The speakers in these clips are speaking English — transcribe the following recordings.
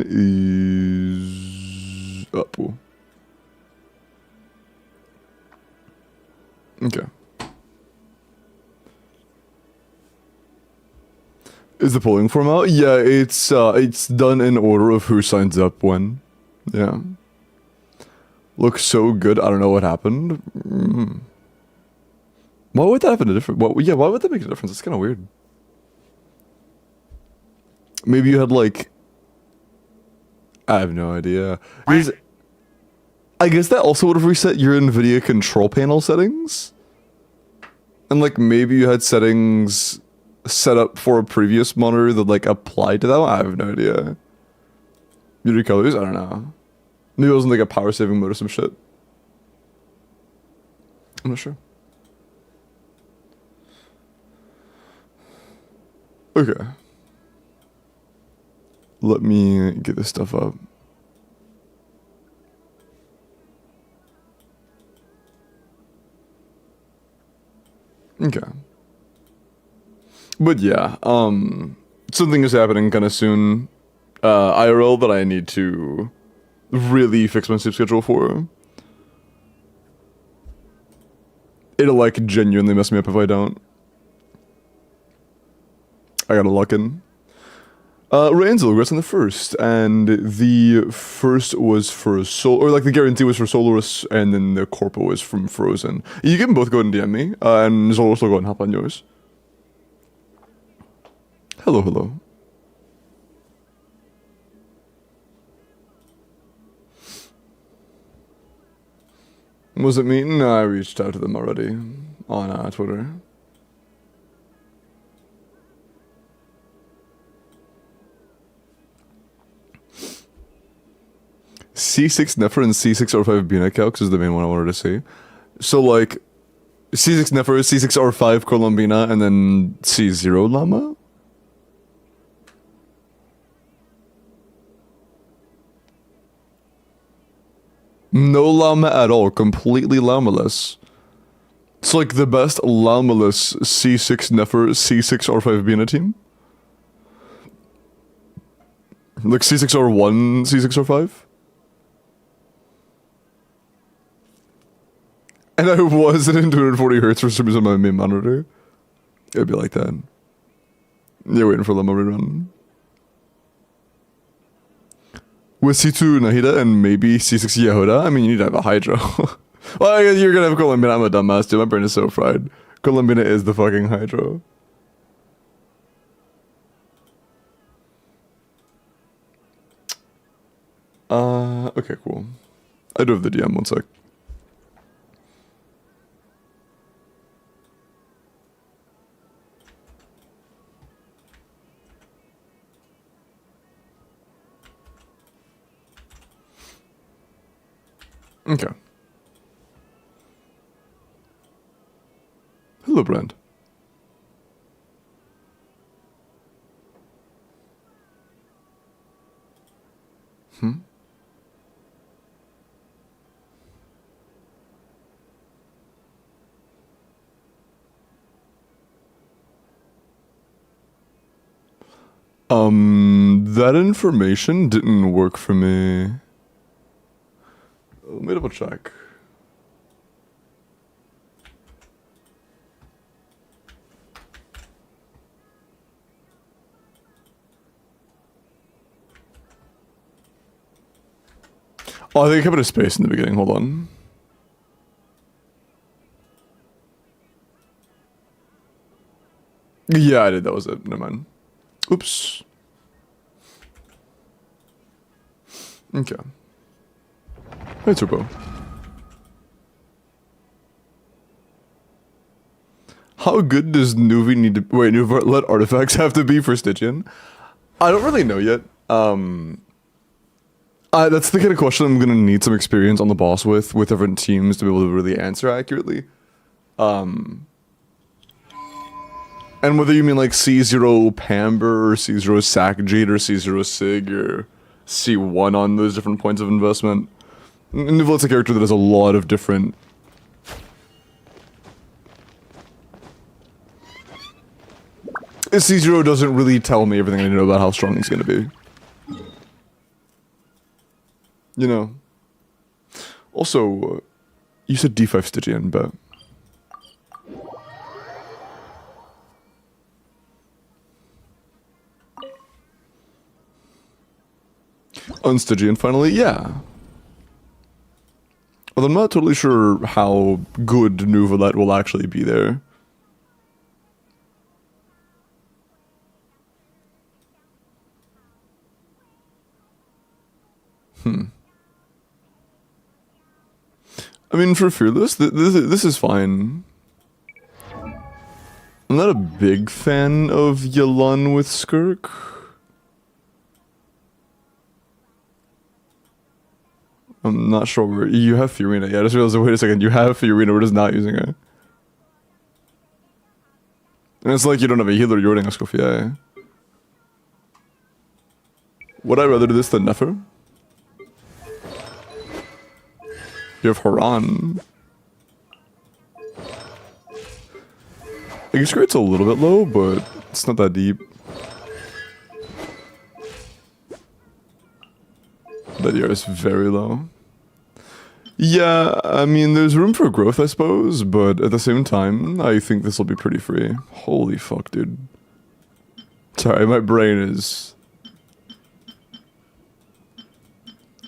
Is up. Okay. Is the polling form out? Yeah, it's done in order of who signs up when. Yeah. Looks so good. I don't know what happened. Why would that have a difference? Yeah, why would that make a difference? It's kind of weird. Maybe you had like... I have no idea. I guess that also would have reset your NVIDIA control panel settings. And like maybe you had settings set up for a previous monitor that like applied to that one. I have no idea. Muted colors? I don't know. Maybe it wasn't like a power saving mode or some shit. I'm not sure. Okay. Let me get this stuff up. Okay. But yeah, something is happening kind of soon, IRL, that I need to really fix my sleep schedule for. It'll like genuinely mess me up if I don't. I gotta lock in. Rainzel, regrets on the first, and the first was for Sol, or like the guarantee was for Solaris, and then the corpo was from Frozen. You can both go and DM me, and Solaris will go and hop on yours. Hello, hello. Was it me? No, I reached out to them already on Twitter. C6 Nefer and C6R5 Bina calcs is the main one I wanted to see. So like C6 Nefer, C6R5 Colombina, and then C0 Llama? No llama at all, completely llamaless. It's like the best llamaless C6 Nefer, C6R5 Bina team. Like C6R1, C6R5? And I wasn't in 240 hertz for some reason on my main monitor. It'd be like that. You're waiting for Llama rerun. With C2 Nahida and maybe C6 Yehuda, I mean, you need to have a Hydro. Well, I guess you're gonna have Colombina. I'm a dumbass, dude. My brain is so fried. Colombina is the fucking Hydro. Okay, cool. I do have the DM, one sec. Okay. Hello, Brand. That information didn't work for me. Let me double check. Oh, I think I kept it a space in the beginning. Hold on. Yeah, I did. That was it. Never mind. Oops. Okay. Hey, Turbo. How good does Nuvi need to... Wait, let artifacts have to be for Stygian? I don't really know yet. That's the kind of question I'm gonna need some experience on the boss with different teams to be able to really answer accurately. And whether you mean like C0 Pamber or C0 Sackjade or C0 Sig or C1 on those different points of investment. Nuvolet's a character that has a lot of different... C0 doesn't really tell me everything I know about how strong he's gonna be. You know. Also, you said D5 Stygian, but... Unstygian finally, yeah. Although I'm not totally sure how good Nuvolet will actually be there. I mean, for Fearless, this is fine. I'm not a big fan of Yelan with Skirk. I'm not sure where you have Fiorina. Yeah, I just realized, wait a second, you have Fiorina, we're just not using it. And it's like you don't have a healer, you're running a Escoffier. Would I rather do this than Nefer? You have Haran. I guess Great's a little bit low, but it's not that deep. That year is very low. Yeah, I mean, there's room for growth, I suppose, but at the same time, I think this will be pretty free. Holy fuck, dude. Sorry, my brain is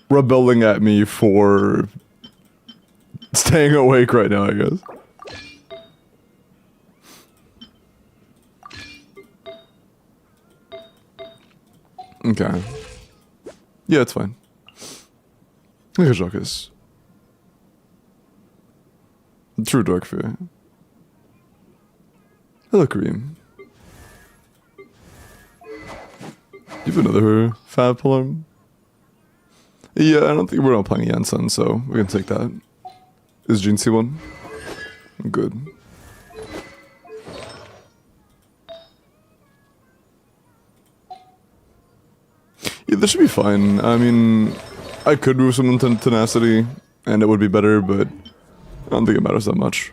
rebelling at me for staying awake right now, I guess. Okay. Yeah, it's fine. Look at Jockus. True Dark Fear. Hello, Kareem. You have another Fab Polarm? Yeah, I don't think we're not playing Yansen, so we can take that. Is Jinxie one? Good. Yeah, this should be fine. I mean, I could move some Tenacity, and it would be better, but I don't think it matters that much.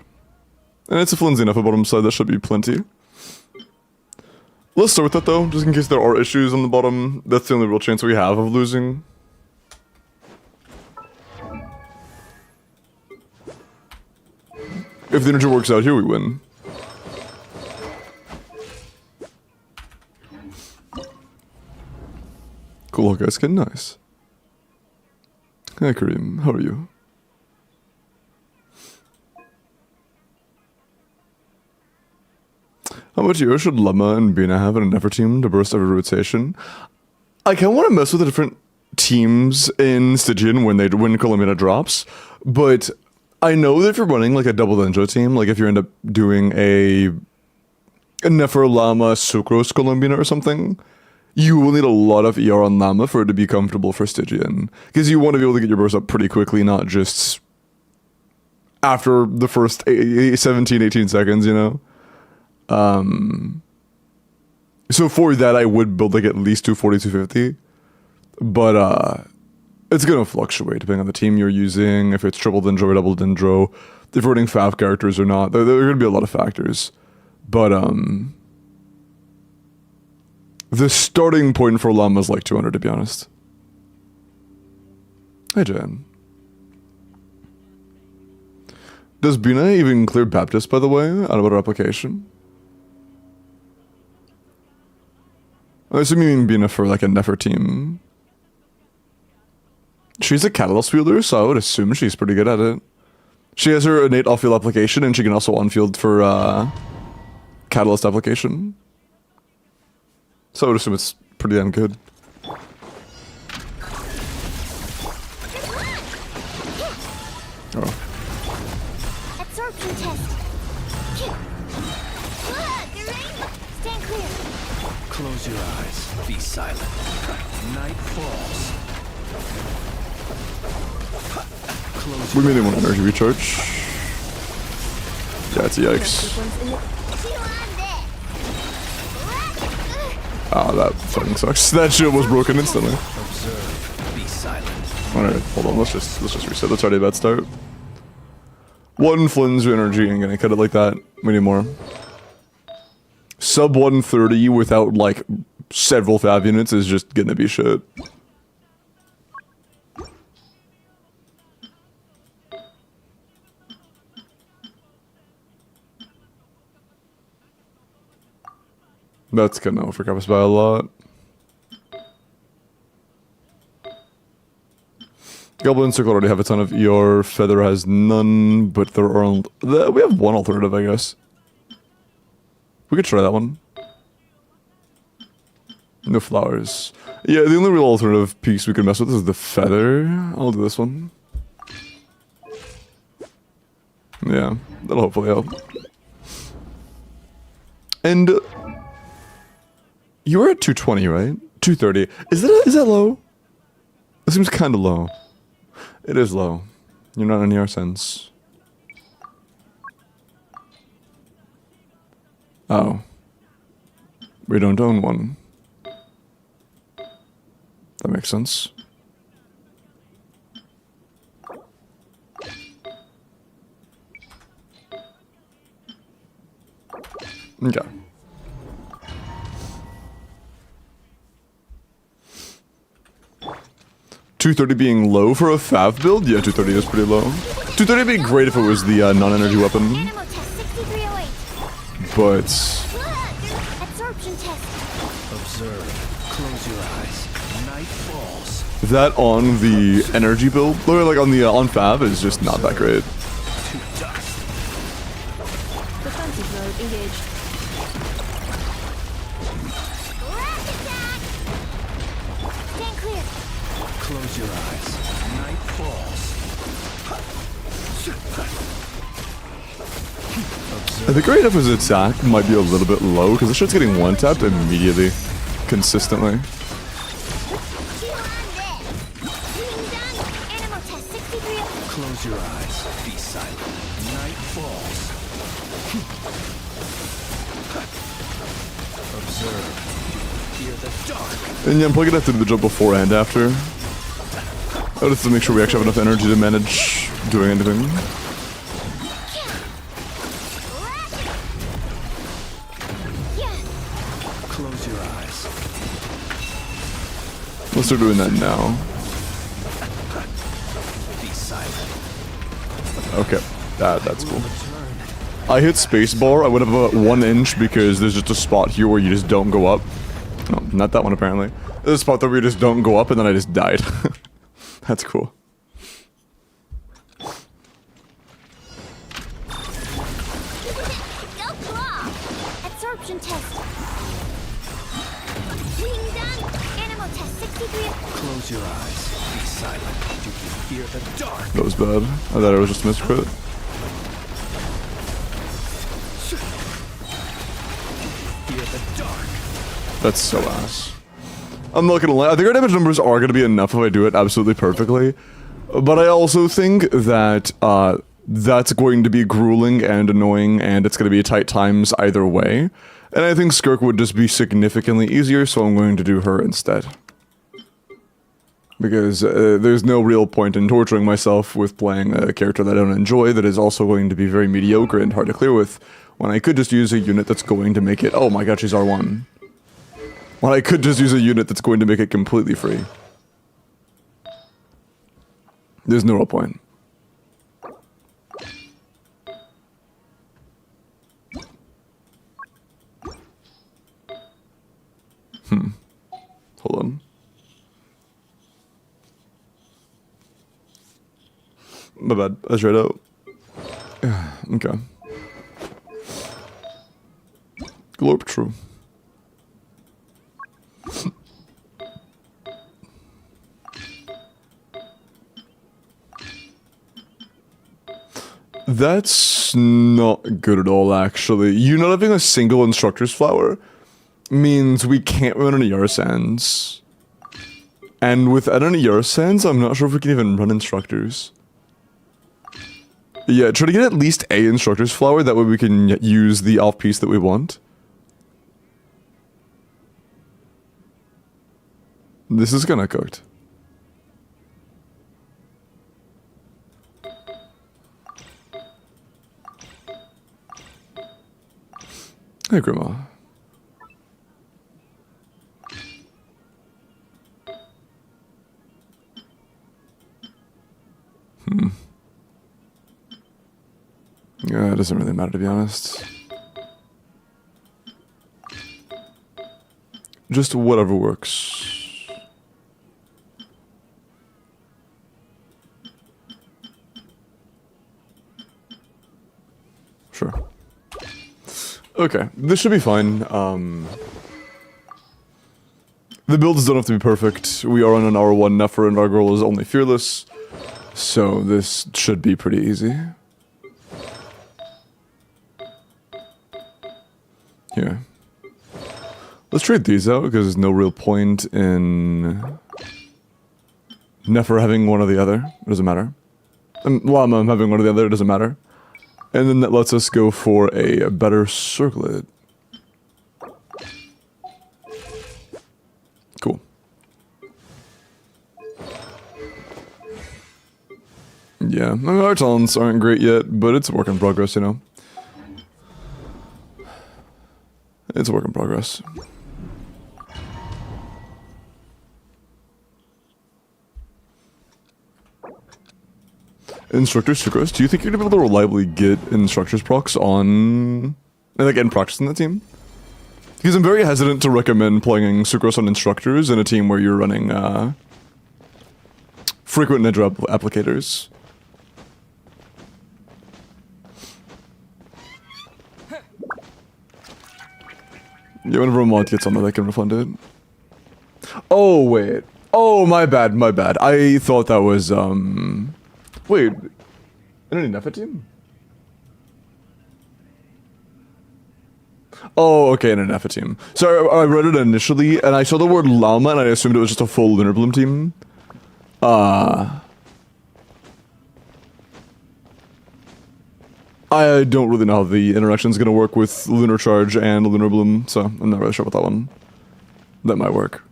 And it's a flimsy enough at bottom side, that should be plenty. Let's start with that though, just in case there are issues on the bottom. That's the only real chance we have of losing. If the energy works out here, we win. Cool, guys, get nice. Hi, Kareem, how are you? How much year should Lemma and Bina have in a Nefer team to burst every rotation? I kind of want to mess with the different teams in Stygian when Columbina drops, but I know that if you're running like a double Dendro team, like if you end up doing a Nefer Llama Sucrose Columbina or something, you will need a lot of ER on Llama for it to be comfortable for Stygian. Because you want to be able to get your burst up pretty quickly, not just after the first 17, 18 seconds, you know? So for that, I would build like at least 240, 250. But it's gonna fluctuate depending on the team you're using, if it's triple Dendro or double Dendro, if you're running Fav characters or not. There are gonna be a lot of factors. But the starting point for Llama is like 200, to be honest. Hi, Jan. Does Bina even clear Baptist, by the way, out of her application? I assume you mean Bina for like a Nefer team. She's a Catalyst wielder, so I would assume she's pretty good at it. She has her innate off-field application, and she can also on-field for Catalyst application. So I would assume it's pretty damn good. Oh. Absorption test. Stand clear. Close your eyes. Be silent. Night falls. Close We your made him want energy recharge. Yeah, it's a yikes. Ah, that fucking sucks. That shield was broken instantly. observe. Be silent. Alright, hold on, let's just reset. That's already a bad start. One flimsy energy, ain't gonna cut it like that. We need more. Sub 130 without like several Fab units is just gonna be shit. That's gonna overcome us by a lot. Goblin Circle already have a ton of ER. Feather has none, but there are... We have one alternative, I guess. We could try that one. No flowers. Yeah, the only real alternative piece we can mess with is the feather. I'll do this one. Yeah, that'll hopefully help. And you were at 220, right? 230. Is that low? It seems kind of low. It is low. You're not in your sense. Oh. We don't own one. That makes sense. Okay. $230 being low for a Fav build? Yeah, 230 is pretty low. 230 would be great if it was the non-energy weapon. Animal test 6308. But Absorption test. Observe. Close your eyes. Night falls. that on the energy build, or like on the on Fav, is just not that great. To dust. Defensive mode engaged. Blast attack. Stand clear. Close your eyes. Night falls. I think right up his attack might be a little bit low, because this shit's getting one-tapped immediately. Consistently. Being done. Animal test 6308. Close your eyes. Be silent. Night falls. Observe. Hear the dark. And yeah, I'm probably gonna have to do the jump before and after. I just to make sure we actually have enough energy to manage doing anything. Close your eyes. Let's start doing that now. Be silent. Okay, that's cool. I hit spacebar, I went up about 1 inch because there's just a spot here where you just don't go up. No, not that one apparently. There's a spot there where you just don't go up and then I just died. That's cool. Go claw. Absorption test. Being done. Animal test 6308. Close your eyes. Be silent. You can hear the dark. That was bad. I thought it was just a miscrit. Hear the dark. That's so ass. I'm not gonna lie, I think our damage numbers are gonna be enough if I do it absolutely perfectly. But I also think that, that's going to be grueling and annoying, and it's gonna be tight times either way. And I think Skirk would just be significantly easier, so I'm going to do her instead. Because there's no real point in torturing myself with playing a character that I don't enjoy that is also going to be very mediocre and hard to clear with, when I could just use a unit that's going to make it— oh my god, she's R1. When I could just use a unit that's going to make it completely free. There's no real point. Hold on. My bad. I was right out. Okay. Glorp true. That's not good at all, actually. You not having a single instructor's flower means we can't run any Yarsands. And without any Yarsands, I'm not sure if we can even run instructors. Yeah, try to get at least a instructor's flower, that way we can use the off-piece that we want. This is gonna cooked. Hey, Grandma. Yeah, it doesn't really matter, to be honest. Just whatever works. Sure. Okay, this should be fine. The builds don't have to be perfect. We are on an R1 Nefer and our girl is only fearless. So this should be pretty easy. Here. Let's trade these out because there's no real point in Nefer having one or the other. It doesn't matter. And Llama having one or the other, it doesn't matter. And then that lets us go for a better circlet. Cool. Yeah, I mean, our talents aren't great yet, but it's a work in progress, you know. It's a work in progress. Instructor Sucrose, do you think you're gonna be able to reliably get instructors procs on, like, in practice in the team? Because I'm very hesitant to recommend playing Sucrose on instructors in a team where you're running frequent Nidra applicators. Yeah, whenever a mod gets on that, I can refund it. Oh, wait. Oh, my bad, my bad. I thought that was, wait. In an Nefa team? Oh, okay, in an Nefa team. So I read it initially, and I saw the word llama, and I assumed it was just a full Lunar Bloom team. I don't really know how the interaction's gonna work with Lunar Charge and Lunar Bloom, so I'm not really sure about that one. That might work.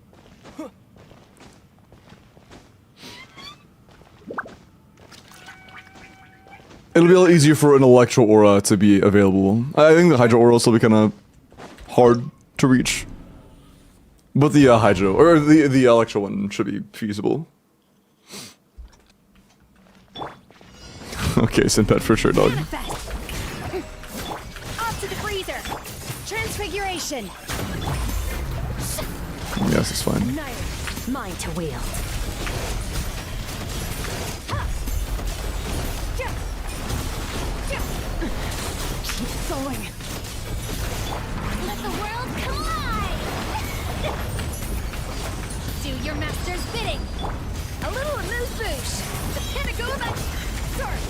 It'll be a lot easier for an Electro Aura to be available. I think the Hydro Aura will still be kind of hard to reach. But the Hydro, or the Electro one should be feasible. Okay, Sinpet for sure, dog. Up to the freezer. Transfiguration. Yes, it's fine. Mine to wield. Keep going. Let the world collide. Do your master's bidding. A little amuse-bouche. The pinnacle of action. Sorry.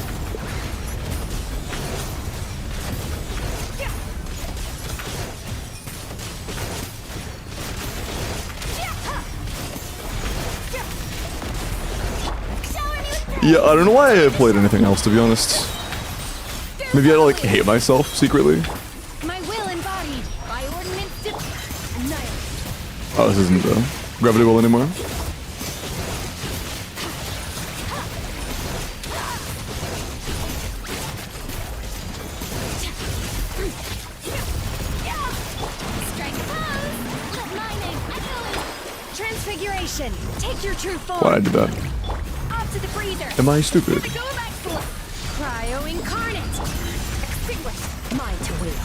Yeah, I don't know why I played anything else, to be honest. Maybe I like hate myself secretly. My will embodied by ordinance to annihilate. Oh, this isn't the gravity well anymore. Strike a pose. Let my name echo. Transfiguration. Take your true form. Why'd I do that? Up to the freezer. Am I stupid? Go back for Cryo incarnate. Extinguish. Mine to wield.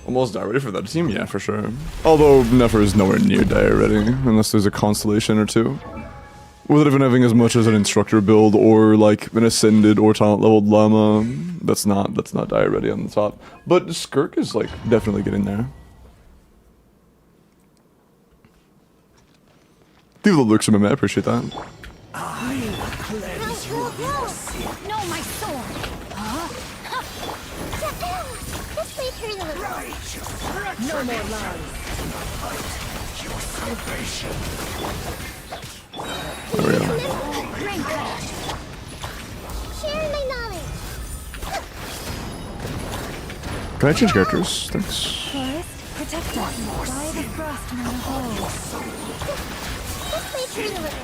Almost die ready for that team? Yeah, for sure. Although Nefer is nowhere near die ready, unless there's a constellation or two. Without even having as much as an instructor build or like an ascended or talent leveled llama, that's not die ready on the top. But Skirk is like definitely getting there. People that looks at me, I appreciate that. No, my sword. This way through the no more lies. Your salvation. There we go. Share my knowledge. Can I change characters? Thanks. Forest, protect us. By the frost in the hole. This way through the river.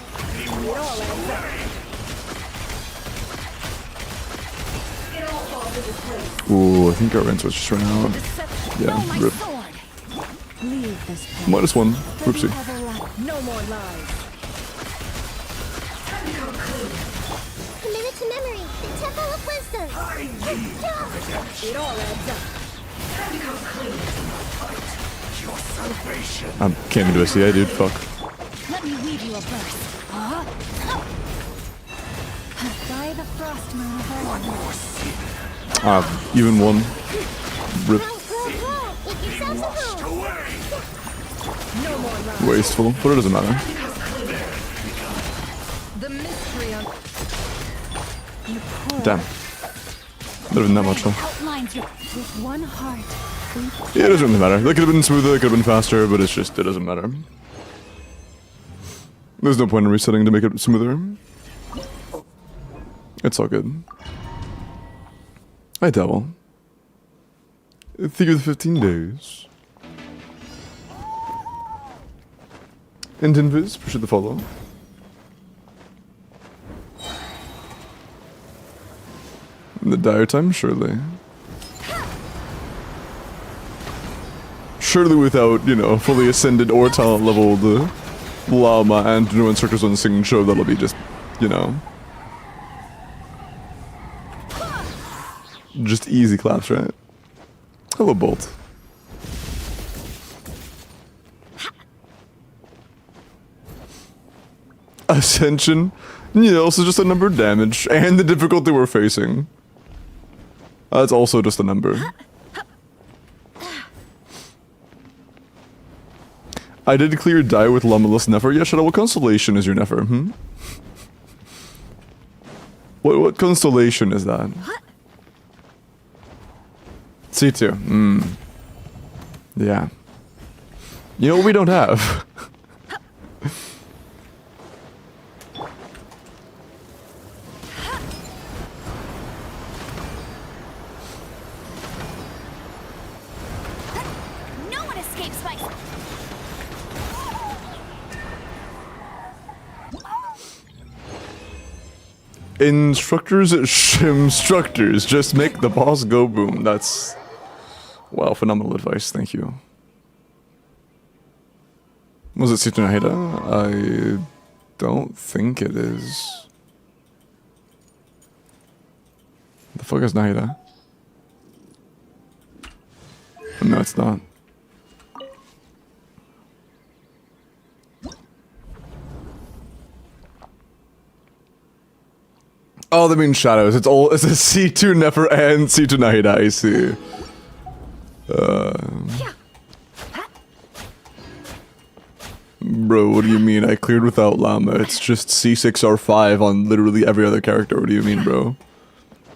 Ooh, I think our Rinse was just ran out. Yeah, rip. Leave this place. -1. Whoopsie. No more lies. Committed to memory. The Temple of Wisdom. I need redemption. It all adds up. I can't even do a CA, dude. Fuck. Let me weave you a verse. By the frost moon of our Even one. Rip. Make yourselves a home. No more love. Wasteful, but it doesn't matter. The mystery of you pour Damn. Better than that much though. outlines your with one heart. Yeah, it doesn't really matter. That could have been smoother, it could have been faster, but it's just, it doesn't matter. There's no point in resetting to make it smoother. It's all good. Hi, Devil. Thank you for the 15 days. And Invis, appreciate the follow. In the dire time, surely. Surely without, you know, fully ascended or talent leveled llama and no instructors on the singing show, that'll be just, you know. Just easy claps, right? Hello, Bolt. Ascension? Yeah, also just a number of damage, and the difficulty we're facing. That's also just a number. I did clear die with Llamaless Nefer. Yeah, Shadow, what constellation is your Nefer, hmm? What constellation is that? C2, yeah. You know what we don't have? No one escapes my Instructors, just make the boss go boom. That's, wow, phenomenal advice, thank you. Was it C2 Nahida? I don't think it is. The fuck is Nahida? No, it's not. Oh, that means shadows. It's a C2 Nefer and C2 Nahida, I see. Bro, what do you mean? I cleared without llama. It's just C6R5 on literally every other character. What do you mean, bro?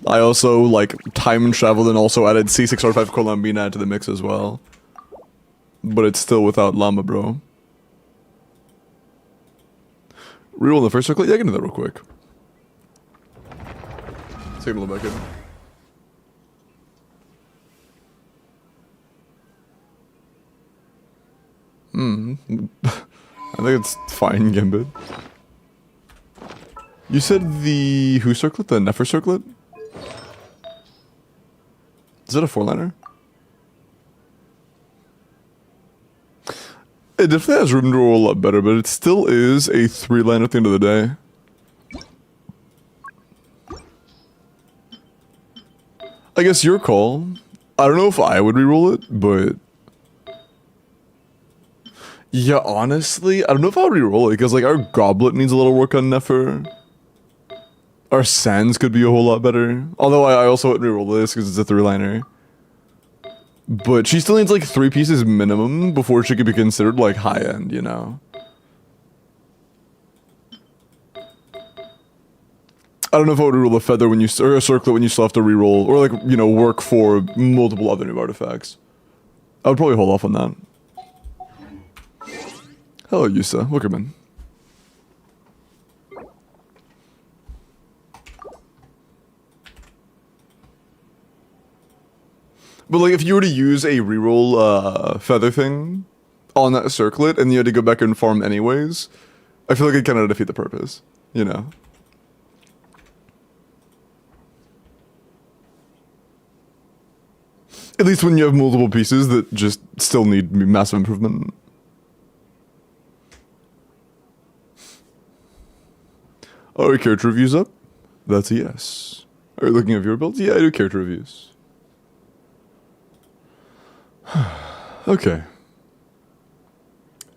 I also, like, time traveled and also added C6R5 Columbina to the mix as well. But it's still without llama, bro. Reroll in the first circle? Yeah, I can do that real quick. Take a little back in. I think it's fine, Gambit. You said the who circlet? The Nefer circlet? Is it a 4-liner? It definitely has room to roll a lot better, but it still is a 3-liner at the end of the day. I guess your call. I don't know if I would reroll it, but yeah, honestly, I don't know if I would reroll it because like our goblet needs a little work on Nefer. Our sands could be a whole lot better. Although I also would reroll this because it's a 3-liner. But she still needs like 3 pieces minimum before she could be considered like high end, you know. I don't know if I would reroll a feather when you, or a circlet when you still have to reroll, or like, you know, work for multiple other new artifacts. I would probably hold off on that. Hello, Yusa. Welcome in. But like, if you were to use a reroll feather thing on that circlet, and you had to go back and farm anyways, I feel like it kind of defeat the purpose, you know? At least when you have multiple pieces that just still need massive improvement. Oh, are character reviews up? That's a yes. Are you looking at viewer builds? Yeah, I do character reviews. Okay.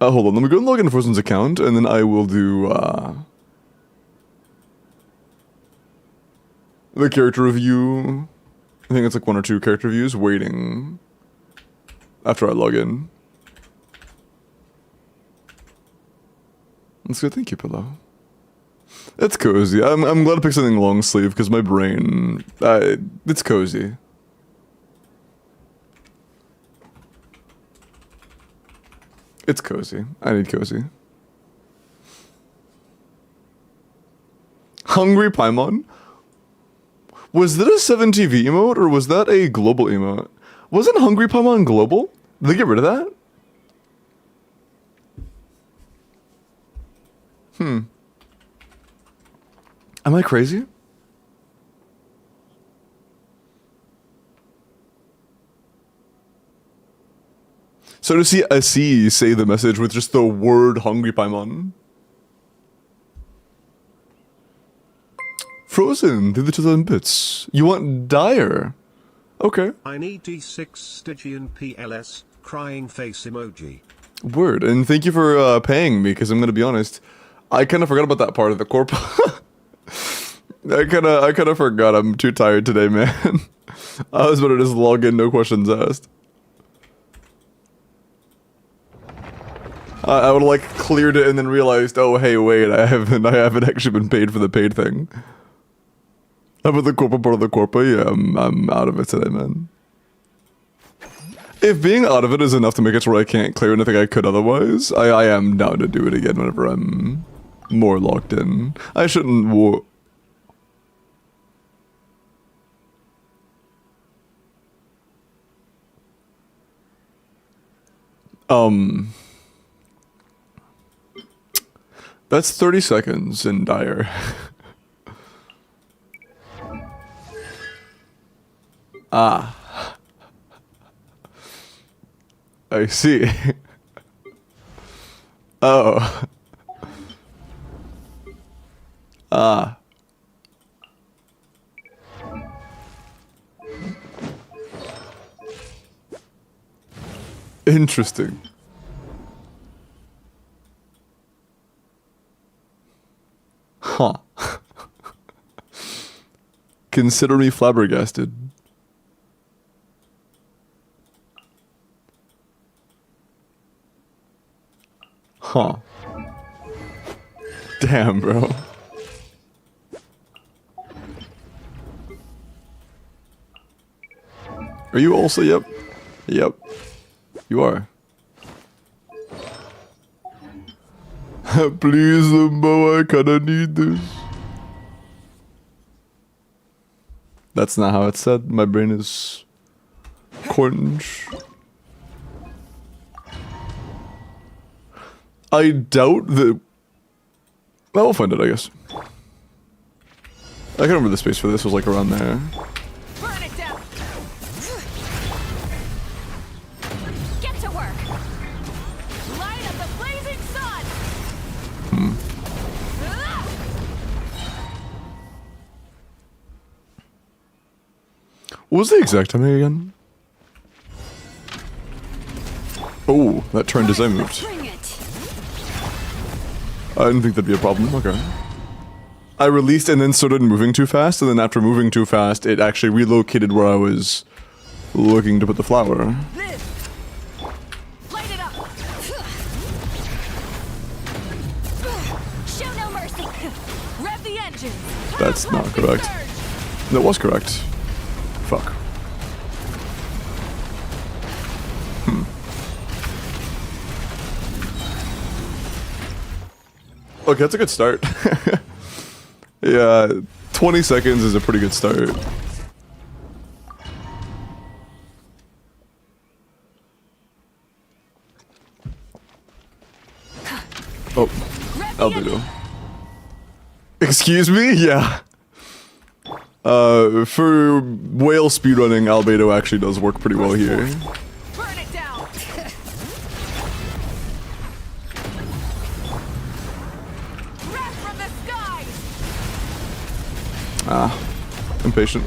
Hold on, let me go and log into Frozen's account, and then I will do, the character review. I think it's like 1 or 2 character reviews waiting after I log in. That's good, thank you, Pillow. It's cozy. I'm glad to pick something long sleeve, because my brain, it's cozy. It's cozy. I need cozy. Hungry Paimon? Was that a 7TV emote, or was that a global emote? Wasn't Hungry Paimon global? Did they get rid of that? Am I crazy? So to see a C say the message with just the word Hungry Paimon. Frozen, through the 2000 bits. You want Dire? Okay. I need D6 Stygian PLS, crying face emoji. Word, and thank you for paying me, because I'm gonna be honest, I kind of forgot about that part of the corp. I kind of forgot. I'm too tired today, man. I was about to just log in, no questions asked. I would have like cleared it and then realized, oh hey, wait, I haven't actually been paid for the paid thing. How about the corporate part of the corporate? Yeah, I'm out of it today, man. If being out of it is enough to make it so where I can't clear anything I could otherwise, I am down to do it again whenever I'm more locked in. I shouldn't That's 30 seconds in Dire. Ah. I see. Oh. Ah. Interesting. Huh. Consider me flabbergasted. Huh. Damn, bro. Are you also? Yep. Yep. You are. Please, Limbo, I kinda need this. That's not how it's said. My brain is cornish. I doubt that. Well, we'll find it, I guess. I can't remember the space for this was like around there. Burn it down. Get to work. Light up the blazing sun. What was the exact timing again? Oh, that turned as I moved. Bring it. I didn't think that'd be a problem. Okay. I released and then started moving too fast, and then after moving too fast, it actually relocated where I was looking to put the flower. Live. Light it up. Show no mercy. Rev the engine. That's not correct. That was correct. Fuck. Okay, that's a good start. Yeah, 20 seconds is a pretty good start. Oh, albedo. Excuse me? Yeah. For whale speedrunning, albedo actually does work pretty well here. Burn it down. Wrath from the skies. Ah, impatient.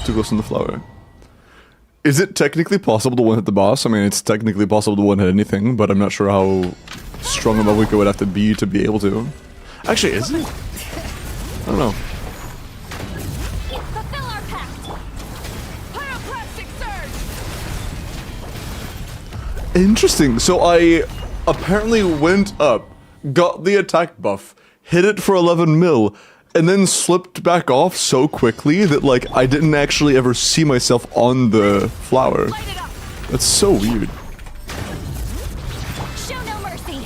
Too close on the flower. Is it technically possible to one-hit the boss? I mean, it's technically possible to one-hit anything, but I'm not sure how strong a Mavuika would have to be able to. Actually, is it? I don't know. Fulfill our pact. Pyroclastic surge. Interesting. So I apparently went up, got the attack buff, hit it for 11 mil, and then slipped back off so quickly that, like, I didn't actually ever see myself on the flower. Light it up. That's so weird. Show no mercy.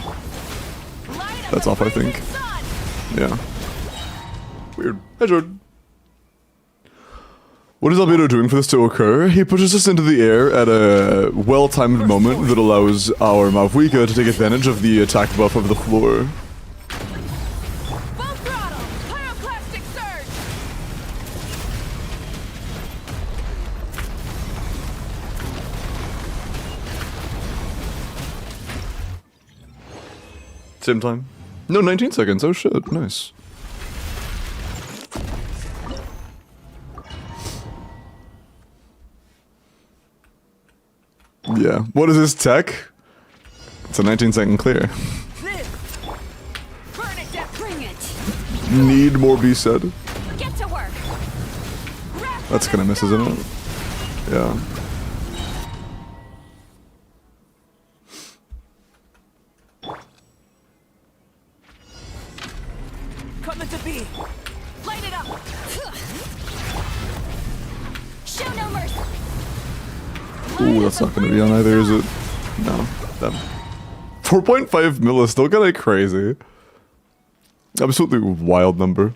Light up That's the off, I think. blazing sun. Yeah. Weird. Hi, Jordan. What is Albedo doing for this to occur? He pushes us into the air at a well-timed moment that allows our Mavuika to take advantage of the attack buff of the floor. Full throttle. Pyroclastic surge. Same time? No, 19 seconds. Oh shit, nice. Yeah. What is this tech? It's a 19-second clear. This. Burn it down. Bring it. Need more be said. Get to work. Wrap That's from gonna the miss, isn't it? sky. Yeah. Coming to be. Light it up. Show no mercy. Ooh, that's not gonna be on either, is it? No. Damn. 4.5 mil is still kinda crazy. Absolutely wild number.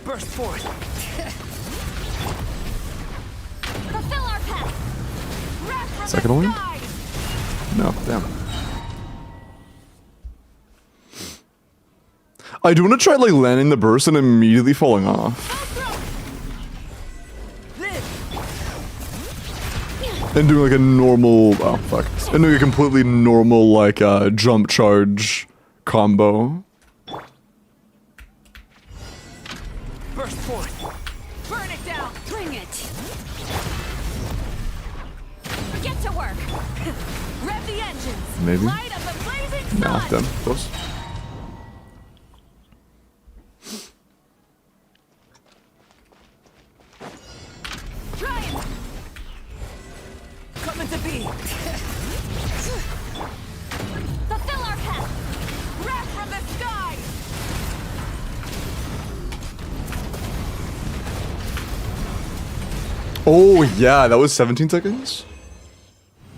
Burst forth. Fulfill our path. Wrap from Second the one? skies. No, damn. I do want to try like landing the burst and immediately falling off. And doing like a normal, oh fuck. And doing a completely normal like jump charge combo. Burst forth. Burn it down. Bring it. Get to work. Rev the engines. Maybe. Light up the blazing sun. Nah, damn, close. Try it. Coming to be. Fulfill our path. Wrap from the skies. Oh yeah, that was 17 seconds?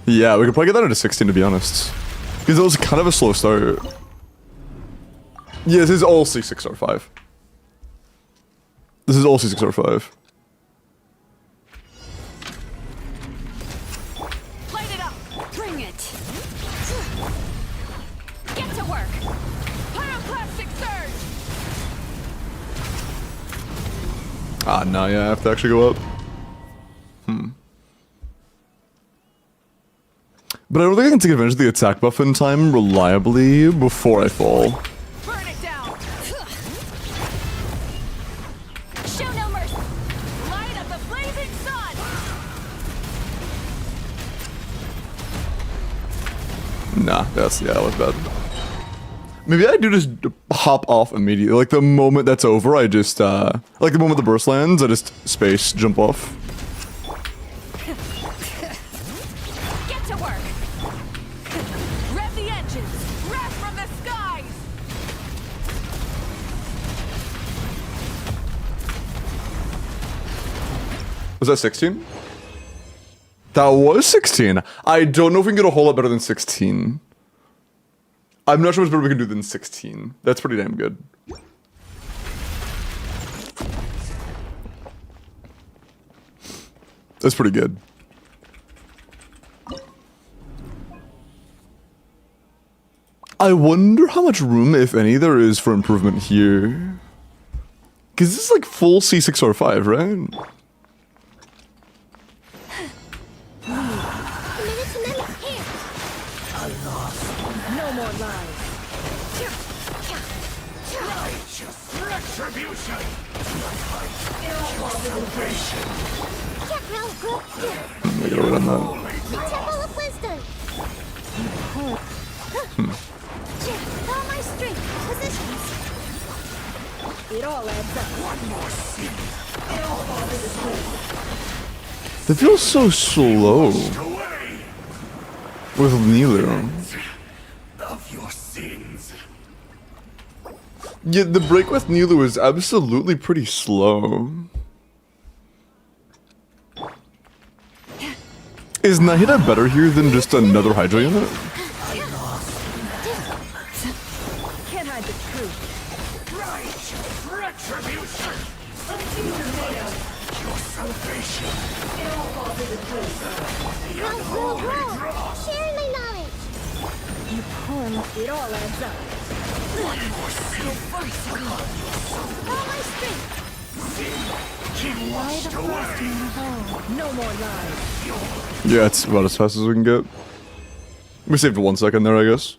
Yeah, we could probably get that into 16 to be honest. Because it was kind of a slow start. Yeah, this is all C6R5. This is all C6R5. Light it up. Bring it. Get to work. Pyroclastic surge. Ah, no, yeah, I have to actually go up. But I don't think I can take advantage of the attack buff in time reliably before I fall. Burn it down. Show no mercy. Light up the blazing sun. Nah, that was bad. Maybe I do just hop off immediately. Like the moment that's over, I just, like the moment the burst lands, I just space jump off. Get to work. Rev the engines. Wrap from the skies. Was that 16? That was 16. I don't know if we can get a whole lot better than 16. I'm not sure what's better we can do than 16. That's pretty damn good. That's pretty good. I wonder how much room, if any, there is for improvement here. Because this is like full C6R5, right? No more lies. Retribution! We gotta wait on that. Temple of Wisdom. All my strength. Positions. It all adds up. One more sin. That feels so slow with Nilu. Of your sins. Yeah, the break with Nilu is absolutely pretty slow. Is Nahida better here than just another Hydra unit? Can't hide the truth. Retribution! Your salvation! Roll. Share my knowledge. You poem. It all adds up. All my strength. Lie the frost in the hole. No more lies. Yeah, it's about as fast as we can get. We saved 1 second there, I guess.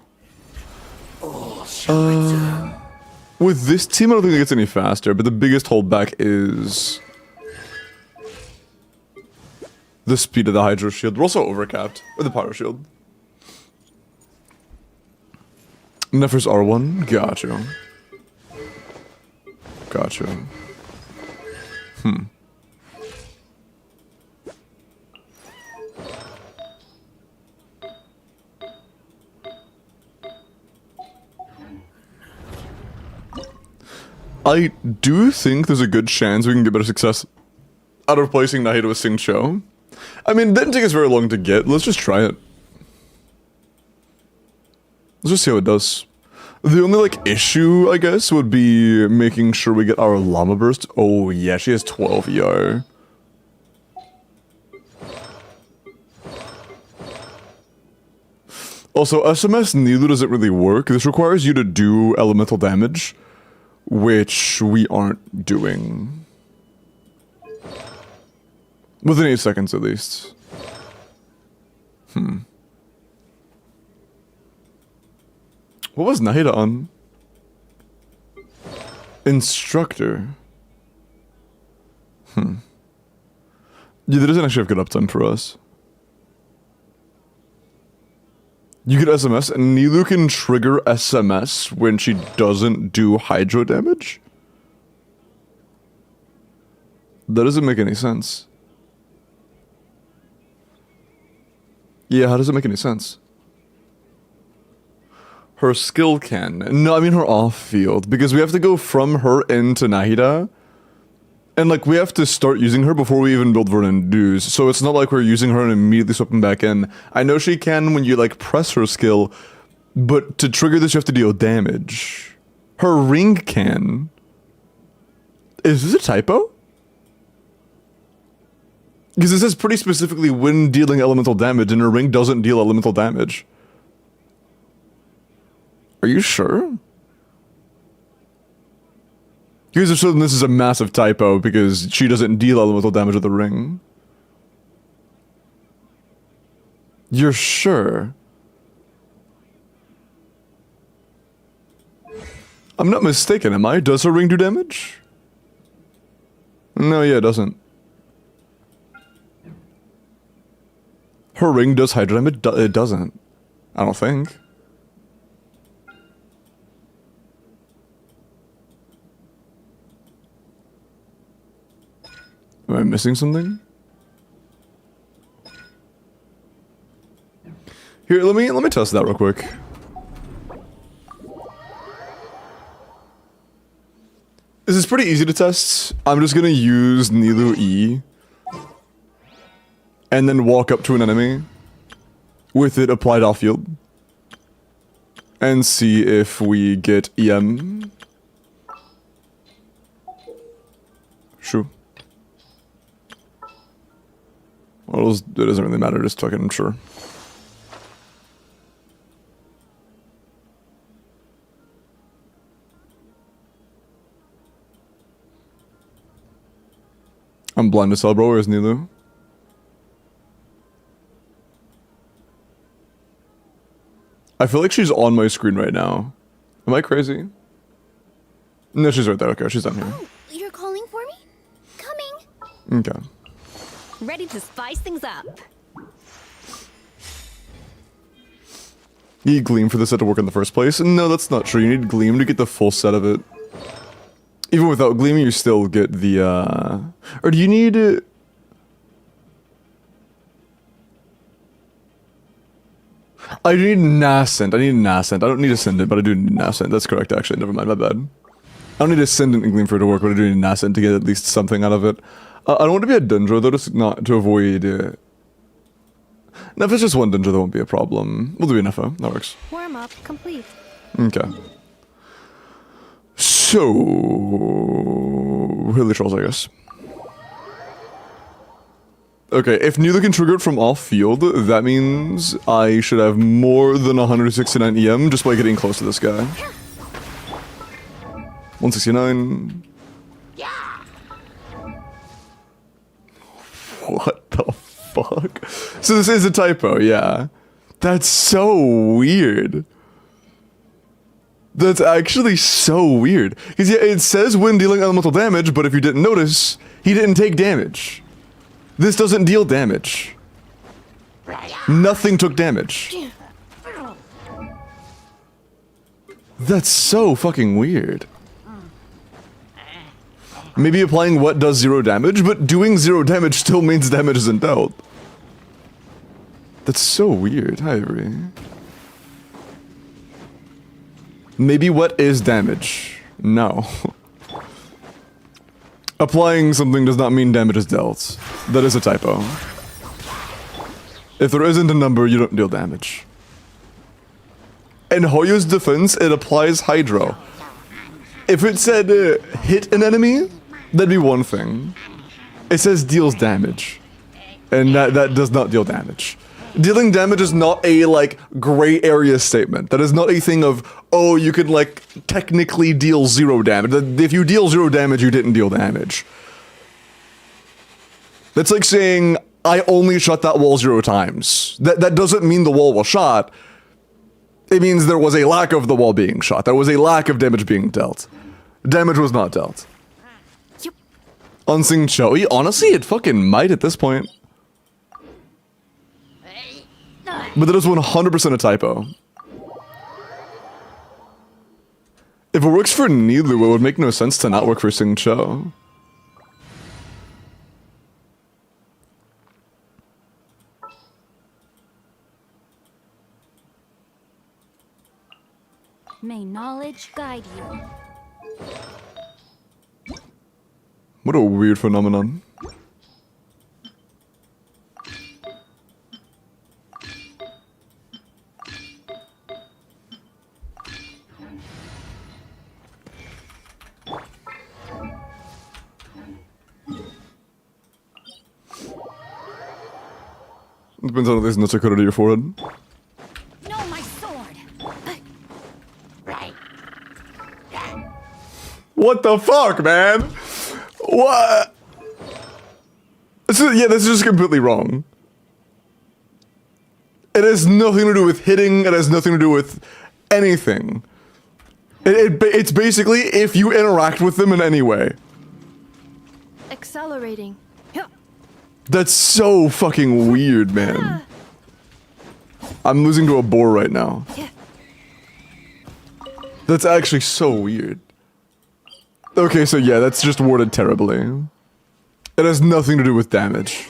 With this team, I don't think it gets any faster, but the biggest holdback is the speed of the Hydra shield. We're also overcapped with the Pyro shield. Nephers R1? Gotcha. Gotcha. I do think there's a good chance we can get better success out of replacing Nahida with Sing Cho. I mean, it didn't take us very long to get. Let's just try it. Let's just see how it does. The only, like, issue, I guess, would be making sure we get our Llama Burst. Oh, yeah, she has 12 ER. Also, SMS Nilu doesn't really work. This requires you to do elemental damage, which we aren't doing. Within 8 seconds, at least. What was Nahida on? Instructor. Yeah, that doesn't actually have good uptime for us. You get SMS, and Nilu can trigger SMS when she doesn't do hydro damage? That doesn't make any sense. Yeah, how does it make any sense? Her skill can. No, I mean her off-field, because we have to go from her into Nahida. And, like, we have to start using her before we even build Vernon Dews, so it's not like we're using her and immediately swapping back in. I know she can when you, like, press her skill, but to trigger this you have to deal damage. Her ring can. Is this a typo? Because it says pretty specifically when dealing elemental damage, and her ring doesn't deal elemental damage. Are you sure? You guys are certain this is a massive typo because she doesn't deal elemental damage with the ring. You're sure? I'm not mistaken, am I? Does her ring do damage? No, yeah, it doesn't. Her ring does hydro damage? It doesn't. I don't think. Am I missing something? Here, let me test that real quick. This is pretty easy to test. I'm just gonna use Nilu E and then walk up to an enemy with it applied off field and see if we get EM. Sure. Well, it doesn't really matter, just fucking sure. I'm blind as hell, bro. Where's Nilu? I feel like she's on my screen right now. Am I crazy? No, she's right there. Okay, she's down here. Oh, you're calling for me? Coming. Okay. Ready to spice things up. You need Gleam for this set to work in the first place? No, that's not true. You need Gleam to get the full set of it. Even without Gleam, you still get the, Or do you need... I need Nascent. I need Nascent. I don't need Ascendant, but I do need Nascent. That's correct, actually. Never mind, my bad. I don't need Ascendant and Gleam for it to work, but I do need Nascent to get at least something out of it. I don't want to be a Dendro, though, just not to avoid... Now, if it's just one Dendro, that won't be a problem. We'll do Neffa. That works. Warm up complete. Okay. So... Hilly Trolls, I guess. Okay, if neither can trigger it from off field, that means I should have more than 169 EM just by getting close to this guy. 169. What the fuck? So this is a typo, yeah. That's so weird. That's actually so weird. Because yeah, it says when dealing elemental damage, but if you didn't notice, he didn't take damage. This doesn't deal damage. Nothing took damage. That's so fucking weird. Maybe applying what does 0 damage, but doing 0 damage still means damage isn't dealt. That's so weird. Hi, Avery. Maybe what is damage? No. Applying something does not mean damage is dealt. That is a typo. If there isn't a number, you don't deal damage. In Hoyo's defense, it applies Hydro. If it said hit an enemy, that'd be one thing. It says deals damage. And that does not deal damage. Dealing damage is not a, like, gray area statement. That is not a thing of, oh, you could, like, technically deal 0 damage. If you deal 0 damage, you didn't deal damage. That's like saying, I only shot that wall 0 times. That doesn't mean the wall was shot. It means there was a lack of the wall being shot. There was a lack of damage being dealt. Damage was not dealt. Yep. Unsing Choi? Honestly, it fucking might at this point. But that is 100% a typo. If it works for Nilu, it would make no sense to not work for Sing Cho. May knowledge guide you. What a weird phenomenon. Depends on if there's no Sakura to your forehead. No, my sword. What the fuck, man? What? This is just completely wrong. It has nothing to do with hitting. It has nothing to do with anything. It's basically if you interact with them in any way. Accelerating. That's so fucking weird, man. I'm losing to a boar right now. That's actually so weird. Okay, so yeah, that's just worded terribly. It has nothing to do with damage.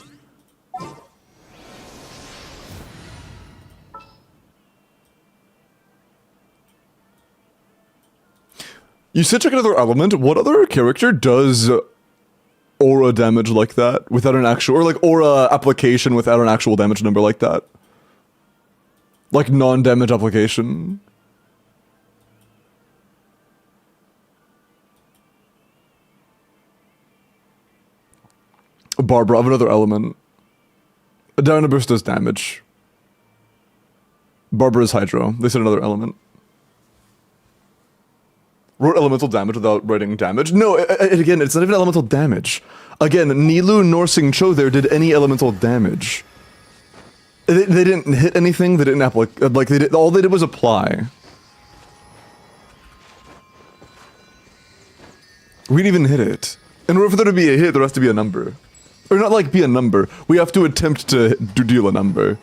You said check another element. What other character does aura damage like that without an actual, or like aura application without an actual damage number like that? Like non-damage application? Barbara of another element. A Downer Burst does damage. Barbara is Hydro. They said another element. Wrote elemental damage without writing damage? No, again, it's not even elemental damage. Again, Nilu nor Sing Cho there did any elemental damage. They didn't hit anything, they didn't all they did was apply. We didn't even hit it. In order for there to be a hit, there has to be a number. Or not like be a number. We have to attempt to deal a number.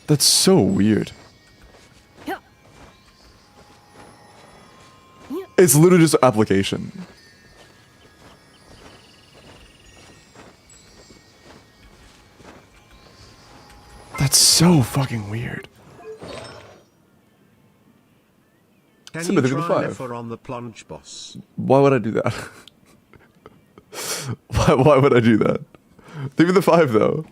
That's so weird. It's literally just application. That's so fucking weird. Can Sympathy you with try five. Nefer on the plunge boss? Why would I do that? why would I do that? Leave me the 5 though.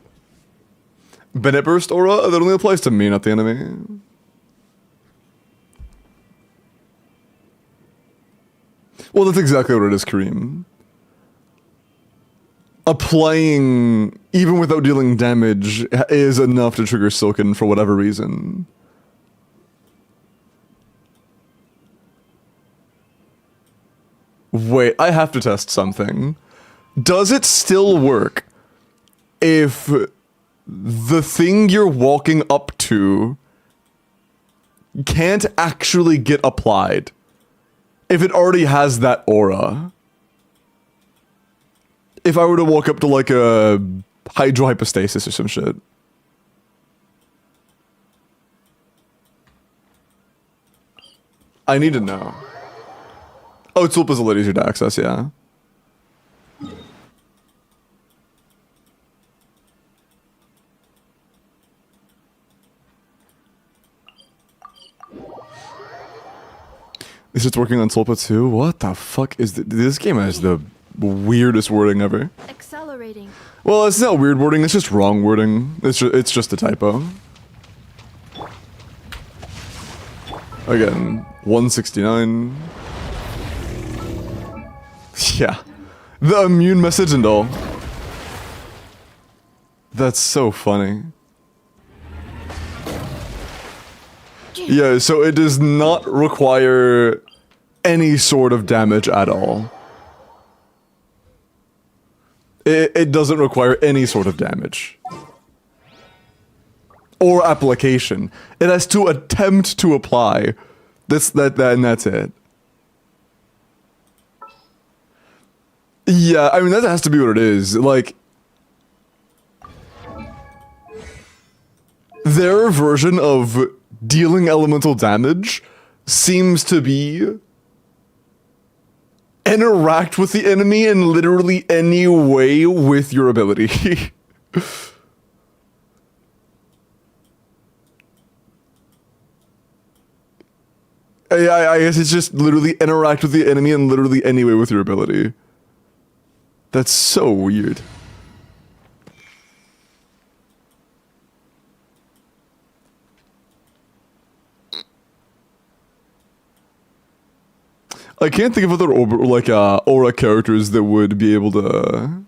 Bennett burst aura? That only applies to me, not the enemy. Well, that's exactly what it is, Kareem. Applying, even without dealing damage, is enough to trigger Silken for whatever reason. Wait, I have to test something. Does it still work if the thing you're walking up to can't actually get applied? If it already has that aura? If I were to walk up to like a hydrohypostasis or some shit. I need to know. Oh, it's Tulpa's ability to access, yeah. Is it working on Tulpa too? What the fuck is this game has the weirdest wording ever. Accelerating. Well, it's not weird wording, it's just wrong wording. It's just a typo. Again, 169. Yeah. The immune message and all. That's so funny. Yeah, so it does not require any sort of damage at all. It doesn't require any sort of damage. Or application. It has to attempt to apply. And that's it. Yeah, I mean, that has to be what it is. Like, their version of dealing elemental damage seems to be interact with the enemy in literally any way with your ability. I guess it's just literally interact with the enemy in literally any way with your ability. That's so weird. I can't think of other aura characters that would be able to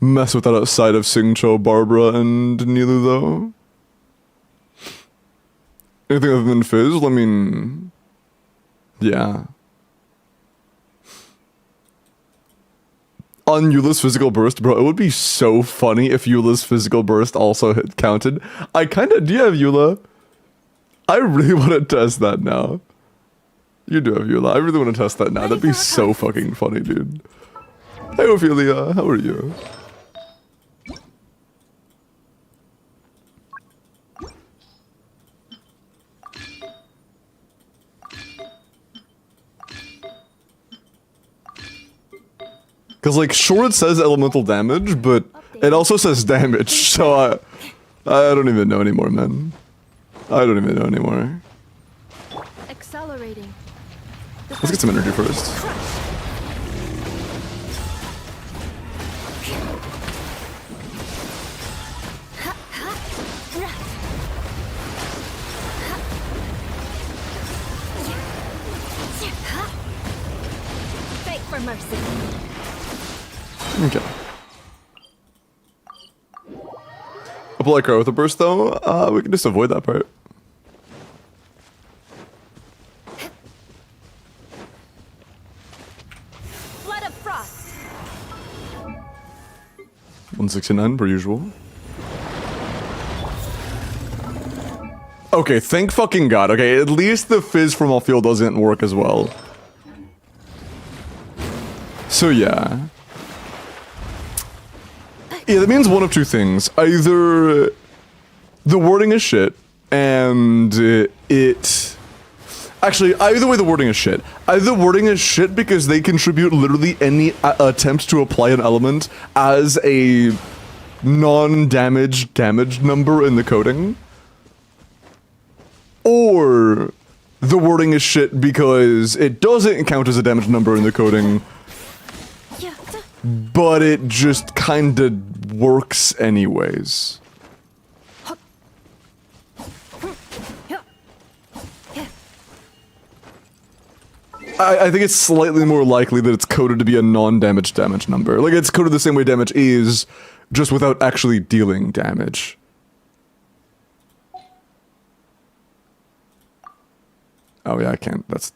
mess with that outside of Xingqiu, Barbara, and Nilu, though. Anything other than Fizz? I mean, yeah. On Eula's physical burst, bro, it would be so funny if Eula's physical burst also counted. I kinda do have Eula. I really want to test that now. You do have Eula. I really want to test that now. That'd be so fucking funny, dude. Hey, Ophelia. How are you? Because, like, sure it says elemental damage, but it also says damage, so I don't even know anymore, man. I don't even know anymore. Accelerating. Let's get some energy first. Beg for mercy. Okay. Apply Crow with a burst, though. We can just avoid that part. Flood of frost. 169 per usual. Okay, thank fucking god. Okay, at least the fizz from off field doesn't work as well. So yeah. Yeah, that means one of two things. Either the wording is shit, and it... Actually, either way the wording is shit. Either the wording is shit because they contribute literally any attempt to apply an element as a non-damage damage number in the coding. Or the wording is shit because it doesn't count as a damage number in the coding, but it just kinda works anyways. I think it's slightly more likely that it's coded to be a non-damage damage number. Like, it's coded the same way damage is, just without actually dealing damage. Oh yeah, I can't. That's...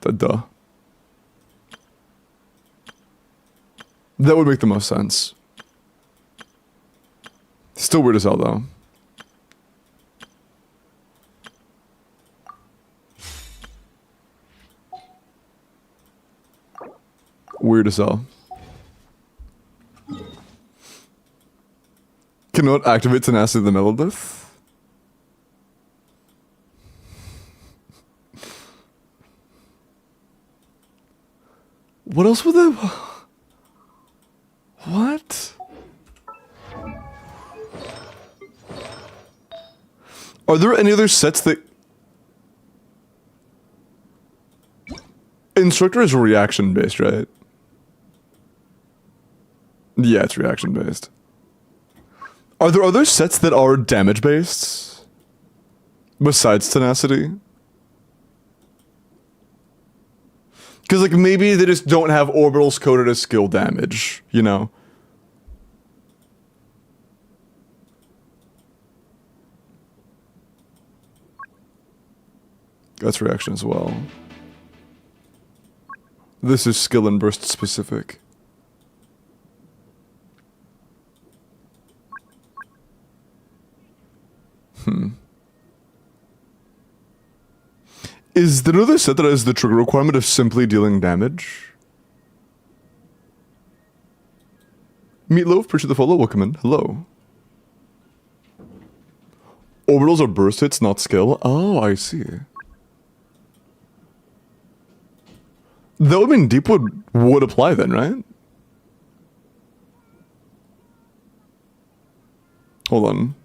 duh. That would make the most sense. Still weird as hell, though. Weird as hell. Cannot activate tenacity of the Megalith? What else would they... What? Are there any other sets that... Instructor is reaction-based, right? Yeah, it's reaction-based. Are there other sets that are damage-based? Besides tenacity? Because, like, maybe they just don't have orbitals coded as skill damage, you know? That's reaction as well. This is skill and burst specific. Is there another set that has the trigger requirement of simply dealing damage? Meatloaf, appreciate the follow, welcome in. Hello. Orbitals are burst hits, not skill. Oh, I see. That would mean Deepwood would apply then, right? Hold on.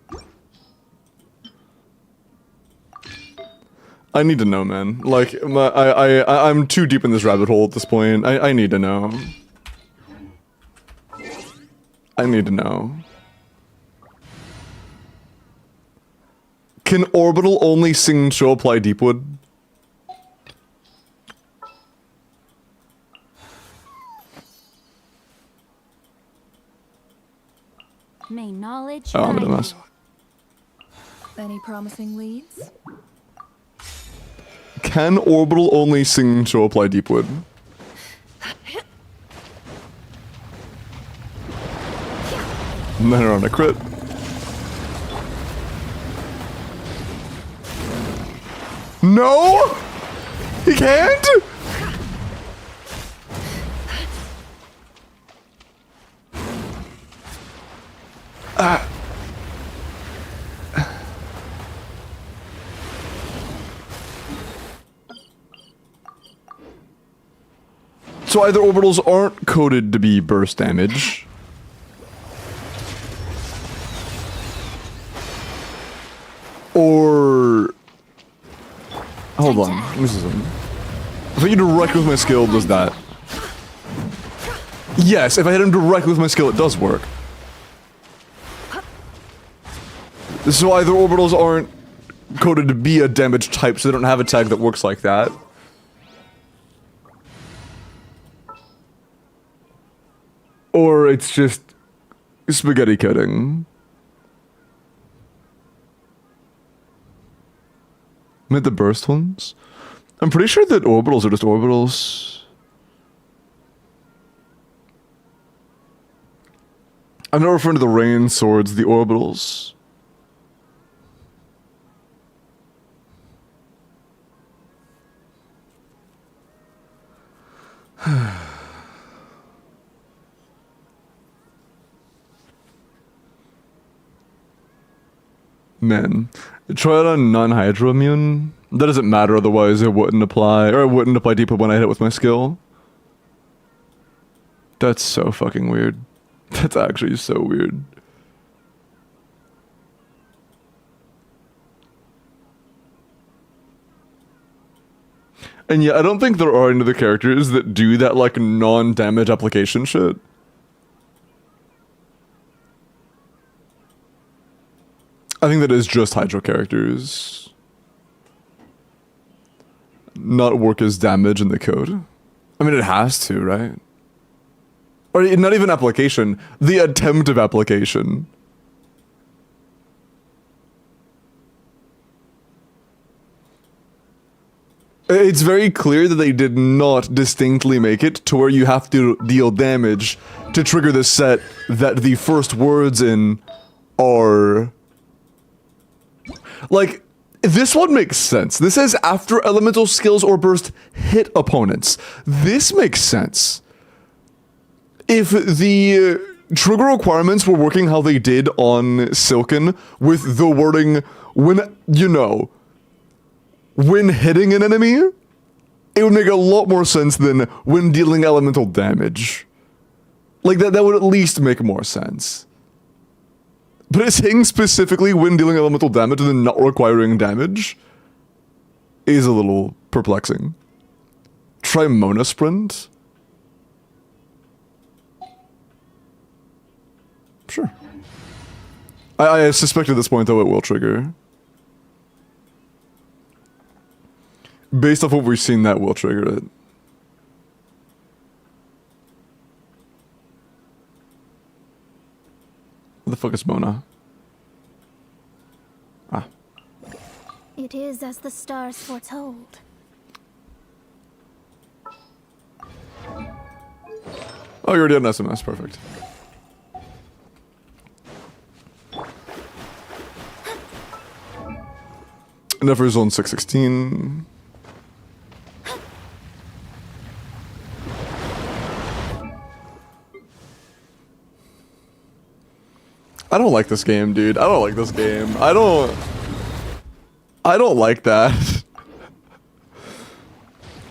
I need to know, man. Like, I'm too deep in this rabbit hole at this point. I need to know. I need to know. Can Orbital only sing show apply Deepwood? May knowledge Oh, I'm guide gonna mess. Any promising leads? Can Orbital only sing show apply Deepwood? And then on a crit. No! He can't? So either orbitals aren't coded to be burst damage, or... Hold on, let me see something. If I hit you directly with my skill, does that? Yes, if I hit him directly with my skill, it does work. So either orbitals aren't coded to be a damage type, so they don't have a tag that works like that. Or it's just spaghetti coding. Made the burst ones? I'm pretty sure that orbitals are just orbitals. I'm not referring to the rain swords, the orbitals. Man, try it on non-hydro immune. That doesn't matter, otherwise it wouldn't apply, or it wouldn't apply deep when I hit it with my skill. That's so fucking weird. That's actually so weird. And yeah, I don't think there are any other characters that do that, like, non-damage application shit. I think that is just Hydro characters. Not work as damage in the code. I mean, it has to, right? Or not even application, the attempt of application. It's very clear that they did not distinctly make it to where you have to deal damage to trigger the set that the first words in are... Like, this one makes sense. This says after elemental skills or burst hit opponents. This makes sense. If the trigger requirements were working how they did on Silken with the wording when, you know, when hitting an enemy, it would make a lot more sense than when dealing elemental damage. Like, that would at least make more sense. But it's saying specifically when dealing elemental damage and then not requiring damage is a little perplexing. Try Mona Sprint? Sure. I suspect at this point, though, it will trigger. Based off what we've seen, that will trigger it. What the fuck is Mona? Ah. It is as the stars foretold. Oh, you already had an SMS, perfect. Never zone 616. I don't like this game, dude. I don't like this game. I don't like that.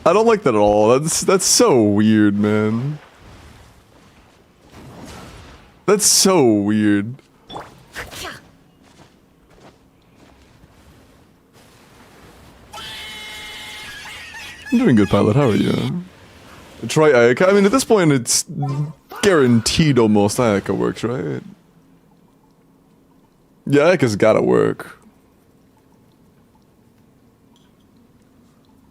I don't like that at all. That's so weird, man. That's so weird. I'm doing good, pilot. How are you? Try Ayaka. I mean, at this point, it's guaranteed almost Ayaka works, right? Yeah, Ayaka's gotta work.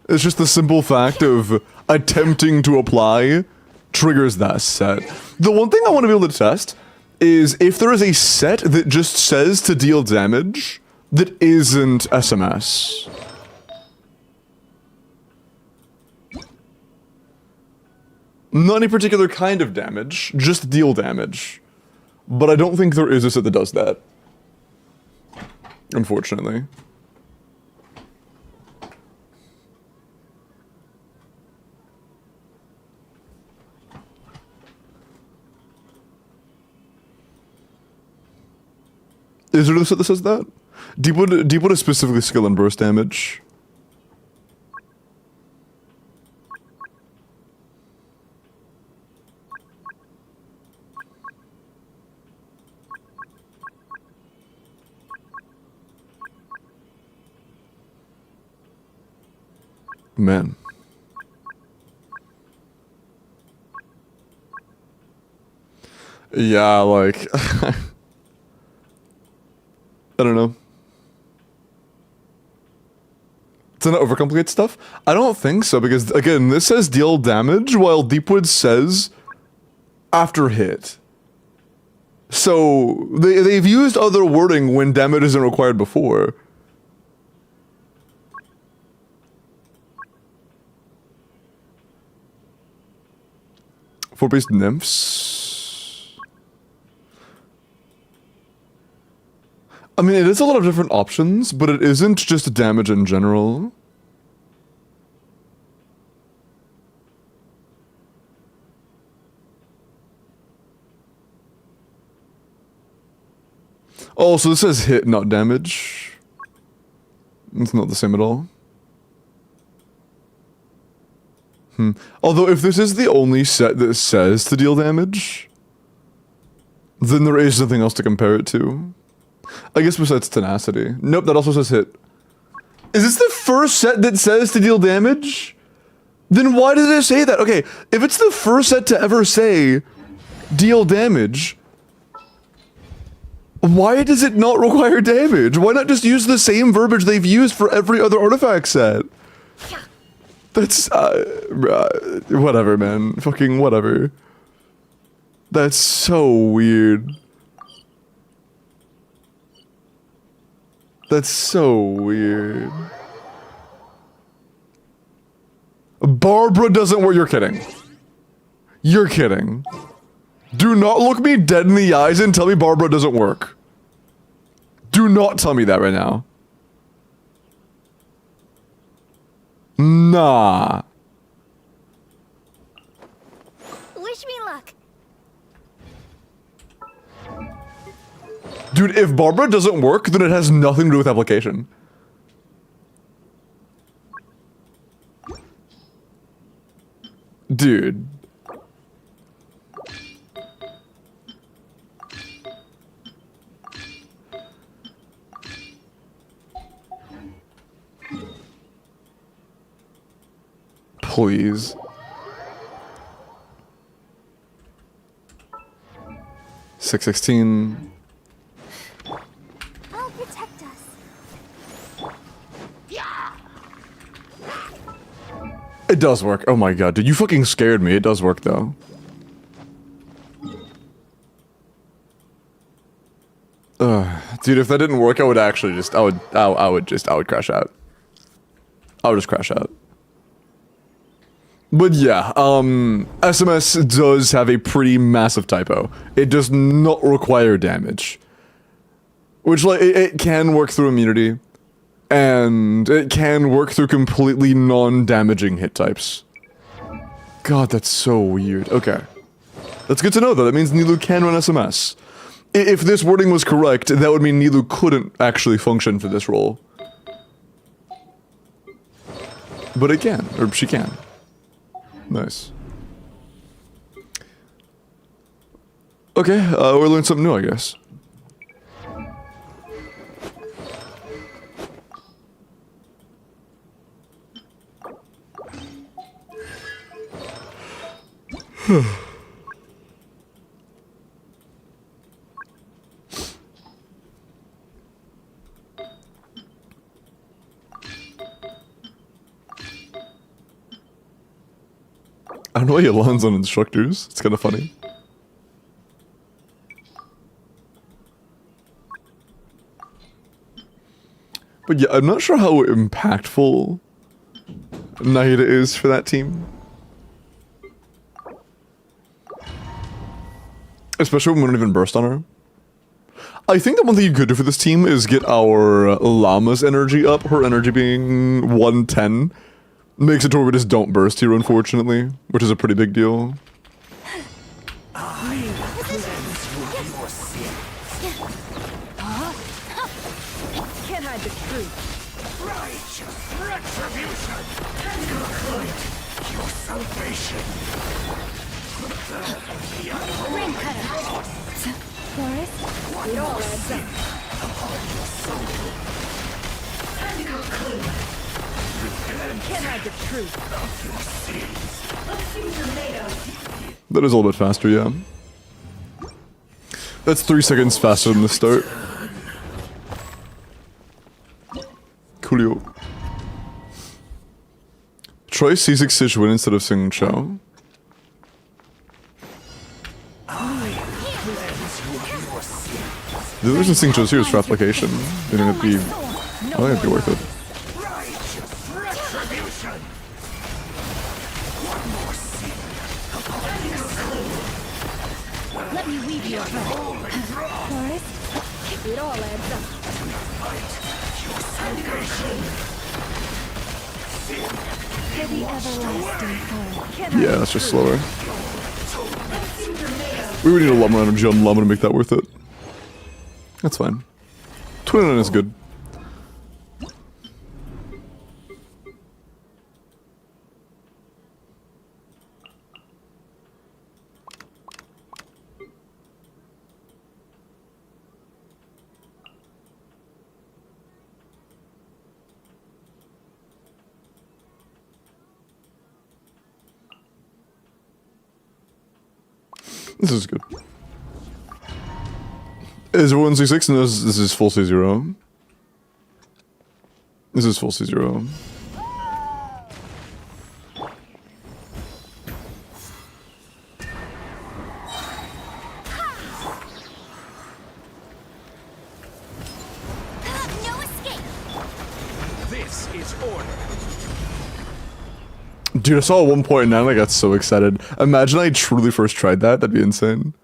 It's just the simple fact of attempting to apply triggers that set. The one thing I want to be able to test is if there is a set that just says to deal damage that isn't SMS. Not any particular kind of damage, just deal damage. But I don't think there is a set that does that. Unfortunately. Is there a set that says that? Deepwood is specifically skill and burst damage. Man. Yeah, like... I don't know. Does it overcomplicate stuff? I don't think so, because, again, this says deal damage, while Deepwood says after hit. So, they've used other wording when damage isn't required before. Four-based nymphs. I mean, it is a lot of different options, but it isn't just damage in general. Oh, so this says hit, not damage. It's not the same at all. Although, if this is the only set that says to deal damage, then there is nothing else to compare it to. I guess besides tenacity. Nope, that also says hit. Is this the first set that says to deal damage? Then why does it say that? Okay, if it's the first set to ever say deal damage, why does it not require damage? Why not just use the same verbiage they've used for every other artifact set? That's, whatever, man. Fucking whatever. That's so weird. That's so weird. Barbara doesn't work. You're kidding. You're kidding. Do not look me dead in the eyes and tell me Barbara doesn't work. Do not tell me that right now. Nah. Wish me luck. Dude, if Barbara doesn't work, then it has nothing to do with application. Dude. Please. $6.16. I'll protect us. It does work. Oh my god, dude, you fucking scared me. It does work though. Dude, if that didn't work, I would actually just, I would crash out. I would just crash out. But yeah, SMS does have a pretty massive typo. It does not require damage. Which, like, it can work through immunity. And it can work through completely non-damaging hit types. God, that's so weird. Okay. That's good to know, though. That means Nilou can run SMS. If this wording was correct, that would mean Nilou couldn't actually function for this role. But it can, or she can. Nice. Okay, we learned something new, I guess. I don't know why he lands on instructors. It's kind of funny. But yeah, I'm not sure how impactful Nahida is for that team. Especially when we don't even burst on her. I think the one thing you could do for this team is get our Llama's energy up. Her energy being 110. Makes it to where we just don't burst here, unfortunately. Which is a pretty big deal. Can't hide the truth. Righteous retribution! Your salvation! Rain cutter. Forest. It all adds up. Can't hide the truth. That is a little bit faster, yeah. That's 3 seconds faster than the start. Coolio. Try C6 Sichuan instead of Sing Chao. The reason Sing Chao's here is for application. I think it'd be worth it. Let me weave you a Forest. It all adds up. For the everlasting forest. Yeah, that's just slower. We would need a Llama energy on Llama to make that worth it. That's fine. 29 is good. This is good. Is everyone C6? No, this is full C0. This is full C0. No escape. This is order. Dude, I saw 1.9 and I got so excited. Imagine I truly first tried that. That'd be insane.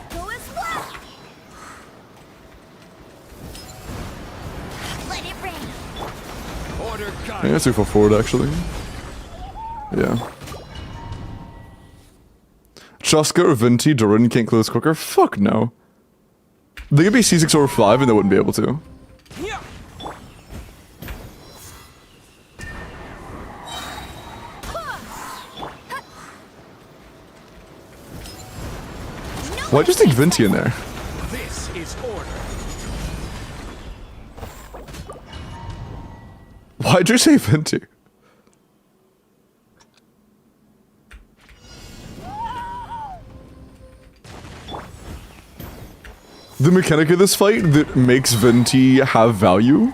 Go as well. Let it rain. Order I think guide. that's too far forward, actually. Yeah. Chaska or Venti, Durin can't close quicker? Fuck no. They could be C6 over 5 and they wouldn't be able to. Yeah. Why'd you stick Venti in there? This is order. Why'd you say Venti? The mechanic of this fight that makes Venti have value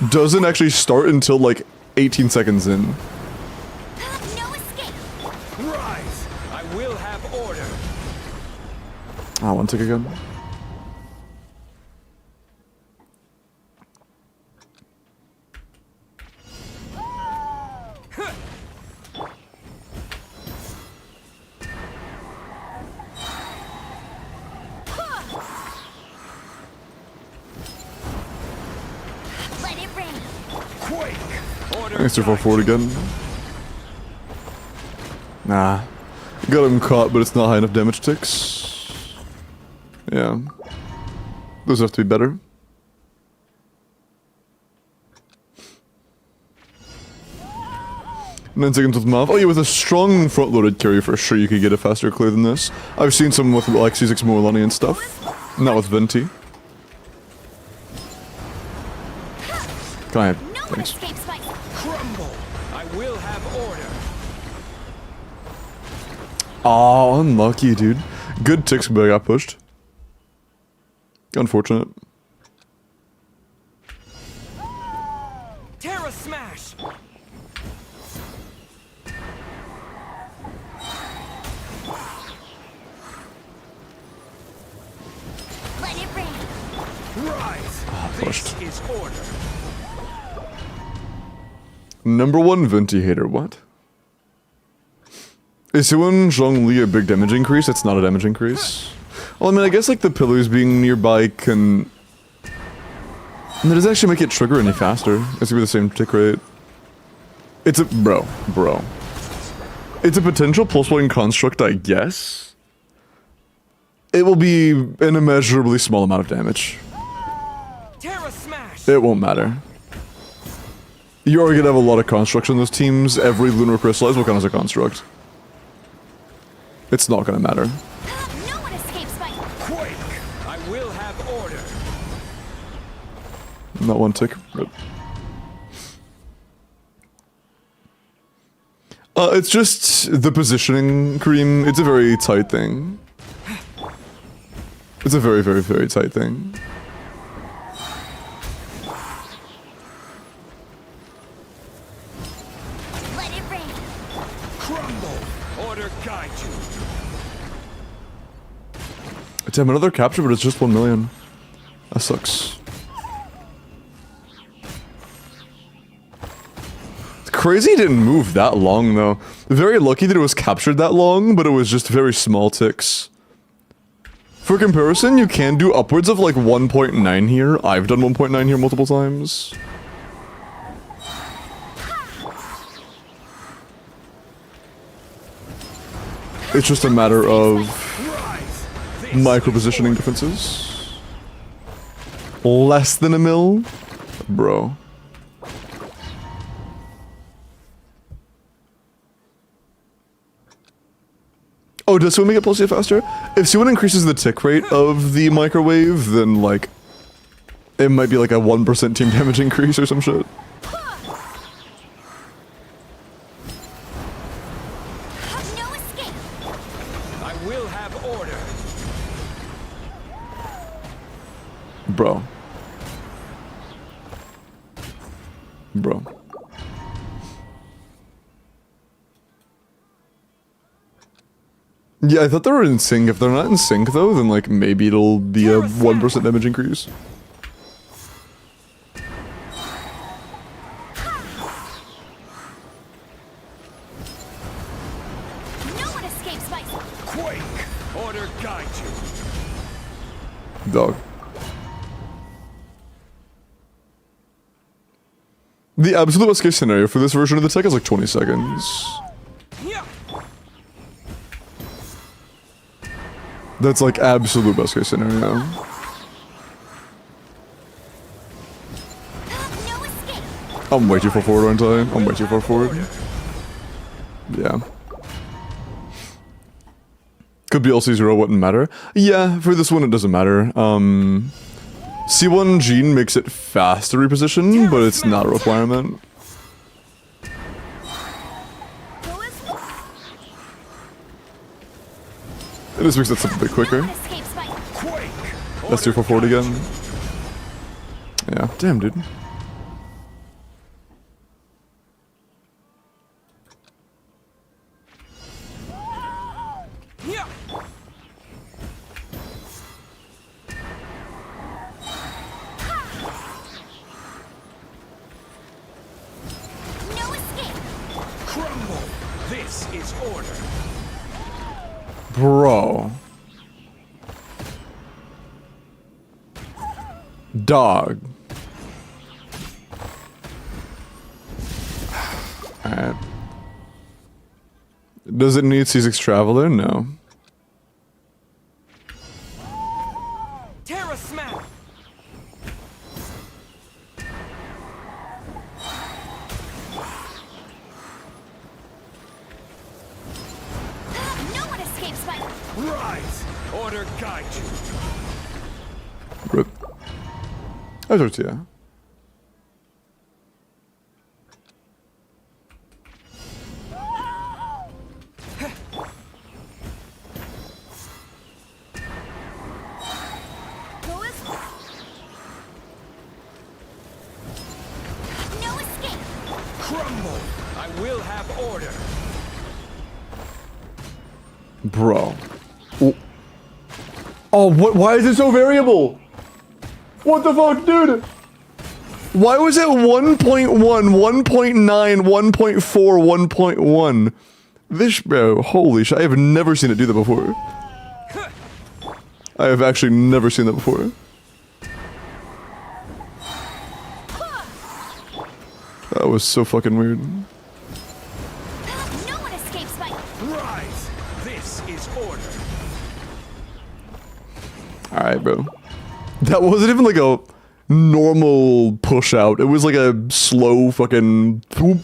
doesn't actually start until like 18 seconds in. No escape. Rise. I will have order. Ah, one tick again. Let it rain. Quake. Order. Thanks to guide. forward again. Nah. Got him caught, but it's not high enough damage ticks. Yeah. Those have to be better. Nine seconds with Mav. Oh yeah, with a strong front-loaded carry for sure you could get a faster clear than this. I've seen some with like C6 Morlani and stuff. Not with Venti. Can I have... No one Thanks. escapes my. Crumble. I will have order. Oh, unlucky, dude. Good ticks, but I got pushed. Unfortunate. Terra smash. Let it rain. Rise. pushed. This is order. Number one Venti hater, what? Is Huan Zhongli a big damage increase? It's not a damage increase. Well, I mean, I guess like the pillars being nearby can... And it doesn't actually make it trigger any faster. It's gonna be the same tick rate. It's a... Bro. It's a potential pulse-blowing construct, I guess. It will be an immeasurably small amount of damage. Terra smash. It won't matter. You're gonna have a lot of constructs in those teams. Every Lunar Crystallize will count as a construct. It's not gonna matter. No one escapes my. Quake. I will have order. Not one tick. But... it's just the positioning, Cream. It's a very tight thing. It's a very, very, very tight thing. Let it rain. Crumble. Order guide you. Damn, another capture, but it's just 1 million. That sucks. It's crazy it didn't move that long, though. Very lucky that it was captured that long, but it was just very small ticks. For comparison, you can do upwards of like 1.9 here. I've done 1.9 here multiple times. It's just a matter of Rise! This micro positioning differences. Less than a mil? Bro. Oh, does C1 make it pulsate faster? If C1 increases the tick rate of the microwave, then like it might be like a 1% team damage increase or some shit. No escape. I will have order. Bro. Bro. Yeah, I thought they were in sync. If they're not in sync though, then like maybe it'll be a 1% damage increase. No one escapes my. Quake! Order guide you. Dog. The absolute best case scenario for this version of the tech is like 20 seconds. Yeah. That's like absolute best case scenario. No escape. I'm way too far forward, aren't I? I'm way too far forward. Yeah. Could be LC0, wouldn't matter. Yeah, for this one it doesn't matter. C1 gene makes it fast to reposition, but it's not a requirement. It just makes it something a bit quicker. No one escapes my. Quake! Let's do 440 again. Yeah, damn, dude. Yeah. No escape. Crumble! This is order. Bro. Dog. Alright. Does it need C6 Traveler? No. Terra smack! No one escapes my. Rise! Order guide you. Rip. I thought, yeah. No escape. Crumble! I will have order. Bro. Oh, what? Why is it so variable? What the fuck, dude? Why was it 1.1, 1.9, 1.4, 1.1? This, bro, holy shit. I have never seen it do that before. I have actually never seen that before. That was so fucking weird. No one escapes my. Rise! This is order. Alright, bro. That wasn't even like a normal push out. It was like a slow fucking whoop.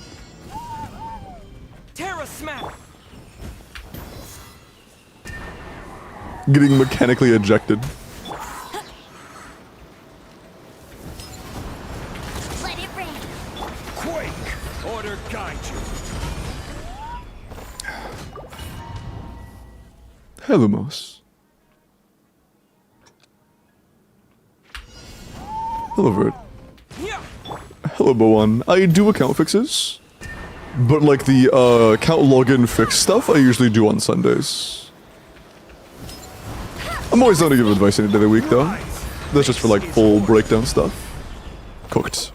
Terra smack! Getting mechanically ejected. Let it rain. Quake! Order guide you. Hello, Moss. Hello, Vert. Yeah. Hello, Bowan. I do account fixes, but like the account login fix stuff I usually do on Sundays. I'm always down to give advice any day of the week though. That's just for like full breakdown stuff. Cooked.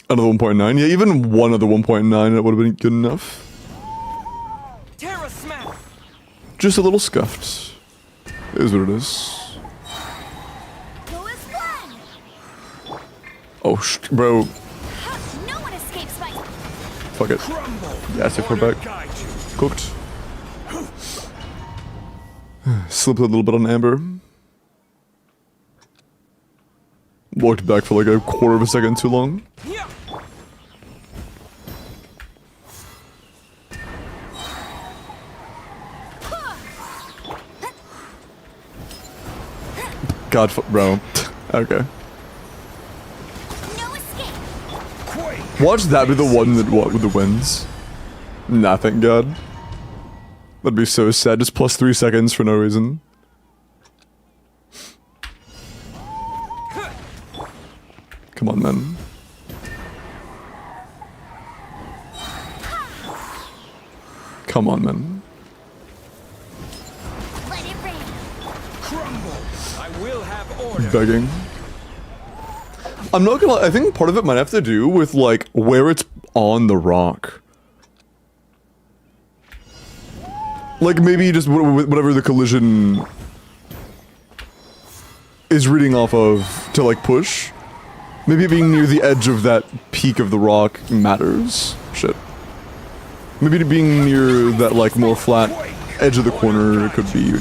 Another 1.9? Yeah, even one other 1.9 it would have been good enough. Terra smack! Just a little scuffed. It is what it is. Go as one. Oh, bro. No one escapes my. fuck it. Yeah, stick her back. Cooked. Slipped a little bit on Amber. Walked back for like a quarter of a second too long. God, bro. Okay. No escape. Watch that be the one that what with the wins. Nah, thank God. That'd be so sad. Just plus 3 seconds for no reason. Come on, man. Come on, man. Let it rain. I will have order. Begging. I'm not gonna lie, I think part of it might have to do with, like, where it's on the rock. Like, maybe just whatever the collision is reading off of to, like, push. Maybe being near the edge of that peak of the rock matters. Shit. Maybe being near that, like, more flat edge of the corner could be...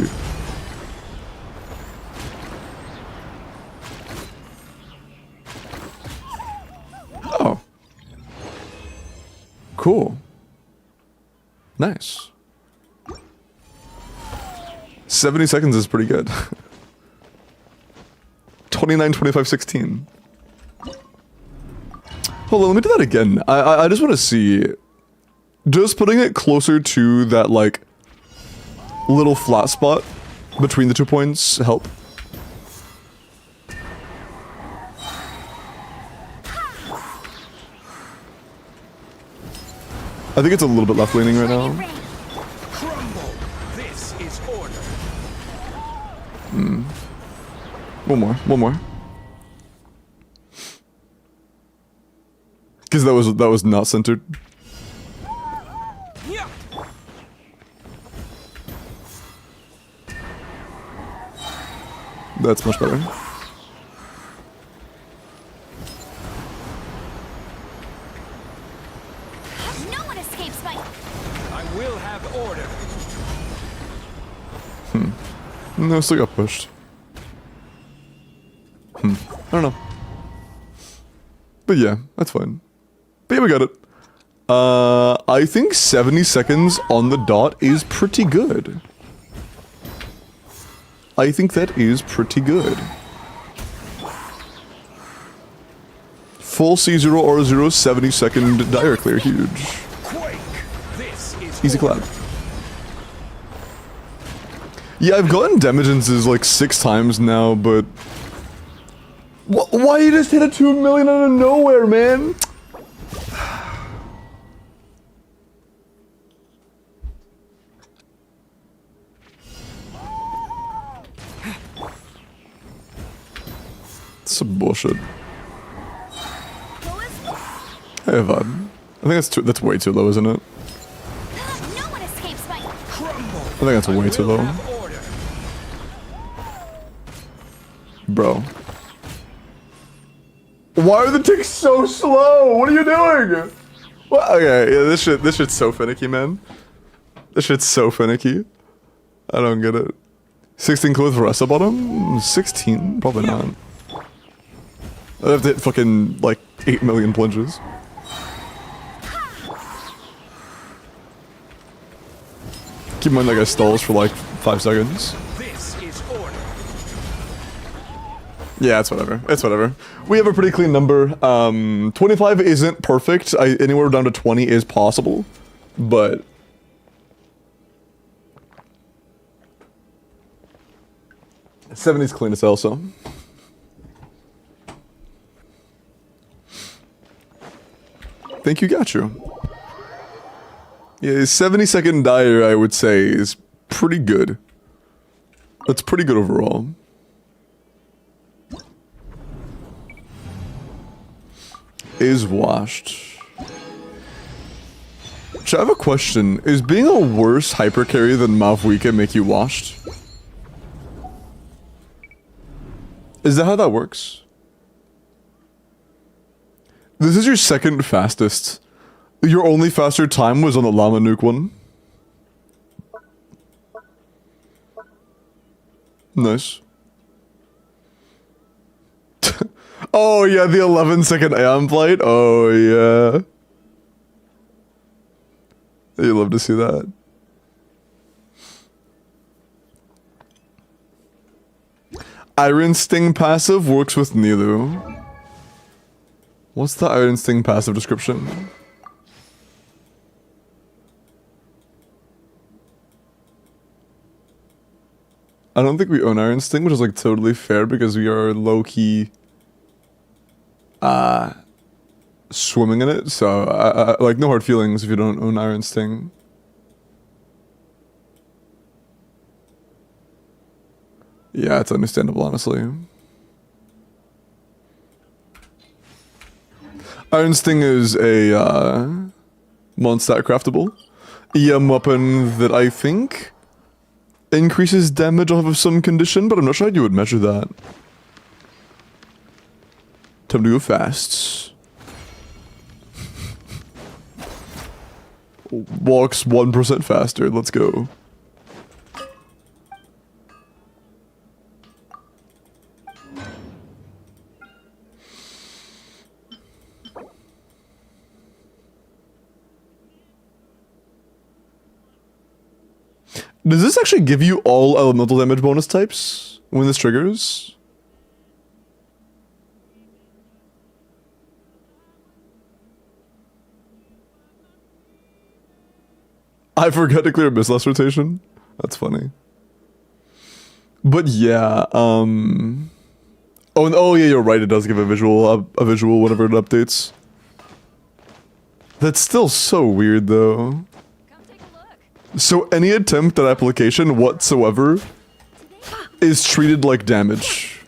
Oh. Cool. Nice. 70 seconds is pretty good. 29, 25, 16. Hold on, let me do that again. I just want to see. Just putting it closer to that, like, little flat spot between the 2 points help. I think it's a little bit left leaning right Let it now. rain. Crumble. This is order. One more. Because that was not centered. Yeah. That's much better. No one escapes my... I will have order. No, still got pushed. I don't know. But yeah, that's fine. But yeah, we got it. I think 70 seconds on the dot is pretty good. I think that is pretty good. Full C0 R0 70 second dire clear, huge. Quake. This is Easy order. clap. Yeah, I've gotten damages like 6 times now, but... Why you just hit a 2 million out of nowhere, man? Some bullshit. Hey, Vod. I think that's way too low, isn't it? No one escapes my... Crumble. I think that's way too Will low. have order. Bro. Why are the ticks so slow? What are you doing? What? Okay, yeah, this shit's so finicky, man. This shit's so finicky. I don't get it. 16 clothes for us bottom? 16? Probably not. I have to hit fucking, like, 8 million plunges. Keep in mind that guy stalls for like 5 seconds. This is order. Yeah, it's whatever. It's whatever. We have a pretty clean number. 25 isn't perfect. Anywhere down to 20 is possible, but 70's clean as hell, so. Thank you, got you. Yeah, 70-second dire, I would say, is pretty good. That's pretty good overall. Is washed. So I have a question. Is being a worse hyper carry than Mavwika make you washed? Is that how that works? This is your second fastest Your only faster time was on the Llama Nuke one. Nice. Oh yeah, the 11-second AM flight. Oh yeah. You love to see that. Iron Sting passive works with Nilu. What's the Iron Sting passive description? I don't think we own Iron Sting, which is like totally fair because we are low-key swimming in it, so I like no hard feelings if you don't own Iron Sting. Yeah, it's understandable, honestly. Iron Sting is a Mondstadt craftable EM weapon that I think increases damage off of some condition, but I'm not sure how you would measure that. Time to go fast. Walks 1% faster, let's go. Does this actually give you all elemental damage bonus types when this triggers? I forgot to clear Abyss last rotation. That's funny. But yeah, oh, and, oh yeah, you're right. It does give a visual whenever it updates. That's still so weird, though. So any attempt at application whatsoever is treated like damage.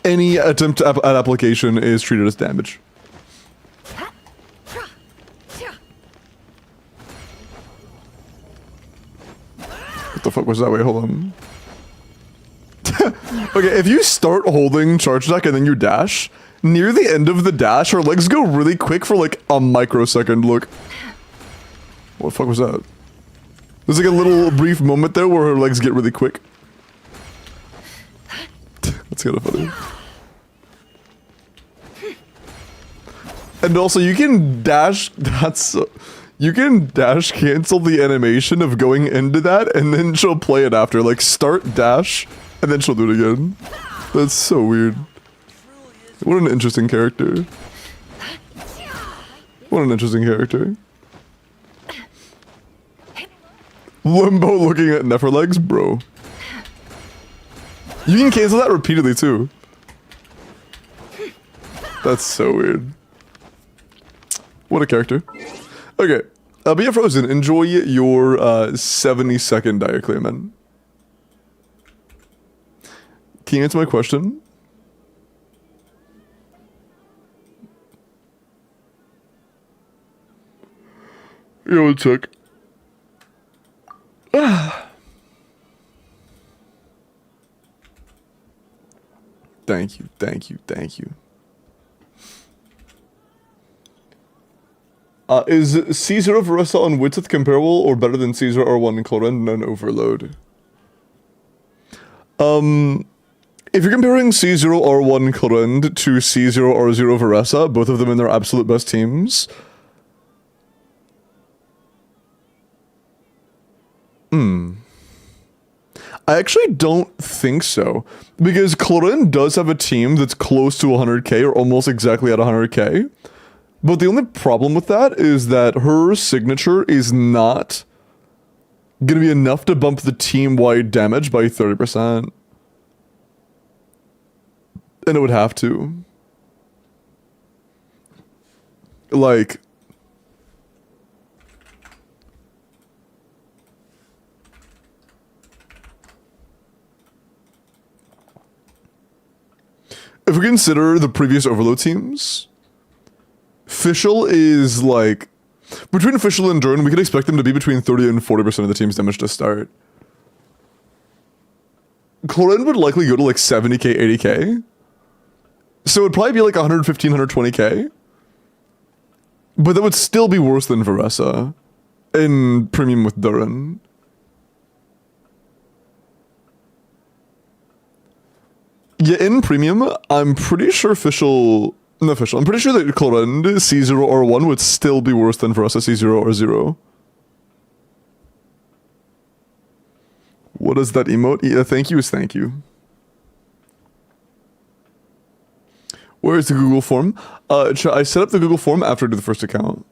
Any attempt at application is treated as damage. What the fuck was that? Wait, hold on. Okay, if you start holding charge attack and then you dash, near the end of the dash, her legs go really quick for like a microsecond. Look. What the fuck was that? There's like a little brief moment there where her legs get really quick. That's kind of funny. And also, you can dash. You can dash cancel the animation of going into that, and then she'll play it after. Like start dash, and then she'll do it again. That's so weird. What an interesting character. What an interesting character. Limbo looking at Neferlegs, bro. You can cancel that repeatedly too. That's so weird. What a character. Okay, but yeah, Frozen, enjoy your 70-second Dire Clear, man. Can you answer my question? Yeah, one sec. Thank you, thank you, thank you. Is C0 Varessa on Witzith comparable or better than C0 R1 and Clorend and Overload? If you're comparing C0 R1 Clorend to C0 R0 Varessa, both of them in their absolute best teams, I actually don't think so, because Clorend does have a team that's close to 100k or almost exactly at 100k, but the only problem with that is that her signature is not gonna be enough to bump the team-wide damage by 30%. And it would have to. Like... if we consider the previous Overload teams, Fischl is like... between Fischl and Dern, we could expect them to be between 30 and 40% of the team's damage to start. Clorend would likely go to like 70k, 80k. So it'd probably be like 115, 120k. But that would still be worse than Varessa in premium with Durin. Yeah, in premium, I'm pretty sure I'm pretty sure that Clorend C0 or 1 would still be worse than Varessa C0 or 0. What is that emote? Yeah, thank you is thank you. Where is the Google form? I set up the Google form after I did the first account.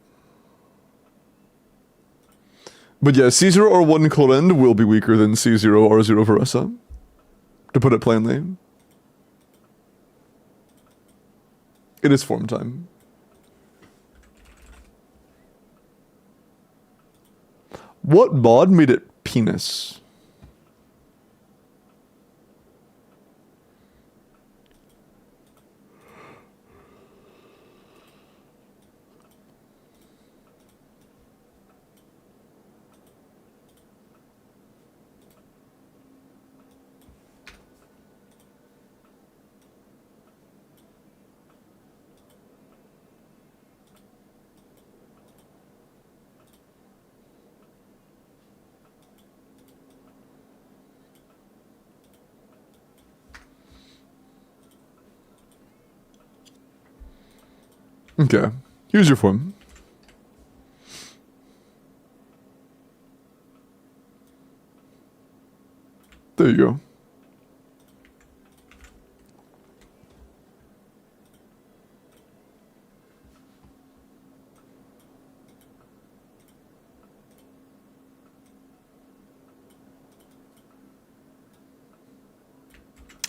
But yeah, C0 or 1 Clorend will be weaker than C0 or 0 Varessa. To put it plainly. It is form time. What mod made it penis? Okay, here's your form. There you go.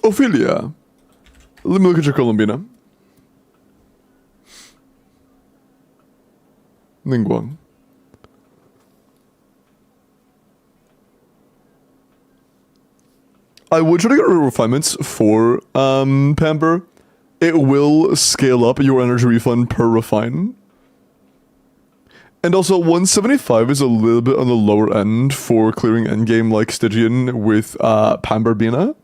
Ophelia. Let me look at your Colombina. Ningguang. I would try to get refinements for Pamper. It will scale up your energy refund per refine. And also 175 is a little bit on the lower end for clearing endgame like Stygian with Pamper Bina.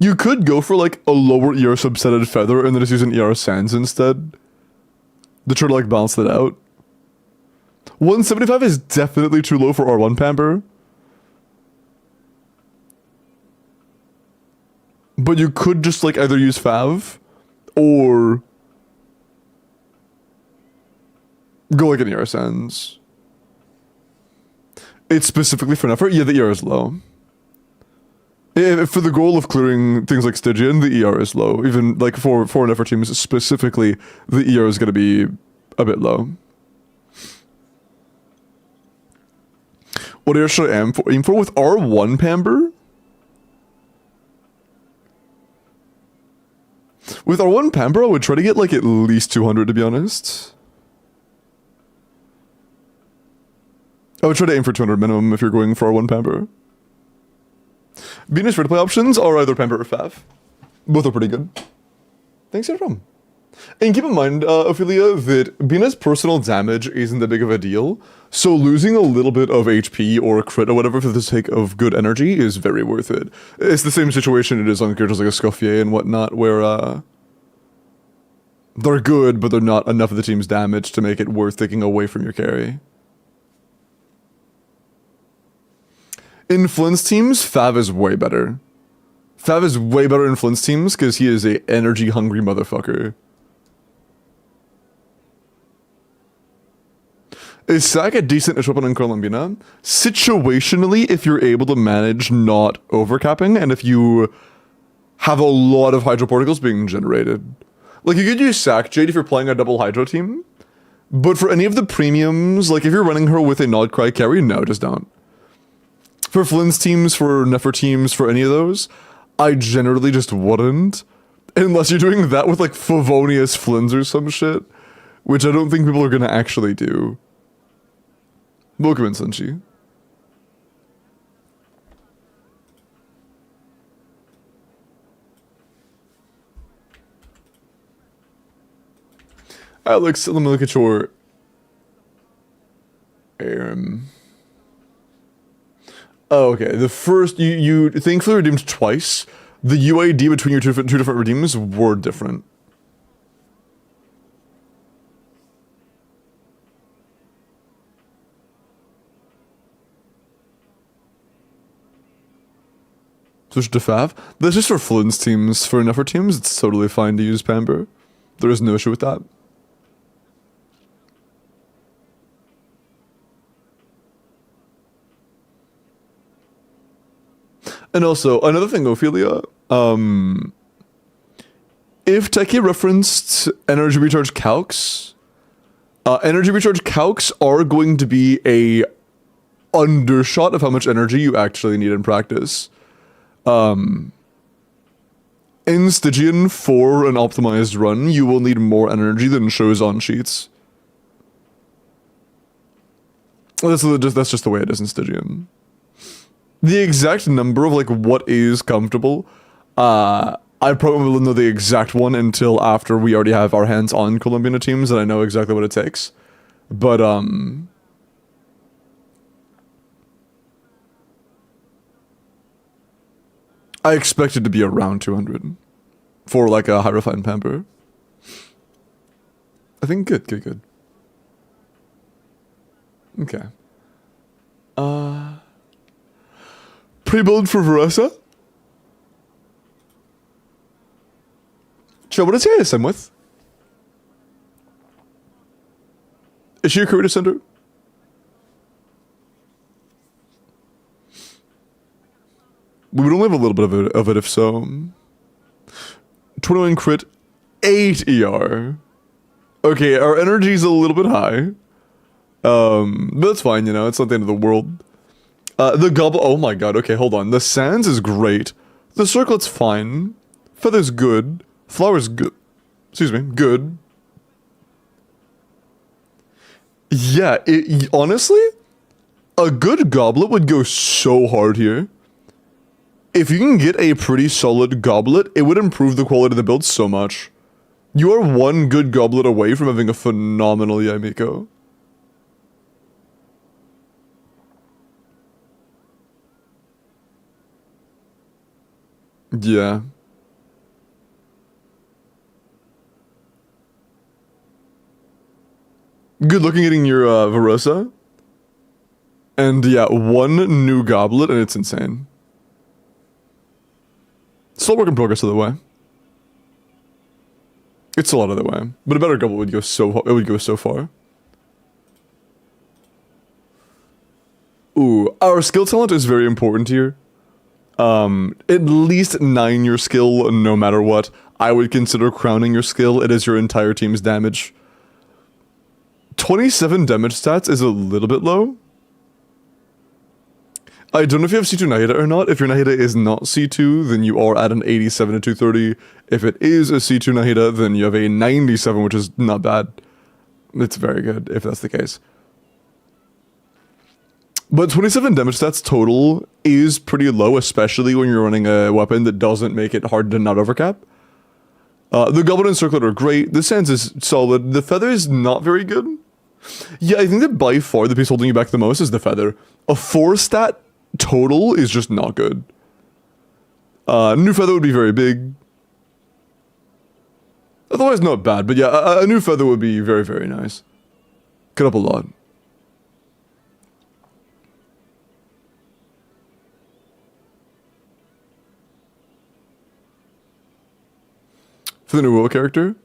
You could go for like a lower ER subsetted feather and then just use an ER sands instead. To try to like balance that out. 175 is definitely too low for R1 Pamper. But you could just like either use Fav or go like an ER sands. It's specifically for an effort. Yeah, the ER is low. For the goal of clearing things like Stygian, the ER is low. Even like for an effort teams specifically, the ER is going to be a bit low. What ER should I aim for with R1 Pamper? With R1 Pamper, I would try to get like at least 200 to be honest. I would try to aim for 200 minimum if you're going for R1 Pamper. Venus free-to-play options are either Pamper or Fav. Both are pretty good. Thanks, everyone. And keep in mind, Ophelia, that Bina's personal damage isn't that big of a deal, so losing a little bit of HP or crit or whatever for the sake of good energy is very worth it. It's the same situation it is on characters like a Scoffier and whatnot, where they're good, but they're not enough of the team's damage to make it worth taking away from your carry. In Flynn's teams, Fav is way better. Fav is way better in Flynn's teams because he is a energy-hungry motherfucker. Is Sack a decent weapon in Colombina? Situationally, if you're able to manage not overcapping, and if you have a lot of hydro particles being generated. Like, you could use Sack Jade if you're playing a double hydro team, but for any of the premiums, like if you're running her with a Nod Cry carry, no, just don't. For Flynn's teams, for Nefer teams, for any of those, I generally just wouldn't. Unless you're doing that with like Favonius Flynn's or some shit. Which I don't think people are gonna actually do. Welcome in, Sunchi. Alex, let me look at your... Oh, okay. The first, you thankfully redeemed twice. the UID between your two different redeems were different. Switch to Fav. That's just for Flynn's teams. For enough teams, it's totally fine to use Pamper. There is no issue with that. And also, another thing, Ophelia, if Techie referenced energy recharge calcs, energy recharge calcs are going to be a undershot of how much energy you actually need in practice. In Stygian, for an optimized run, you will need more energy than shows on sheets. That's just the way it is in Stygian. The exact number of, like, what is comfortable, I probably will know the exact one until after we already have our hands on Colombian teams and I know exactly what it takes. But, I expect it to be around 200 for, like, a high refined Pamper. I think good. Okay. Pre-build for Veresa? Chill, what is he ASM with? Is she a creative center? We would only have a little bit of it if so. 21 crit, 8 ER. Okay, our energy's a little bit high. But that's fine, you know, it's not the end of the world. The gobble, oh my god, okay, hold on. The sands is great. The circlet's fine. Feather's good. Flower's good. Excuse me, good. Yeah, honestly, a good goblet would go so hard here. If you can get a pretty solid goblet, it would improve the quality of the build so much. You are one good goblet away from having a phenomenal Yamiko. Yeah. Good looking getting your Verosa. And yeah, one new goblet and it's insane. Still work in progress other way. It's a lot other way. But a better goblet would go so far. Ooh, our skill talent is very important here. At least 9 your skill, no matter what. I would consider crowning your skill. It is your entire team's damage. 27 damage stats is a little bit low. I don't know if you have C2 Nahida or not. If your Nahida is not C2, then you are at an 87 to 230. If it is a C2 Nahida, then you have a 97, which is not bad. It's very good, if that's the case. But 27 damage stats total is pretty low, especially when you're running a weapon that doesn't make it hard to not overcap. The Goblin and Circlet are great. The Sands is solid. The Feather is not very good. Yeah, I think that by far the piece holding you back the most is the Feather. A 4-stat total is just not good. New Feather would be very big. Otherwise not bad, but yeah, a new Feather would be very, very nice. Could help a lot. For the new WoW character?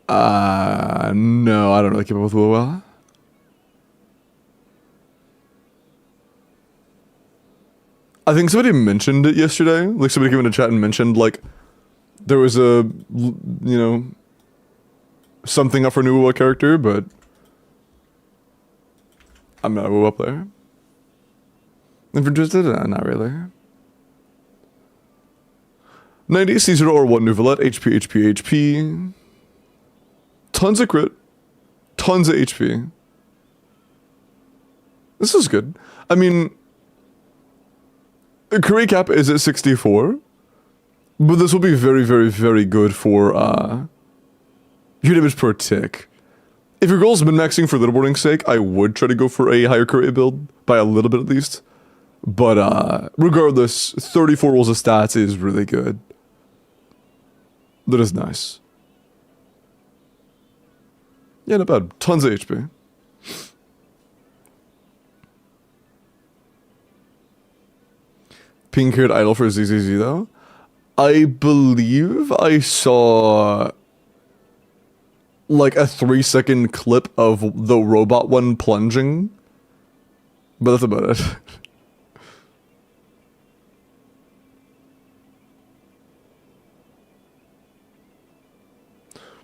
No, I don't really keep up with WoW well. I think somebody mentioned it yesterday. Like, somebody came into chat and mentioned, like, there was a, you know, something up for a new WoW character, but I'm not a WoW player. If interested? Not really. 90 C0 or 1 Nuvalet, HP. Tons of crit. Tons of HP. This is good. I mean, career cap is at 64, but this will be very, very, very good for your damage per tick. If your goal is min-maxing for leaderboarding's sake, I would try to go for a higher career build, by a little bit at least. But regardless, 34 rolls of stats is really good. That is nice. Yeah, not bad. Tons of HP. Pink-haired idol for ZZZ though. I believe I saw like a 3-second clip of the robot one plunging. But that's about it.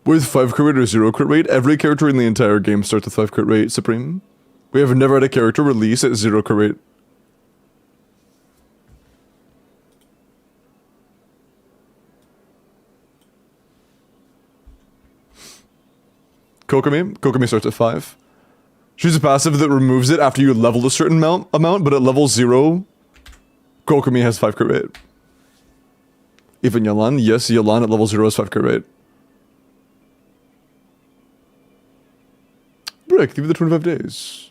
With 5 crit rate or 0 crit rate, every character in the entire game starts with 5 crit rate, Supreme. We have never had a character release at 0 crit rate. Kokomi starts at 5. Choose a passive that removes it after you level a certain amount, but at level 0, Kokomi has 5 crit rate. Even Yalan, yes, Yalan at level 0 has 5 crit rate. Brick, give me the 25 days.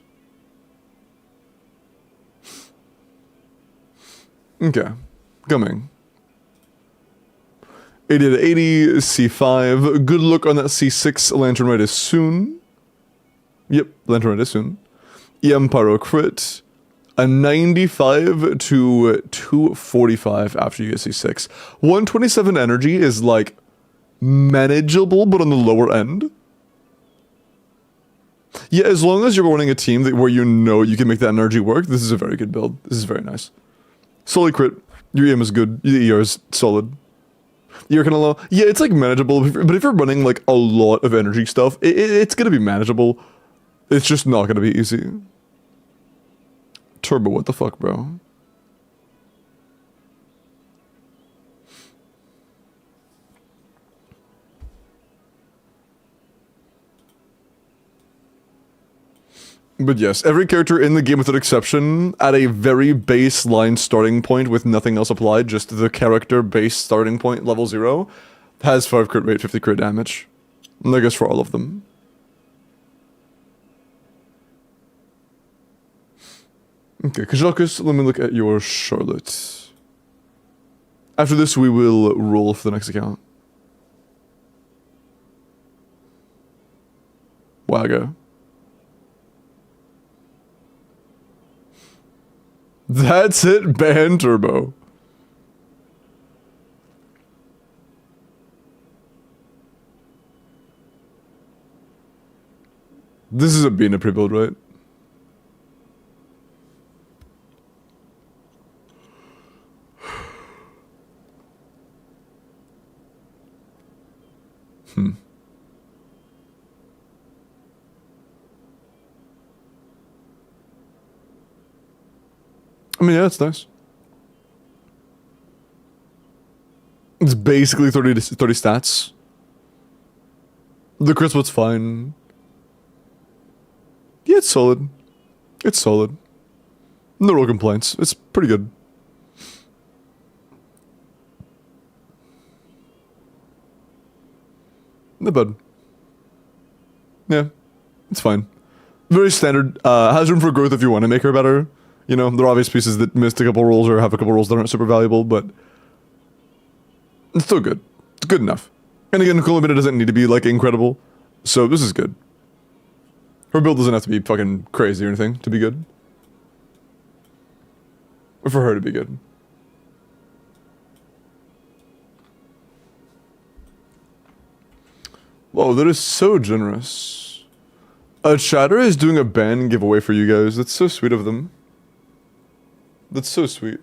Okay, coming. 80 to 80, C5. Good luck on that C6. Lantern Rite is soon. Yep, Lantern Rite is soon. EM Pyro crit. A 95 to 245 after you get C6. 127 energy is like manageable, but on the lower end. Yeah, as long as you're running a team where you know you can make that energy work, this is a very good build. This is very nice. Solid crit. Your EM is good. Your ER is solid. You're kind of low. Yeah, it's like manageable, but if you're running like a lot of energy stuff, it's gonna be manageable. It's just not gonna be easy. Turbo, what the fuck, bro? But yes, every character in the game without exception, at a very baseline starting point with nothing else applied, just the character base starting point, level 0, has 5 crit rate, 50 crit damage. And I guess for all of them. Okay, Kajalkus, let me look at your Charlotte. After this, we will roll for the next account. Wagga. That's it, ban Turbo. This is a Bina pre-build, right? I mean, yeah, it's nice. It's basically 30 stats. The crit split's fine. Yeah, it's solid. It's solid. No real complaints. It's pretty good. Not bad. Yeah, it's fine. Very standard. Has room for growth if you want to make her better. You know, there are obvious pieces that missed a couple rolls or have a couple rolls that aren't super valuable, but it's still good. It's good enough. And again, Columina doesn't need to be, like, incredible, so this is good. Her build doesn't have to be fucking crazy or anything to be good. Or for her to be good. Whoa, that is so generous. Chatter is doing a ban giveaway for you guys. That's so sweet of them. That's so sweet.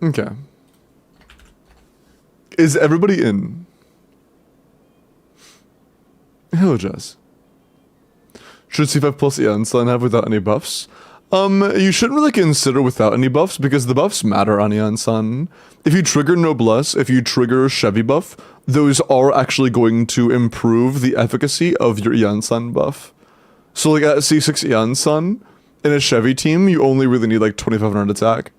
Okay. Is everybody in? Hello, Jazz. Should C5 plus Eon have without any buffs? You shouldn't really consider without any buffs because the buffs matter on Eon-san. If you trigger Noblesse, if you trigger Chevy buff, those are actually going to improve the efficacy of your Eon-san buff. So like at C6 Eon-san, in a Chevy team, you only really need like 2500 attack.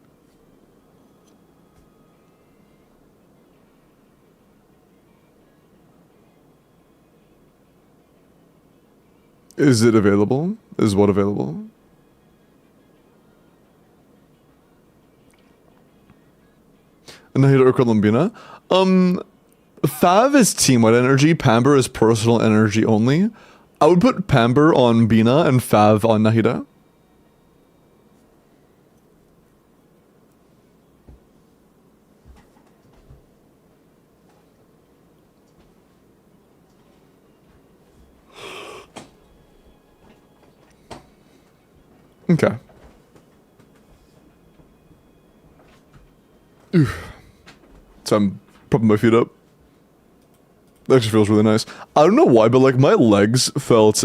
Is it available? Is what available? Nahida or Columbina? Fav is team-wide energy, Pamber is personal energy only. I would put Pamber on Bina and Fav on Nahida. Okay. Oof. So I'm propping my feet up. That actually feels really nice. I don't know why, but like my legs felt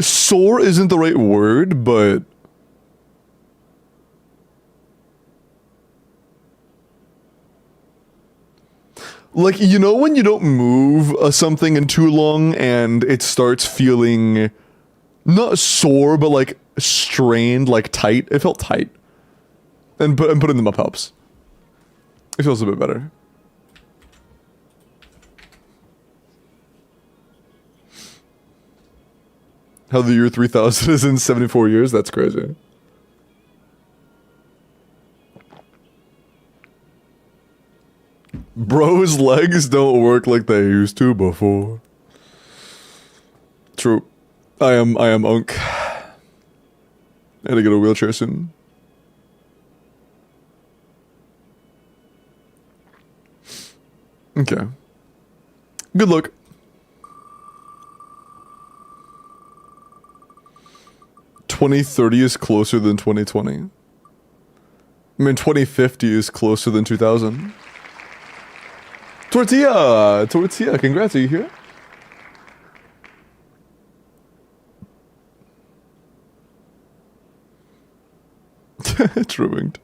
sore isn't the right word, but like, you know when you don't move something in too long and it starts feeling not sore, but like strained, like tight. It felt tight. And putting them up helps. It feels a bit better. How the year 3000 is in 74 years? That's crazy. Bro's legs don't work like they used to before. True. I am Unk. I gotta get a wheelchair soon. Okay. Good luck. $2030 is closer than 2020. I mean, 2050 is closer than 2000. Tortilla! Tortilla, congrats, are you here? It's ruined.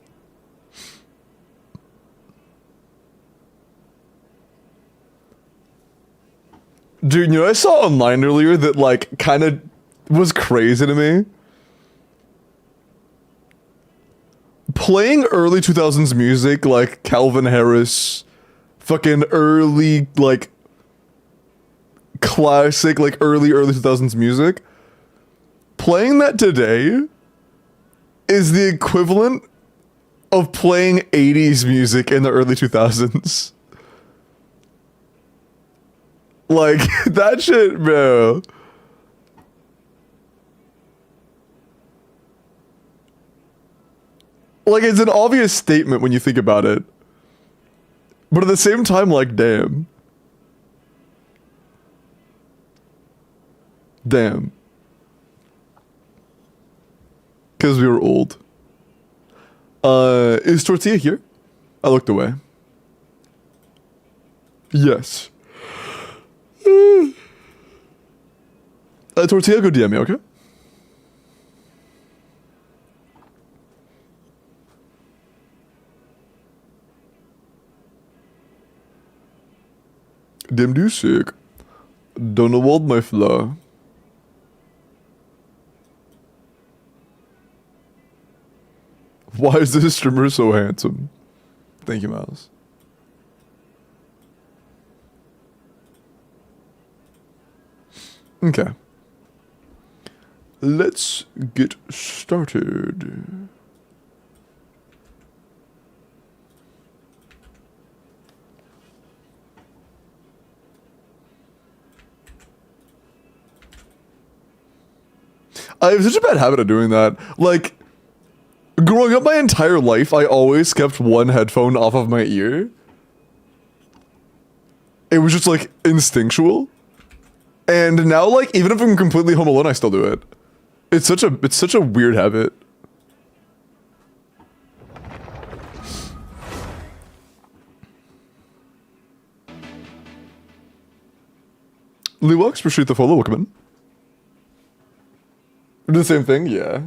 Dude, you know, I saw online earlier that, like, kind of was crazy to me. Playing early 2000s music, like Calvin Harris, fucking early, like, classic, like, early 2000s music. Playing that today is the equivalent of playing 80s music in the early 2000s. Like, that shit, bro. Like, it's an obvious statement when you think about it. But at the same time, like, damn. Damn. Because we were old. Is Tortilla here? I looked away. Yes. Tortilla, go DM me, okay? Dem du sick. Donald my flaw. Why is this streamer so handsome? Thank you, Miles. Okay. Let's get started. I have such a bad habit of doing that. Like, growing up my entire life, I always kept one headphone off of my ear. It was just, like, instinctual. And now, like, even if I'm completely home alone, I still do it. It's such a weird habit. Lee Walks, appreciate the follow, welcome in. Do the same thing, yeah.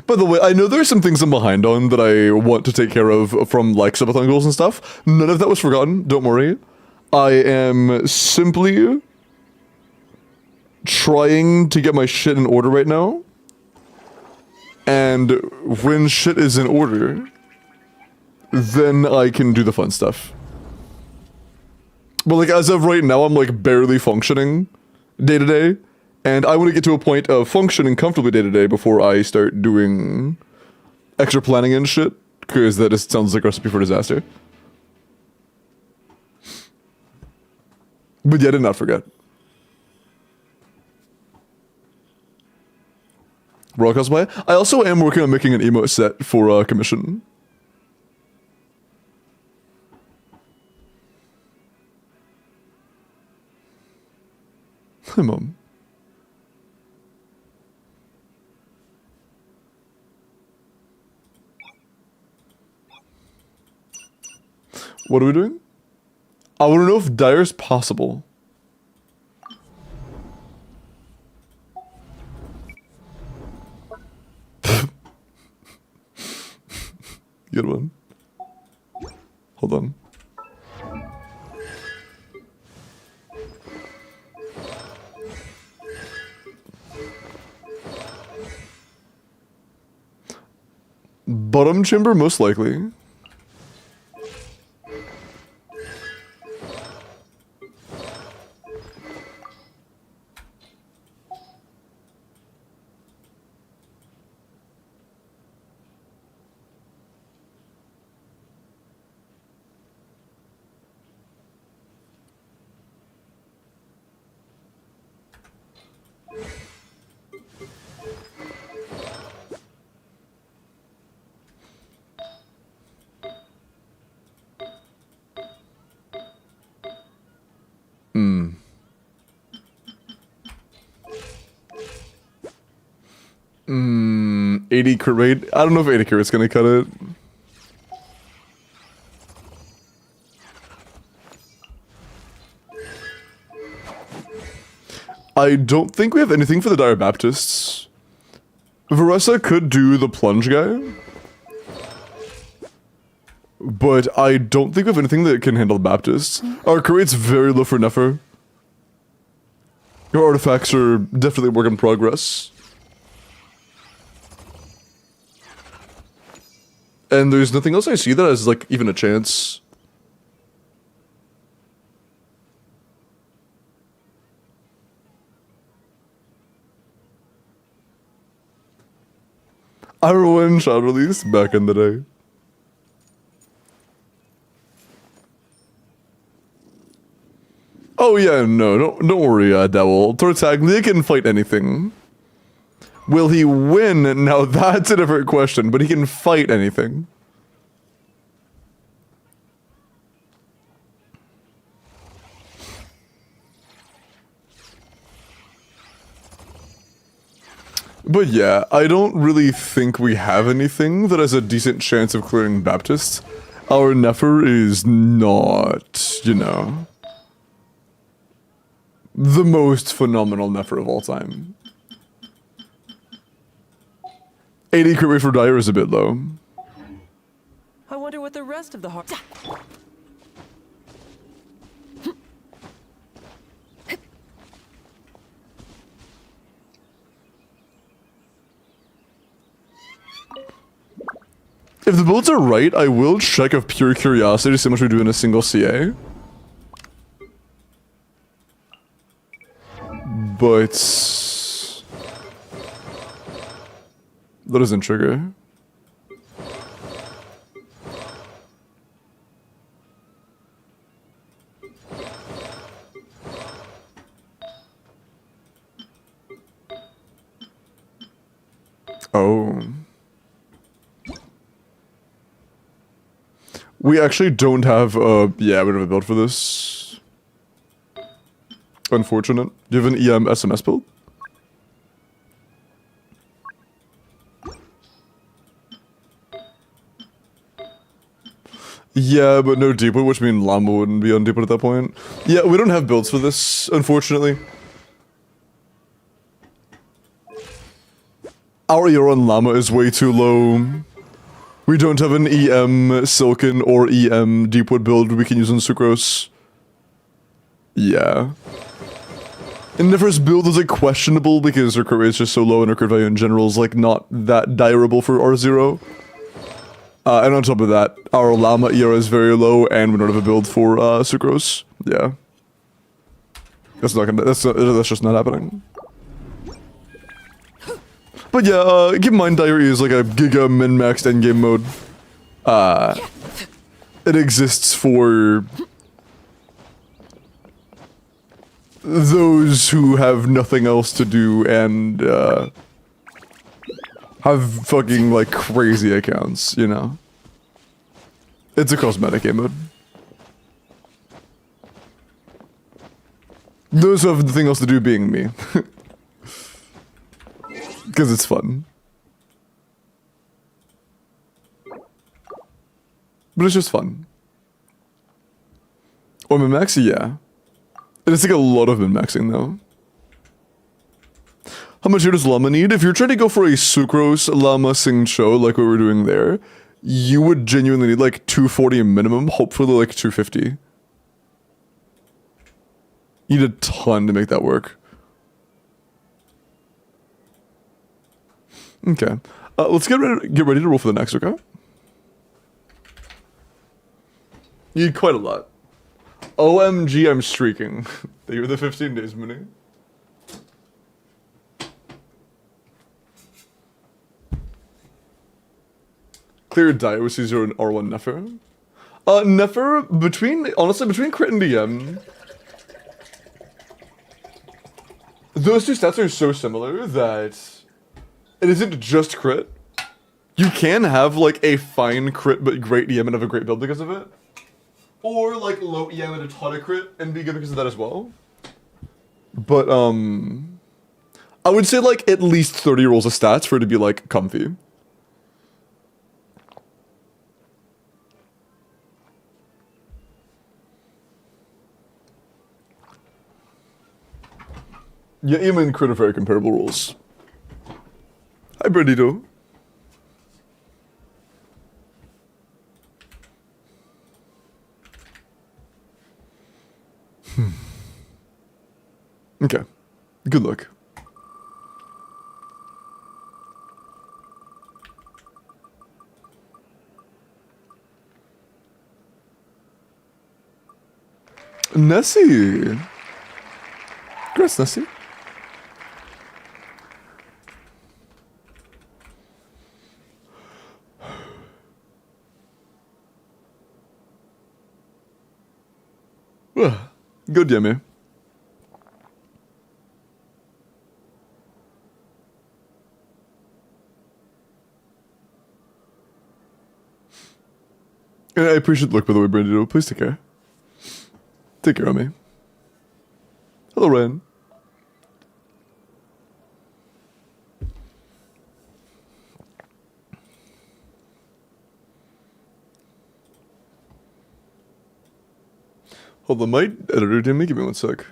By the way, I know there's some things I'm behind on that I want to take care of from, like, subathon goals and stuff. None of that was forgotten, don't worry. I am simply trying to get my shit in order right now. And when shit is in order, then I can do the fun stuff. But like as of right now, I'm like barely functioning day to day. And I want to get to a point of functioning comfortably day to day before I start doing extra planning and shit. Because that just sounds like a recipe for disaster. But yeah, I did not forget. Raw cosplay. I also am working on making an emote set for commission. Hi, Mom. What are we doing? I want to know if Dire's possible. Good one. Hold on. Bottom chamber, most likely. Hmm. 80 crit rate. I don't know if 80 crit rate's gonna cut it. I don't think we have anything for the Dire Baptists. Varessa could do the plunge guy. But I don't think we have anything that can handle the Baptists. Our crit rate's very low for Nefer. Your artifacts are definitely a work in progress. And there's nothing else I see that has, like, even a chance. I remember when child release back in the day. Oh yeah, no, don't worry, Devil. Tortaglia can fight anything. Will he win? Now that's a different question, but he can fight anything. But yeah, I don't really think we have anything that has a decent chance of clearing Baptist. Our Nefer is not, you know, the most phenomenal Nefer of all time. 80 crit rate for Dire is a bit low. I wonder what the rest of the heart. If the builds are right, I will check of pure curiosity to see how much we do in a single CA. But that doesn't trigger. Oh. We actually don't have yeah, we don't have a build for this. Unfortunate. Do you have an EM SMS build? Yeah, but no Deepwood, which means Llama wouldn't be on Deepwood at that point. Yeah, we don't have builds for this, unfortunately. Our ER on Llama is way too low. We don't have an EM Silken or EM Deepwood build we can use on Sucrose. Yeah. And Nefer's build is like questionable because her crit rate is just so low and her crit value in general is like not that desirable for R0. And on top of that, our Llama ER is very low and we don't have a build for Sucrose. Yeah. That's just not happening. But yeah, keep in mind Diary is like a giga min-maxed endgame mode. It exists for those who have nothing else to do and have fucking like crazy accounts, you know? It's a cosmetic game mode. Those who have nothing else to do being me. Because it's fun. But it's just fun. Or min-max? Yeah. It's like a lot of min-maxing though. How much here does Llama need? If you're trying to go for a Sucrose Llama Sing Cho like what we're doing there, you would genuinely need like 240 minimum, hopefully like 250. You need a ton to make that work. Okay. Let's get ready to roll for the next, okay? You need quite a lot. OMG, I'm streaking. You're the 15 days mini. Clear diet with C0 and R1 Nefer. Nefer, honestly, between crit and DM, those two stats are so similar that it isn't just crit. You can have like a fine crit but great EM and have a great build because of it. Or like low EM and a ton of crit and be good because of that as well. But I would say like at least 30 rolls of stats for it to be like comfy. Yeah, EM and crit are very comparable rolls. Hi, Brandito. Okay. Good luck. Nessie. Congrats, Nessie. Good, Yummy. And I appreciate the look, by the way, Brandon. Please take care. Take care of me. Hello, Ryan. Hold on, my editor didn't give me one sec.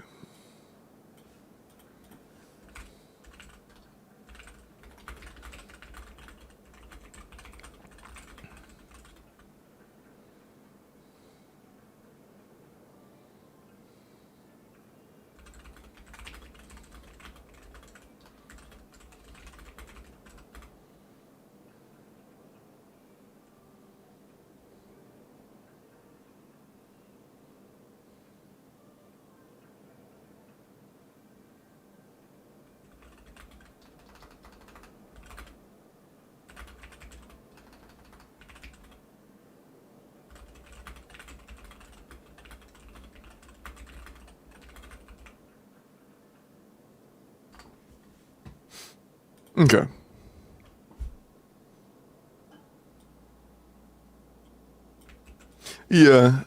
Okay. Yeah.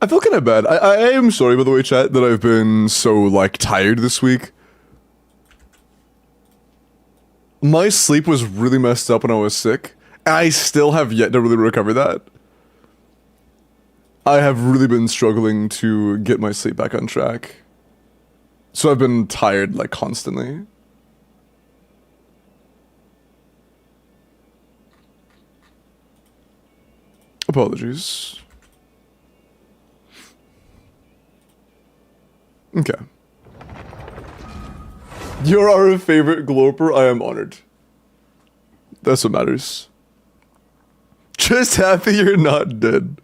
I feel kind of bad. I am sorry, by the way, chat, that I've been so, like, tired this week. My sleep was really messed up when I was sick, and I still have yet to really recover that. I have really been struggling to get my sleep back on track. So I've been tired, like, constantly. Apologies. Okay. You're our favorite Gloper. I am honored. That's what matters. Just happy you're not dead.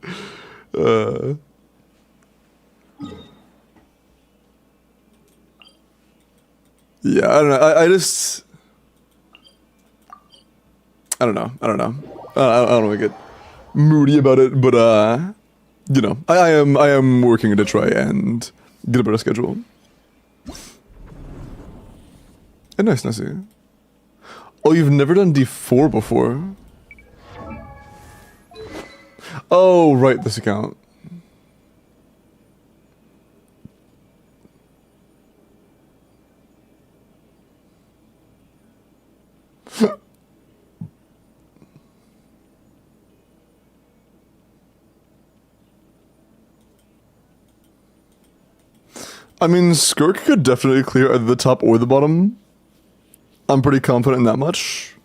Yeah, I don't know. I just... I don't know. I don't want to get moody about it, but you know, I am working to try and get a better schedule. And nice, Nessie. Oh, you've never done D4 before? Oh, right, this account. I mean, Skirk could definitely clear either the top or the bottom. I'm pretty confident in that much.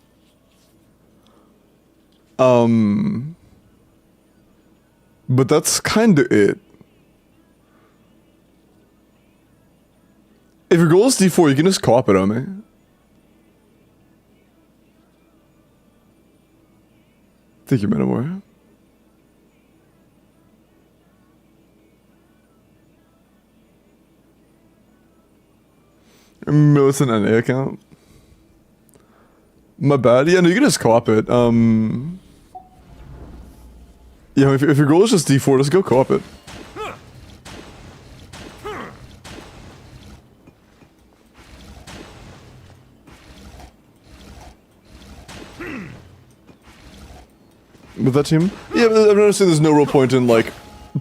But that's kinda it. If your goal is D4, you can just co-op it on me. Thank you, Manowar. Militant NA account. My bad. Yeah, no, you can just co-op it. Yeah, if your goal is just D4, just go co-op it. With that team? Yeah, but I'm noticing there's no real point in, like,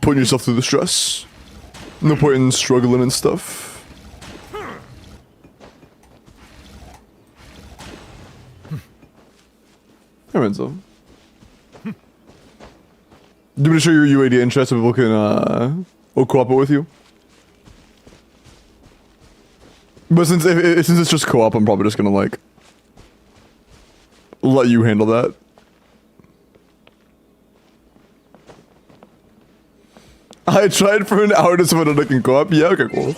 putting yourself through the stress. No point in struggling and stuff. Hey, Renzo. Do you want me to show your UAD in chat so people can, will co-op it with you? But since it's just co-op, I'm probably just gonna, like, let you handle that. I tried for an hour to someone that I can co-op. Yeah, okay, cool.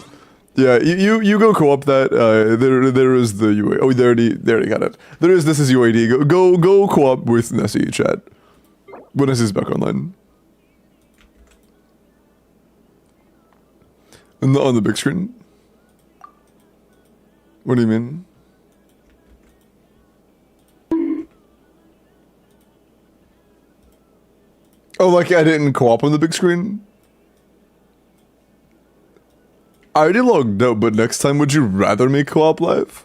Yeah, you go co-op that. There is the UAD. Oh, they already got it. This is UAD. Go co-op with Nessie, chat. When Nessie's back online. And on the big screen. What do you mean? Oh, like I didn't co-op on the big screen? I already logged out, but next time would you rather me co-op live?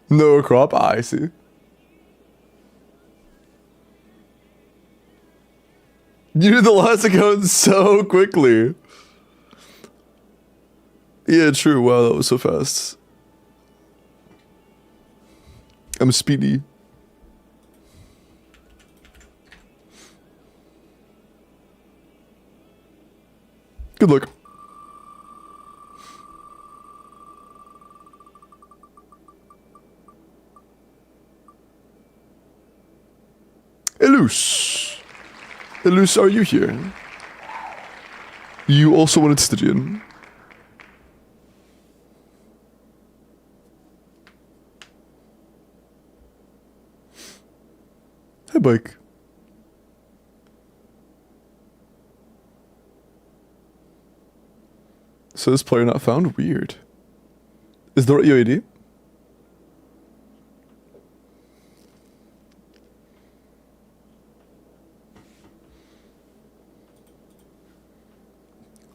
No co-op? Ah, I see. You did the last account so quickly. Yeah, true. Wow, that was so fast. I'm speedy. Good luck. Elus. Elus, are you here? You also wanted Stygian. Hey, Bike. Says player not found? Weird. Is the right UAD?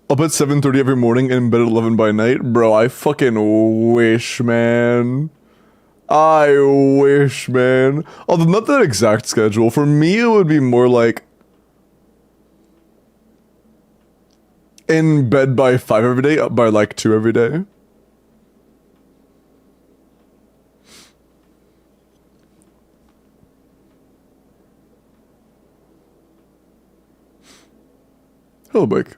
Up at 7:30 every morning and in bed at 11 by night? Bro, I fucking wish, man. I wish, man. Although not that exact schedule. For me, it would be more like in bed by 5 every day, up by like 2 every day. Hello, Bike.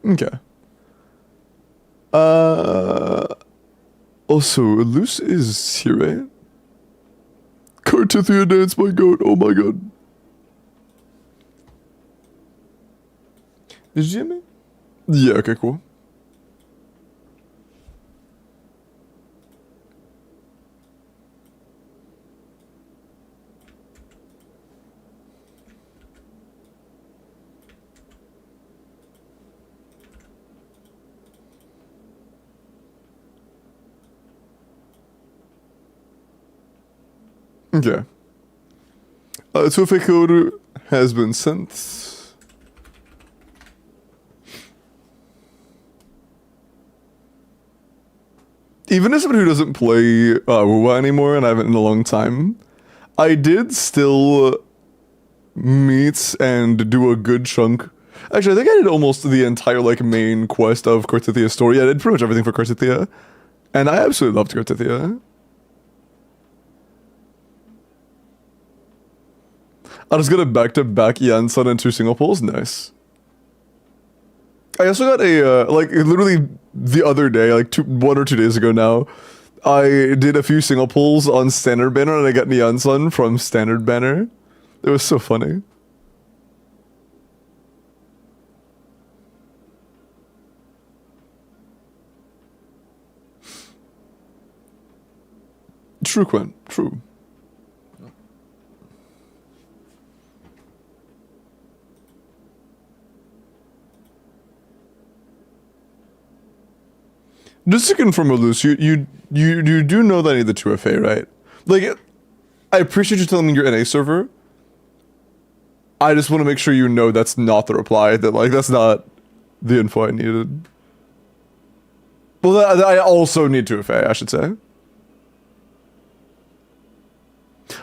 Okay. Also, Luce is here, right? Cartithia dance, my god. Oh my god. Did you hear me? Yeah, okay, cool. Okay. 2FA code has been sent. Even as somebody who doesn't play WoW anymore, and I haven't in a long time, I did still meet and do a good chunk. Actually, I think I did almost the entire like main quest of Cortithia story. I did pretty much everything for Cortithia, and I absolutely loved Cortithia. I just got a back-to-back Yansan and 2 single pulls. Nice. I also got a, like, literally the other day, like 1 or 2 days ago now, I did a few single pulls on Standard Banner and I got Yansan from Standard Banner. It was so funny. True, Quinn. True. Just to confirm, Elus, you do know that I need the 2FA, right? Like, I appreciate you telling me you're in a server. I just want to make sure you know that's not the reply. That like that's not the info I needed. Well, I also need 2FA, I should say.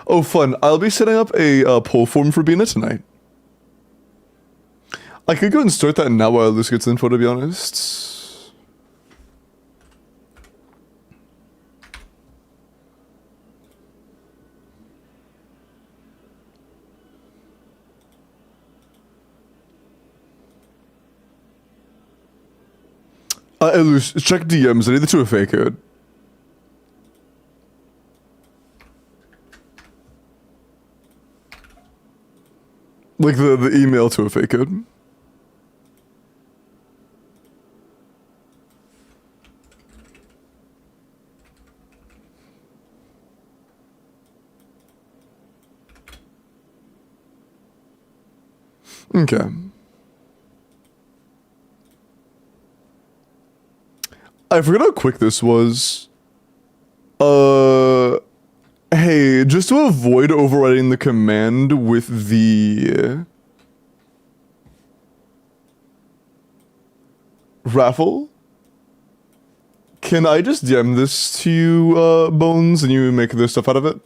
Oh, fun! I'll be setting up a poll form for Bina tonight. I could go and start that now while Elus gets info, to be honest. Elus, check DMs. I need the 2FA code. Like the email 2FA code. Okay. I forgot how quick this was. Hey, just to avoid overriding the command with the raffle, can I just DM this to you, Bones, and you make the stuff out of it?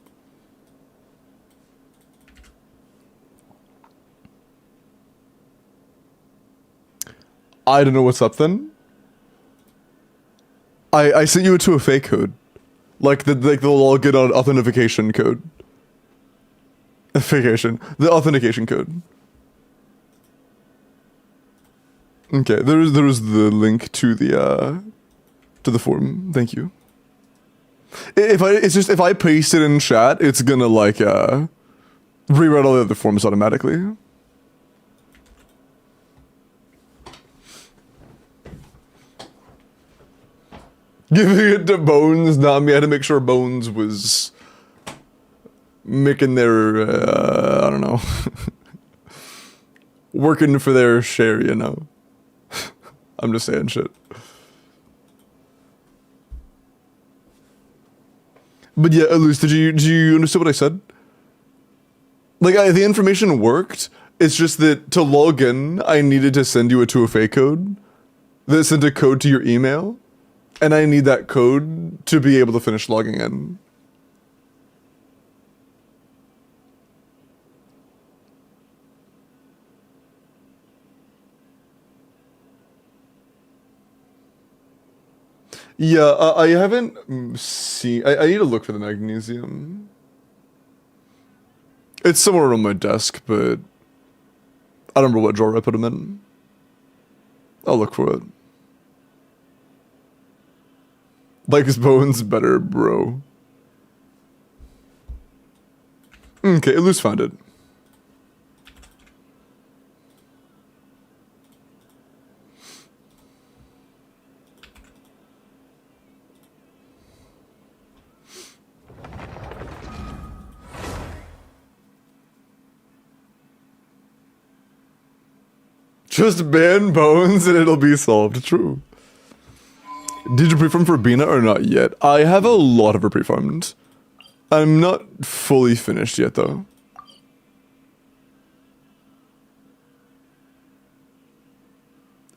I don't know what's up then. I sent you a 2FA code. Like the login on authentication code. The authentication code. Okay, there is the link to the form. Thank you. If I paste it in chat, it's gonna like rewrite all the other forms automatically. Giving it to Bones, not me. I had to make sure Bones was making their, I don't know, working for their share, you know. I'm just saying shit. But yeah, Elise, did you understand what I said? Like, the information worked. It's just that to log in, I needed to send you a 2FA code that sent a code to your email. And I need that code to be able to finish logging in. Yeah, I haven't seen... I need to look for the magnesium. It's somewhere on my desk, but I don't remember what drawer I put them in. I'll look for it. Like his Bones better, bro. Okay, Elus found it. Just ban bones and it'll be solved. True. Did you pre-farm for Bina or not yet? I have a lot of her pre-farmed. I'm not fully finished yet though.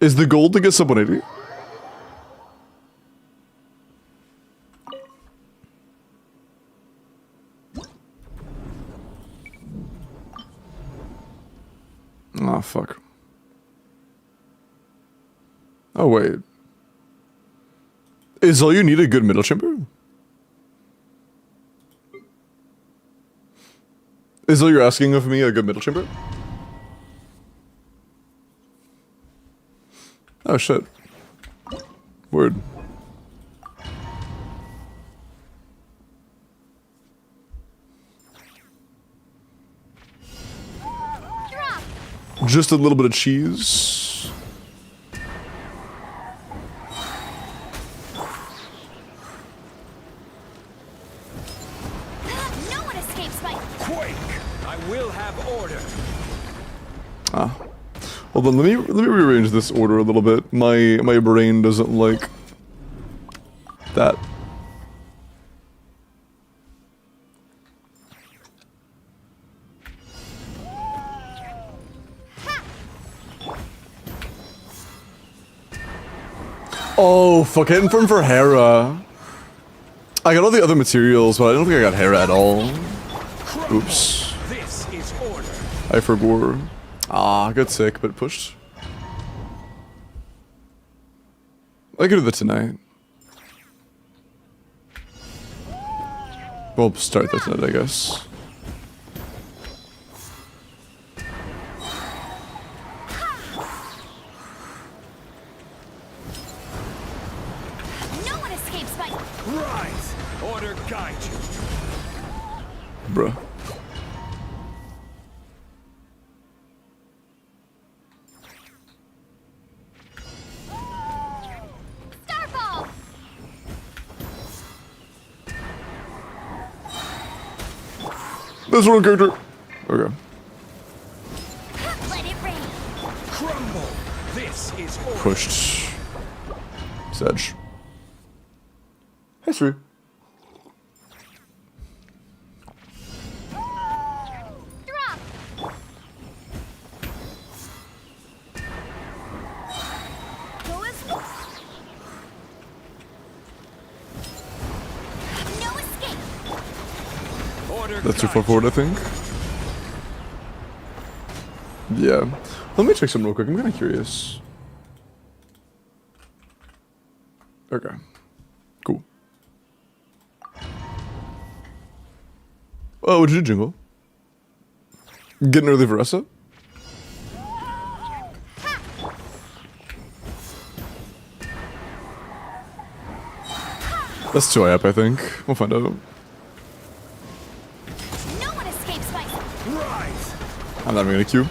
Is the goal to get sub 180? Oh, fuck. Oh, wait. Is all you need a good middle chamber? Is all you're asking of me a good middle chamber? Oh, shit. Word. Just a little bit of cheese. No one escapes my Quake! I will have order. Ah. Hold on, let me rearrange this order a little bit. My brain doesn't like that. Oh, fuck, hitting from for Hera. I got all the other materials, but I don't think I got Hera at all. Oops. This is order. I forgot. Ah, got sick, but pushed. I could do that tonight. We'll start that tonight, I guess. No one escapes my Rise! Order guide you. Bruh. Starfall! This one character. Okay. Let it rain. Crumble! This is order. Pushed. Sedge. History. Drop! Go as no escape! Order That's too guide far forward, I think. Yeah. Let me check something real quick. I'm kind of curious. Okay. Cool. Oh, what'd you do, Jingle? Get an early Varessa? That's 2 up, I think. We'll find out. No one escapes my Rise! I'm not even gonna queue.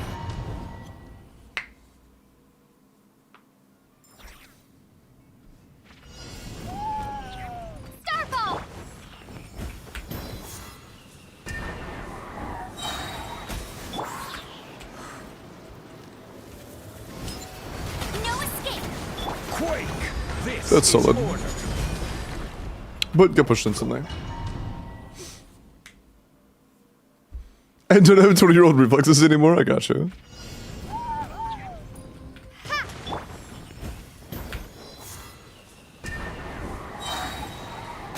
Starfall! No escape! Quake! This That's is solid. order. But get pushed instantly. I don't have 20-year-old reflexes anymore, I gotcha.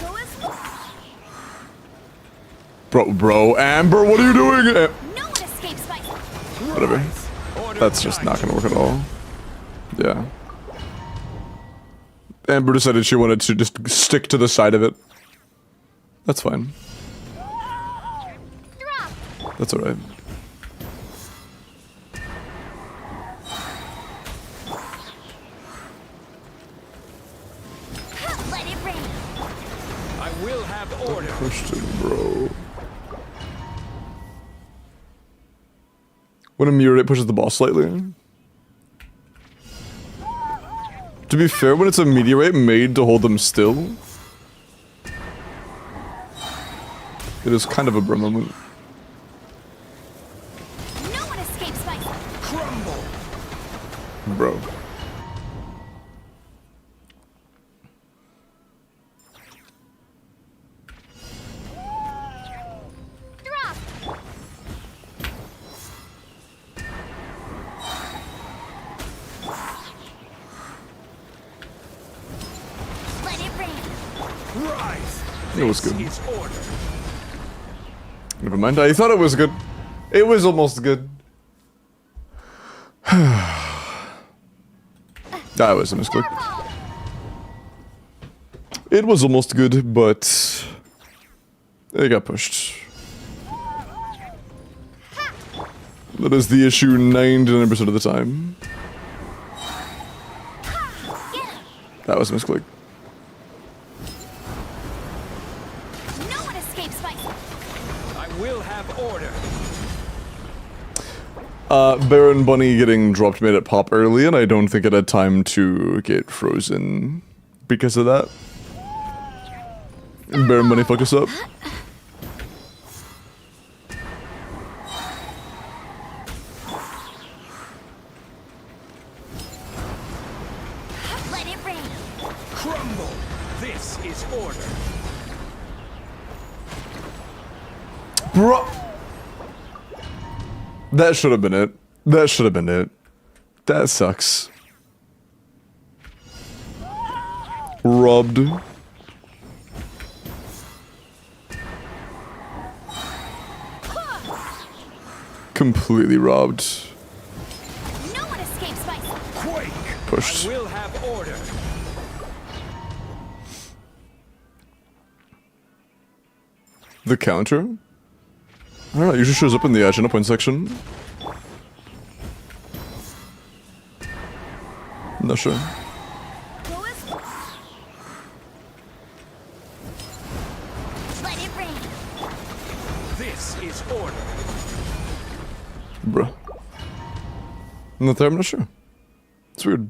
Go as Bro, Amber, what are you doing? no one escapes my Whatever. Order That's just guide not gonna work at all. Yeah. Amber decided she wanted to just stick to the side of it. That's fine. drop! That's alright. Let it rain! I will have order. Pushed it, bro. When a meteorite pushes the boss slightly. To be fair, when it's a meteorite made to hold them still, it is kind of a bro moment. No one escapes my Crumble! Bro. Drop. Let it rain. Rise. It was This good. is order. Never mind. I thought it was good. It was almost good. That was a misclick. It was almost good, but it got pushed. That is the issue 99% of the time. That was a misclick. No one escapes my. I will have order. Baron Bunny getting dropped made it pop early, and I don't think it had time to get frozen because of that. Baron Bunny fuck us up. Let it rain. Crumble. This is order. Bro. That should have been it. That should have been it. That sucks. Robbed. Completely robbed. No one escapes my. Quake. Pushed. I will have order. The counter? I don't know, it usually shows up in the agenda point section. Not sure. Let it rain. This is order. Bruh. Not there, I'm not sure. It's weird.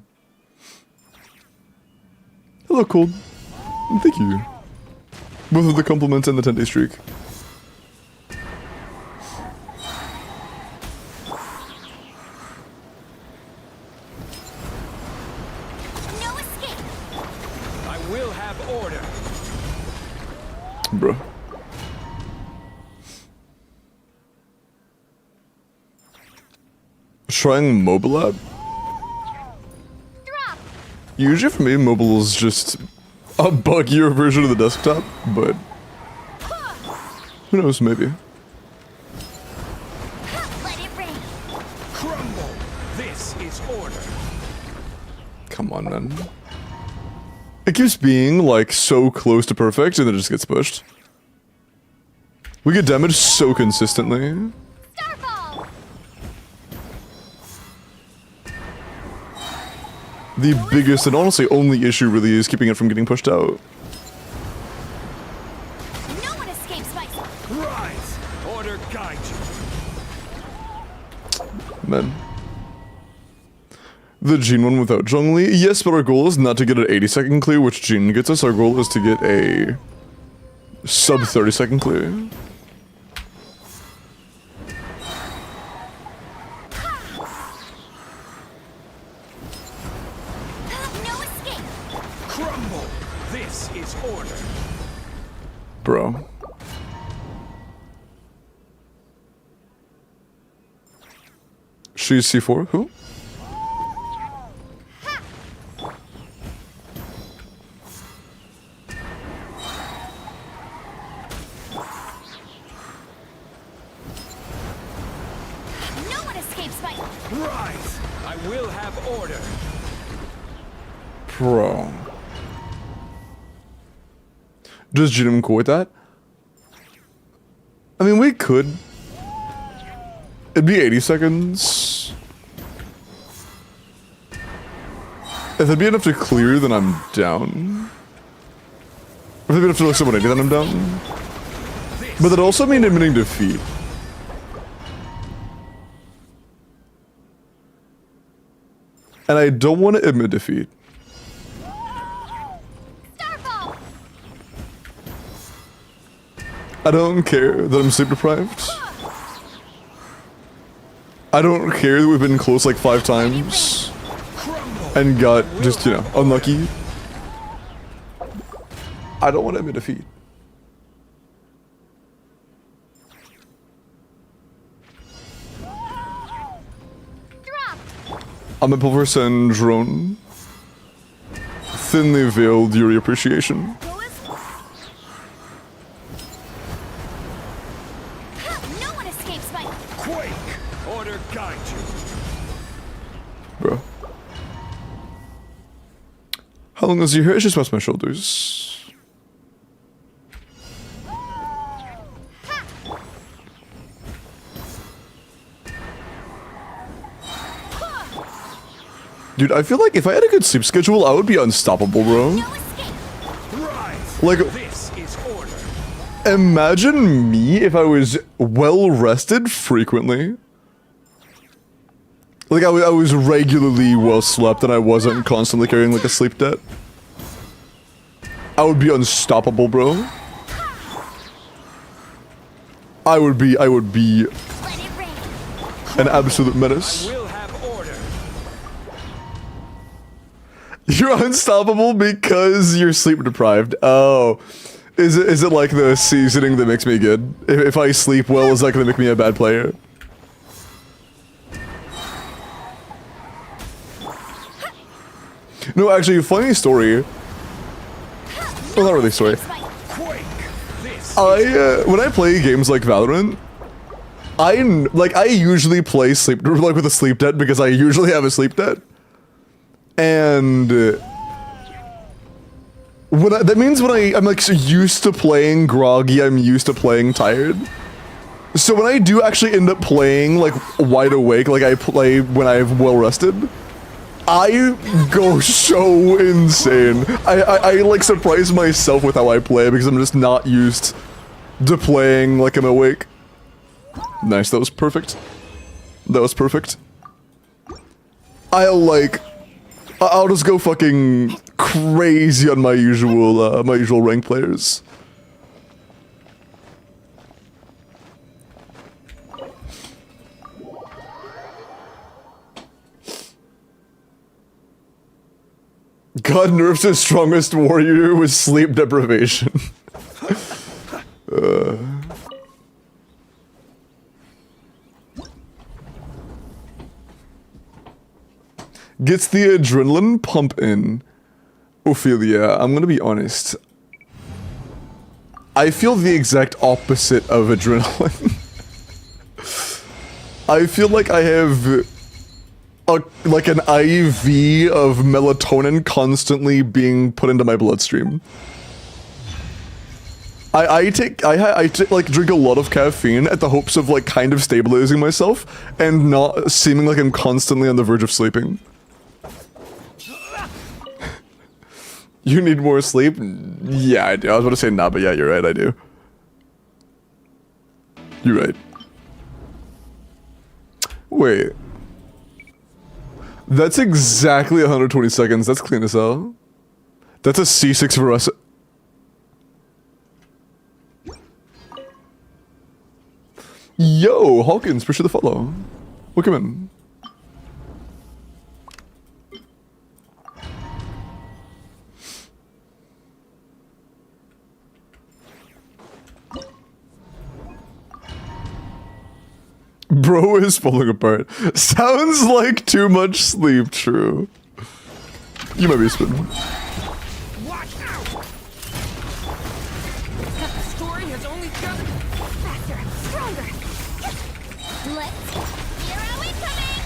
Hello, Cold. Thank you. Both of the compliments and the 10-day streak. No escape. I will have order. Bruh. Trying mobile app? Drop. Usually for me, mobile is just a buggier version of the desktop, but who knows, maybe. Let it rain. Crumble. This is order. Come on, man. It keeps being, like, so close to perfect, and then it just gets pushed. We get damaged so consistently. Starfall. The biggest and honestly only issue really is keeping it from getting pushed out. No one escapes my. Rise. Order guide you. Man. The Jean one without Zhongli? Yes, but our goal is not to get an 80-second clear, which Jean gets us. Our goal is to get a sub 30-second clear. No escape. Crumble. This is order. Bro. She's C4? Who? No one escapes my. Rise. I will have order. Bro. Does Jinm cool with that? I mean, we could. It'd be 80 seconds. If it'd be enough to clear, then I'm down. If it'd be enough to look someone 80, then I'm down. But that also means admitting defeat. And I don't want to admit defeat. Starfall. I don't care that I'm sleep deprived. I don't care that we've been close like 5 times. and got just, you know, unlucky. I don't want to admit defeat. I'm a Pulver Syndrome. Thinly veiled Yuri appreciation. No one escapes my... Quake! Order guide you. Bro. How long is your hair? It's just past my shoulders. Dude, I feel like if I had a good sleep schedule, I would be unstoppable, bro. No escape. Rise! Like, This is order. imagine me if I was well rested frequently. Like, I was regularly well slept and I wasn't constantly carrying like a sleep debt. I would be unstoppable, bro. I would be Let it rain. an absolute menace. We'll have order. You're unstoppable because you're sleep deprived. Oh. Is it like the seasoning that makes me good? If I sleep well, is that gonna make me a bad player? No, actually, funny story. Well, not really story. Quake! This When I play games like Valorant, I usually play with a sleep debt because I usually have a sleep debt. And that means when I'm like so used to playing groggy, I'm used to playing tired. So when I do actually end up playing like wide awake, like I play when I'm well rested, I go so insane. I like surprise myself with how I play because I'm just not used to playing like I'm awake. Nice, that was perfect. That was perfect. I'll just go fucking crazy on my usual rank players. God nerfs his strongest warrior with sleep deprivation. Gets the adrenaline pump in. Ophelia, I'm gonna be honest. I feel the exact opposite of adrenaline. I feel like I have like an IV of melatonin constantly being put into my bloodstream. I take like drink a lot of caffeine at the hopes of like kind of stabilizing myself and not seeming like I'm constantly on the verge of sleeping. You need more sleep? Yeah, I do. I was about to say nah, but yeah, you're right, I do. You're right. Wait. That's exactly 120 seconds. That's clean as hell. That's a C6 for us. Yo, Hawkins, appreciate the follow. Welcome in. Bro is falling apart. Sounds like too much sleep, true. You might be spitting. Watch out! The story has only just... Faster, stronger. Let's... Here are we coming!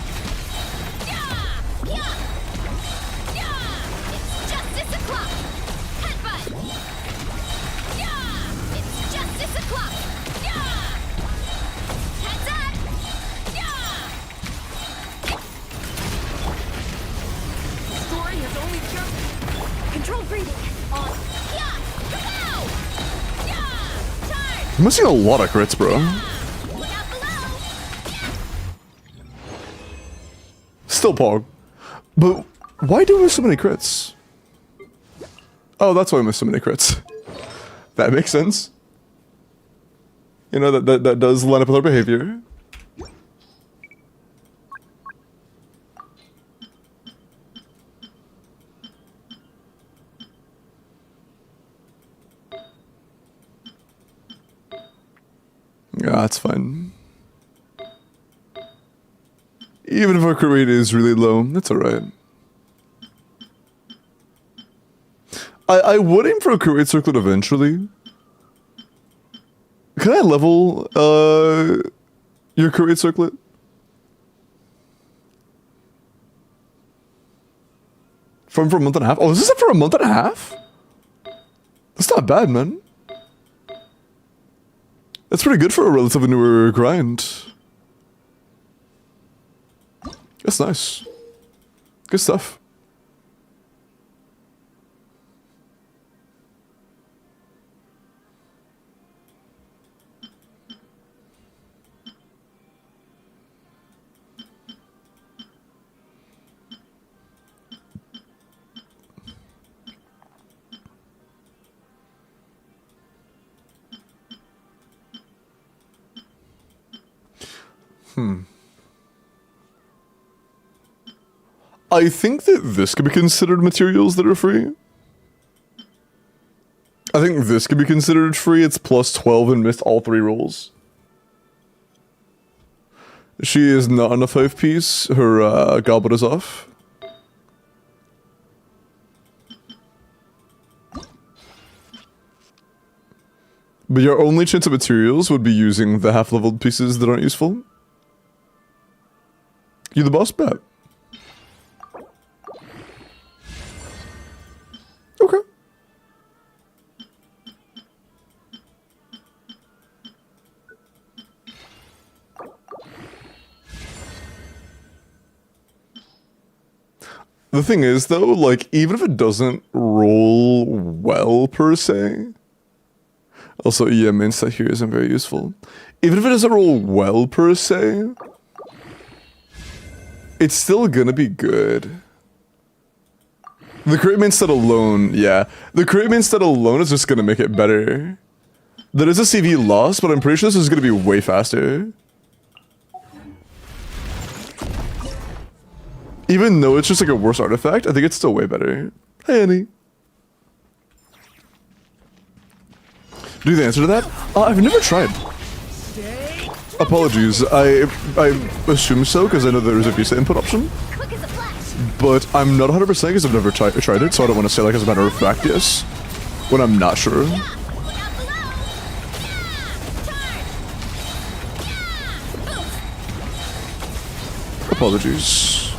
Yeah! Yeah! Yeah! It's justice o'clock! Headbutt! Yeah! It's justice o'clock! Yeah! Heads up! Yeah! The story has only just... Controlled breathing. On. Yeah! Kapow! Yeah! Charge! You must see a lot of crits, bro. Look out below! Still Pog. But why do we miss so many crits? Oh, that's why we miss so many crits. That makes sense. You know, that does line up with our behavior. Yeah, that's fine. Even if our crit rate is really low, that's alright. I would aim for a crit rate circlet eventually. Can I level your crit rate circlet? For a month and a half? Oh, is this up for a month and a half? That's not bad, man. That's pretty good for a relatively newer grind. That's nice. Good stuff. I think that this could be considered materials that are free. I think this could be considered free. It's plus 12 and missed all 3 rolls. She is not on a 5-piece. Her goblet is off. But your only chance of materials would be using the half-leveled pieces that aren't useful. You the boss bet. Okay. The thing is, though, like, even if it doesn't roll well, per se... Also, yeah, main stat here isn't very useful. Even if it doesn't roll well, per se... It's still gonna be good. The crit main stat alone, yeah. The crit main stat alone is just gonna make it better. There is a CV loss, but I'm pretty sure this is gonna be way faster. Even though it's just like a worse artifact, I think it's still way better. Hey, Annie. Do you have the answer to that? I've never tried. Apologies, I assume so, because I know there is a visa input option. Quick as a flash. But I'm not 100% because I've never tried it, so I don't want to say like as a matter of fact yes, when I'm not sure. Look out below. Turn. Apologies.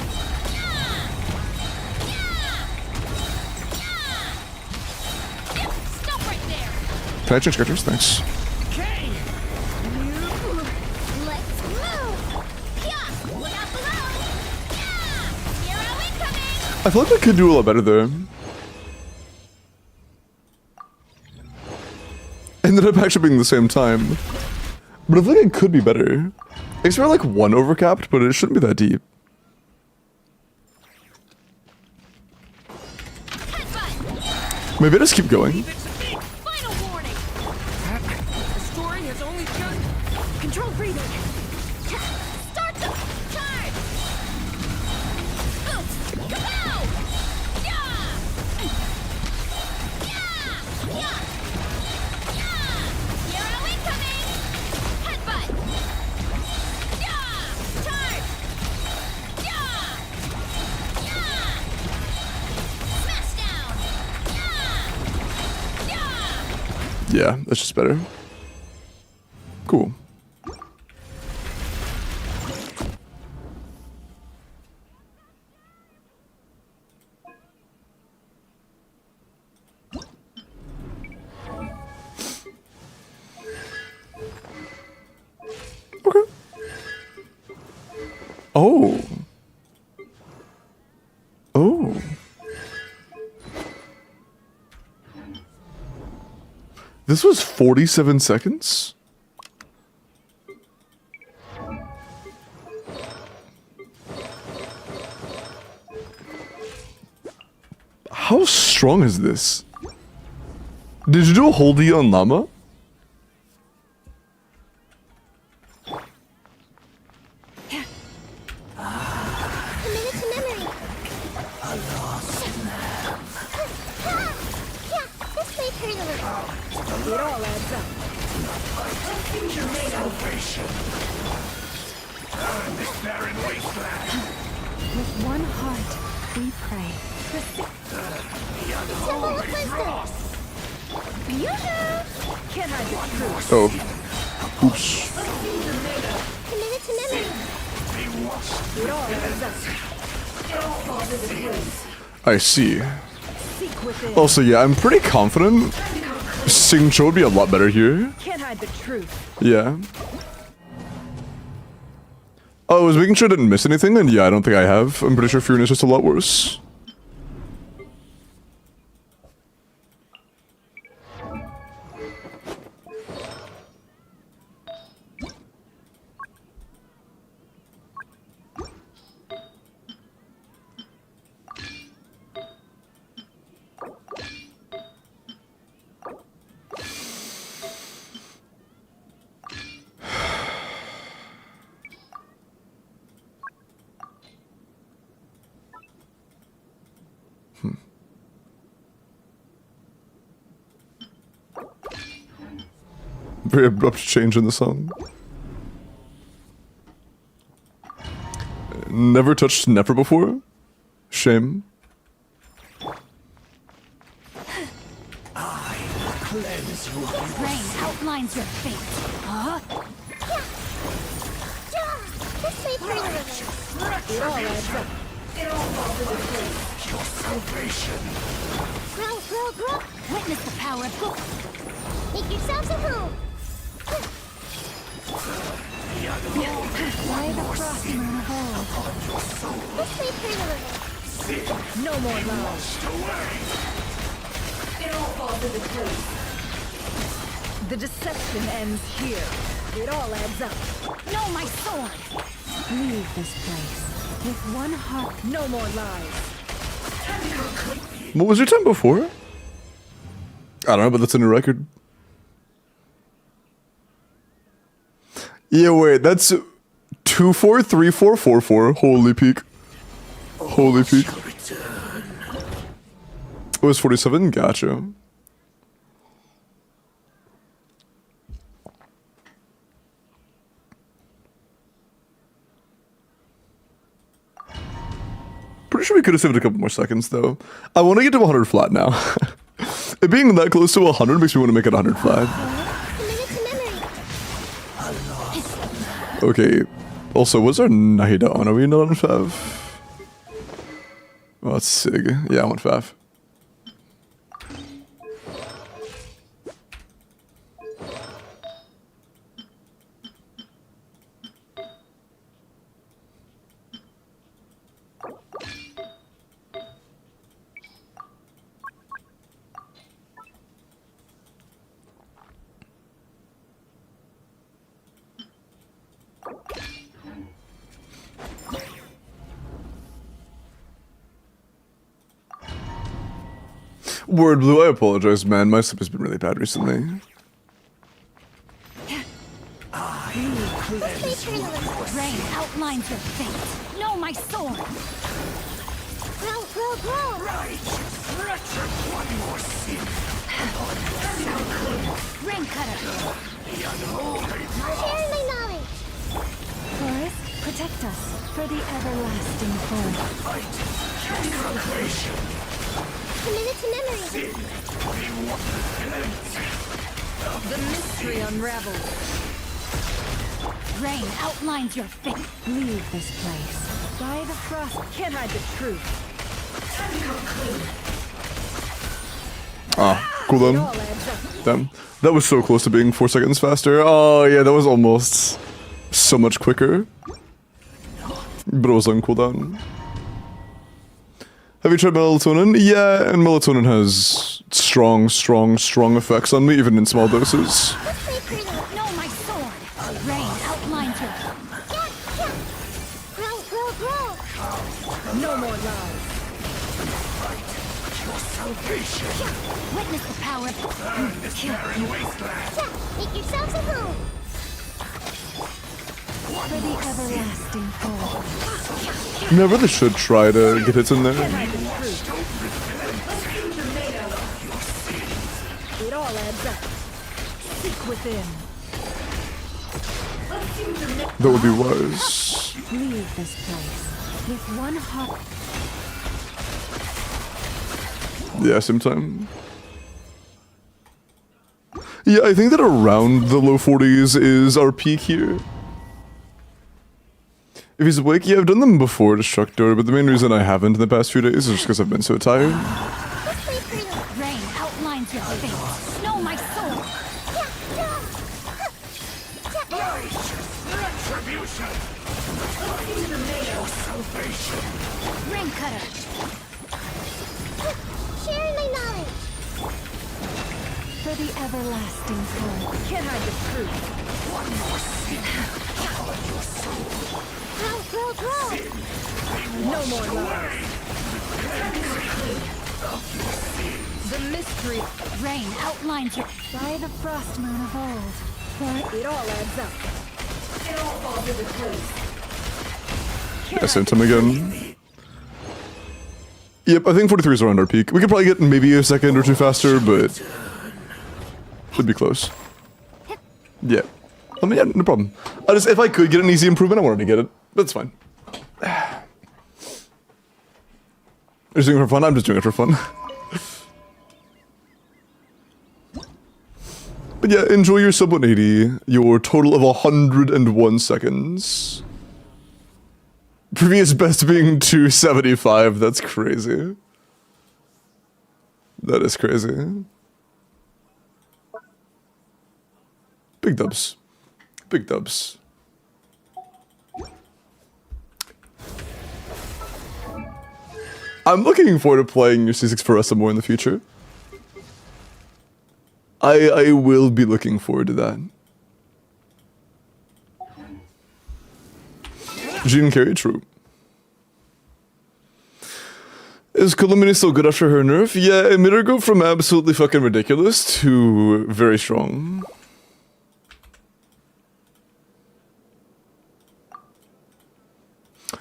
Stop right there. Can I change characters? Thanks. Let's move. Yeah. Look out below. Yeah. Hero incoming. I feel like I could do a lot better there. Ended up actually being the same time. But I feel like it could be better. It's more like 1 overcapped, but it shouldn't be that deep. Headbutt. Maybe I just keep going. Final warning. The story has only just... Control breathing. Start the charge. Kapow! Yeah! Yeah! Yeah! Yeah! Hero incoming! Headbutt! Yeah! Charge! Yeah! Yeah! Smash down! Yeah! Yeah! Yeah, that's just better. Cool. Okay. Oh. Oh. This was 47 seconds? How strong is this? Did you do a whole D on Llama? Commit it to memory. Yeah, this may hurt a little. It all adds up. With one heart, we pray. Temple of Wisdom! Can't hide the truth. Oh. Oops. Committed to memory. It all adds up. I see. Seek within. Also, yeah, I'm pretty confident Xingqiu would be a lot better here. Can't hide the truth. Yeah. Oh, I was making sure I didn't miss anything, and yeah, I don't think I have. I'm pretty sure Furin is just a lot worse. Very abrupt change in the song. Never touched Nefer before? Shame. Rain outlines your fate. Huh? This way through the river. It all adds up. Grow, grow, grow. Witness the power of God. Make yourselves at home. Why the frost moon of old? This way through the river. No more lies. The deception ends here. It all adds up. No, my sword! Leave this place. With one heart. No more lies. What was your time before? I don't know, but that's in a record. Yeah, wait, that's 243444. Holy peak. Holy peak. It was 47? Gotcha. Pretty sure we could have saved a couple more seconds, though. I want to get to 100 flat now. It being that close to 100 makes me want to make it 100 flat. Committed to memory. Okay. Also, what's our Nahida on? Are we not on Fav? Oh, that's Sig. Yeah, I'm on Fav. Word Blue, I apologize, man. My sleep has been really bad recently. Rain outlines your fate. No, my sword! Grow, grow, grow. Rain cutter! Share my knowledge. Forest, protect us for the everlasting fold. Committed to memory. The mystery unravels. Rain outlines your fate. Leave this place. By the frost, can't hide the truth. Ah, cool It then. all adds up. Damn. That was so close to being 4 seconds faster. Oh, yeah, that was almost so much quicker. But it was on cooldown. Have you tried melatonin? Yeah, and melatonin has strong effects on me, even in small doses. This way through the river. No, my sword! Rain outlines your Grow, grow, grow. No more lies. Witness the power of Make yourselves at home. for the everlasting fold. I really should try to get hits in there. Can't hide the truth. It all adds up. Seek within. That would be wise. Leave this place with one heart. Yeah, same time. Yeah, I think that around the low 40s is our peak here. If he's awake, yeah, I've done them before, Destructor, but the main reason I haven't in the past few days is just because I've been so tired. Rain outlines your fate. Know my soul. Rain cutter. Sharing my knowledge. For the everlasting cold. Can't hide the truth. Grow. No more love. The mystery. Rain outlines your. By the frost moon of old. For it all adds up. It all falls into place. Yeah, same time again. Yep, I think 43 is around our peak. We could probably get maybe a second or two faster, but should be close. Yeah. I mean, yeah, no problem. If I could get an easy improvement, I wanted to get it. But it's fine. You're just doing it for fun? I'm just doing it for fun. But yeah, enjoy your sub 180. Your total of 101 seconds. Previous best being 275. That's crazy. That is crazy. Big dubs. Big dubs. I'm looking forward to playing your C6 for us some more in the future. I will be looking forward to that. Jean Carey, true. Is Calamity still good after her nerf? Yeah, it made her go from absolutely fucking ridiculous to very strong.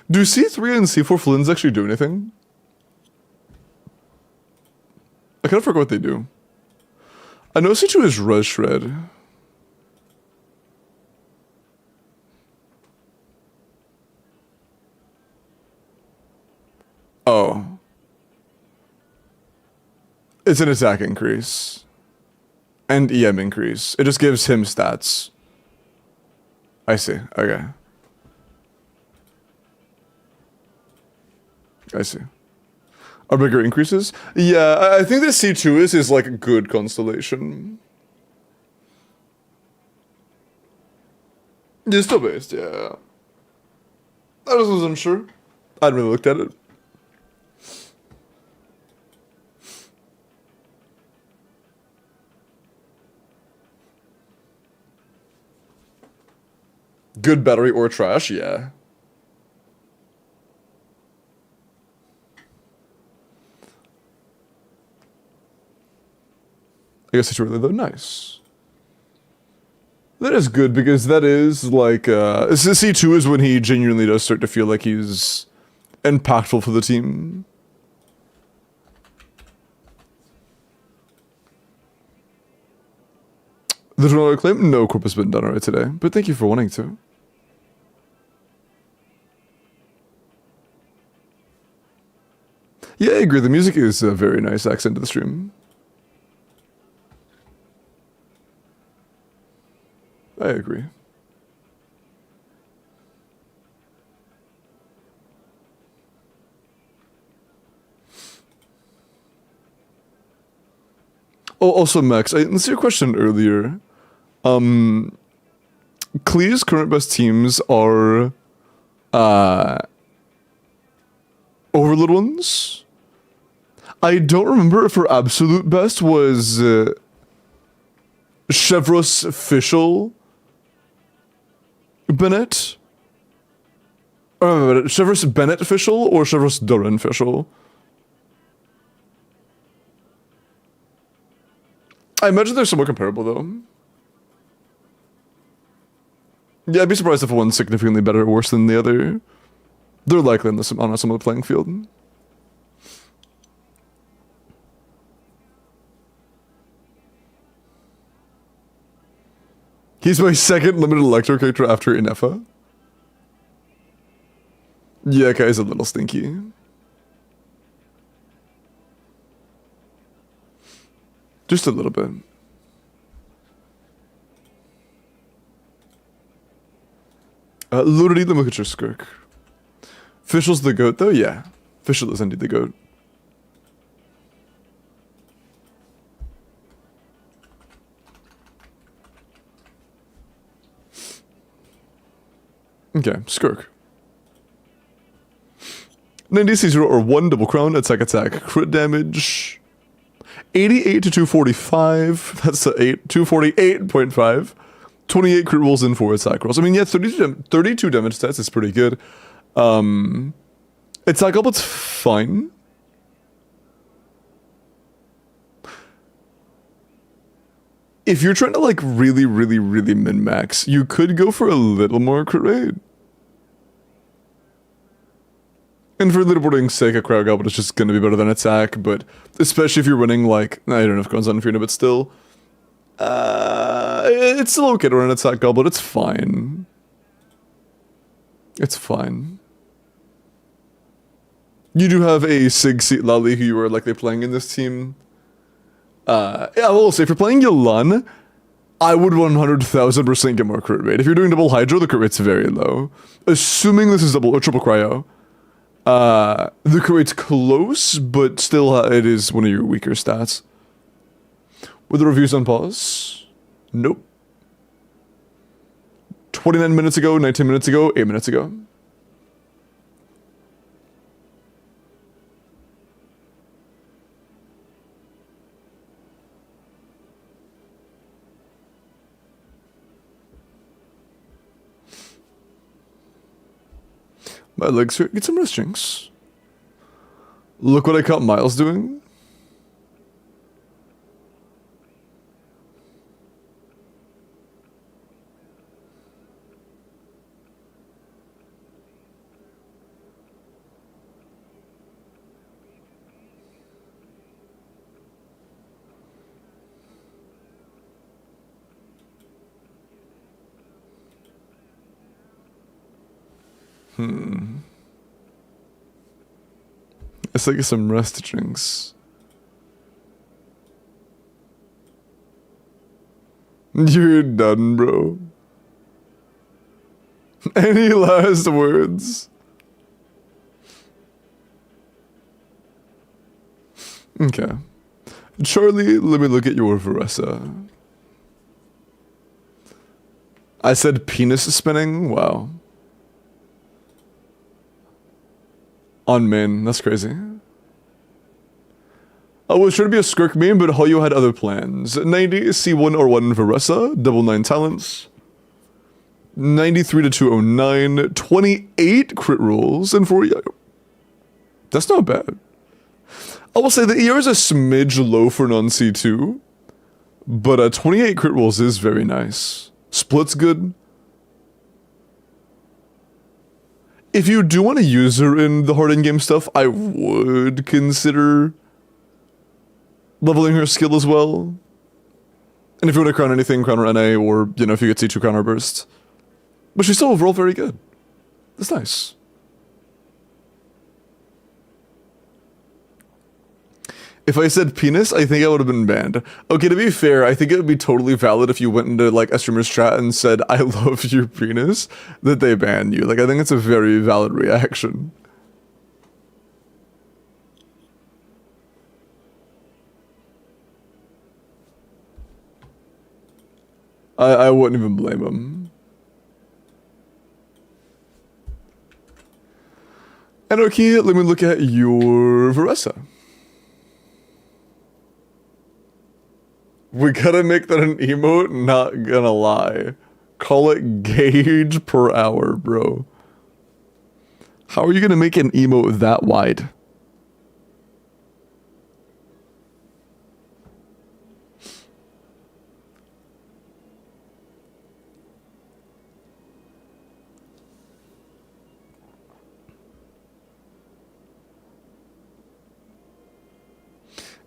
Do C3 and C4 Flins actually do anything? I kind of forgot what they do. I know C2 is Res Shred. Oh. It's an attack increase. And EM increase. It just gives him stats. I see. Okay. I see. Are bigger increases? Yeah, I think the C2 is like a good constellation. It's still based, yeah. I just wasn't sure. I hadn't really looked at it. Good battery or trash, yeah. I guess it's really though nice. That is good because that is like C2 is when he genuinely does start to feel like he's impactful for the team. The Toronto claim? No corp has been done already today, but thank you for wanting to. Yeah, I agree. The music is a very nice accent to the stream. I agree. Oh, also, Max, I answered your question earlier. Klee's current best teams are Overlord ones. I don't remember if her absolute best was Chevros Fischl Bennett. Chevros Bennett Fischl or Chevros Duran Fischl. I imagine they're somewhat comparable, though. Yeah, I'd be surprised if one's significantly better or worse than the other. They're likely on a similar playing field. He's my second limited electro character after Inefa. Yeah, guy's a little stinky. Just a little bit. Ludity, let me look at your skirk. Fischl's the goat though? Yeah. Fischl is indeed the goat. Okay, skirk. 90 or 1 double crown, attack, crit damage. 88 to 245, that's a 248.5. 28 crit rolls and 4 attack rolls. I mean, yeah, 32 damage stats is pretty good. Attack up, it's fine. If you're trying to like really min-max, you could go for a little more crit rate. And for leaderboarding's sake, a crowd goblin is just gonna be better than attack, but especially if you're running like, I don't know if Crown's on Inferno, but still. It's still okay to run an attack goblet, it's fine. It's fine. You do have a Sig Seat Lally who you are likely playing in this team. Yeah, I will say, if you're playing Yelan, I would 100,000% get more crit rate. If you're doing double Hydro, the crit rate's very low. Assuming this is double or triple Cryo. The crit rate's close, but still it is one of your weaker stats. Were the reviews on pause? Nope. 29 minutes ago, 19 minutes ago, 8 minutes ago. My legs hurt. Get some rest, Jinx. Look what I caught Miles doing. It's like some rest drinks. You're done, bro. Any last words? Okay. Charlie, let me look at your Veressa. I said penis spinning? Wow. On main, that's crazy. I was trying to be a Skirk main, but Hoyo had other plans. 90 C1 or 1 Veressa, double 9 talents. 93 to 209, 28 crit rolls, and 4 That's not bad. I will say the ER is a smidge low for non-C2, but 28 crit rolls is very nice. Split's good. If you do want to use her in the hard in-game stuff, I would consider leveling her skill as well. And if you want to crown anything, crown her NA, or, you know, if you get C2, crown her burst. But she's still overall very good. That's nice. If I said penis, I think I would have been banned. Okay, to be fair, I think it would be totally valid if you went into, like, a streamer's chat and said, I love your penis, that they ban you. Like, I think it's a very valid reaction. I wouldn't even blame him. And okay, let me look at your Veressa. We gotta make that an emote, not gonna lie. Call it gauge per hour, bro. How are you gonna make an emote that wide?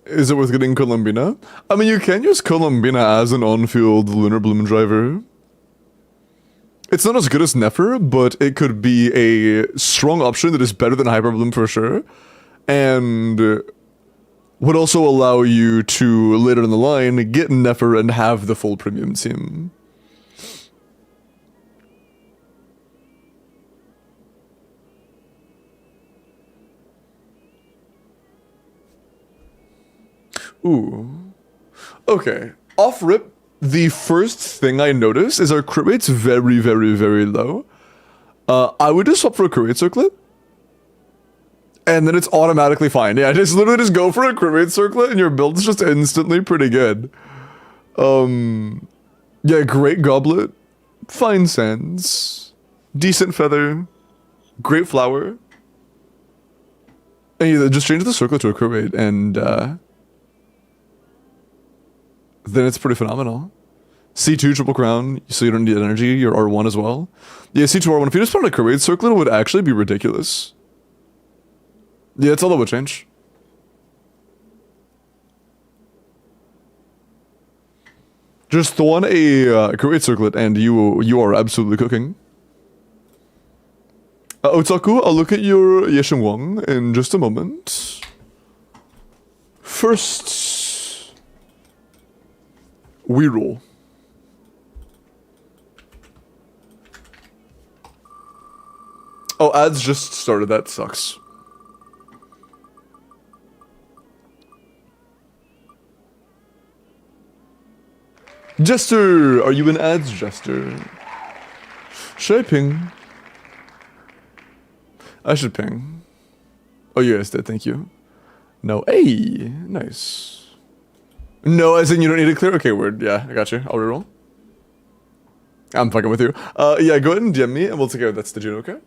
Is it worth getting Columbina? I mean, you can use Columbina as an on-field Lunar Bloom driver. It's not as good as Nefer, but it could be a strong option that is better than Hyperbloom for sure. And would also allow you to, later in the line, get Nefer and have the full premium team. Ooh. Okay. Off rip, the first thing I notice is our crit rate's very, very, very low. I would just swap for a crit rate circlet. And then it's automatically fine. Yeah, just literally just go for a crit rate circlet and your build's just instantly pretty good. Yeah, great goblet. Fine sands. Decent feather. Great flower. And yeah, just change the circlet to a crit rate and then it's pretty phenomenal. C2 triple crown, so you don't need energy, your R1 as well. Yeah, C2 R1, if you just put on a crit rate circlet, it would actually be ridiculous. Yeah, it's all that would change. Just throw on a crit rate circlet and you are absolutely cooking. Otaku, I'll look at your Yesheng Wang in just a moment. First, we roll. Oh, ads just started. That sucks. Jester, are you an ads, Jester? Should I ping? I should ping. Oh, you guys did. Thank you. No. Hey, nice. No, as in you don't need to clear? Okay, word. Yeah, I got you. I'll reroll. I'm fucking with you. Yeah, go ahead and DM me and we'll take care of that Stygian, okay?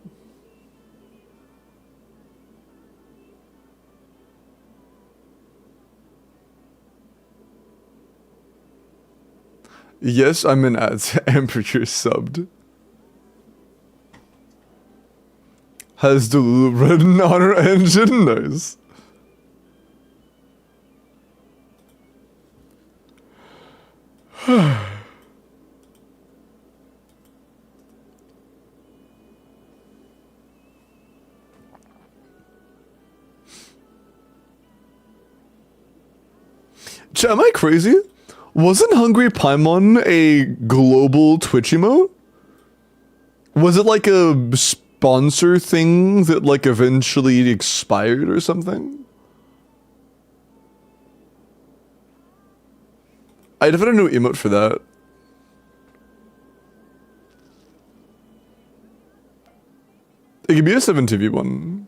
Yes, I'm in ads. Amperature subbed. Has Delulu written on her engine? Nice. Am I crazy? Wasn't Hungry Paimon a global Twitch emote? Was it like a sponsor thing that like eventually expired or something? I'd have a new emote for that. It could be a 7TV1.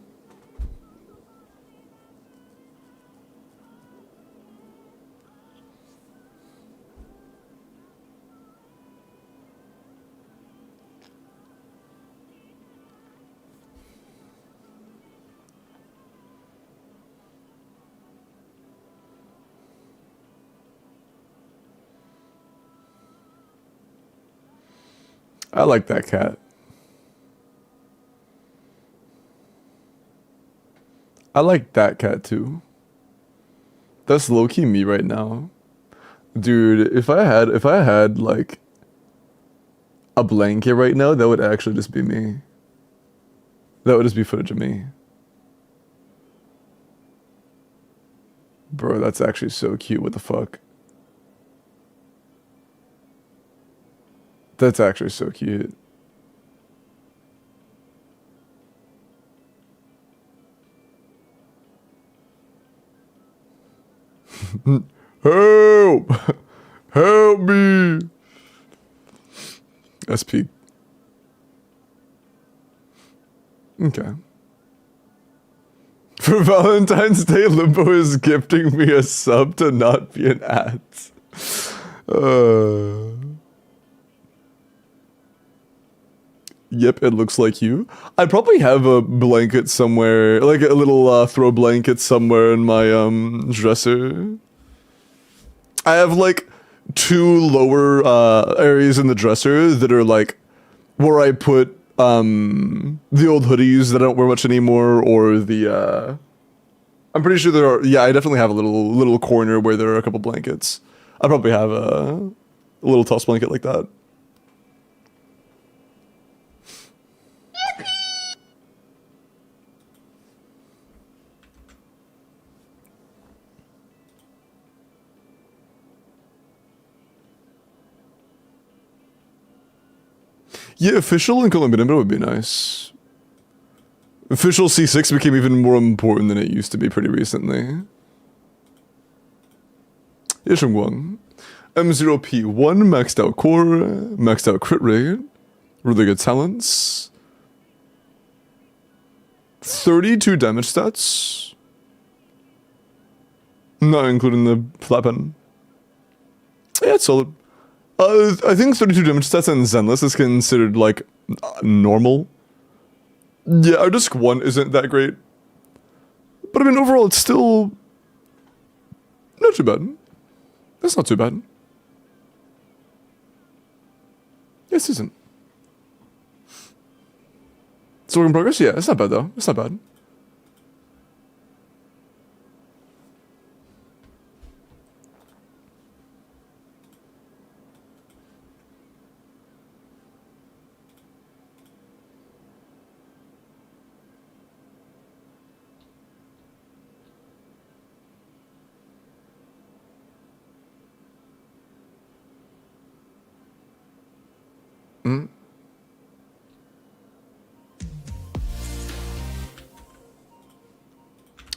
I like that cat. I like that cat too. That's low-key me right now. Dude, if I had like a blanket right now, that would actually just be me. That would just be footage of me. Bro, that's actually so cute. What the fuck? That's actually so cute. Help! Help me! SP. Okay. For Valentine's Day, Limbo is gifting me a sub to not be an ads. Yep, it looks like you. I probably have a blanket somewhere, like a little throw blanket somewhere in my dresser. I have like 2 lower areas in the dresser that are like where I put the old hoodies that I don't wear much anymore, or the I'm pretty sure there are. Yeah, I definitely have a little corner where there are a couple blankets. I probably have a little toss blanket like that. Yeah, official and Colombian would be nice. Official C6 became even more important than it used to be pretty recently. Yishengguang. M0P1, maxed out core, maxed out crit rate, really good talents. 32 damage stats. Not including the flappen. Yeah, it's solid. I think 32 damage stats and Zenless is considered, like, normal. Yeah, our disc 1 isn't that great. But I mean, overall, it's still not too bad. That's not too bad. Yes, it isn't. It's a work in progress? Yeah, it's not bad, though. It's not bad.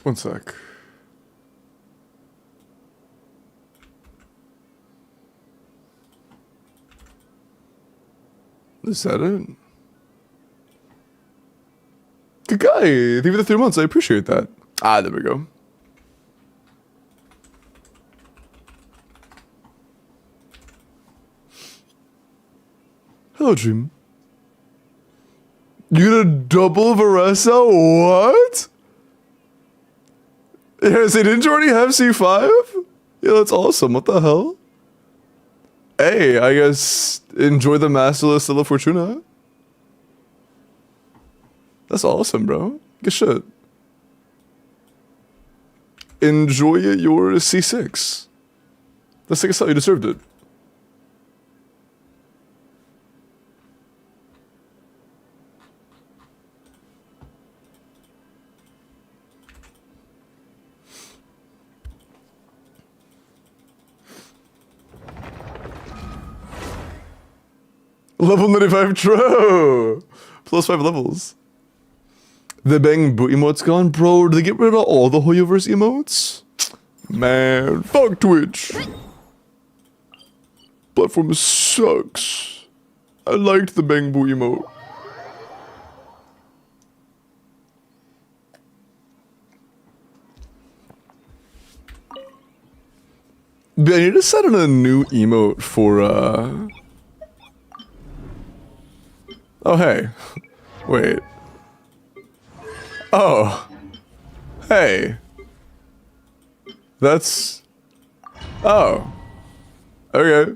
One sec. Is that it? Good guy! Thank you for the 3 months, I appreciate that. Ah, there we go. Hello, Dream. You get a double Varesa? What? Yeah, so didn't you already have C5? Yeah, that's awesome. What the hell? Hey, I guess enjoy the Masterless de la Fortuna. That's awesome, bro. Good shit. Enjoy your C6. That's like I thought you deserved it. Level 95 Tro! Plus 5 levels. The Bang Boo emote's gone? Bro, did they get rid of all the Hoyoverse emotes? Man, fuck Twitch. Platform sucks. I liked the Bang Boo emote. Dude, I need to set in a new emote for, Oh, hey. Wait. Oh. Hey. That's... Oh. Okay.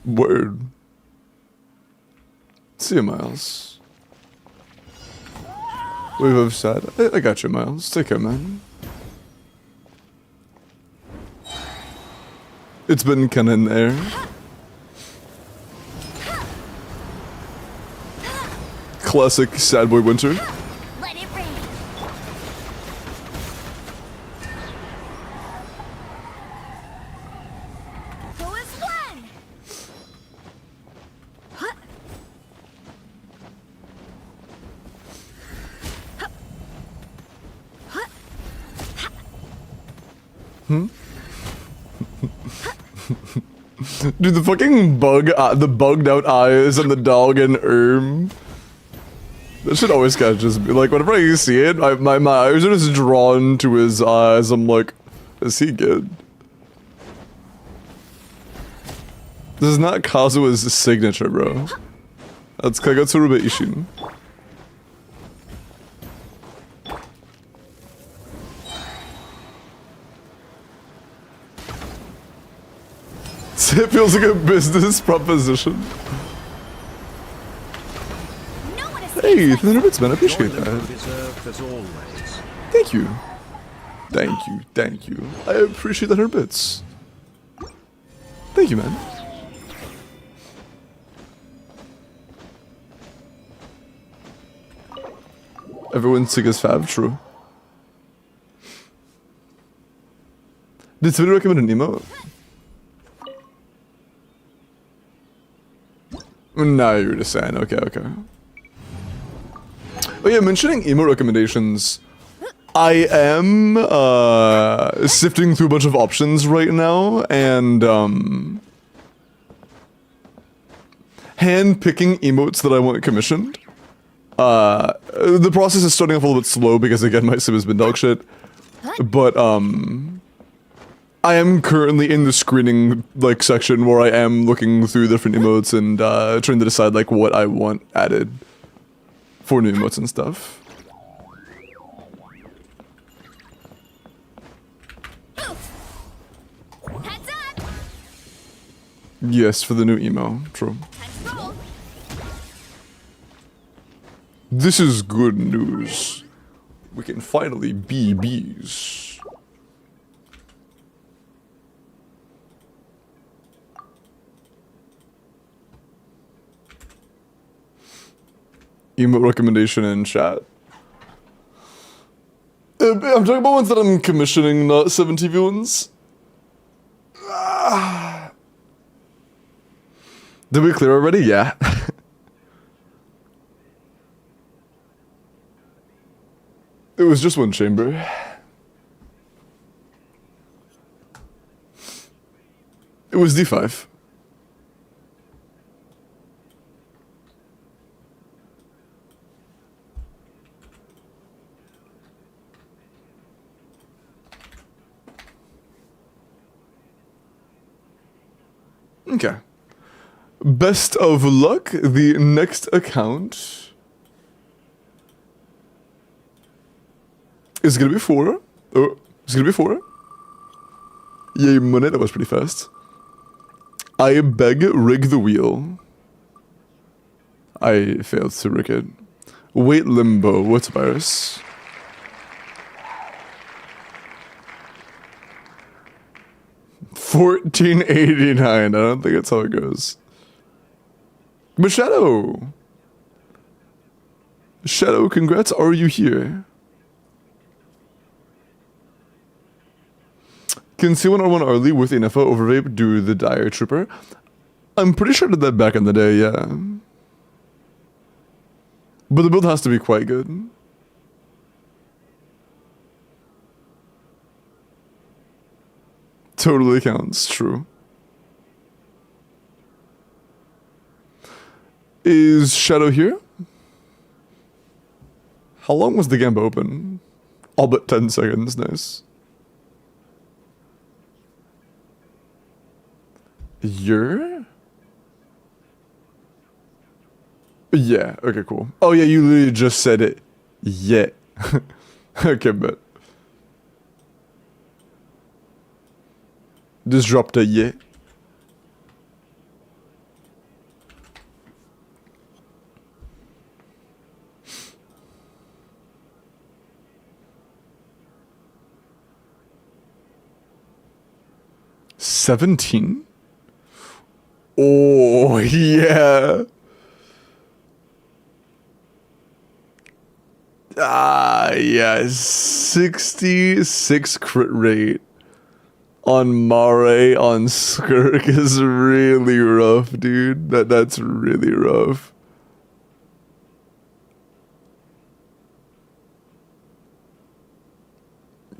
Word. See you, Miles. Wave of sad. I got you, Miles. Take care, man. It's been kinda in there. Classic sad boy winter. Let it rain. Who is one? Dude, the fucking the bugged out eyes and the dog and that should always catches me. Like, whenever I see it, my eyes are just drawn to his eyes. I'm like, is he good? This is not Kazua's signature, bro. That's Kagetsuru Ishin. It feels like a business proposition. Hey, the bits, man. I appreciate that. Thank you. Thank you. Thank you. I appreciate that, her bits. Thank you, man. Everyone's sick as fab, true. Did somebody recommend an emote? No, you were just saying. Okay, okay. Oh yeah, mentioning emo recommendations. I am sifting through a bunch of options right now and hand-picking emotes that I want commissioned. The process is starting off a little bit slow because again my sim has been dog shit. But I am currently in the screening like section where I am looking through different emotes and trying to decide like what I want added for new emotes and stuff. Heads up! Yes, for the new emo. True. Let's roll! This is good news. We can finally be bees. Emote recommendation in chat. I'm talking about ones that I'm commissioning, not 7TV ones. Did we clear already? Yeah. It was just one chamber. It was D5. Okay. Best of luck. The next account is gonna be 4. Oh, it's gonna be 4. Yay, money. That was pretty fast. I beg, rig the wheel. I failed to rig it. Wait, limbo. What's virus? $14.89. I don't think that's how it goes. But Shadow! Shadow, congrats. Are you here? Can C1 R1 early with Infa over vape do the Dire Trooper? I'm pretty sure I did that back in the day, yeah. But the build has to be quite good. Totally counts, true. Is Shadow here? How long was the game open? All but 10 seconds, nice. You're? Yeah, okay, cool. Oh yeah, you literally just said it. Yeah. Okay, bet. Just dropped a yeah. $17? Oh, yeah. Ah, yeah. 66 crit rate on Mare on Skirk is really rough, dude. That's really rough.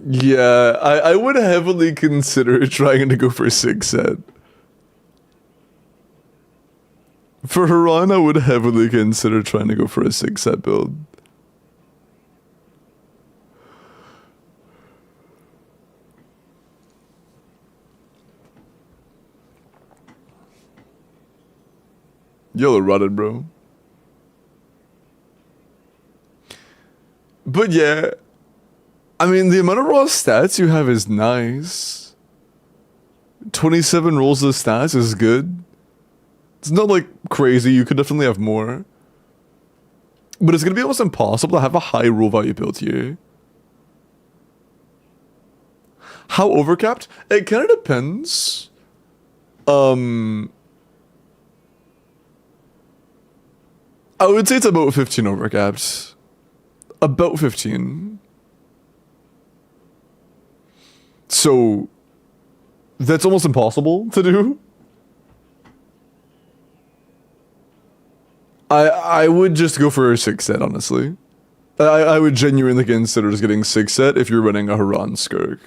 Yeah, I would heavily consider trying to go for 6 set. For Haran, I would heavily consider trying to go for a 6 set build. Yellow rotted, bro. But yeah, I mean, the amount of raw stats you have is nice. 27 rolls of stats is good. It's not like crazy, you could definitely have more. But it's gonna be almost impossible to have a high roll value build here. How overcapped? It kinda depends. I would say it's about 15 overcapped. About 15. So, that's almost impossible to do. I would just go for a 6 set, honestly. I would genuinely consider just getting 6 set if you're running a Haran Skirk.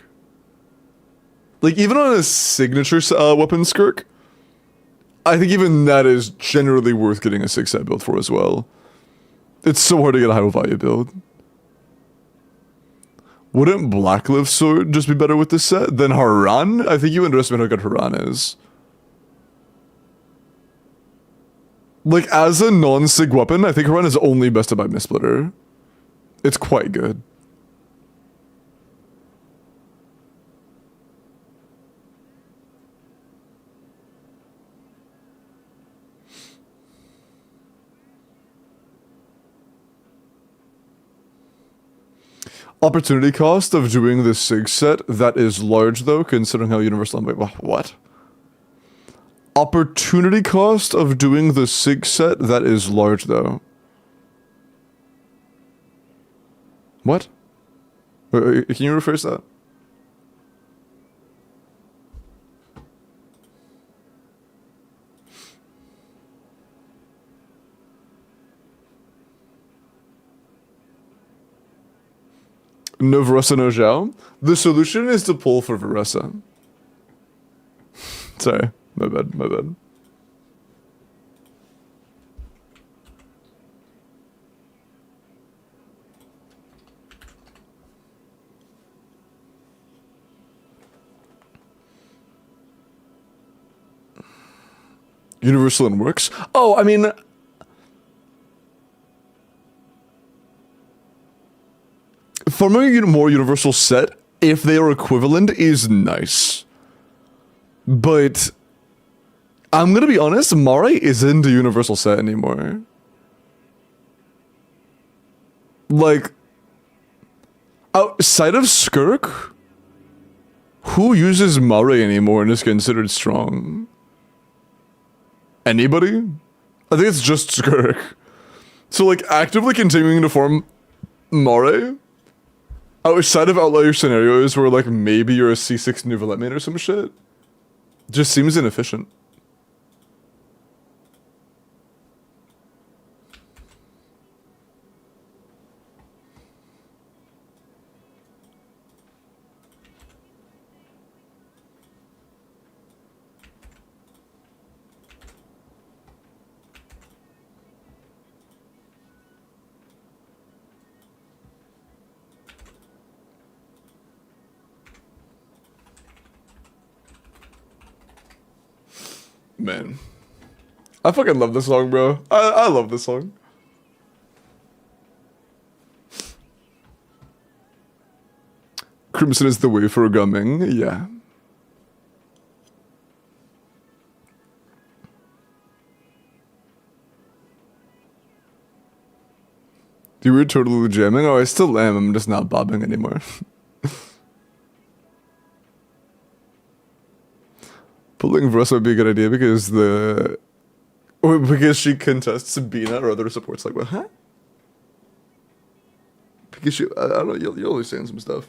Like, even on a signature weapon Skirk, I think even that is generally worth getting a 6 set build for as well. It's so hard to get a high value build. Wouldn't Blacklift Sword just be better with this set than Haran? I think you underestimate how good Haran is. Like, as a non-sig weapon, I think Haran is only bested by Mistsplitter. It's quite good. Opportunity cost of doing the sig set, that is large though, considering how universal... Wait, what? Opportunity cost of doing the sig set, that is large though. What? Can you rephrase that? No Varessa, no Zhao? The solution is to pull for Varessa. Sorry, my bad, my bad. Universal and works? Oh, I mean... Farming a more universal set, if they are equivalent, is nice. But... I'm gonna be honest, Mare isn't a universal set anymore. Like... Outside of Skirk? Who uses Mare anymore and is considered strong? Anybody? I think it's just Skirk. So like actively continuing to farm Mare outside of outlier scenarios where like maybe you're a C6 Nouvelette main or some shit just seems inefficient. Man, I fucking love this song, bro. I love this song. Crimson is the way for gumming, yeah. You were totally jamming? Oh, I still am, I'm just not bobbing anymore. Pulling Varessa would be a good idea because because she contests Bina or other supports. Like, what? Huh? Because she, I don't know, you're always saying some stuff.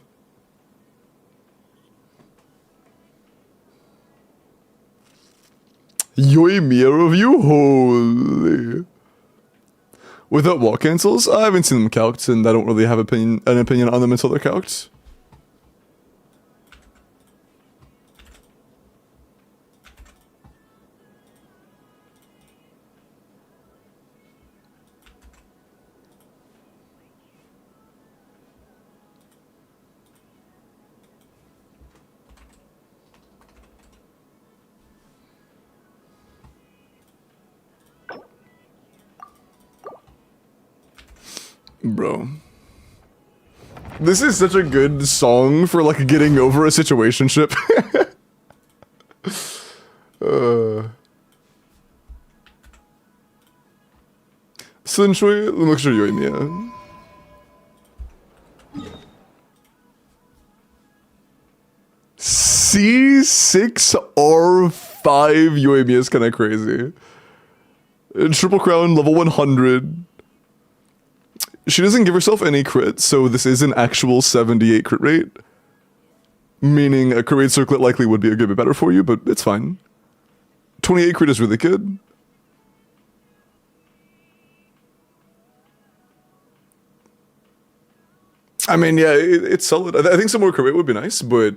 Yoimiya review? Holy. Without wall cancels? I haven't seen them calced and I don't really have an opinion on them until they're calced. Bro. This is such a good song for like getting over a situationship. Senshui, let me make sure you're in the C6 R5 Yoimiya is kind of crazy. Triple Crown, level 100. She doesn't give herself any crit, so this is an actual 78 crit rate. Meaning a crit rate circlet likely would be a good bit better for you, but it's fine. 28 crit is really good. I mean, yeah, it's solid. I think some more crit rate would be nice, but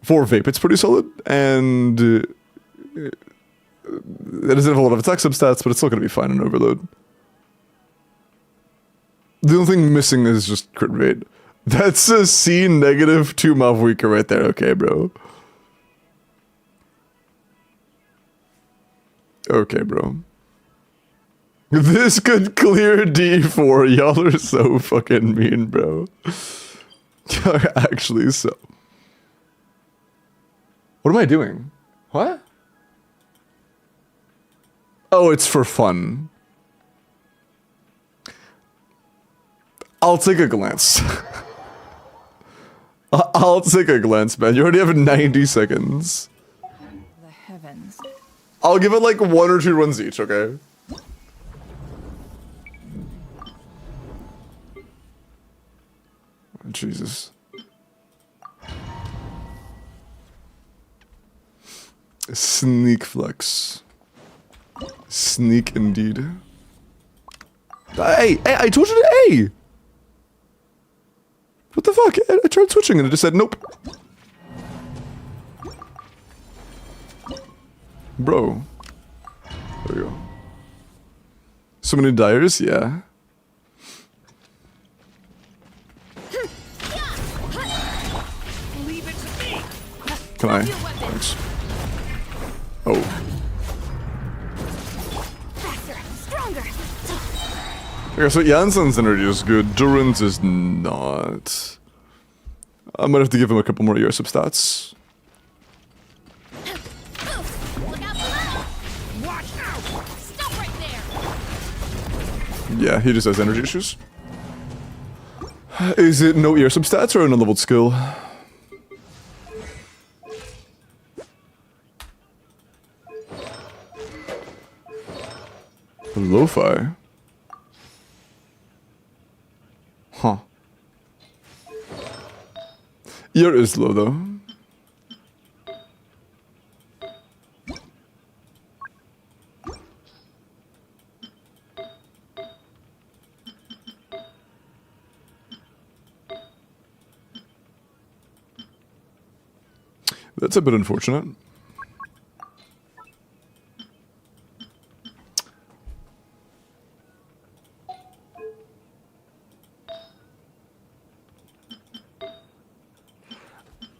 for vape, it's pretty solid. And it doesn't have a lot of attack substats, but it's still going to be fine in overload. The only thing missing is just crit rate. That's a C negative 2 Mav weaker right there. Okay, bro. Okay, bro. This could clear D4. Y'all are so fucking mean, bro. Y'all are actually so... What am I doing? What? Oh, it's for fun. I'll take a glance. I'll take a glance, man. You already have 90 seconds. The heavens. I'll give it like 1 or 2 runs each, okay? Jesus. Sneak flex. Sneak indeed. Hey, I told you to A! What the fuck? I tried switching and it just said nope. Bro. There we go. So many dyers? Yeah. Can I? Thanks. Oh. Faster, stronger. Okay, so Janssen's energy is good. Duran's is not. I might have to give him a couple more ER stats. Look out below. Watch out. Stop right there. Yeah, he just has energy issues. Is it no ER stats or an unleveled skill? Lo-fi. Huh. ER is low though. That's a bit unfortunate.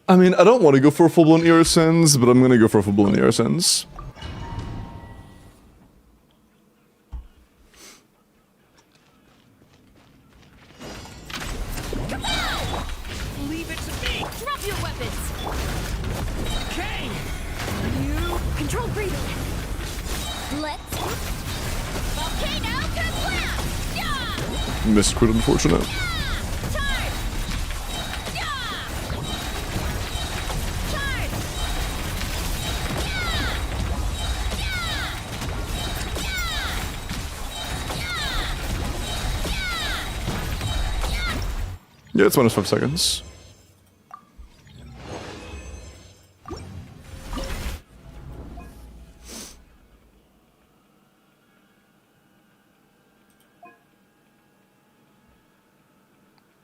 I mean, I don't want to go for a full-blown ER Sens, but I'm gonna go for a full-blown ER Sens. Leave it to me! Drop your weapons. Okay! You control breathing. Let's volcano kablam! Yeah! Missed crit, unfortunate. Charge! Yeah! Charge! Yeah, it's -5 seconds.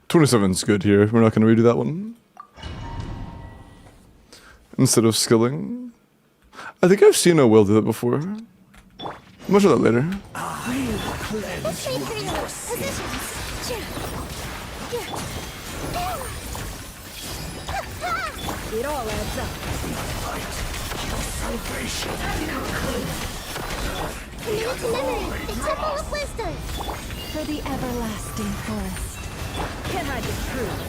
$27's good here. We're not going to redo that one. Instead of skilling. I think I've seen a Will do that before. Much of that later. It all adds up. Commemorate the Temple of Wisdom. For the everlasting forest. Can't hide the truth.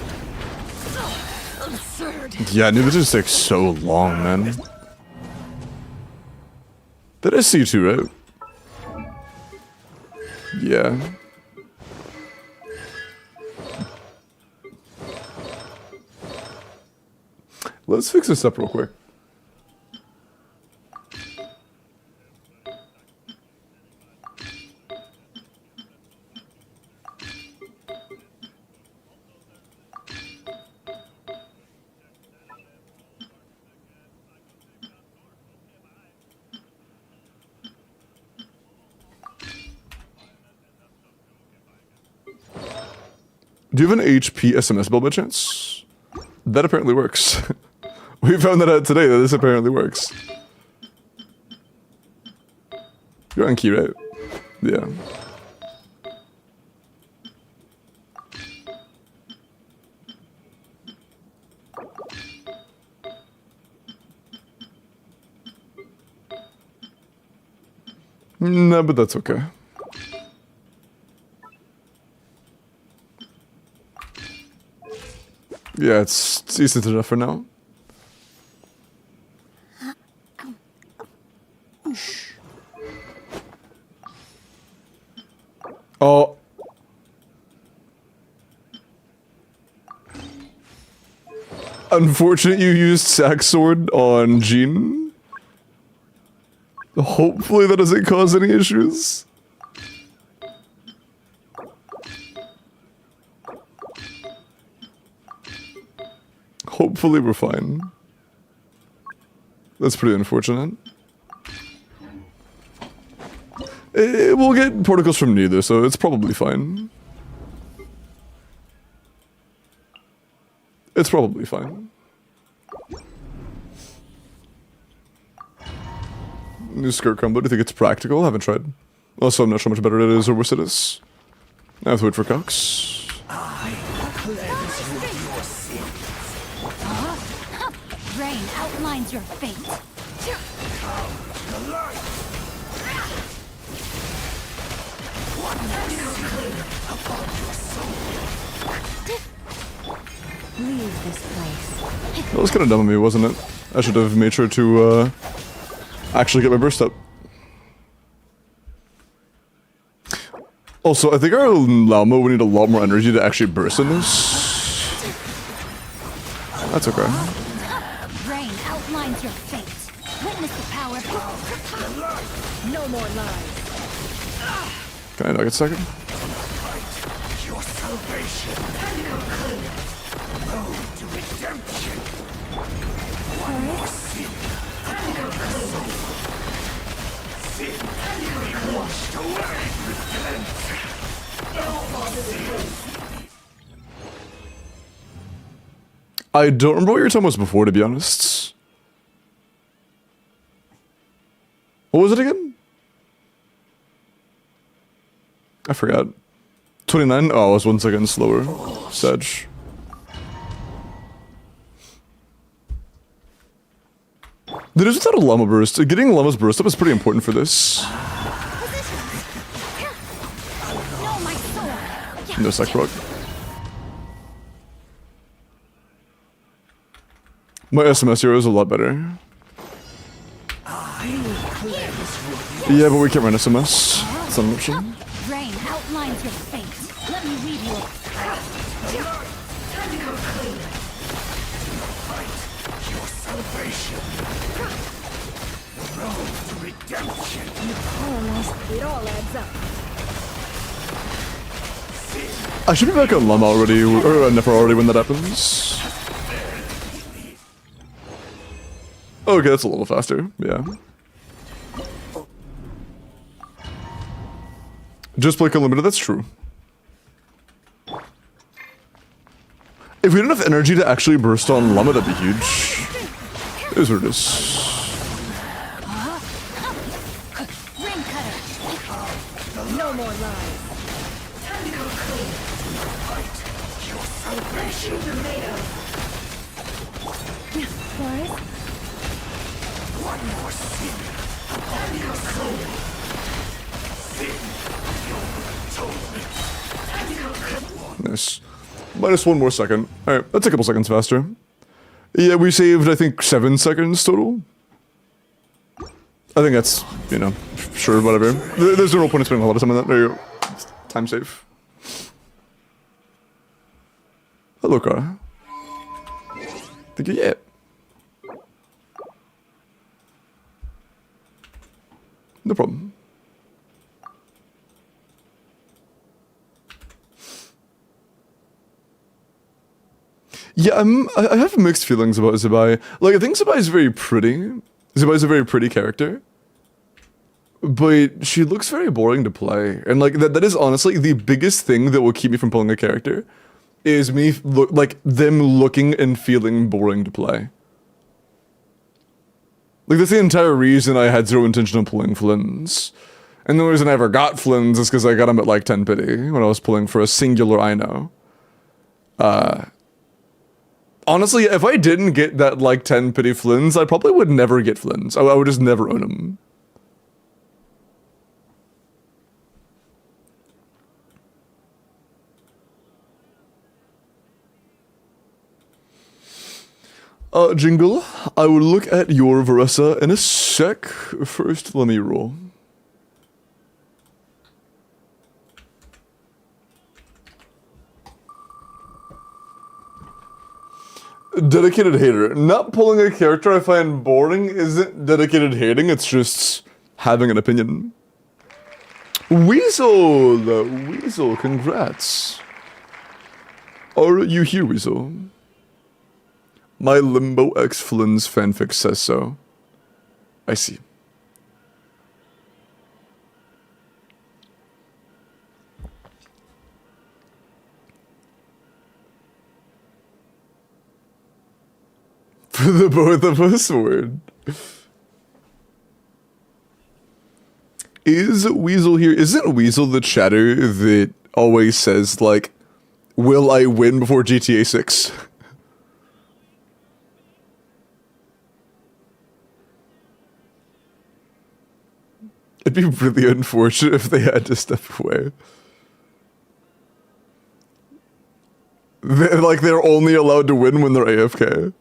Absurd. Yeah, dude, this just takes so long, man. That is C2, right? Yeah. Let's fix this up real quick. Do you have an HP SMS build by chance? That apparently works. We found that out today, that this apparently works. You're on key, right? Yeah. No, but that's okay. Yeah, it's decent enough for now. Oh. Unfortunate you used Sack Sword on Jean. Hopefully that doesn't cause any issues. Hopefully we're fine. That's pretty unfortunate. We'll get particles from neither, so it's probably fine. It's probably fine. New skirt combo, do you think it's practical? Haven't tried. Also, I'm not sure how much better it is or worse it is. I have to wait for Cox. Rain outlines your fate. Leave this place. That was kind of dumb of me, wasn't it? I should have made sure to actually get my burst up. Also, I think our llama would need a lot more energy to actually burst in this. That's okay. Rain outlines your fate. Witness the power. No more lies. Can I knock it a second? Your salvation. Road to redemption. One more sin. Sin washed away. I don't remember what your time was before, to be honest. What was it again? I forgot. 29? Oh, I was 1 second slower. Sedge. That is without a llama burst. Getting llama's burst up is pretty important for this. No, my sword. No sec proc. My SMS hero is a lot better. Yeah, but we can't run SMS. It's not an option. Rain outlines your fate. Let me read you. Your salvation. Road to redemption. It all adds up. I should be back on llama already, or never already when that happens. Okay, that's a little faster, yeah. Just Blake Unlimited, that's true. If we had enough energy to actually burst on llama, that'd be huge. It is what it is. Ring cutter. No more lies. Your salvation. Forest. One more sin. Upon your soul. Sin. Your atonement. Nice. Minus 1 more second. Alright, that's a couple seconds faster. Yeah, we saved, I think, 7 seconds total. I think that's, you know, sure, whatever. There's no point in spending a lot of time on that. There you go. Time save. Hello, Kara. Thank you, yeah. No problem. Yeah, I have mixed feelings about Zebai. Like, I think Zebai is very pretty. Zebai is a very pretty character. But she looks very boring to play. And, like, that is honestly the biggest thing that will keep me from pulling a character. is me like them looking and feeling boring to play. Like that's the entire reason I had zero intention of pulling Flynn's. And the reason I ever got Flynn's is because I got them at like 10 pity when I was pulling for a singular Ino. Honestly, if I didn't get that like 10 pity Flynn's, I probably would never get Flynn's. I would just never own them. Jingle, I will look at your Varessa in a sec. First, let me roll. Dedicated hater. Not pulling a character I find boring isn't dedicated hating, it's just having an opinion. Weasel! Weasel, congrats. Are you here, Weasel? My Limbo X Flynn's fanfic says so. I see. For the both of us, word. Is Weasel here? Isn't Weasel the chatter that always says, like, will I win before GTA 6? It'd be really unfortunate if they had to step away. They're only allowed to win when they're AFK.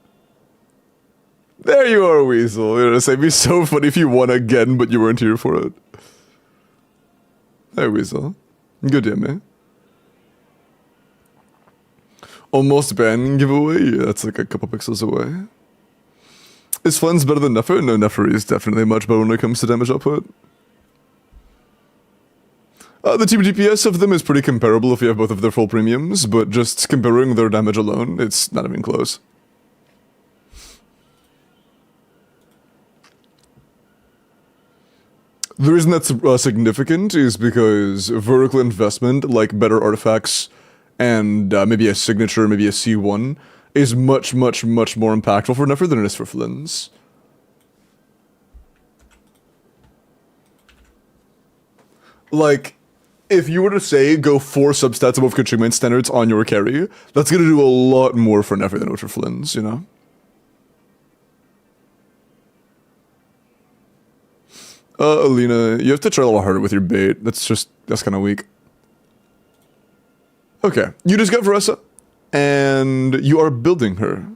There you are, Weasel. You're gonna say, it'd be so funny if you won again, but you weren't here for it. Hey, Weasel. Good day, man. Almost ban giveaway? Yeah, that's like a couple pixels away. Is Flynn's better than Nefer? No, Nefer is definitely much better when it comes to damage output. The team DPS of them is pretty comparable if you have both of their full premiums, but just comparing their damage alone, it's not even close. The reason that's significant is because vertical investment, like better artifacts and maybe a signature, maybe a C1, is much, much, much more impactful for Nefer than it is for Flynn's. Like, if you were to say go 4 substats above containment standards on your carry, that's gonna do a lot more for Nefer than it would for Flynn's, you know? Alina, you have to try a little harder with your bait. That's kind of weak. Okay, you just got Varessa, and you are building her.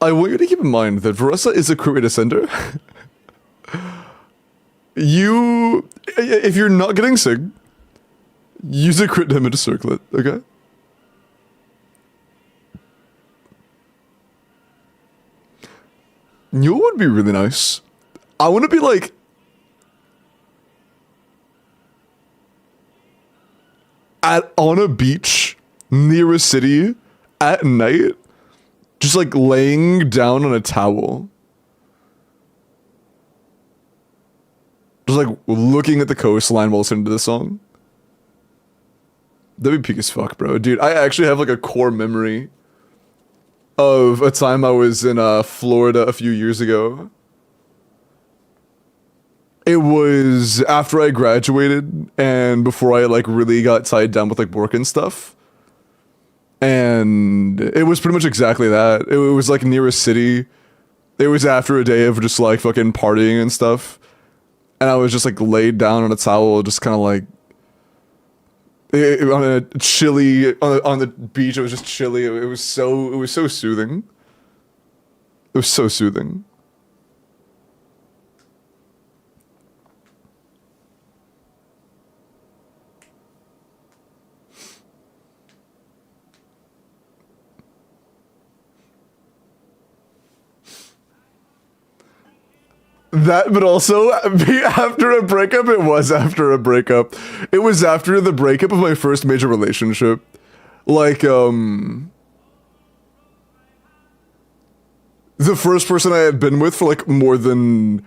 I want you to keep in mind that Varessa is a crit ascender. If you're not getting Sig, use a crit damage circlet, okay? You know what would be really nice? I want to be like... on a beach, near a city, at night, just like laying down on a towel. Just like looking at the coastline while listening to this song. That'd be peak as fuck, bro. Dude, I actually have like a core memory of a time I was in Florida a few years ago. It was after I graduated and before I like really got tied down with like work and stuff. And it was pretty much exactly that. It was like near a city. It was after a day of just like fucking partying and stuff. And I was just like laid down on a towel, just kind of like on a chilly on the beach. It was just chilly. It was so soothing. It was so soothing. That, but also, after a breakup, it was after a breakup. It was after the breakup of my first major relationship. Like, the first person I had been with for, like, more than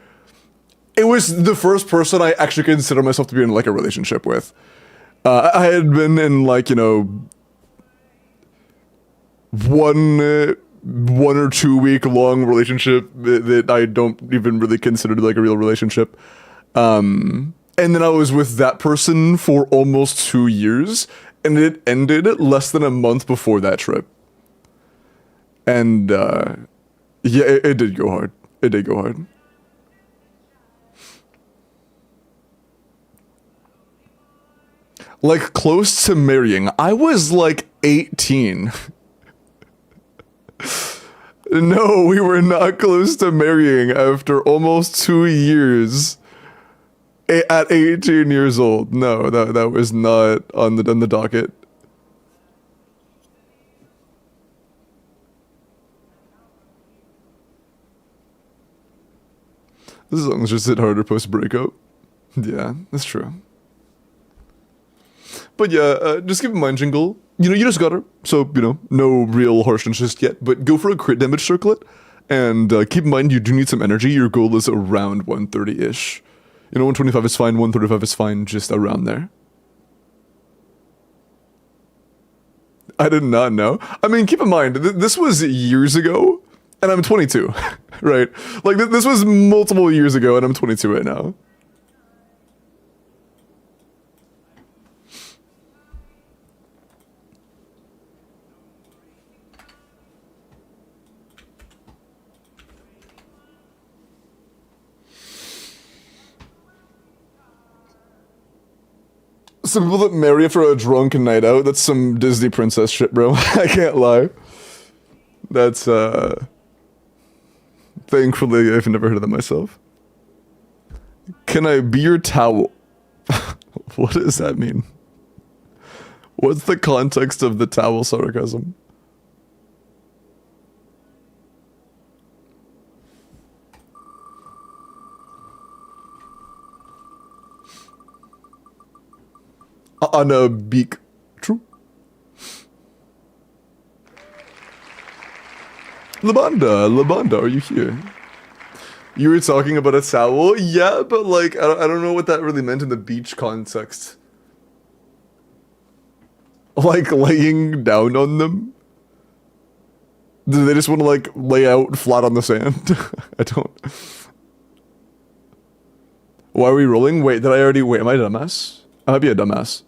it was the first person I actually consider myself to be in like a relationship with. I had been in like, you know, one or 2 week long relationship that I don't even really consider like a real relationship. And then I was with that person for almost 2 years, and it ended less than a month before that trip. And yeah, it did go hard. It did go hard. Like close to marrying. I was like 18. No, we were not close to marrying after almost 2 years. At 18 years old. No, that was not on the docket. This song's just hit harder post breakup. Yeah, that's true. But yeah, just keep in mind, Jingle, you know, you just got her, so, you know, no real harshness just yet, but go for a crit damage circlet, and keep in mind you do need some energy. Your goal is around 130-ish. You know, 125 is fine, 135 is fine, just around there. I did not know. I mean, keep in mind, this was years ago, and I'm 22, right? Like, this was multiple years ago, and I'm 22 right now. Some people that marry for a drunken night out, that's some Disney princess shit, bro. I can't lie. That's, thankfully, I've never heard of that myself. Can I be your towel? What does that mean? What's the context of the towel sarcasm? On a beak. True. Labanda, are you here? You were talking about a towel? Yeah, but like, I don't know what that really meant in the beach context. Like, laying down on them? Do they just want to, like, lay out flat on the sand? I don't... Why are we rolling? Wait, did I already... Wait, am I a dumbass? I might be a dumbass.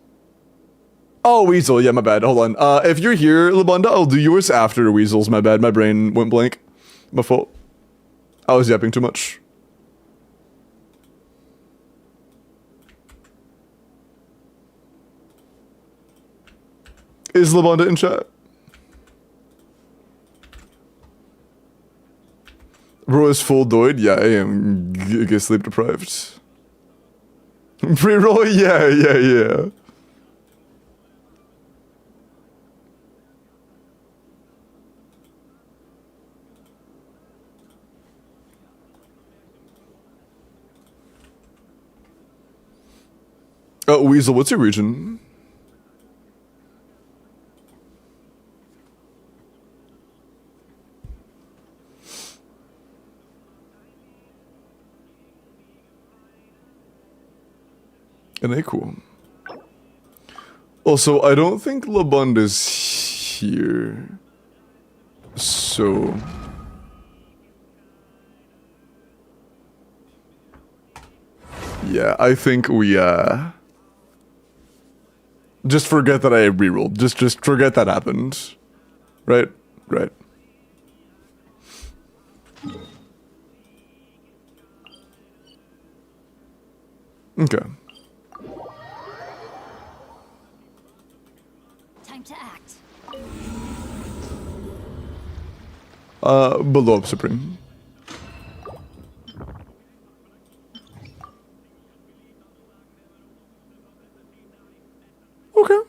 Oh, Weasel, yeah, my bad. Hold on. If you're here, Labanda, I'll do yours after Weasel's. My bad, my brain went blank. My fault. I was yapping too much. Is Labanda in chat? Bro is full doid? Yeah, I am get sleep deprived. Pre-roll? Yeah. Weasel, what's your region? And cool. Also, I don't think Labund is here. So... yeah, I think we, just forget that I rerolled. Just forget that happened. Right? Right. Okay. Time to act. Below up Supreme. Okay.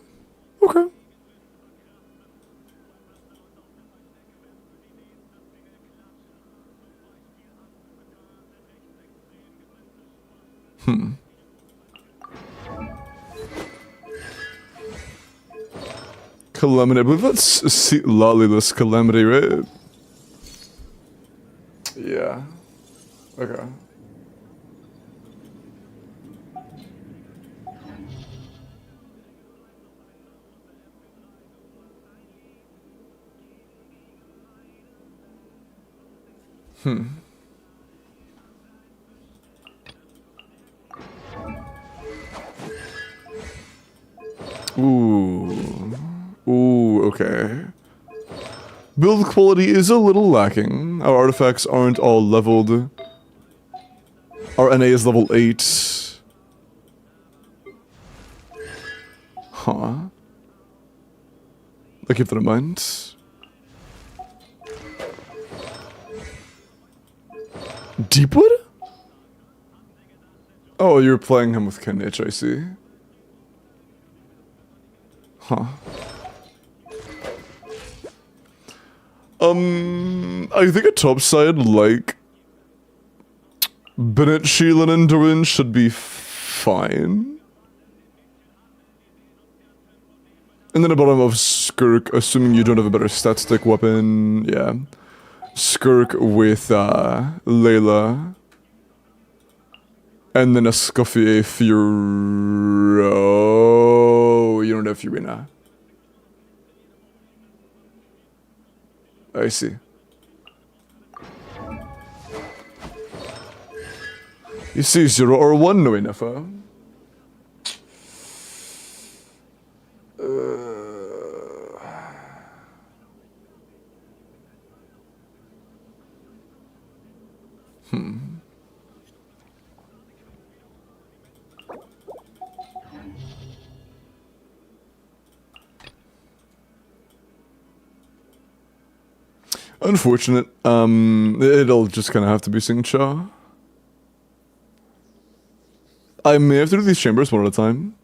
Calamity, I believe that's Lollyless Calamity, right? Yeah. Okay. Ooh. Ooh, okay. Build quality is a little lacking. Our artifacts aren't all leveled. Our NA is level 8. Huh. I'll keep that in mind. Deepwood? Oh, you're playing him with Kenich, I see. Huh. I think a topside like Bennett, Sheelan, and Durin should be fine. And then a bottom of Skirk, assuming you don't have a better stat stick weapon. Yeah. Skirk with Layla. And then a Scuffy Furo. You don't have Furina. I see. You see 0 or 1, no enough, huh? Unfortunate. It'll just kind of have to be Singcha. I may have to do these chambers one at a time.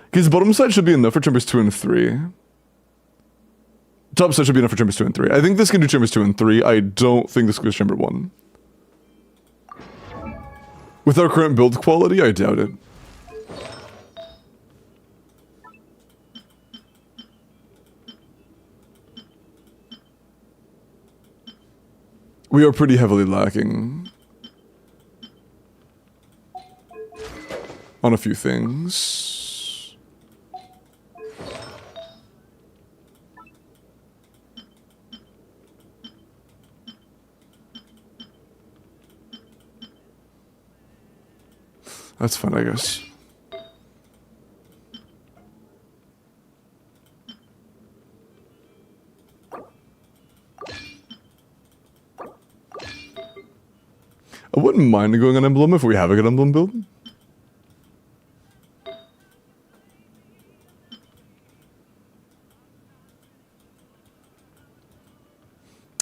Because bottom side should be enough for chambers 2 and 3. Top side should be enough for chambers 2 and 3. I think this can do chambers 2 and 3. I don't think this goes chamber 1. With our current build quality, I doubt it. We are pretty heavily lacking on a few things. That's fine, I guess. I wouldn't mind going on emblem if we have a good emblem build.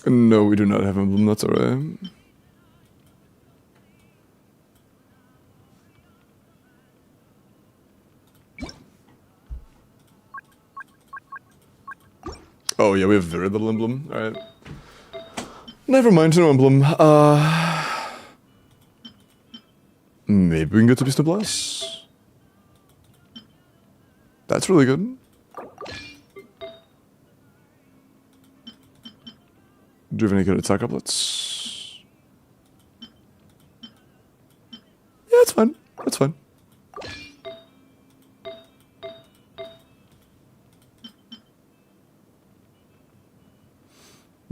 No, we do not have emblem, that's alright. Oh yeah, we have very little emblem, alright. Never mind, no emblem. Maybe we can get to Beast of Bless. That's really good. Do you have any good attack uplets? Yeah, it's fine. That's fine.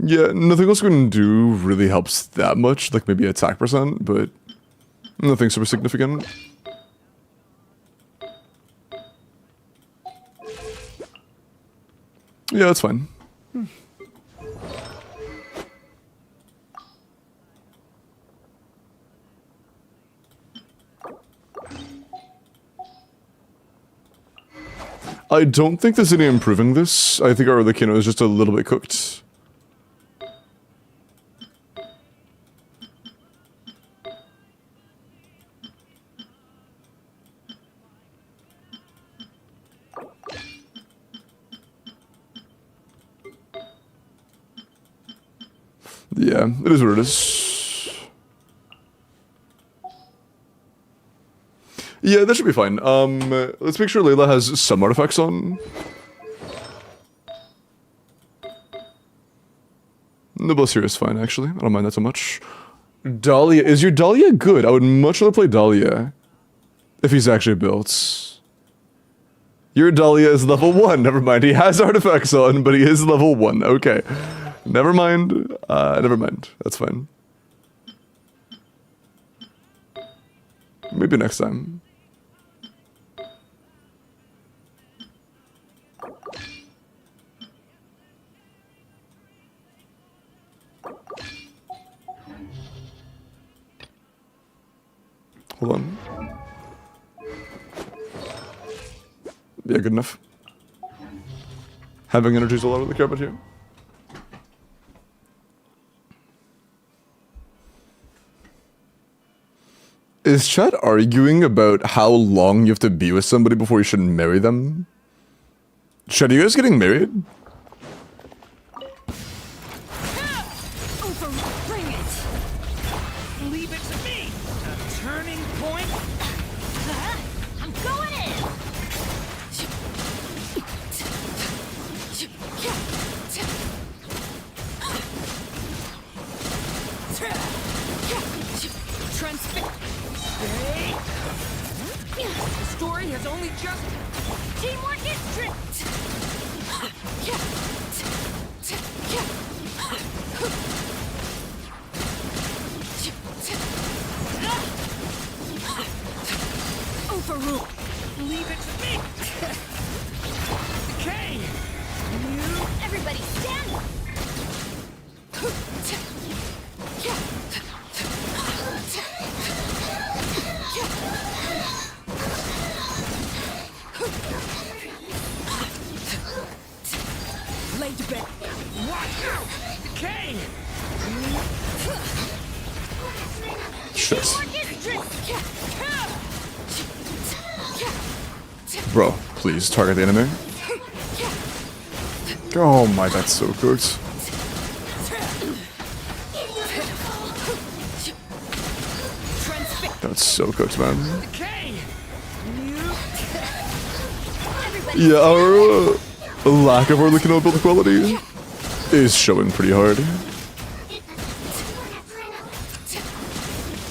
Yeah, nothing else we can do really helps that much. Like maybe attack percent, but nothing super significant. Yeah, that's fine. I don't think there's any improving this. I think our Lekino is just a little bit cooked. Yeah, it is what it is. Yeah, that should be fine. Let's make sure Layla has some artifacts on. Nobles here is fine, actually. I don't mind that so much. Dahlia. Is your Dahlia good? I would much rather play Dahlia. If he's actually built. Your Dahlia is level 1. Never mind. He has artifacts on, but he is level 1. Okay. Never mind. Never mind. That's fine. Maybe next time. Hold on. Yeah, good enough. Having energy is all I really care about here. Is chat arguing about how long you have to be with somebody before you should marry them? Chat, are you guys getting married? Bring it! Leave it to me! A turning point? I'm going in! The story has only just... Teamwork is strict! Overruled. Leave it to me! Okay! Everybody stand! Lay to bed. Watch out! Okay! Shit. Teamwork is strict! Bro, please target the enemy. Oh my, that's so cooked. That's so cooked, man. Okay! Yeah, our lack of our looking build quality is showing pretty hard.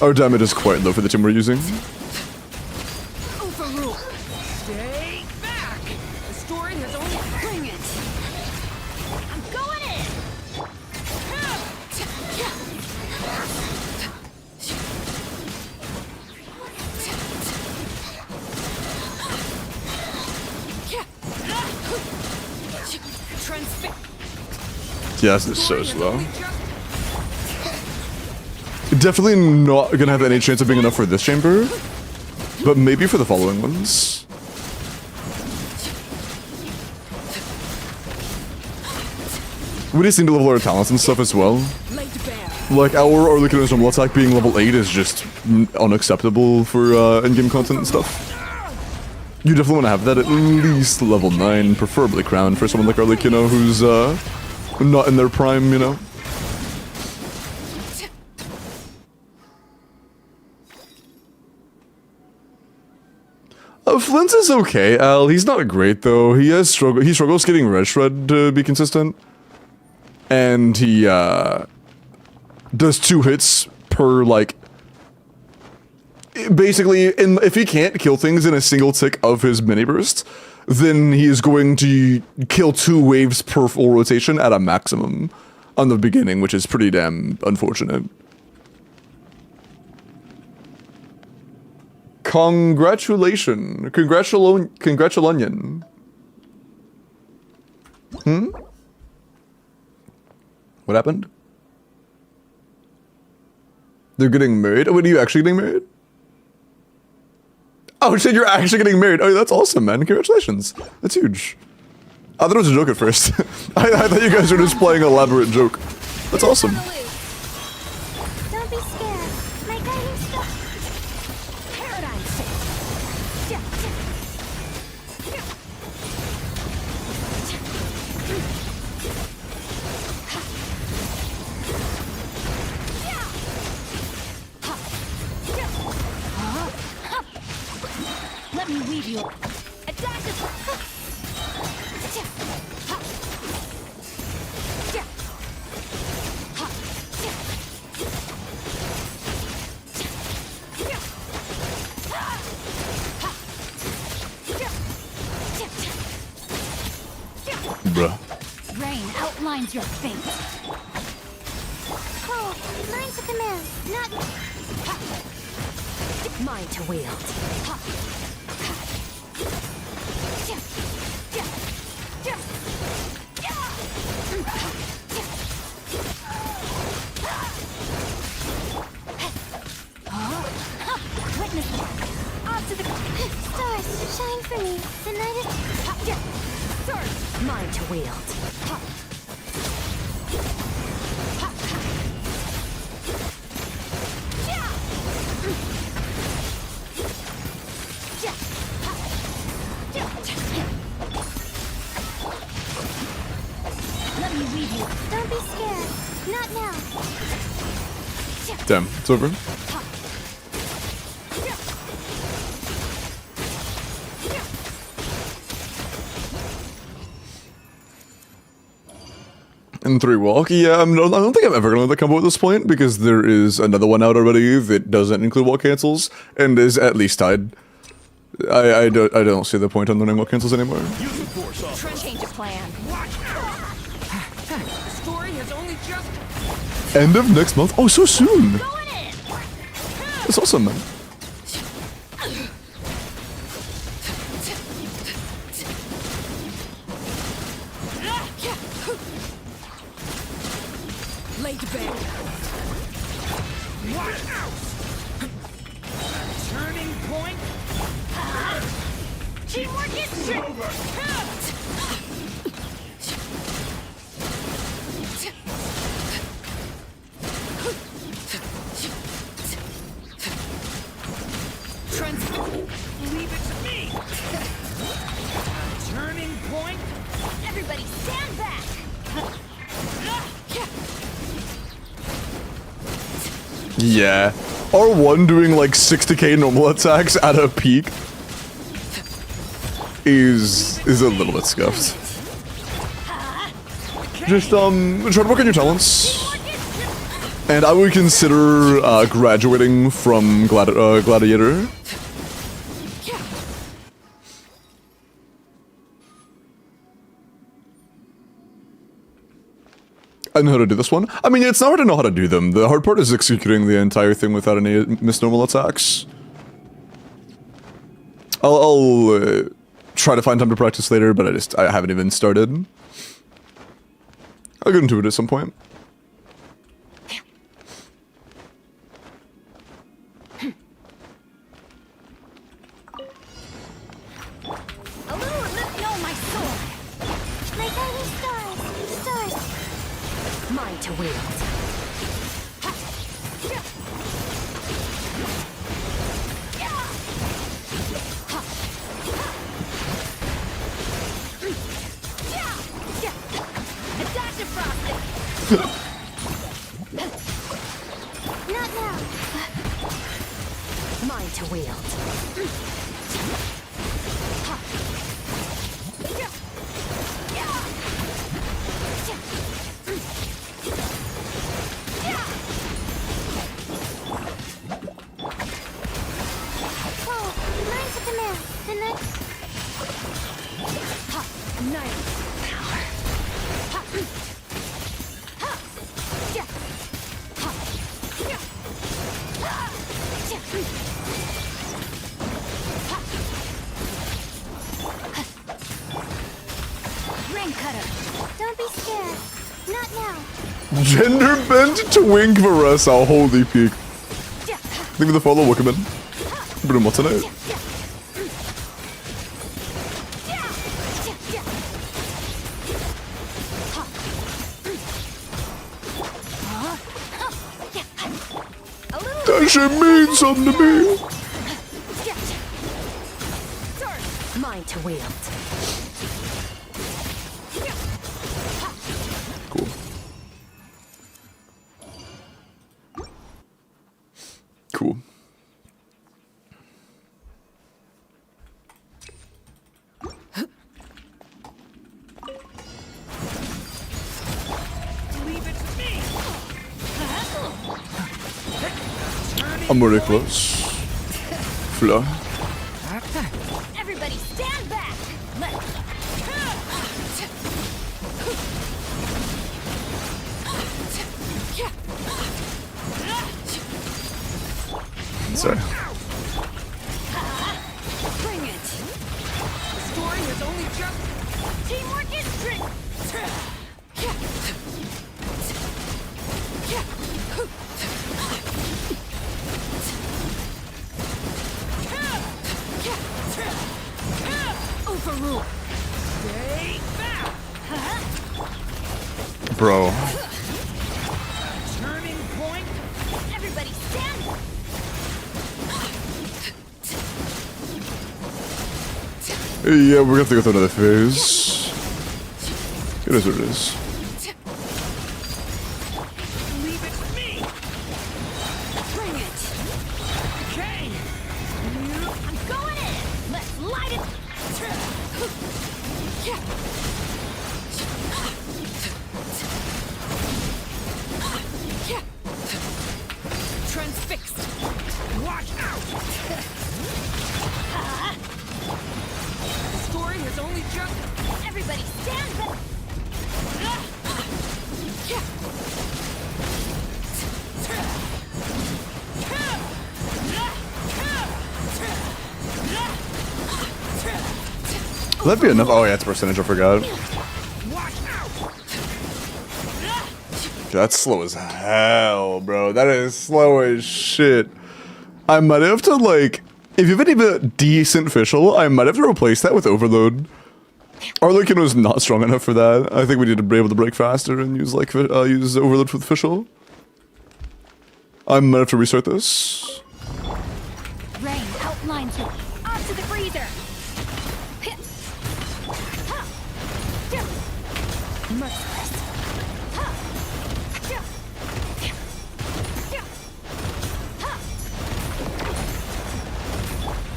Our damage is quite low for the team we're using. Overruled. Stay back! The story has only... Bring it! I'm going in! Yeah, this is so slow. Definitely not gonna have any chance of being enough for this chamber, but maybe for the following ones. We just need to level our talents and stuff as well. Like our Orlukin's normal attack being level 8 is just unacceptable for in-game content and stuff. You definitely want to have that at least level 9, preferably crown for someone like Arlecchino who's not in their prime, you know. Flint is okay, Al. He's not great though. He struggles getting red shred to be consistent, and he does 2 hits per like. Basically, if he can't kill things in a single tick of his mini burst, then he is going to kill 2 waves per full rotation at a maximum on the beginning, which is pretty damn unfortunate. Congratulations. Congratulonion. What happened? They're getting married? Oh, wait, are you actually getting married? Oh shit, you're actually getting married. Oh, that's awesome, man. Congratulations. That's huge. I thought it was a joke at first. I thought you guys were just playing an elaborate joke. That's awesome. Don't be scared. My guiding star. Paradise! Let me weave you. Attack us! Bruh. Rain outlines your fate. Oh, mine's a command, not... Mine to wield. Witness off to the stars shine for me. The night is Sword. Mine to wield. Let me lead you. Don't be scared. Not now. Damn, it's over. And 3 walk. Yeah, I don't think I'm ever gonna let the combo at this point because there is another one out already that doesn't include walk cancels and is at least tied. I don't see the point on learning walk cancels anymore. Use the force off. Change of plan. Watch out! The story has only just End of next month. Oh, so soon. Going in. That's awesome, man. Lay to bed. watch out! Turning point. Teamwork is Leave it to me. Turning point. Everybody stand back. Yeah. R1 doing like 60k normal attacks at a peak is a little bit scuffed. Just try to work on your talents. And I would consider graduating from Gladiator. I know how to do this one. I mean, it's not hard to know how to do them. The hard part is executing the entire thing without any missed normal attacks. I'll try to find time to practice later, but I haven't even started. I'll get into it at some point. A little lift on my sword. My guiding stars. Mine to wield. Attack defrosted. Not now. Mine to wield. Oh, mine's a command. The next. Night power. Ring cutter. Don't be scared. Not now. Gender bent to wink Varesa, holy peak. Think of the follow Wickerman. Been what's tonight? That shit means something to me. Mine to wield. Cool. Cool. Leave it to me. I'm really close. Fleur. Everybody stand back. Sorry. Teamwork is strength. Overrule. Stay back. Bro. Turning point. Everybody stand. Yeah, we're gonna have to go through another phase. It is what it is. Leave it to me. Bring it. Okay. I'm going in. Let's light it. Transfixed. Watch out. The story has only just. Everybody stand back. Will that be enough? Oh yeah, it's percentage, I forgot. Watch out. That's slow as hell, bro. That is slow as shit. I might have to, like, if you have any decent official, I might have to replace that with Overload. Arlequin was not strong enough for that. I think we need to be able to break faster and use, like, use Overload with official. I might have to restart this. Rain outlines you. Onto the freezer. Merciless.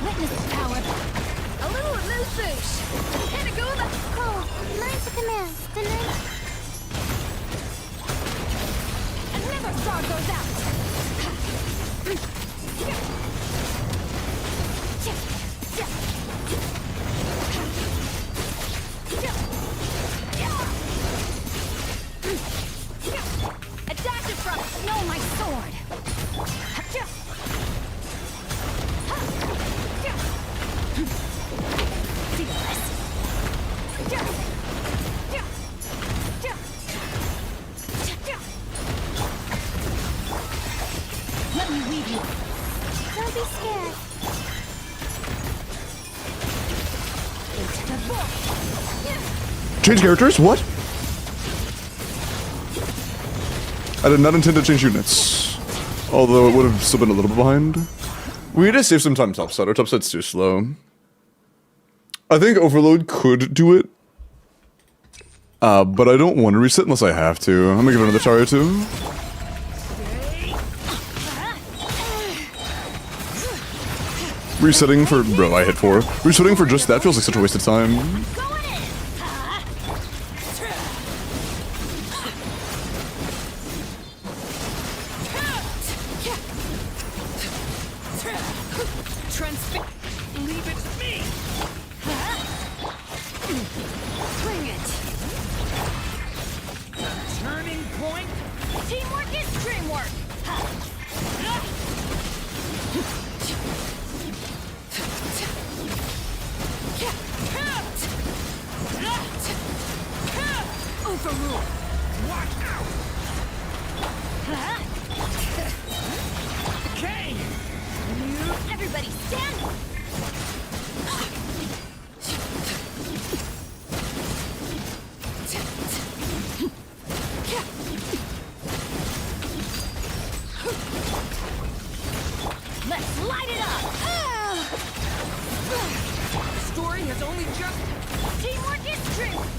Witness the power. A little loose boosh. And a gula. Oh, learn to command. The night. Another star goes out. A dash of frost. No, my sword. See the rest? Let me weave you. Don't be scared. Into the void. Change characters? What? I did not intend to change units. Although it would have still been a little bit behind. We need to save some time topside. Our topside's too slow. I think Overload could do it. But I don't want to reset unless I have to. I'm gonna give it another try or two. Resetting for... Bro, I hit 4. Resetting for just that feels like such a waste of time. Going in. Transfix. Leave it to me. Bring it. Turning point. Teamwork is dreamwork. Overrule. Watch out. Okay. Everybody stand. Let's light it up. The story has only just. Teamwork is strength.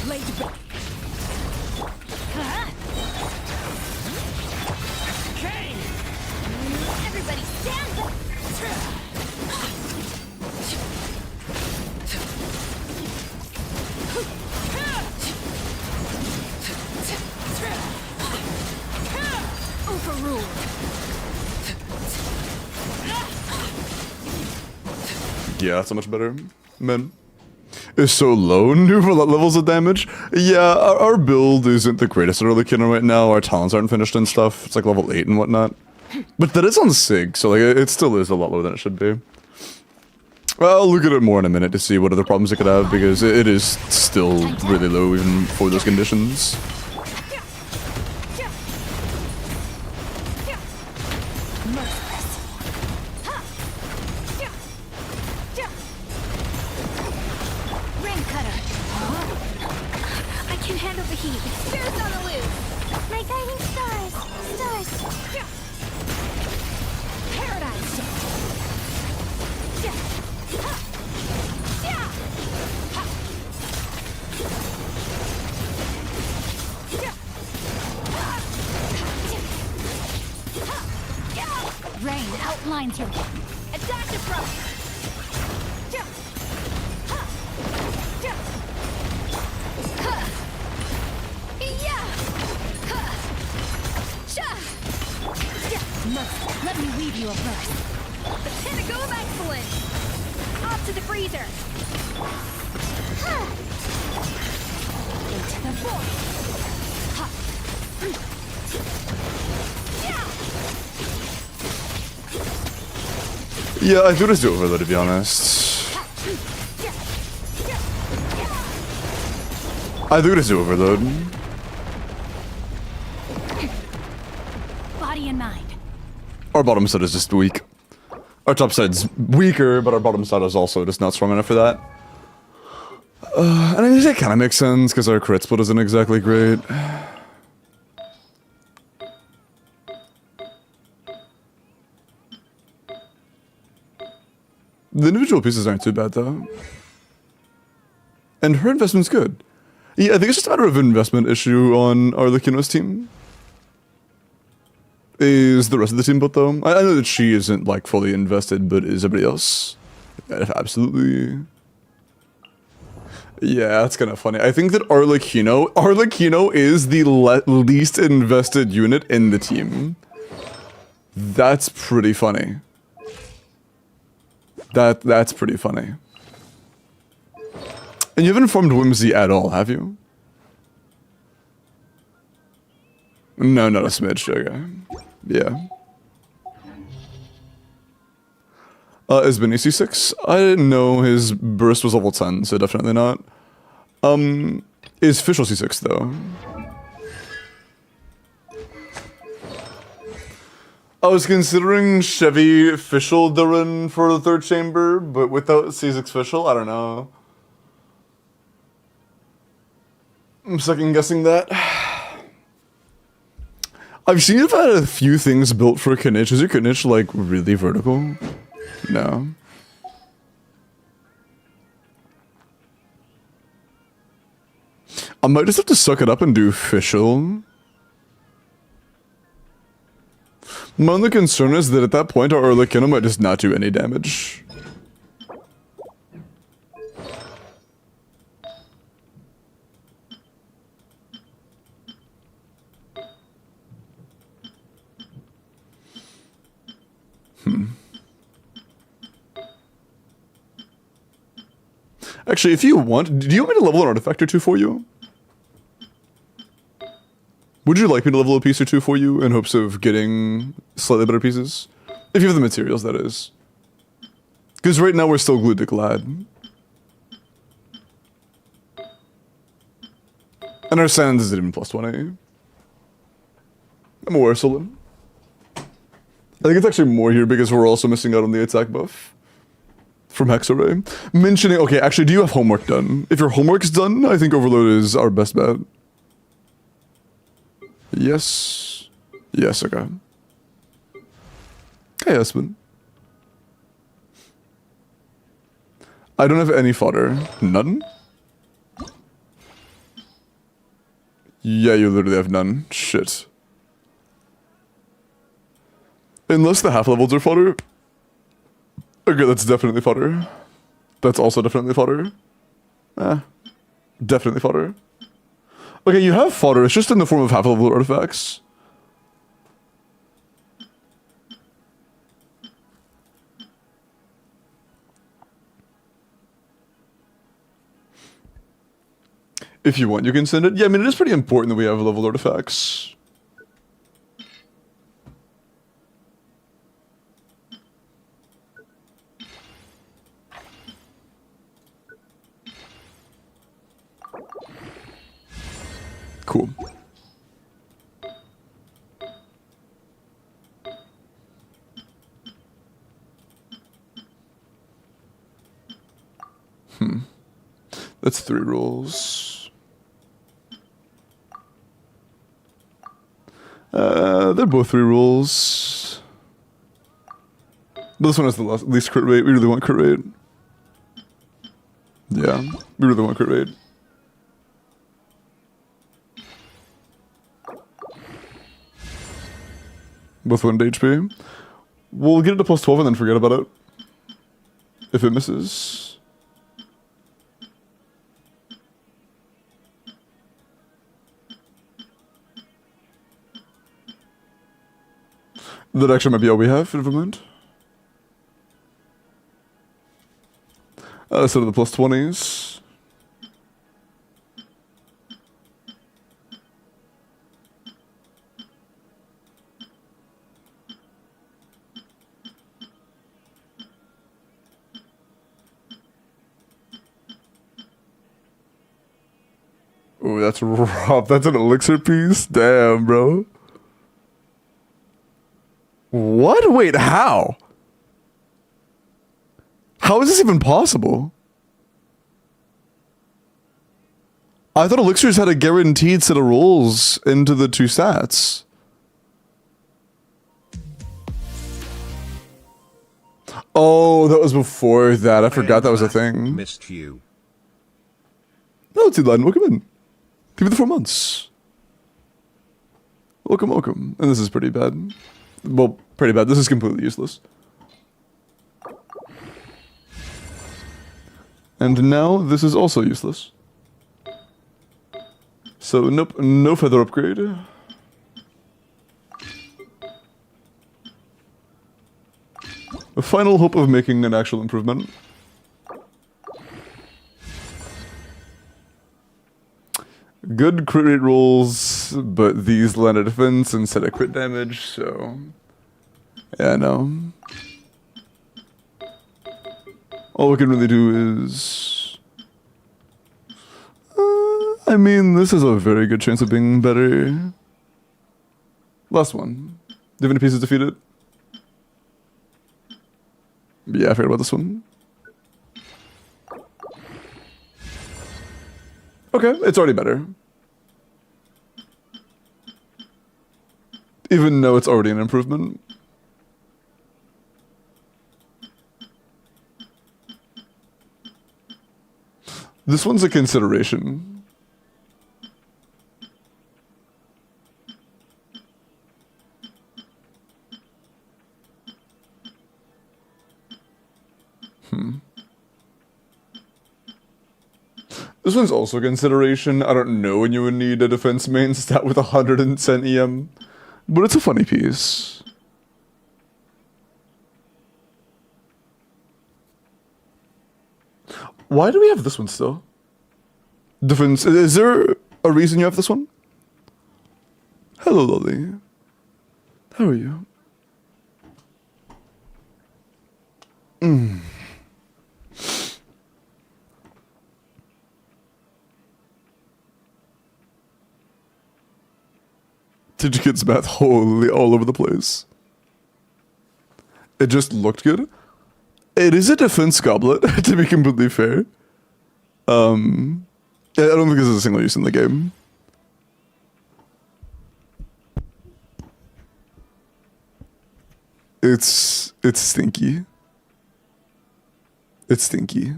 Laid back. Okay. Everybody stand. Overrule. Yeah, that's so much better. Men. is so low new for levels of damage. Yeah, our build isn't the greatest at WELKIN right now. Our talents aren't finished and stuff. It's like level 8 and whatnot. But that is on SIG, so like it still is a lot lower than it should be. I'll look at it more in a minute to see what other problems it could have, because it is still really low even for those conditions. Rain cutter. I can handle the heat. Spears on the loose. My guiding stars. Stars. Paradise. Rain outlines your attack approach. Let me weave you a verse. The pinnacle of excellence. Off to the freezer. Into the void. Yeah, I do just do overload, to be honest. I do just do overload. Body and mind. Our bottom side is just weak. Our top side's weaker, but our bottom side is also just not strong enough for that. And I guess it kind of makes sense, because our crit split isn't exactly great. The individual pieces aren't too bad, though. And her investment's good. Yeah, I think it's just a matter of investment issue on our Lucino's team. Is the rest of the team built, though? I know that she isn't, like, fully invested, but is everybody else? Absolutely. Yeah, that's kind of funny. I think that Arlecchino is the least invested unit in the team. That's pretty funny. That's pretty funny. And you haven't formed Whimsy at all, have you? No, not a smidge, okay. Yeah. Is Benny C6? I didn't know his burst was level 10, so definitely not. Is Fischl C6 though? I was considering Chevy Fischl Durin for the third chamber, but without C6 Fischl, I don't know. I'm second guessing that. I've seen you've had a few things built for Kinich. Is your Kinich like really vertical? No. I might just have to suck it up and do Fischl. My only concern is that at that point our Arlecchino might just not do any damage. Actually, if you want, do you want me to level an artifact or two for you? Would you like me to level a piece or two for you in hopes of getting slightly better pieces? If you have the materials, that is. Because right now we're still glued to Glad. And our Sands isn't even plus 20. I'm aware, Solon. I think it's actually more here because we're also missing out on the attack buff. From Hexarray. Mentioning, okay, actually, do you have homework done? If your homework's done, I think Overload is our best bet. Yes. Yes, okay. Hey, Espen. I don't have any fodder. None? Yeah, you literally have none. Shit. Unless the half levels are fodder. Okay, that's definitely fodder. That's also definitely fodder. Definitely fodder. Okay, you have fodder, it's just in the form of half-level artifacts. If you want, you can send it. Yeah, I mean, it is pretty important that we have level artifacts. Cool. That's 3 rolls. They're both 3 rolls. But this one has the least crit rate. We really want crit rate. Yeah, we really want crit rate. Both 1 HP. We'll get it to plus 12 and then forget about it. If it misses. That actually might be all we have, never mind. So the plus 20s. Ooh, that's rough. That's an elixir piece? Damn, bro. What? Wait, how? How is this even possible? I thought elixirs had a guaranteed set of rolls into the 2 stats. Oh, that was before that. I forgot that was a thing. Missed you. No, it's Elaine. Welcome in. Give me the 4 months. Welcome, welcome. And this is pretty bad. Well, pretty bad. This is completely useless. And now this is also useless. So, nope, no feather upgrade. A final hope of making an actual improvement. Good crit rate rolls, but these land a defense instead of crit damage, so... Yeah, no. All we can really do is... I mean, this has a very good chance of being better. Last one. Do you have any pieces to feed it? Yeah, I forgot about this one. Okay, it's already better. Even though it's already an improvement. This one's a consideration. This one's also a consideration. I don't know when you would need a defense main stat with 110 EM, but it's a funny piece. Why do we have this one still? Defense. Is there a reason you have this one? Hello, Lolly. How are you? Did you kids math holy all over the place? It just looked good. It is a defense goblet, to be completely fair. I don't think this is a single use in the game. It's stinky. It's stinky.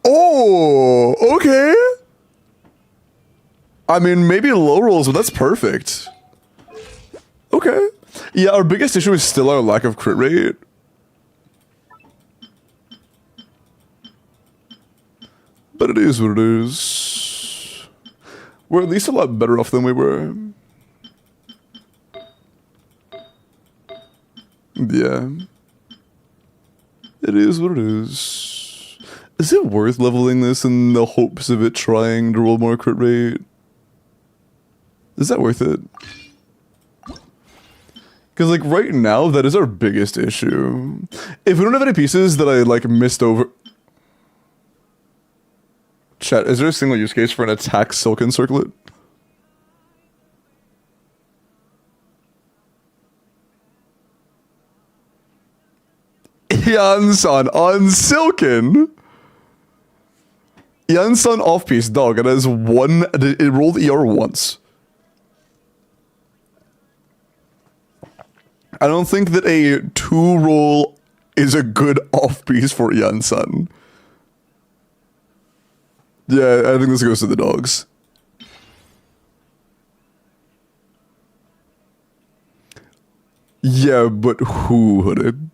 Oh, okay. I mean, maybe low rolls, but that's perfect. Okay. Yeah, our biggest issue is still our lack of crit rate. But it is what it is. We're at least a lot better off than we were. Yeah. It is what it is. Is it worth leveling this in the hopes of it trying to roll more crit rate? Is that worth it? Because, like, right now, that is our biggest issue. If we don't have any pieces that I, like, missed over... Chat, is there a single use case for an attack Silken Circlet? Yansan on Silken? Yansan off-piece, dog, it has one... It rolled ER once. I don't think that a 2-roll is a good off-piece for Yansan. Yeah, I think this goes to the dogs. Yeah, but who hooded?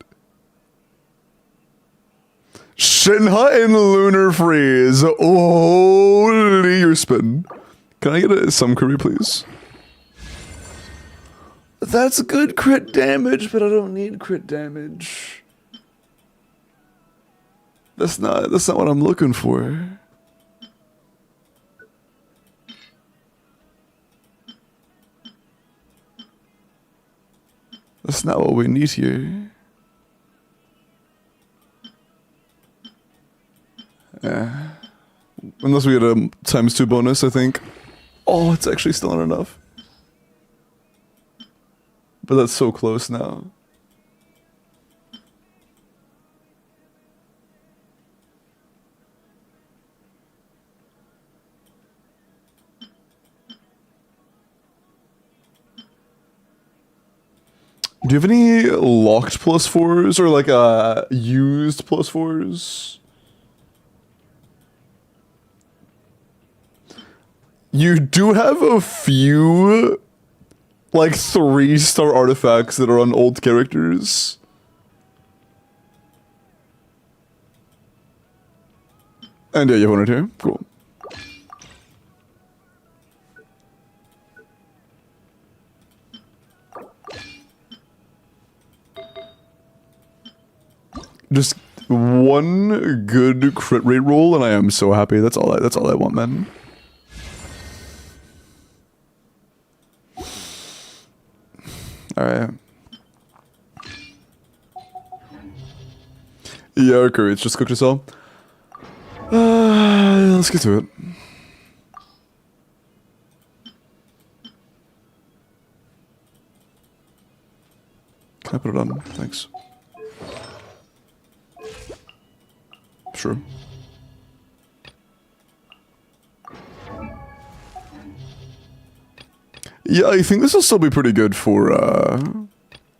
Shinha and Lunar Freeze. Holy, you're spitting. Can I get some curry, please? That's good crit damage, but I don't need crit damage. That's not what I'm looking for. That's not what we need here. Yeah. Unless we get a ×2 bonus, I think. Oh, it's actually still not enough. But that's so close now. Do you have any locked +4s or like used +4s? You do have a few like 3-star artifacts that are on old characters. And yeah, you have 1 or 2. Cool. Just one good crit rate roll, and I am so happy. That's all I want, man. All right. Yeah, okay, it's just cooked us all. Let's get to it. Can I put it on? Thanks. Sure. Yeah, I think this will still be pretty good for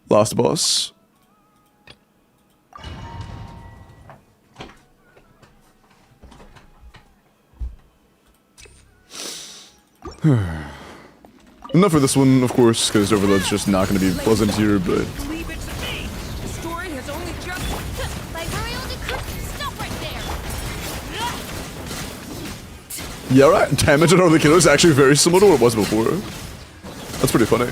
last boss. Enough for this one, of course, because Overload's just not going to be pleasant here, but... Leave it to me. The story has only just... Stop right there! Yeah, right. Damage on the killer is actually very similar to what it was before. That's pretty funny.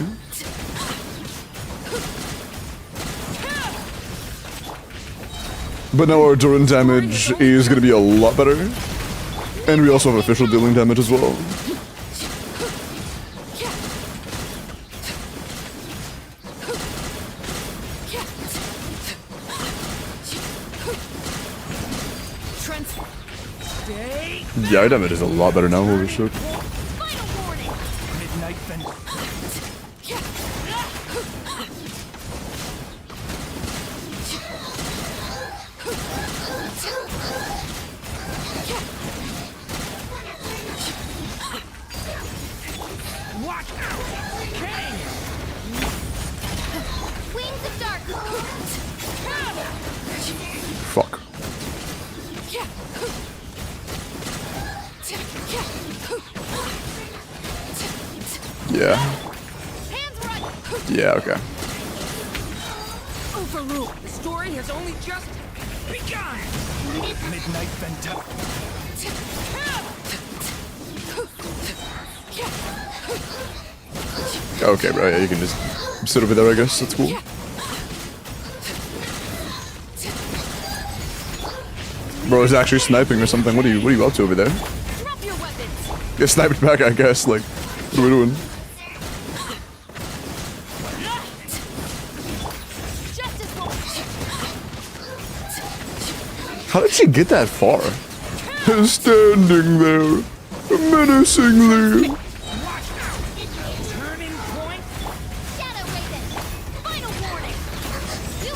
But now our Duran damage is going to be a lot better. And we also have official dealing damage as well. Yeah, our damage is a lot better now, holy shit. Midnight Fen. Watch out! King! Wings of Darkness! Fuck. Yeah. Yeah, okay. Overruled. The story has only just begun. Midnight Venta. Okay, bro, yeah, you can just sit over there, I guess. That's cool. Bro is actually sniping or something. What are you up to over there? Drop your weapons. Get sniped back, I guess. Like, what are we doing? Justice will. How did she get that far? Standing there, menacingly. Turning point. Shadow Raven. Final warning. You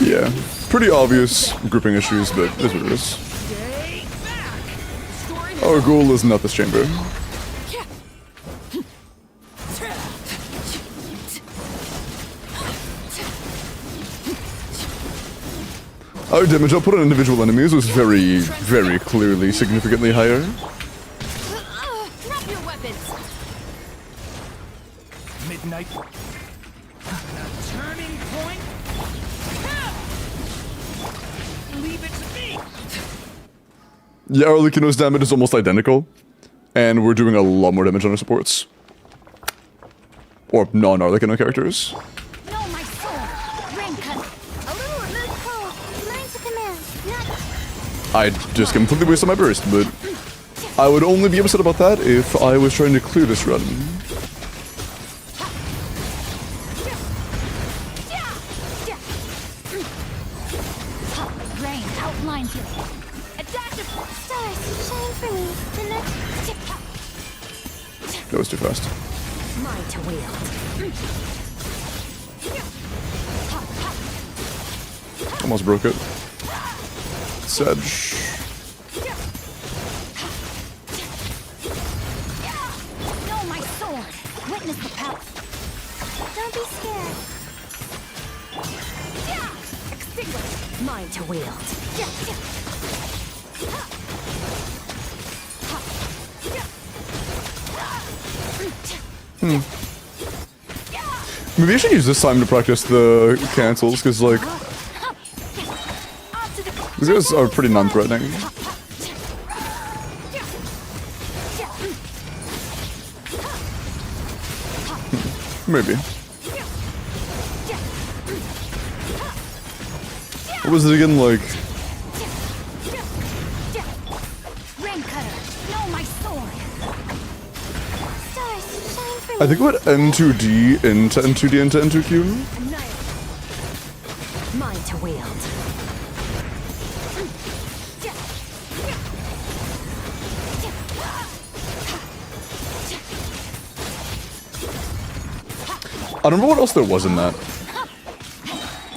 Yeah, pretty obvious grouping issues, but it is what it is. Stay back. Story Our goal is not this chamber. Our damage output on individual enemies was very, very clearly significantly higher. drop your weapons. midnight. Turning point. Leave it to me. Yeah, our Lucino's damage is almost identical, and we're doing a lot more damage on our supports. Or non-Arlecchino characters. No, my sword. Rain cut. A little remove cold. Mine to command. Not I just completely wasted my burst, but I would only be upset about that if I was trying to clear this run. Rain outlines you. Adaptive. stars, shine for me. The next That was too fast. Mine to wield. Almost broke it. Sedge. No, my sword. Witness the power. Don't be scared. Extinguish. Mine to wield. Maybe I should use this time to practice the cancels, because, like, these guys are pretty non-threatening. Maybe. What was it again, like... Rain cutter. No, my sword. Stars, shine for me. I think what N2D into N2D into N2Q? Annihilate. Mine to wield. I don't remember what else there was in that.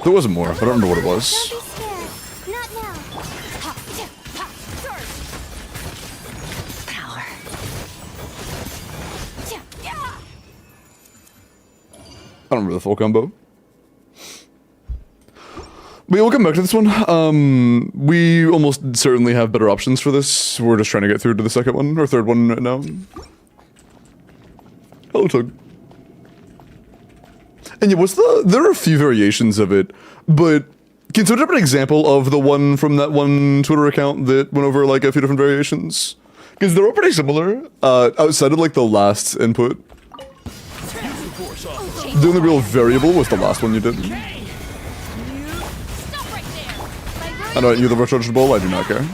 There was more, I don't remember what it was. Don't be scared. Not now. Power. I don't remember the full combo. But yeah, we'll come back to this one. We almost certainly have better options for this. We're just trying to get through to the second one, or third one right now. Hello, Tug. And yeah, there are a few variations of it, but consider an example of the one from that one Twitter account that went over like a few different variations. Because they're all pretty similar, outside of like the last input. The only real variable was the last one you did. Stop right there. I know you the rechargeable, I do not care.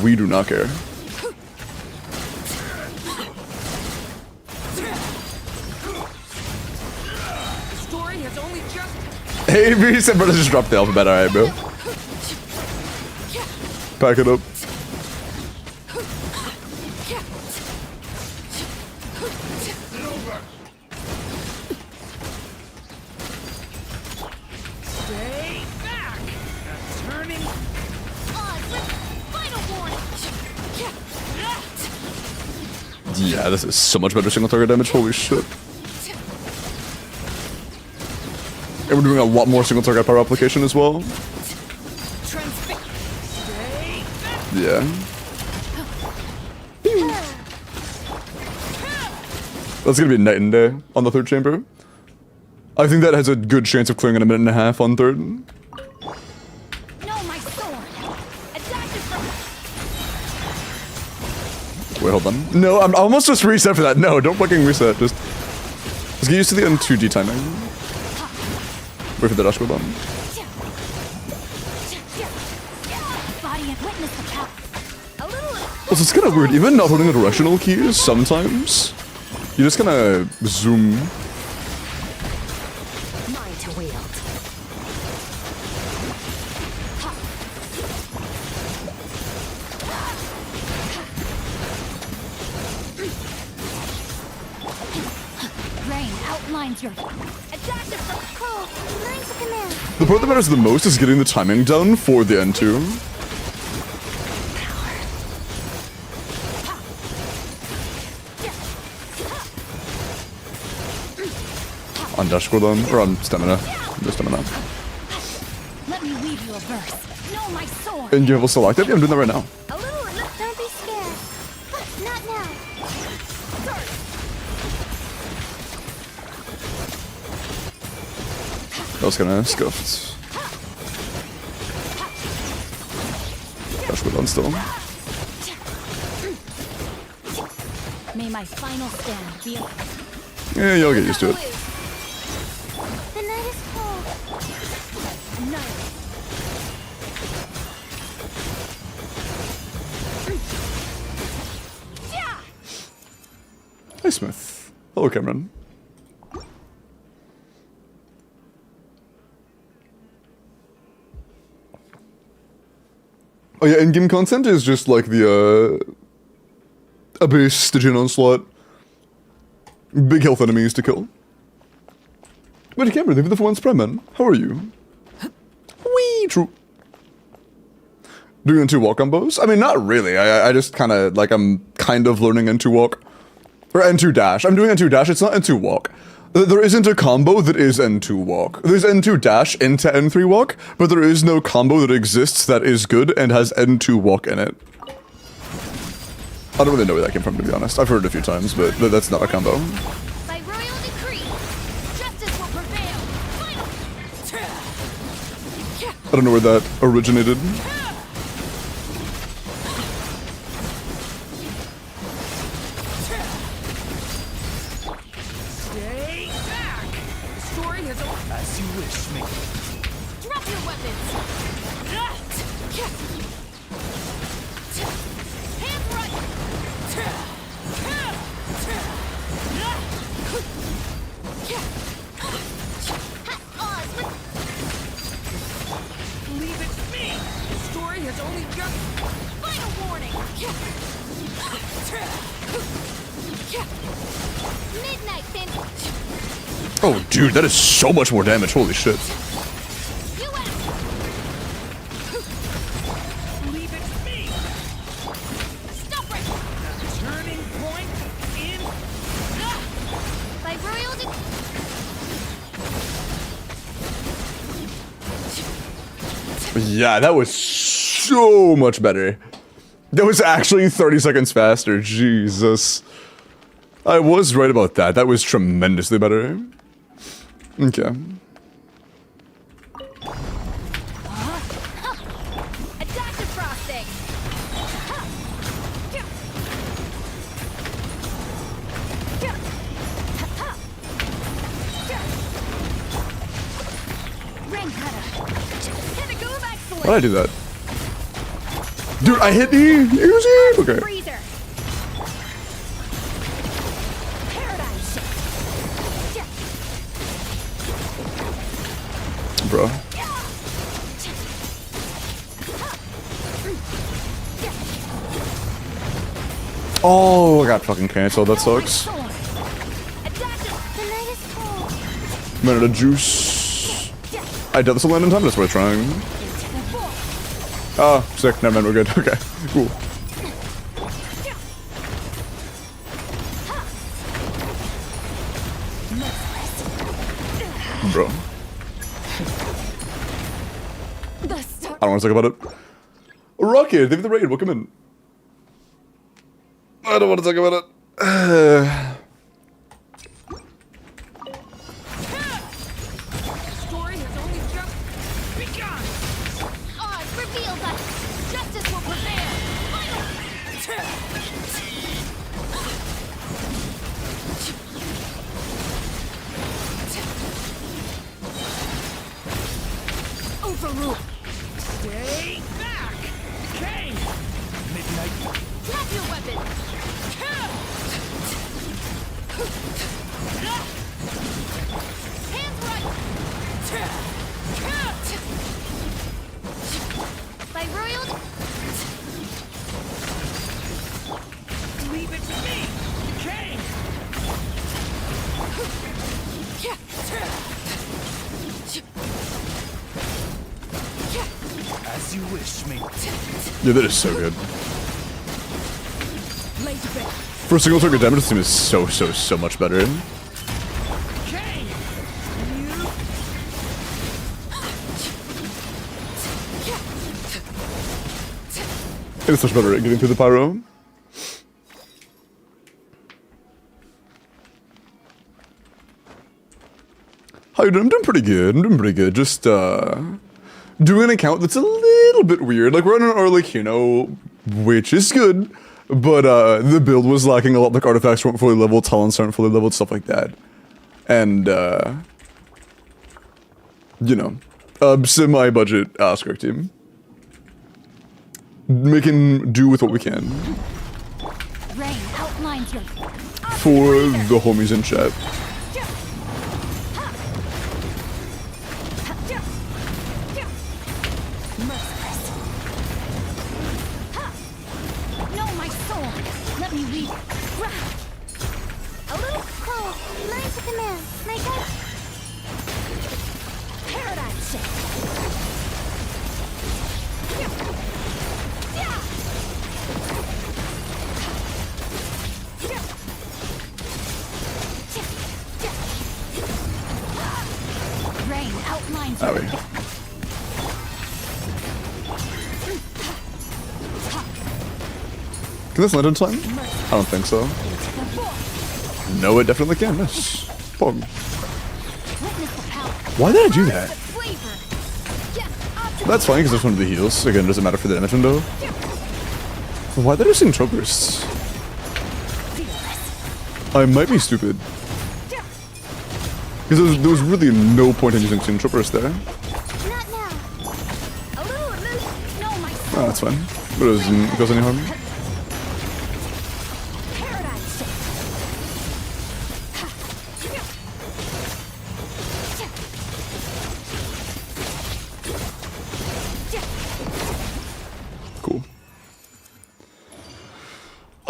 We do not care. Story has only just. Hey, we said brother just dropped the alphabet, alright, bro. Pack it up. Stay back. Turning. Final warning. Yeah, this is so much better single target damage, holy shit. And we're doing a lot more single target power application as well. Stay back. Yeah. That's gonna be night and day on the third chamber. I think that has a good chance of clearing in a minute and a half on third. No, my Wait, hold on. No, I'm almost just reset for that. No, don't fucking reset. Just get used to the N2D timing. Wait for the dash cooldown. Body and witness the power. A little. Also, it's kind of weird. Even not holding the directional keys, sometimes you just kind of zoom. Mine to wield. Rain outlines your. Adaptive from Cool. Learn to command. The part that matters the most is getting the timing down for the N2. On dash cooldown, or on stamina. Just stamina. Let me weave you a verse. Know my sword. And you have a select it? Yeah, I'm doing that right now. A little. Don't be scared. Not now. That was kind of scuffed. Dash cooldown still. May my final stand be a. Yeah, you'll get used to it. The night is cold. Night. Hi, Smith. Hello, Cameron. Oh yeah, in-game content is just like the, a base Stygian onslaught. Big health enemies to kill. Wait, Cameron, thank you for the once prime, man. How are you? Wee, true. Doing N2 walk combos? I mean, not really. I just kind of, like, I'm kind of learning N2 walk. Or N2 dash. I'm doing N2 dash, it's not N2 walk. There isn't a combo that is N2 walk. There's N2 dash into N3 walk, but there is no combo that exists that is good and has N2 walk in it. I don't really know where that came from, to be honest. I've heard it a few times, but that's not a combo. By royal decree, justice will prevail. Final. I don't know where that originated. Stay back! The story has only... As you wish, me. Drop your weapons. Hands right. Leave it to me! The story has only just... Final warning. Midnight pin. Oh, dude, that is so much more damage. Holy shit. You out. Leave it to me! Stop right. Turning point in... By royal Yeah, that was so much better. That was actually 30 seconds faster. Jesus. I was right about that. That was tremendously better. Okay. adaptive frosting. Ring cutter. Pinnacle of excellence. Why'd I do that? Dude, I hit E! Easy! Okay. Freezer. Paradigm shift. Bro. Oh, I got fucking canceled. That sucks. Adaptive. The night is cold. Minute of juice. I did this a lot in time. That's what I'm trying. Oh, sick. Never mind. We're good. Okay. Cool. Bro. The star. I don't want to talk about it. Rocket, they've the raid. Welcome in. I don't want to talk about it. Story has only just begun! Odds reveal that justice will prevail. Final. rule. Stay back! Okay! Midnight. Drop your weapon. Hands right. By royal. Leave it to me! Okay! As you wish, mate. Yeah, that is so good. Lay to bed. For a single target damage, this team is so much better. Okay! It's much better at getting through the pyro. How you doing? I'm doing pretty good. Just doing an account that's a little bit weird. Like we're on an Arlecchino, which is good, but the build was lacking a lot. Like artifacts weren't fully leveled, talents aren't fully leveled, stuff like that. And you know, semi-budget Asgard team. Making do with what we can. Rain outlines your. For the homies in chat. Merciless. No, my sword. Let me read it. A little cold. Mind to command. My God. Paradigm shift. Rain outlines That your. way. Can this land in time? I don't think so. No, it definitely can. Yes. Pog. Witness the power. Why did I do that? The flavor. Yeah, That's fine because this one of the heals. Again, it doesn't matter for the damage window. Why did I sing choke bursts? I might be stupid. Because there was really no point in using Sing choke burst there. Not now. a little emotion. No, my sword. Oh, that's fine. But it doesn't cause any harm. Paradigm shift. Cool.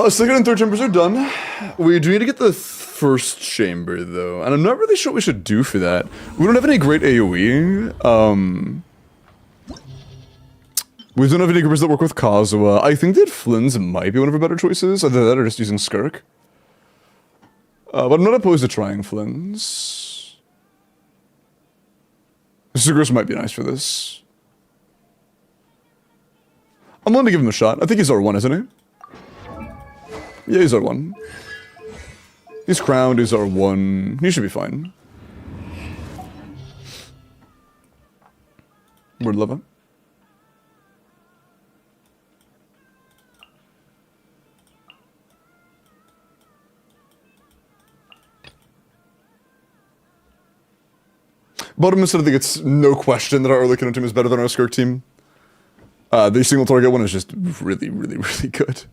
Second and third chambers are done. We do need to get the first chamber, though. And I'm not really sure what we should do for that. We don't have any great AoE. We don't have any groupers that work with Kazuha. I think that Flynn's might be one of our better choices. Either that or just using Skirk. But I'm not opposed to trying Flynn's. Sigurus might be nice for this. I'm willing to give him a shot. I think he's R1, isn't he? Yeah, he's R1. He's crowned, he's R1. He should be fine. Word love him. Bottom instead, I think it's no question that our Arlecchino team is better than our Skirk team. The single target one is just really good.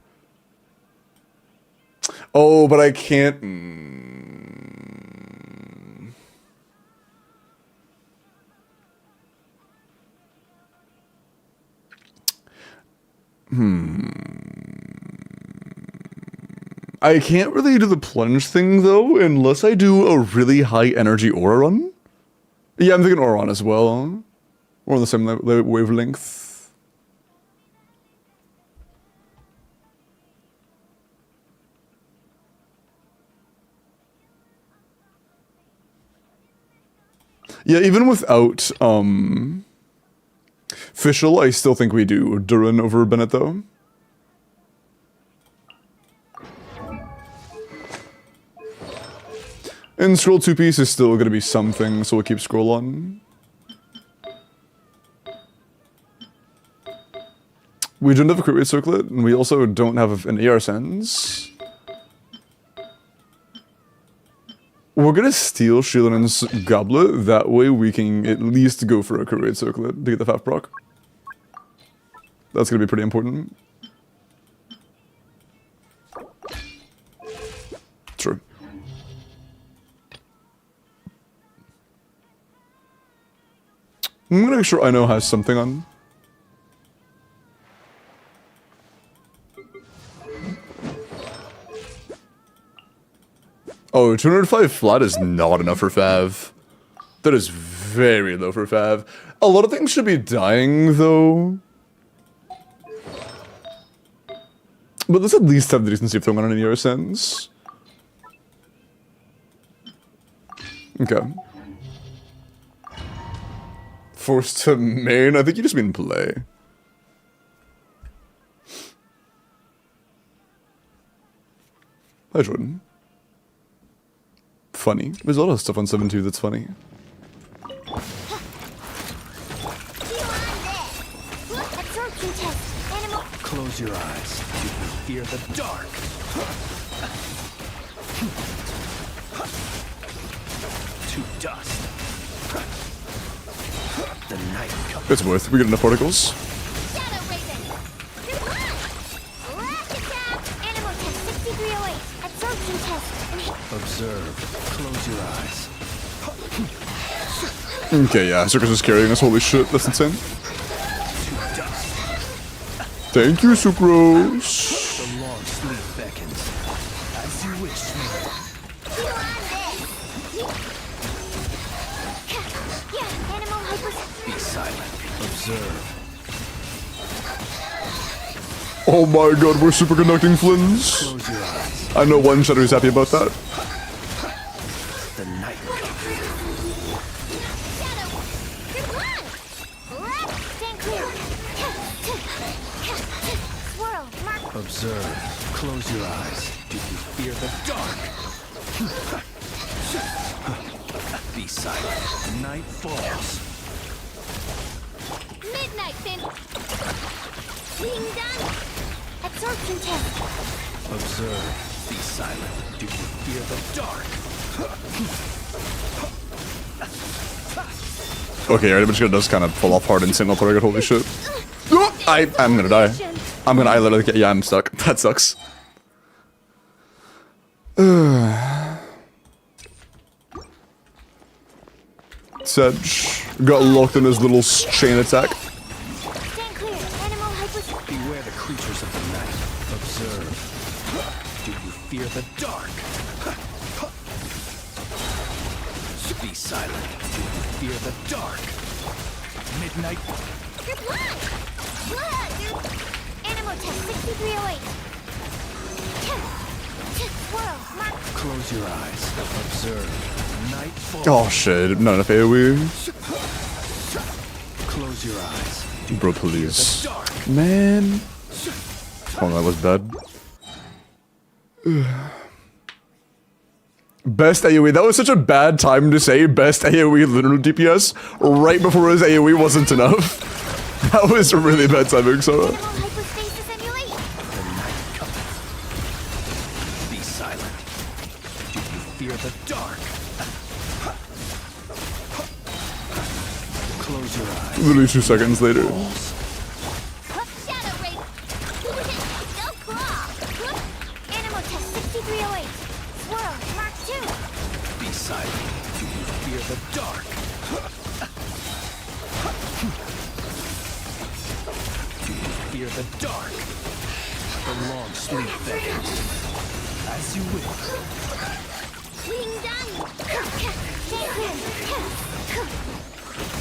Oh, but I can't. I can't really do the plunge thing though, unless I do a really high energy aura run. Yeah, I'm thinking aura run as well. We're on the same wavelength. Yeah, even without Fischl, I still think we do Durin over Bennett though. And scroll 2-piece is still going to be something, so we'll keep scroll on. We don't have a crit rate circlet, and we also don't have an AR sense. We're gonna steal Shielin's goblet, that way we can at least go for a Courier Circlet to get the Faf proc. That's gonna be pretty important. True. I'm gonna make sure I know has something on. Oh, 205 flat is not enough for Fav. That is very low for Fav. A lot of things should be dying, though. But let's at least have the decency of throwing on any sense. Okay. Forced to main? I think you just mean play. Hi, Jordan. Funny. There's a lot of stuff on 7.2 that's funny. Close your eyes. You fear the dark. To dust. The night comes. It's worth. We get enough particles. Shadow Raven. Good one. Last attack. Animal test 6308. Absorption test. Observe. Close your eyes. Okay, yeah, Circus is carrying us. Holy shit, that's insane. To dust. Thank you, Sucrose. The long sleep beckons. As you wish. Animal hyper. Be silent. Observe. Oh my god, we're superconducting Flins. Close your eyes. I know one Shadow who's happy about that. The night comes. Shadow. Good one. Left. Stand clear. Swirl. Mark. Observe. Close your eyes. Do you fear the dark? Be silent. Night falls. Midnight fin. Being done. Absorption test. Observe. Be silent. Do you fear the dark? Okay, alright, but does kind of fall off hard in single target. Holy shit. I'm gonna die. I'm gonna literally get. Yeah, I'm stuck. That sucks. Sedge got locked in his little chain attack. Stand clear. Animal hyper. Beware the creatures of the night. Observe. Do you fear the dark? Be silent. Do you fear the dark? Midnight. Good one. Blood. Animal test 6308. Swirl. Mark. Close your eyes. Observe. Night falls. Oh shit, not enough AoE. Close your eyes. Bro, please. The dark. Man. Oh, that was bad. Best AoE. That was such a bad time to say best AoE literal DPS right before his AoE wasn't enough. That was a really bad timing, so. Animal hyperstasis emulate. The night comes. Be silent. Do you fear the dark? Close your eyes. Literally 2 seconds later. Shadow Raven. Go claw. Animal test 6308. Swirl. Mark 2. Be silent. Do you fear the dark? Do you fear the dark? The long sleep beckons. As you will. Being done. Stand clear.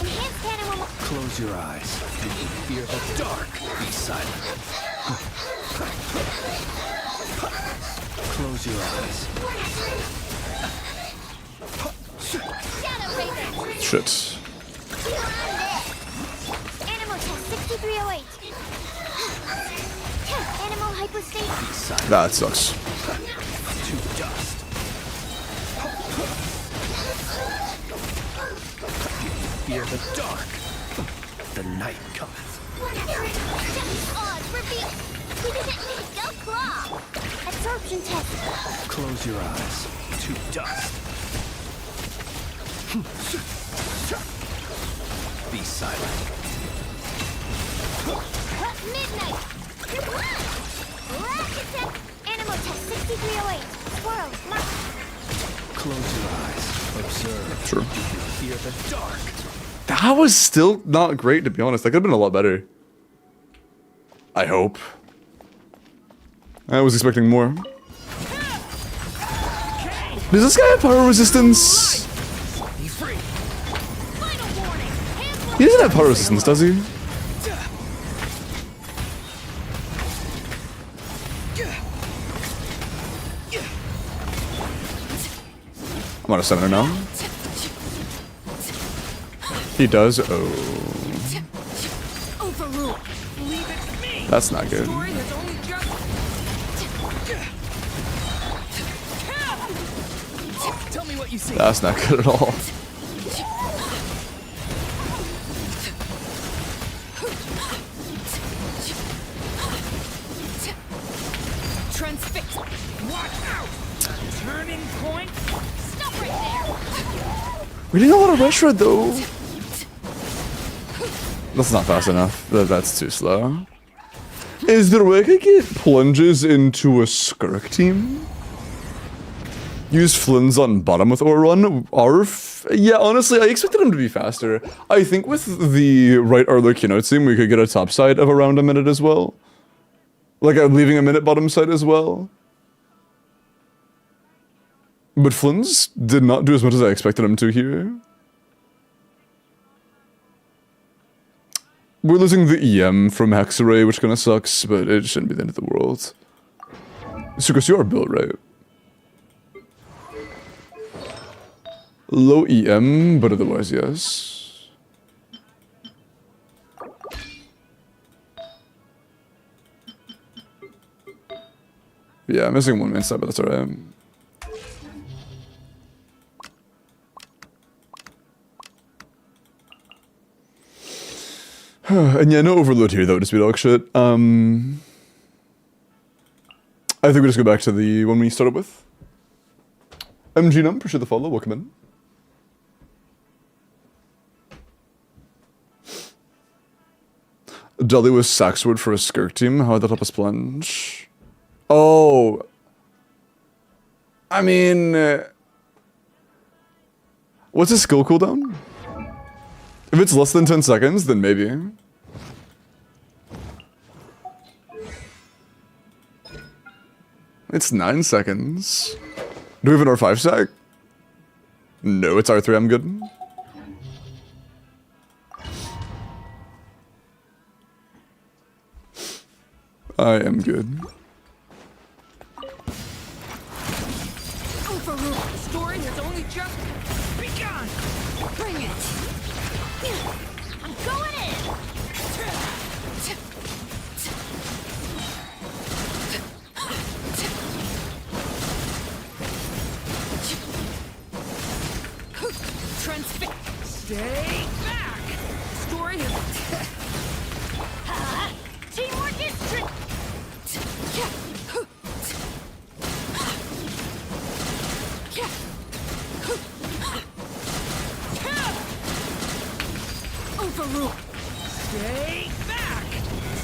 Enhanced animal. Close your eyes. Do you fear the dark? Be silent. Close your eyes. Shadow Raven. Shit. Animal test 6308. Animal hyperstasis. Be silent. That sucks. To dust. Do you fear the dark? The night cometh. Odd reveal. Go claw. Absorption test. Close your eyes. To dust. Be silent. Midnight! Last attack! Animal test 6308. Squirrel, mark. Close your eyes. Observe. True. Fear the dark. That was still not great, to be honest. That could have been a lot better. I hope. I was expecting more. Does this guy have power resistance? He's free. Final warning! He doesn't have power resistance, does he? I'm on a summoner now. He does. Oh. Overrule. Leave it to me. That's not good. Story has only just. Tell me what you see. That's not good at all. Transfix. Watch out. Turning point. Stop right there! We're getting a lot of rush red though. That's not fast enough. That's too slow. Is there a way I could get plunges into a Skirk team? Use Flynn's on bottom with Orun. Arf? Yeah, honestly, I expected him to be faster. I think with the right Arlecchino team, we could get a top side of around a minute as well. Like, leaving a minute bottom side as well. But Flynn's did not do as much as I expected him to here. We're losing the EM from Hexarray, which kinda sucks, but it shouldn't be the end of the world. Sucos, you are built, right? Low EM, but otherwise, yes. Yeah, I'm missing one main side, but that's alright. And yeah, no overload here though, just be dog shit. I think we just go back to the one we started with. MG Num, appreciate the follow, welcome in. Dolly was Saxwood for a Skirk team, how would that help us plunge? Oh. I mean... what's his skill cooldown? If it's less than 10 seconds, then maybe. It's 9 seconds. Do we have an R5 stack? No, it's R3, I'm good. I am good. Overrule. Story has only just begun. Bring it! I'm going in! Transfix. Stay back. Story has. Teamwork is trick! Overrule. Stay back.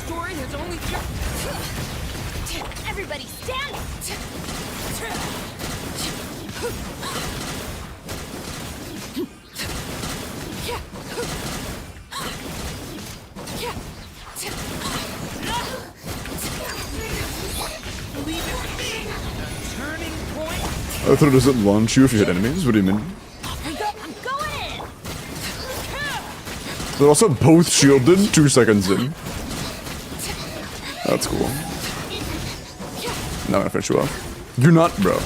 Story has only just. Everybody stand! Leave it to me. The turning point. I thought it doesn't launch you if you hit enemies, what do you mean? I'm going in! They're also both shielded 2 seconds in. That's cool. Now I'm gonna finish you off. You're not, bro.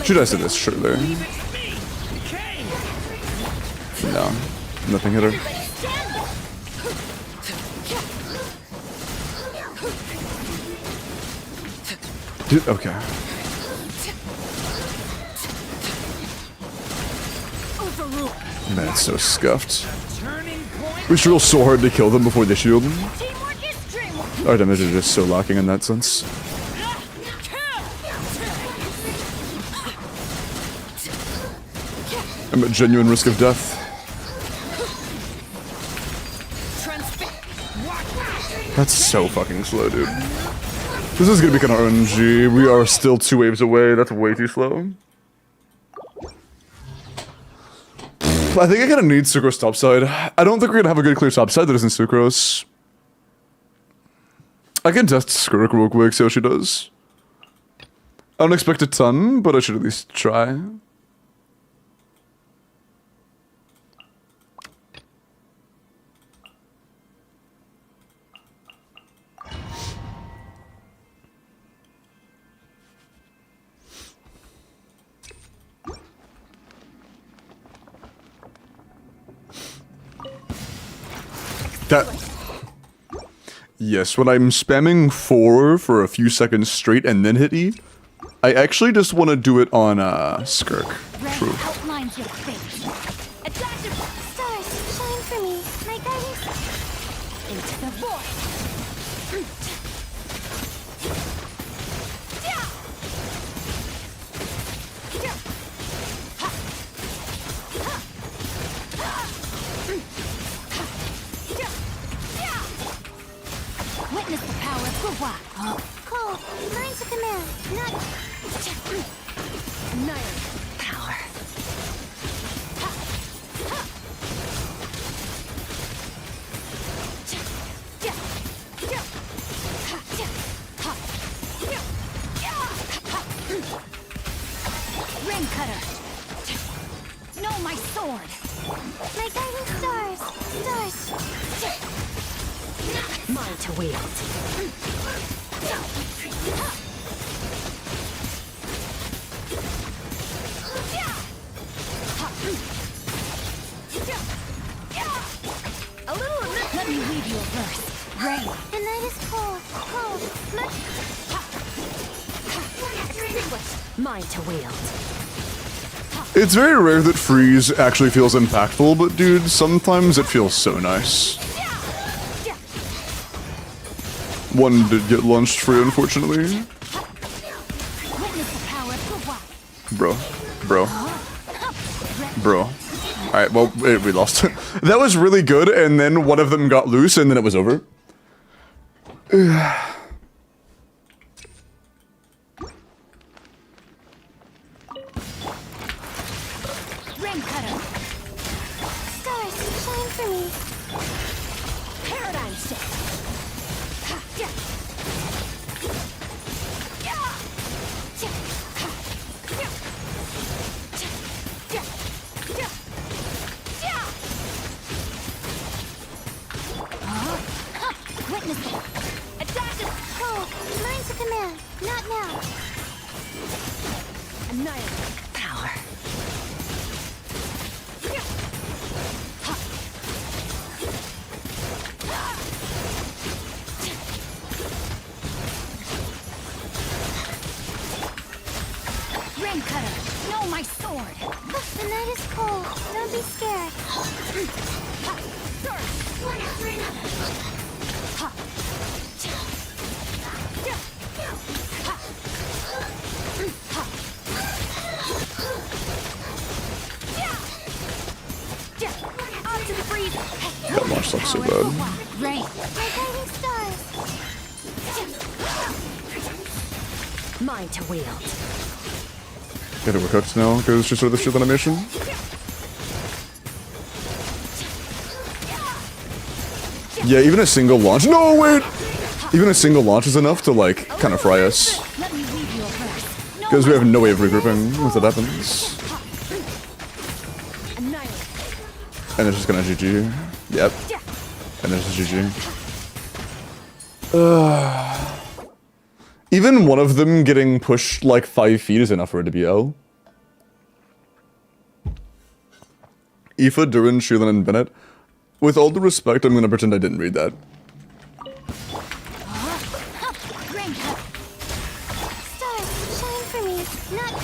Should I say this? Surely. Leave it to me. Okay. No. Nothing hit her. Dude, okay. Overrule. Man, it's so scuffed. Turning point. We struggle so hard to kill them before they shield. Teamwork is dreamwork! Our damage is just so lacking in that sense. I'm at genuine risk of death. That's so fucking slow, dude. This is gonna be kind of RNG. We are still 2 waves away. That's way too slow. I think I kind of need Sucrose topside. I don't think we're gonna have a good clear topside that isn't Sucrose. I can test Skirk real quick, see how she does. I don't expect a ton, but I should at least try. That... Yes, when I'm spamming 4 for a few seconds straight and then hit E, I actually just want to do it on Skirk. True. Outlines your fate. Stars, shine for me. My guidance. Into the void. Witness the power of Gua. Call. Mine to command. Not. Annihilate power. Ring cutter. No, my sword. My guiding stars. Stars. Mine to wield. A little. Let me read your verse. Rain. The night is cold. Cold. Mine to wield. It's very rare that freeze actually feels impactful, but dude, sometimes it feels so nice. One did get launched free, unfortunately. Witness the power of Gua. Bro. Alright, well, we lost. That was really good, and then one of them got loose, and then it was over. Ring cutter. Stars, shine for me. Paradigm shift. Witness it. Attack is cold. Mine to command. Not now. Annihilate power. Ring cutter. No, my sword. The night is cold. Don't be scared. Onto the freezer. That launched up so bad. Rain. My guiding stars. Mine to wield. Get it recooked now, because she started the shield animation. Yeah, even a single launch. No, wait! Even a single launch is enough to, like, kind of fry us. Let me read your verse. Because we have no way of regrouping once that happens. Annihilate. And it's just gonna GG. Yep. And it's just GG. Even one of them getting pushed like 5 feet is enough for it to be L. Aoife, Durin, Sheelan, and Bennett. With all due respect, I'm gonna pretend I didn't read that. Ring cutter. Stars, shine for me. Not.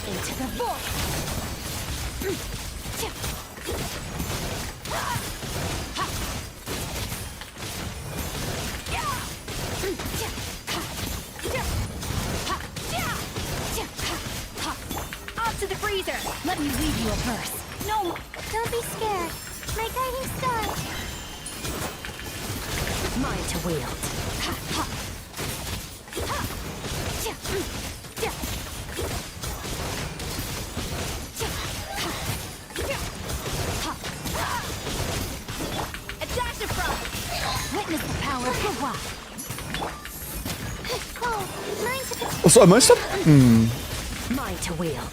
Into the void. Up to the freezer. Let me read you a verse. No, Don't be scared. My guiding star. mine to wield. A dash of frost. Witness the power of the wild. Oh, mine to the Also, am I still? Mine to wield.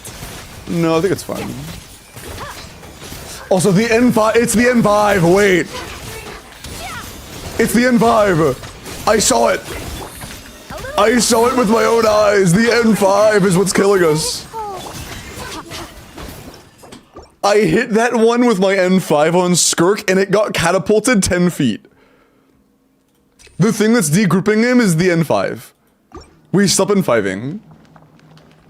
No, I think it's fine. Also, the N5. It's the N5. Wait. It's the N5. I saw it. I saw it with my own eyes. The N5 is what's killing us. I hit that one with my N5 on Skirk and it got catapulted 10 feet. The thing that's degrouping him is the N5. We stop N5ing.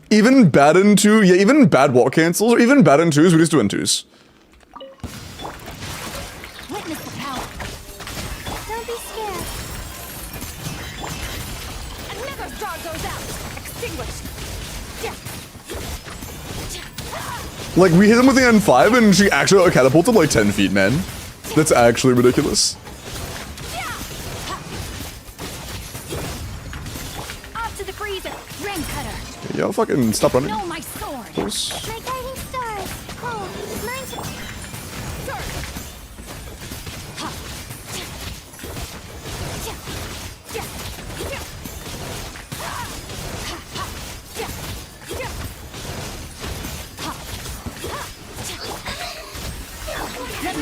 Even bad N2, yeah, even bad wall cancels, or even bad N2s, we just do N2s. Witness the power. Don't be scared. Another star goes out. Extinguished. Like, we hit him with the N5 and she actually got catapulted like 10 feet, man. That's actually ridiculous. Off to the freezer. Rain cutter. Yo, fucking stop running. No, my sword. My guiding stars. Oh, mine to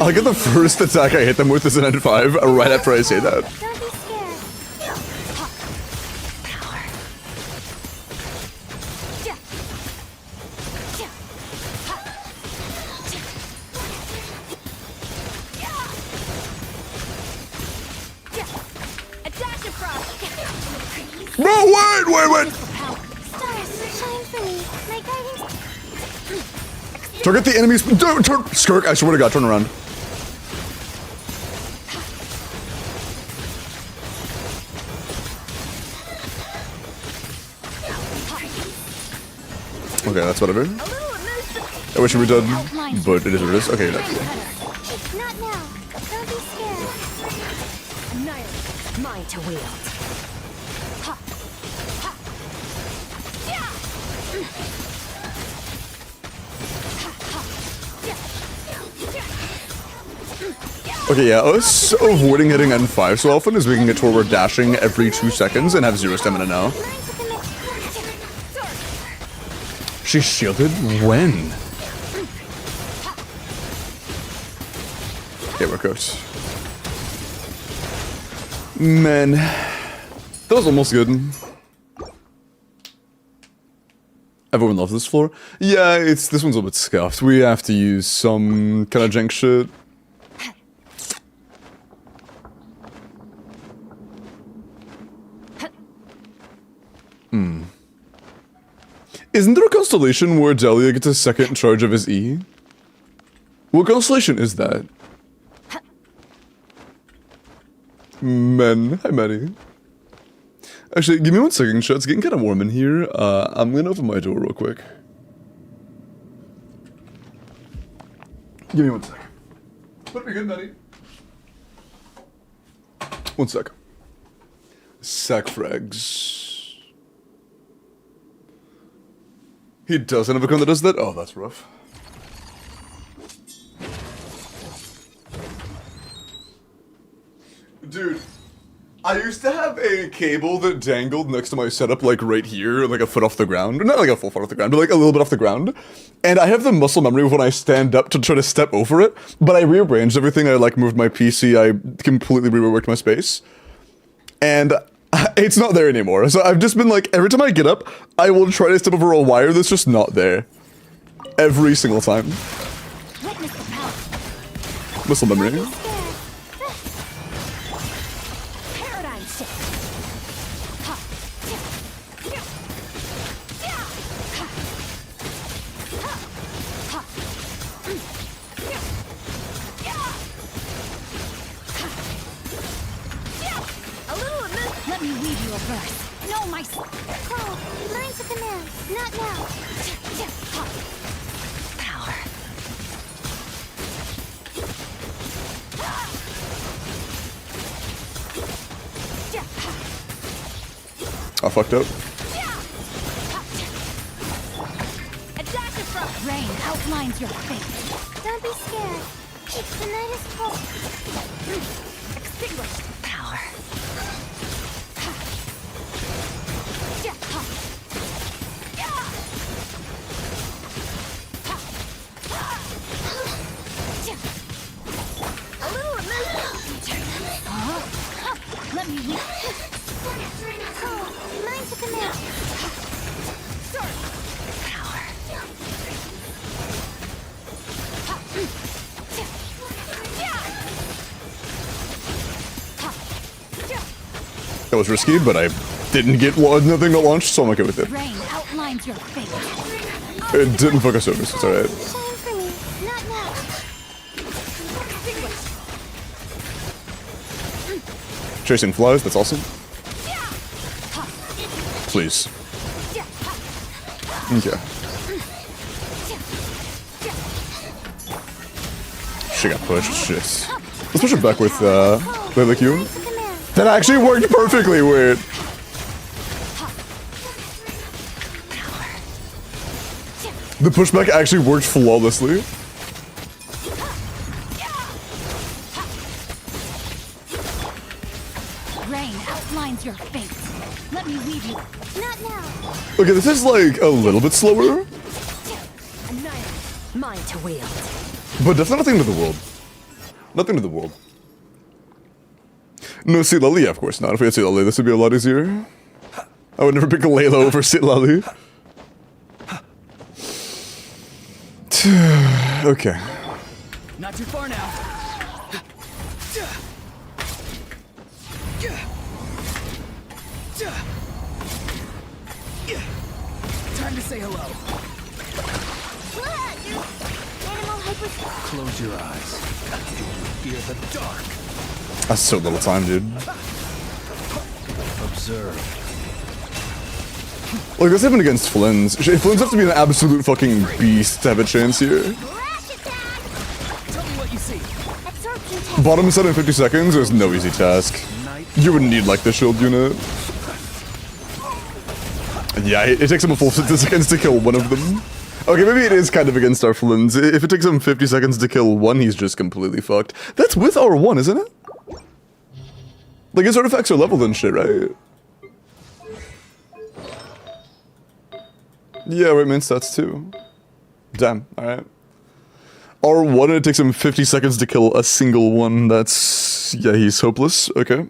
I get the first attack I hit them with is an N5 right after I say that. Don't be scared. A dash of frost. No, wait. Stars, shine for me. My guiding Target the enemies. Turn. Skirk, I swear to God, turn around. Okay, that's whatever. I wish we were done, but it is what it is. Okay, that's cool. Not now. Don't be scared. Annihilate. Mine to wield. Okay, yeah, us avoiding hitting N5 so often is making it to where we're dashing every 2 seconds and have 0 stamina now. Mine to commit. She's shielded? When? Okay, we're cooked. Man. That was almost good. Everyone loves this floor. Yeah, this one's a little bit scuffed. We have to use some kind of jank shit. Isn't there a constellation where Delia gets a second charge of his E? What constellation is that? Men. Hi, Manny. Actually, give me 1 second, chat. It's getting kind of warm in here. I'm gonna open my door real quick. Give me 1 sec. That'd be good, Manny. 1 sec. Sack frags. He doesn't have a gun that does that? Oh, that's rough. Dude, I used to have a cable that dangled next to my setup, like right here, like a foot off the ground. Not like a full foot off the ground, but like a little bit off the ground. And I have the muscle memory of when I stand up to try to step over it, but I rearranged everything. I like moved my PC, I completely reworked my space. And it's not there anymore. So I've just been like, every time I get up, I will try to step over a wire that's just not there. Every single time. Witness the power. Muscle memory. Paradigm shift. Let me read you a verse. No, my Call. Mine to command. Not now. I fucked up. A dash of frost. Rain outlines your fate. Don't be scared. The night is cold. Extinguished power. A little amazing. Let me lead. Oh, mine took a nap. That was risky, but I didn't get nothing to launch, so I'm okay with it. Rain outlines your fate. It didn't focus over, so it's alright. Shine for me. Not now. Chasing flies, that's awesome. Please. Okay. She got pushed, shit. Let's push it back with, WELKIN. That actually worked perfectly, weird. The pushback actually worked flawlessly. Rain outlines your fate. Let me lead you. Not now. Okay, this is like a little bit slower, Mine to wield. but definitely nothing to the world. Nothing to the world. No Sitlali, of course not. If we had Sitlali, this would be a lot easier. I would never pick Layla over Sitlali. Okay. Not too far now. Time to say hello. Animal hyper. Close your eyes. Fear the dark. That's so little time, dude. Observe. Like, that's happened against Flynn's. Flynn's have to be an absolute fucking beast to have a chance here. Rash attack. Tell me what you see. Absorption test. Bottom set in 50 seconds is no easy task. You would need, like, the shield unit. Yeah, it takes him a full 50 seconds to kill one of them. Okay, maybe it is kind of against our Flynn's. If it takes him 50 seconds to kill one, he's just completely fucked. That's with our one, isn't it? Like, his artifacts are leveled and shit, right? Yeah, right, main stats too. Damn, alright. R1, it takes him 50 seconds to kill a single one. That's... yeah, he's hopeless. Okay.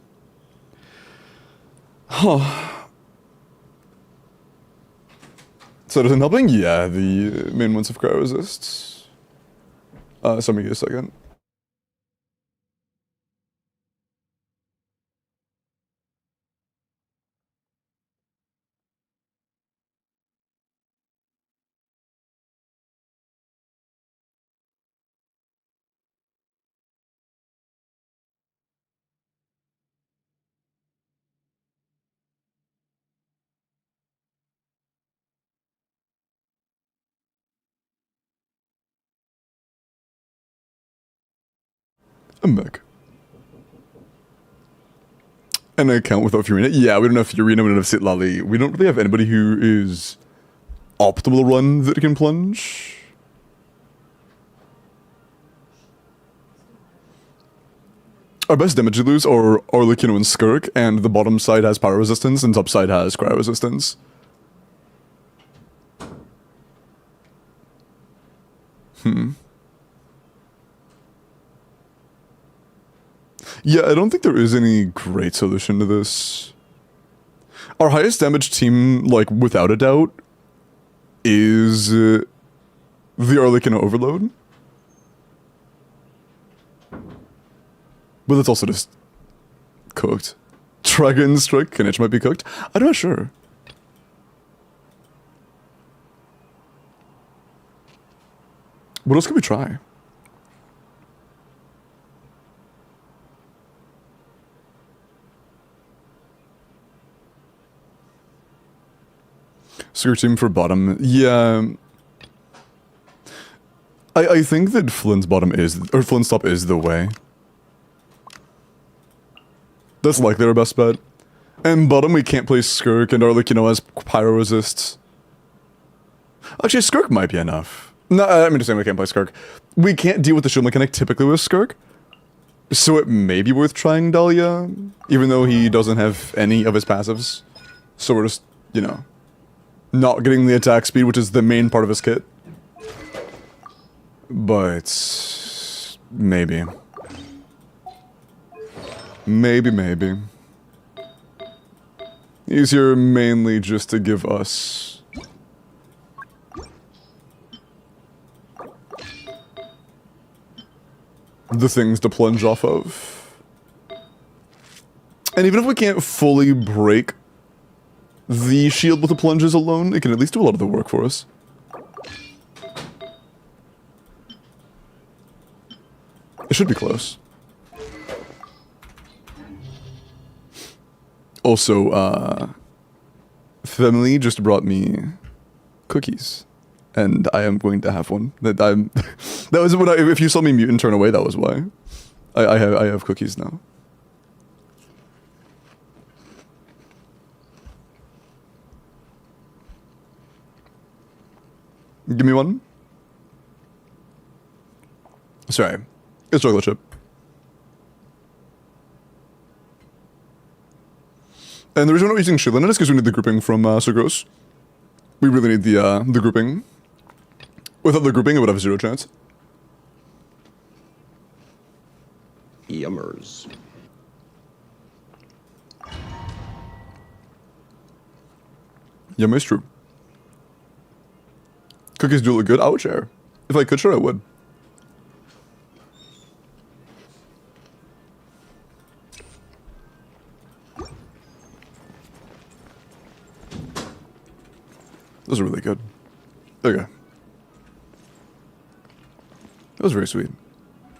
Huh. So does it helping? Yeah, the main ones have cryo resists. So give me a second. I'm back. An account without Furina? Yeah, we don't have Furina, we don't have Sitlali. We don't really have anybody who is optimal run that can plunge. Our best damage dealers are Arlecchino and Skirk, and the bottom side has power resistance, and top side has cryo resistance. Yeah, I don't think there is any great solution to this. Our highest damage team, like, without a doubt, is the Arlecchino Overload. But it's also just cooked. Dragon Strike Kinich might be cooked. I'm not sure. What else can we try? Skirt team for bottom. Yeah. I think that Flynn's bottom is, or Flynn's top is the way. That's likely our best bet. And bottom, we can't play Skirk and our, like, you know, as pyro resists. Actually, Skirk might be enough. No, I'm just saying we can't play Skirk. We can't deal with the shield mechanic typically with Skirk. So it may be worth trying Dahlia, even though he doesn't have any of his passives. So we're just, you know, not getting the attack speed, which is the main part of his kit. But maybe. Maybe. He's here mainly just to give us the things to plunge off of. And even if we can't fully break the shield with the plunges alone, it can at least do a lot of the work for us. It should be close. Also, family just brought me cookies, and I am going to have one. That was what if you saw me mute and turn away, that was why. I have cookies now. Give me one. Sorry, it's chocolate chip. And the reason we're not using Shilin is because we need the grouping from Sugros. We really need the grouping. Without the grouping, it would have 0 chance. Yummers. Yummy is true. Cookies do look good. I would share. If I could share, I would. Those are really good. Okay. That was very sweet.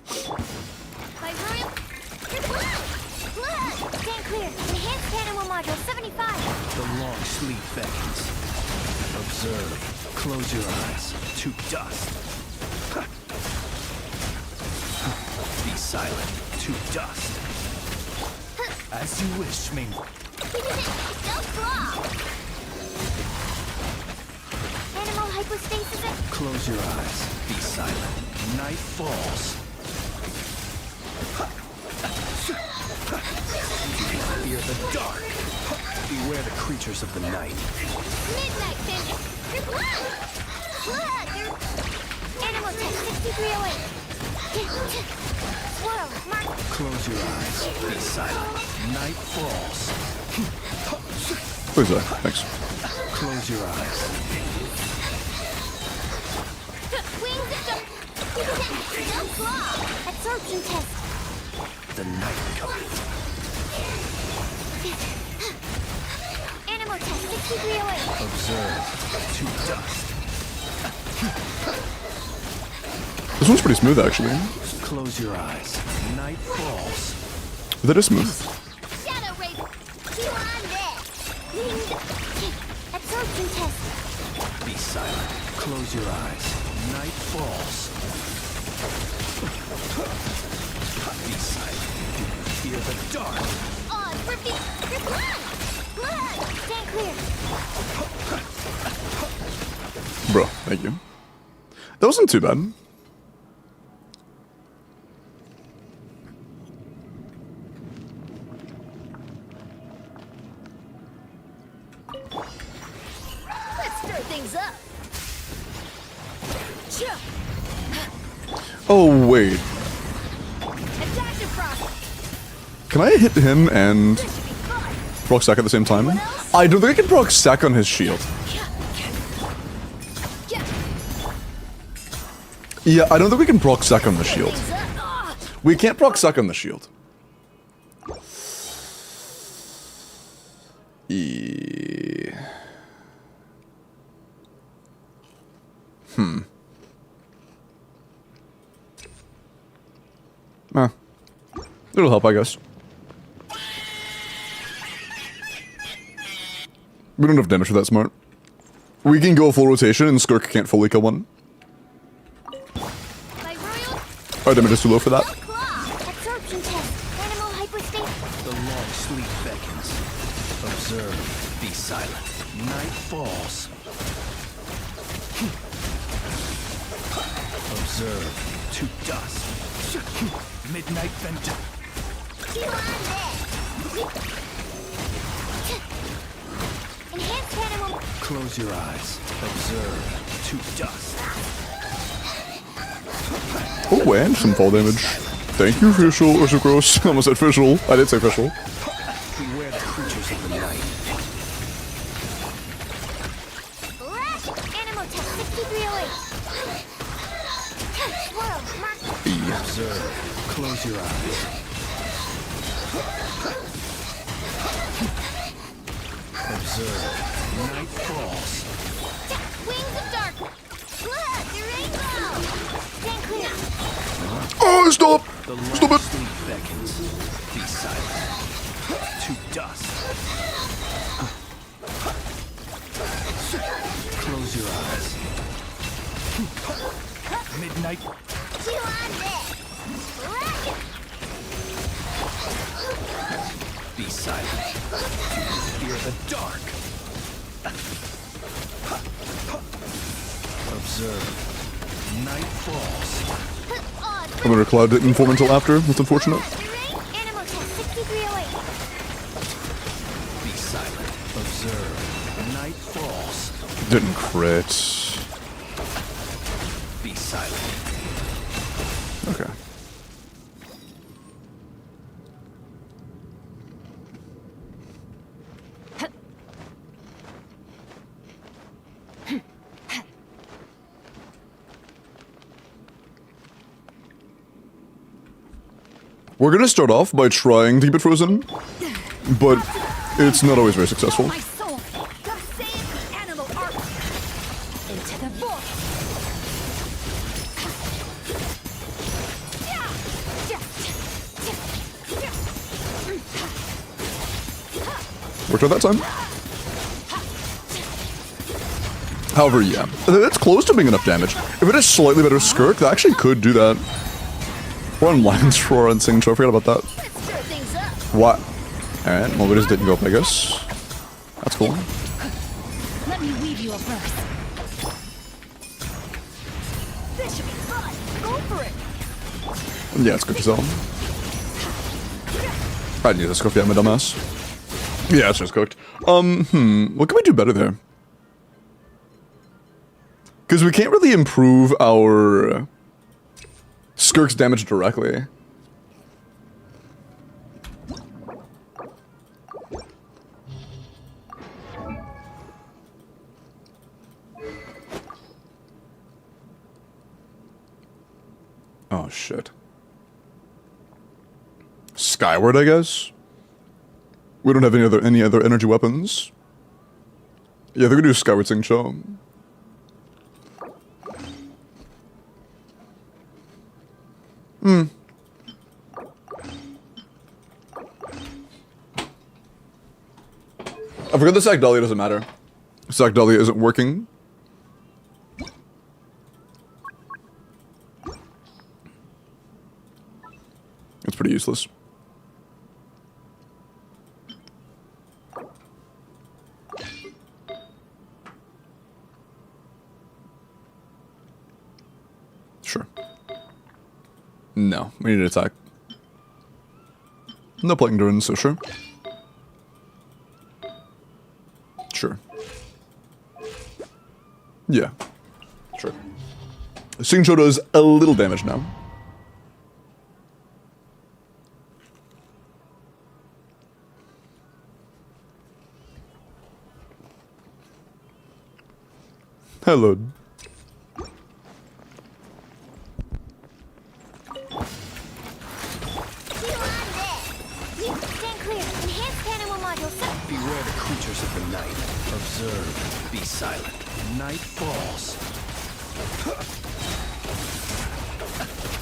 By royal... Blood! Stand clear. Enhanced animal module 75. The long sleep beckons. Observe. Close your eyes. To dust. Be silent. To dust. As you wish, Ming. Don't flaw! Animal hypostasis. Close your eyes. Be silent. Night falls. Fear the dark. Beware the creatures of the night. Midnight vengeance. Blood! Blood! Animal test 6308. Swirl. Mark. Close your eyes. Be silent. Night falls. Where's that? Thanks. Close your eyes. Wings of the... Don't flaw! Absorption test. The night comes. Animal test 6308. Observe. To dust. This one's pretty smooth, actually. Close your eyes. Night falls. That is smooth. Shadow Raven. You on there. Wings. Absorption test. Be silent. Close your eyes. Night falls. Be silent. Fear the dark. On for blood! Blood! Stand clear. Bro, thank you. That wasn't too bad. Let's stir things up. Oh, wait. Attack the frost. Can I hit him and This should be fun. proc stack at the same time? I don't think I can proc stack on his shield. Yeah, I don't think we can proc stack on the shield. We can't proc stack on the shield. It'll help, I guess. We don't have damage for that smart. We can go full rotation and Skirk can't fully kill one. My royal Our damage is too low for that. claw. Absorption test. Animal hypostasis. The long sleep beckons. Observe. Be silent. Night falls. Observe. To dust. Midnight vengeance. Enhanced animal. Close your eyes. Observe. To dust. Oh, and some fall damage. Thank you, Fischl. Or so gross. I almost said Fischl. I did say Fischl. Beware the creatures of the night. Blast! Animal test 6308. Swirl, mark. Observe. Close your eyes. Observe. Night falls. Wings of dark. Blood, the rainbow. Stand clear. Oh, stop! The Stop long it! sleep beckons. Be silent. To dust. Close your eyes. Midnight. Two on deck. Blast! Be silent. Fear the dark. Observe. Night falls. I wonder Cloud didn't inform until after. That's unfortunate. Animal test 6308. Be silent. Observe. Night falls. Didn't crit. Be silent. Okay. We're gonna start off by trying to keep it frozen, but it's not always very successful. My soul. Thus saith the animal art. Into the void. Worked out that time. However, yeah, that's close to being enough damage. If it is slightly better Skirk, that actually could do that. We're on Lion's Roar and Signature, I forgot about that. Let's stir things up. What? Alright, well we just didn't go up, I guess. That's cool. Let me weave you a verse. This should be fun. Go for it. Yeah, it's good to sell. I need this cooked, yeah, my dumbass. Yeah, it's just cooked. What can we do better there? Because we can't really improve our Skirk's damage directly. Oh shit. Skyward, I guess? We don't have any other energy weapons. Yeah, they're gonna do Skyward Sing Cho. I forgot the Sagdalia doesn't matter. Sagdalia isn't working. It's pretty useless. Sure. No, we need to attack. No Plague Endurance, so sure. Sure. Yeah. Sure. Signature does a little damage now. Hello. Stand clear. Enhanced animal module set. Beware the creatures of the night. Observe. Be silent. Night falls.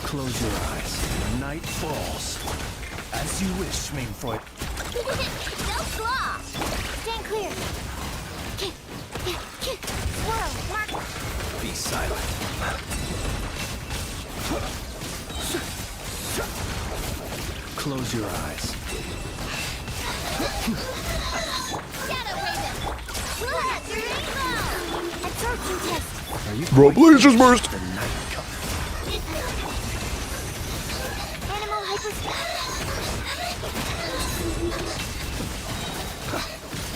Close your eyes. Night falls. As you wish, Mainfreud. Don't claw. Stand clear. Swirl, mark. Be silent. Close your eyes. Absorption test. Bro, please just burst. Animal hyper.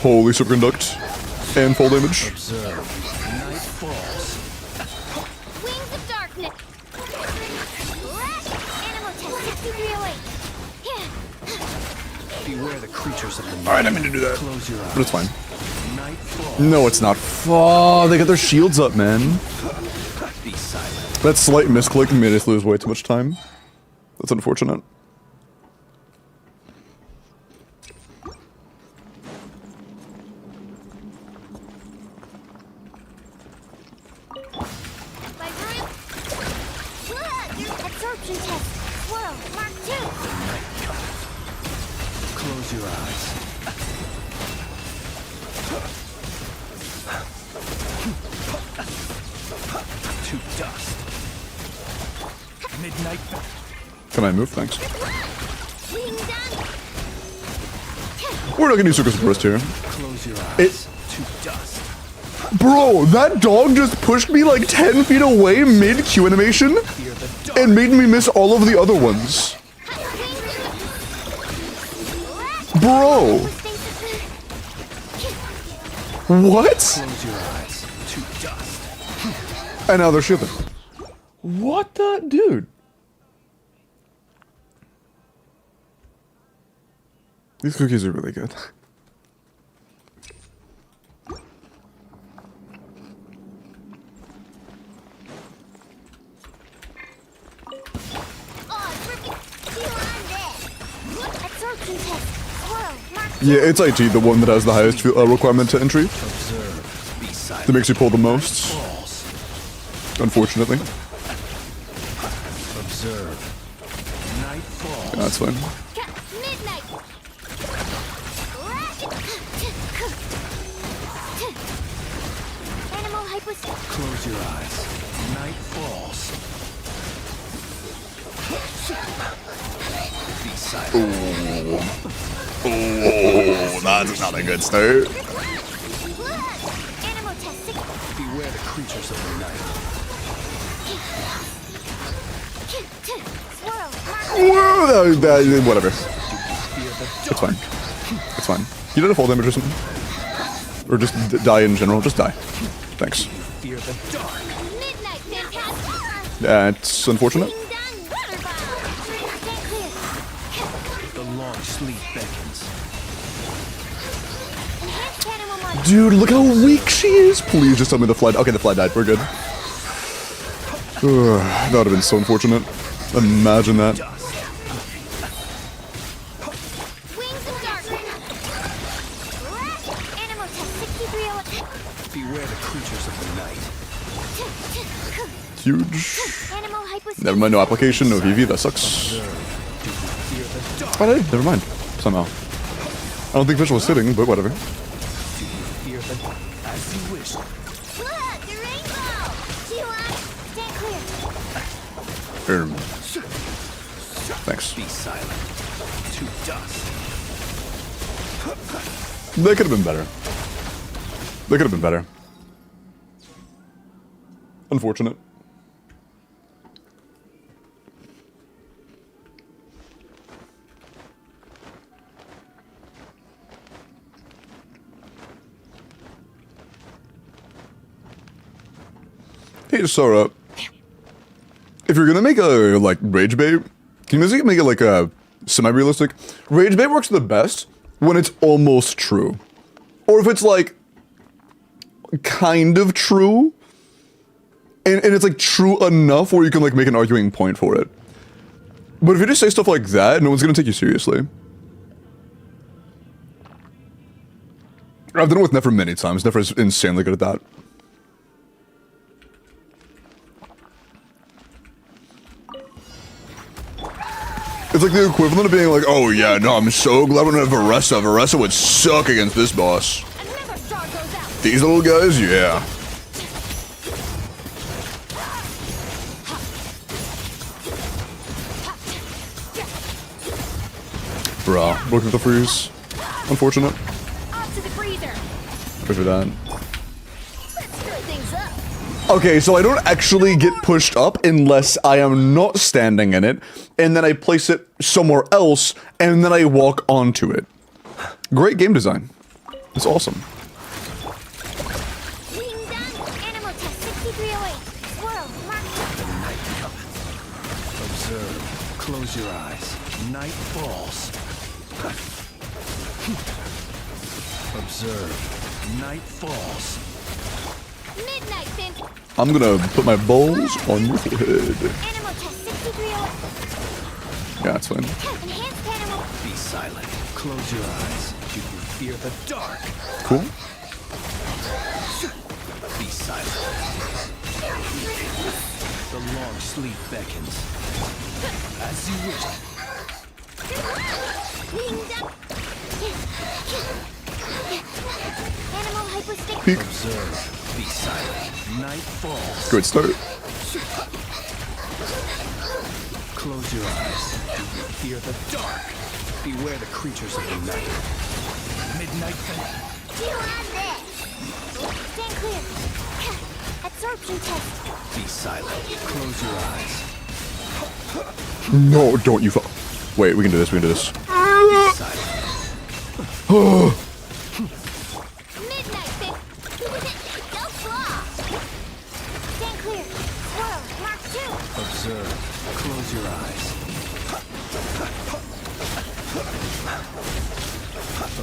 Holy superconduct. And full damage. Observe. Night falls. Wings of darkness. Animal test 6308. Yeah. Beware the creatures of the night. Alright, I mean to do that. Close your eyes. But it's fine. Night falls. No, it's not. Oh, they got their shields up, man. Be silent. That slight misclick made us lose way too much time. That's unfortunate. My room. Absorption test. Swirl. Mark 2. Close your eyes. To dust. Midnight. Can I move? Thanks. Wing done. We're not gonna use Circus Burst here. Close your eyes. To dust. Bro, that dog just pushed me like 10 feet away mid-Q animation Fear the dark. and made me miss all of the other ones. Bro, what? Close your eyes. To dust. And now they're shipping. What the dude? These cookies are really good. Absorption test. Swirl. Mark 2. Yeah, it's IT, the one that has the highest requirement to entry. Observe. Be silent. That makes you pull the most, Falls. unfortunately. Observe. Night falls. Yeah, that's fine. Midnight. Animal hyper. Close your eyes. Night falls. Be silent. Oh, that's not a good start. Animal test 6. Beware the creatures of the night. Swirl. Mark Whoa, whatever. Fear the It's fine. It's fine. You did a full damage or something? Or just die in general. Just die. Thanks. Fear the dark. Midnight fantastic. That's unfortunate. Wing done. Water bomb. Stand clear. The long sleep beckons. Enhanced animal mod. Dude, look how weak she is. Please just tell me the fly. Okay, the fly died. We're good. That would have been so unfortunate. Imagine that. Dust. Wings of darkness. Animal test 6308. Beware the creatures of the night. Huge. Animal hyper. Never mind, no application, no VV. That sucks. Fear the dark. Oh, hey, never mind. Somehow. I don't think Fish was sitting, but whatever. Fear the as you wish. Look, the rainbow. G1. Stand clear. Thanks. Be silent. To dust. That could have been better. That could have been better. Unfortunate. Hey, Sora. If you're gonna make a, like, rage bait, can you make it, like, a semi-realistic? Rage bait works the best when it's almost true. Or if it's, like, kind of true, and it's, like, true enough where you can, like, make an arguing point for it. But if you just say stuff like that, no one's gonna take you seriously. I've done it with Nefer many times. Nefer is insanely good at that. It's like the equivalent of being like, oh yeah, no, I'm so glad we don't have Varessa. Varessa would suck against this boss. Another star goes out. These little guys, yeah. Bruh, look at the freeze. Unfortunate. Off to the freezer. Wait for that. Let's stir things up. Okay, so I don't actually get pushed up unless I am not standing in it, and then I place it somewhere else, and then I walk onto it. Great game design. It's awesome. Being done. Animal test 6308. Squirrel, mark. Observe. Close your eyes. Night falls. Observe. Night falls. Midnight, Finn. I'm gonna put my balls on your forehead. Animal test 6308. Yeah, that's fine. Enhanced animal. Be silent. Close your eyes. You can fear the dark. Cool. Be silent. The long sleep beckons. As you wish. Being done. Animal hyperstick. Peek. Observe. Be silent. Night falls. Good start. Close your eyes. You can fear the dark. Beware the creatures of the night. Midnight Fang. You have this. Stand clear. Absorption test. Be silent. Close your eyes. No, don't you fall. Wait, we can do this, we can do this. Be silent. Midnight, Finn. Go claw. Stand clear. Squirrel, mark 2. Observe. Close your eyes.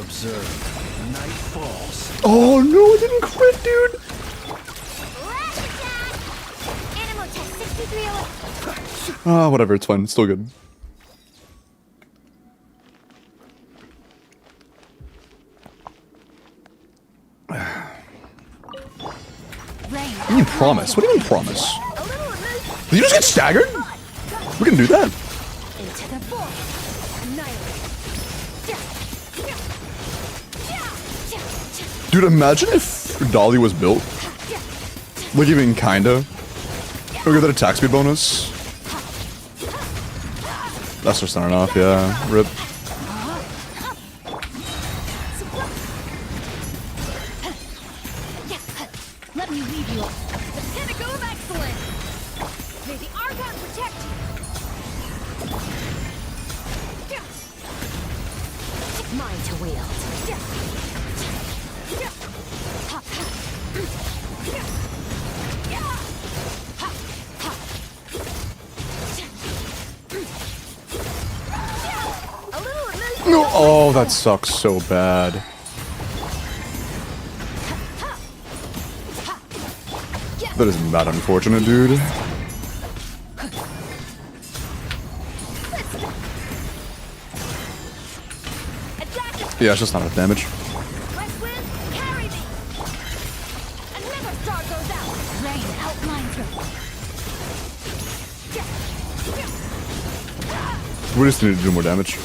Observe. Night falls. Oh no, I didn't crit, dude! Last attack. Animal test 6308. Ah, whatever, it's fine, it's still good. Rain. What do you promise? What do you mean promise? A little removed. Did you just get staggered? We can do that. Into the void. Annihilate. Dude, imagine if Dolly was built. Like even kinda. We get that attack speed bonus. That's just not enough, yeah. Rip. Let me leave you. The pinnacle of excellence. May the Argon protect you. Mine to wield. A little removed. No, oh, that sucks so bad. That is mad unfortunate, dude. Yeah, it's just not enough damage. West wind, carry me. Another star goes out. Rain outlines your We just need to do more damage.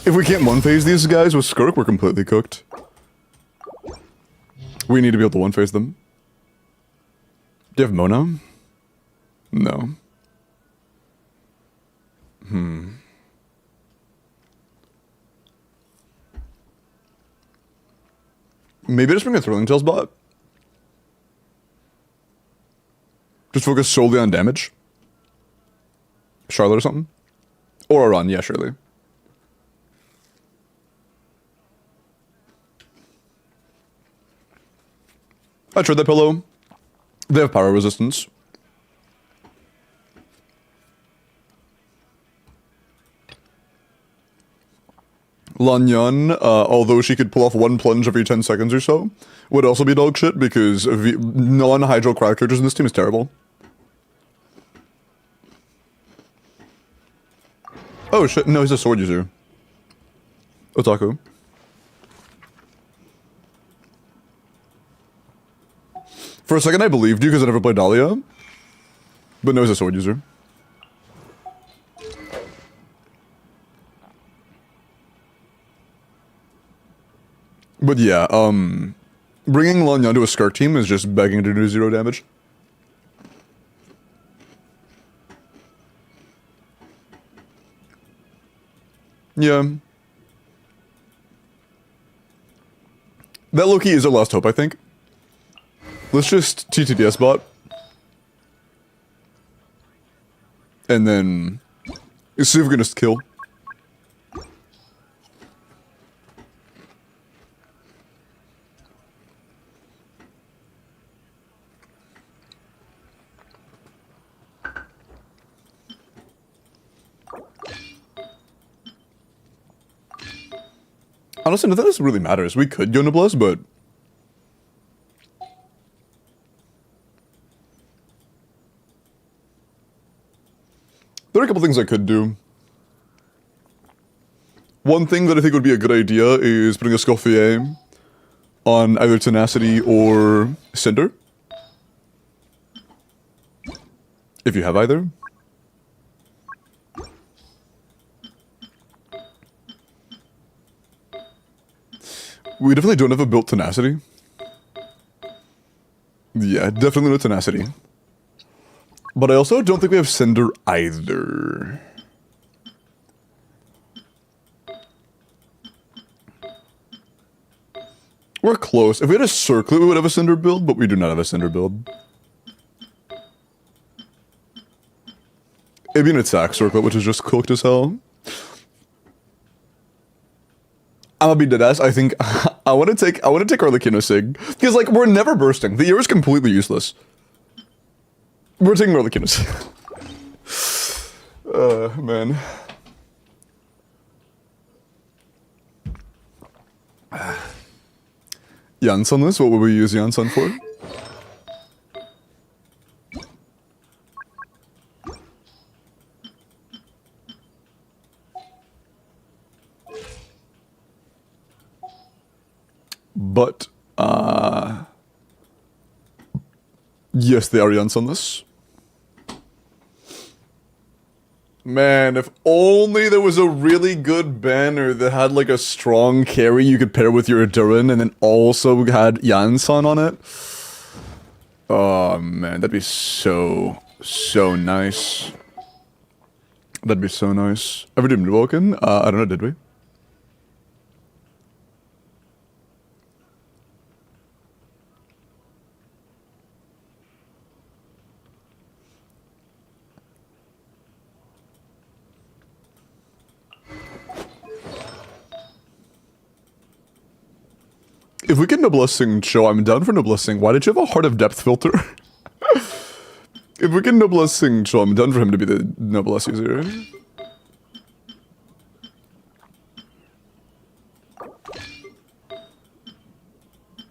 If we can't one-phase these guys with Skirk, we're completely cooked. We need to be able to one-phase them. Do you have Mona? No. Maybe just bring a Thrilling Tales bot. Just focus solely on damage. Charlotte or something? Or a run, yeah, surely. I tried that pillow. They have power resistance. Lanyan, although she could pull off one plunge every 10 seconds or so, would also be dog shit because non-hydro crowd characters in this team is terrible. Oh shit, no, he's a sword user. Otaku. For a second I believed you because I never played Dahlia. But no, he's a sword user. But yeah, bringing Lanyan to a Skirk team is just begging to do 0 damage. Yeah. That Loki is our last hope, I think. Let's just TTDS bot. And then see if we can just kill. Honestly, none of this really matters. We could go Noblesse, but there are a couple things I could do. One thing that I think would be a good idea is putting a Scoffier on either Tenacity or Cinder. If you have either. We definitely don't have a built Tenacity. Yeah, definitely no Tenacity. But I also don't think we have Cinder either. We're close. If we had a Circlet, we would have a Cinder build, but we do not have a Cinder build. It'd be an attack Circlet, which is just cooked as hell. I'm gonna be deadass. I think I want to take Arlecchino Sig because like we're never bursting. The ear is completely useless. We're taking Arlecchino Sig. Man. Jansenless. What would we use Jansen for? But, yes, they are Jansenless. Man, if only there was a really good banner that had like a strong carry you could pair with your Durin and then also had Jansen on it. Oh man, that'd be so nice. That'd be so nice. Ever do WELKIN? I don't know, did we? If we get Noblessing Cho, I'm down for Noblessing. Why did you have a Heart of Depth filter? If we get Noblessing Cho, I'm down for him to be the Noblesse user.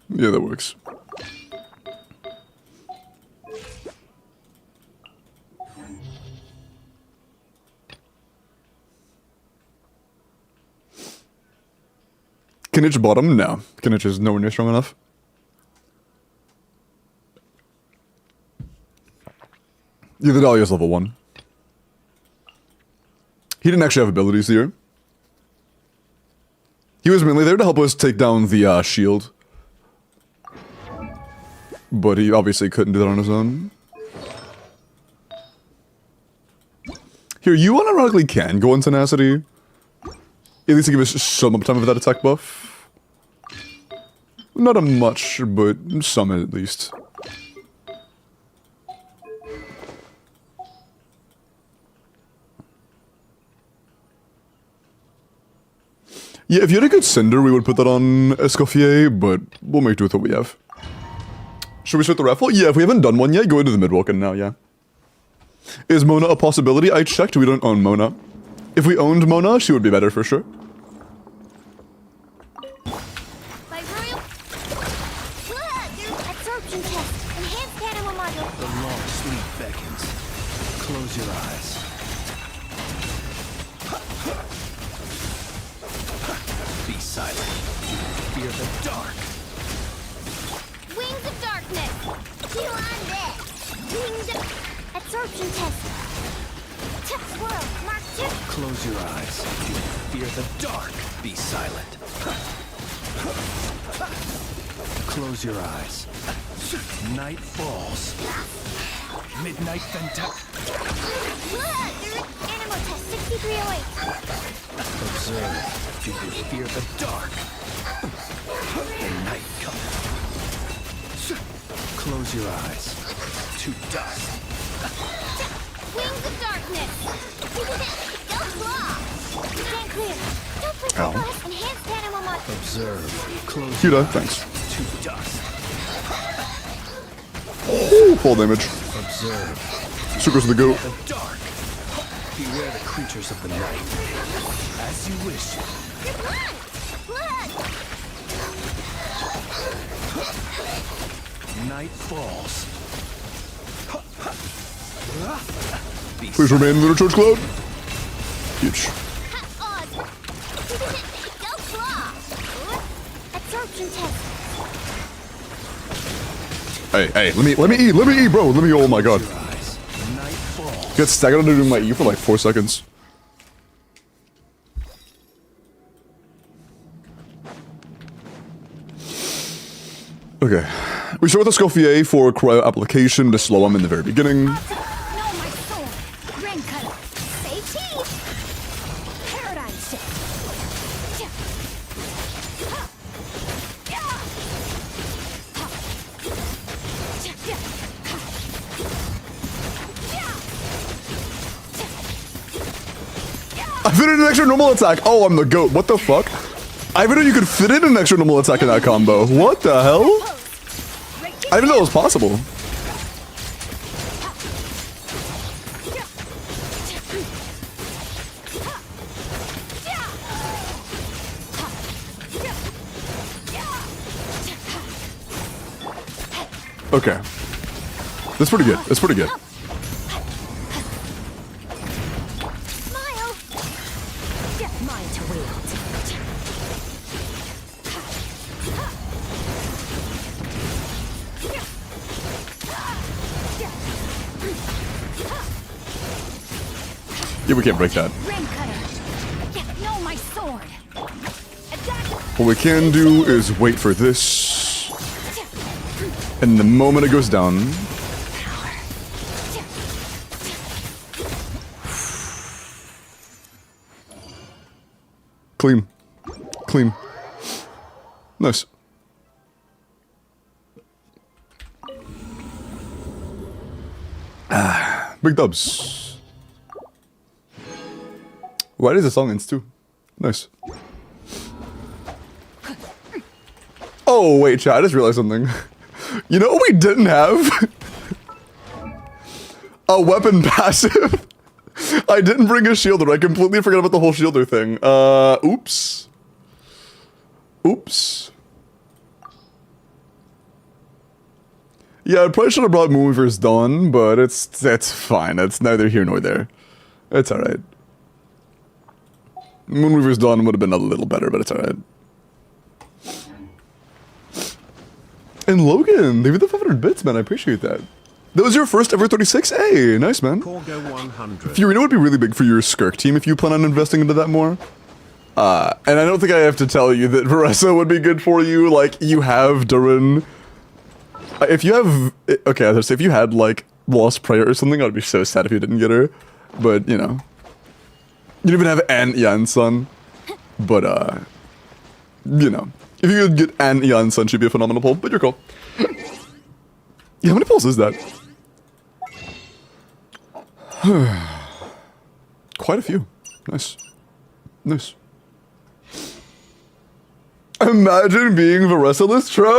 Yeah, that works. Kinich bottom? No. Kinich is nowhere near strong enough. Yeah, the Dahlia's level 1. He didn't actually have abilities here. He was mainly there to help us take down the shield. But he obviously couldn't do that on his own. Here, you unironically can go on Tenacity. At least to give us some uptime of that attack buff. Not a much, but some at least. Yeah, if you had a good Cinder, we would put that on Escoffier, but we'll make do with what we have. Should we start the raffle? Yeah, if we haven't done one yet, go into the mid-Welkin now, yeah. Is Mona a possibility? I checked, we don't own Mona. If we owned Mona, she would be better for sure. My royal... Absorption test. Enhanced animal module. The long sleep beckons. Close your eyes. Be silent. Fear the dark. Wings of darkness. You on this. Wings of... Absorption test. Swirl. Mark 2. Close your eyes. Fear the dark. Be silent. Close your eyes. Night falls. Midnight Animal test 6308. Observe. Do you fear the dark? The night comes. Close your eyes. To dust. Wings of darkness. Go claw. Stand clear. Don't push Ow. the glass. Enhanced animal mod. Observe. Close Cute, your thanks. eyes. To dust. Ooh, full damage. Observe. So goes the goat. The dark. Beware the creatures of the night. As you wish. Your blood. Blood. Night falls. Please remain in the church cloud. Huge. Odds. Go claw. Absorption test. Hey, let me eat, bro. Let me. Oh my god. Your eyes. Night falls. Get staggered under doing my E for like 4 seconds. Okay. We start with a Scoffier for cryo application to slow him in the very beginning. No, my soul. Rain cutter. Say cheese. Paradigm shift. I fit in an extra normal attack. Oh, I'm the goat. What the fuck? I didn't know you could fit in an extra normal attack in that combo. What the hell? I didn't know it was possible. Okay. That's pretty good. That's pretty good. Smile. Mine to wield. Yeah, we can't break that. Rain cutter. No, my sword. Attack. What we can do is wait for this. And the moment it goes down, clean. Clean. Nice. Ah, big dubs. Why does the song ends too? Nice. Oh, wait, chat, I just realized something. You know what we didn't have? A weapon passive. I didn't bring a shielder. I completely forgot about the whole shielder thing. Oops. Oops. Yeah, I probably should have brought Moonweaver's Dawn, but it's fine. It's neither here nor there. It's alright. Moonweaver's Dawn would have been a little better, but it's alright. And Logan, leave it the 500 bits, man. I appreciate that. That was your first ever 36? Hey, nice, man. Corgo 100. Fiorino would be really big for your Skirk team if you plan on investing into that more. And I don't think I have to tell you that Varessa would be good for you. Like, you have Durin. If you have... Okay, I was gonna say, if you had, like, Lost Prayer or something, I would be so sad if you didn't get her. But, you know. You don't even have An Yansun. But, you know. If you could get An Yansun, she'd be a phenomenal pull, but you're cool. Yeah, how many pulls is that? Quite a few. Nice. Nice. Imagine being Varessa Lestro!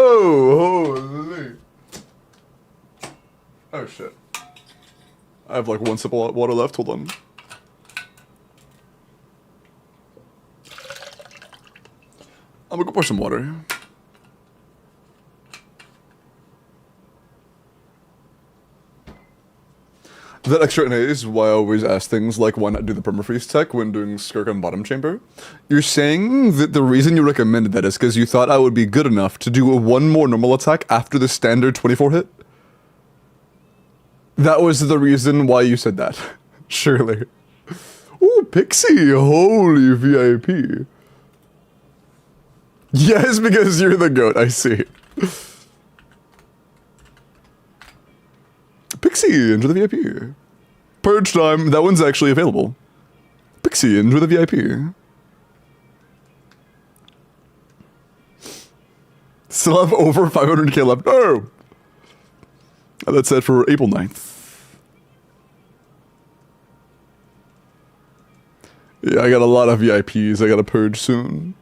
Holy. Oh shit. I have like one sip of water left, hold on. I'm gonna go pour some water. That extra NA is why I always ask things like why not do the permafreeze tech when doing Skirk on bottom chamber. You're saying that the reason you recommended that is because you thought I would be good enough to do one more normal attack after the standard 24 hit? That was the reason why you said that. Surely. Ooh, Pixie, holy VIP. Yes, because you're the goat, I see. Pixie, enjoy the VIP. Purge time, that one's actually available. Pixie, enjoy the VIP. Still have over 500k left. No! That's set for April 9th. Yeah, I got a lot of VIPs I gotta purge soon.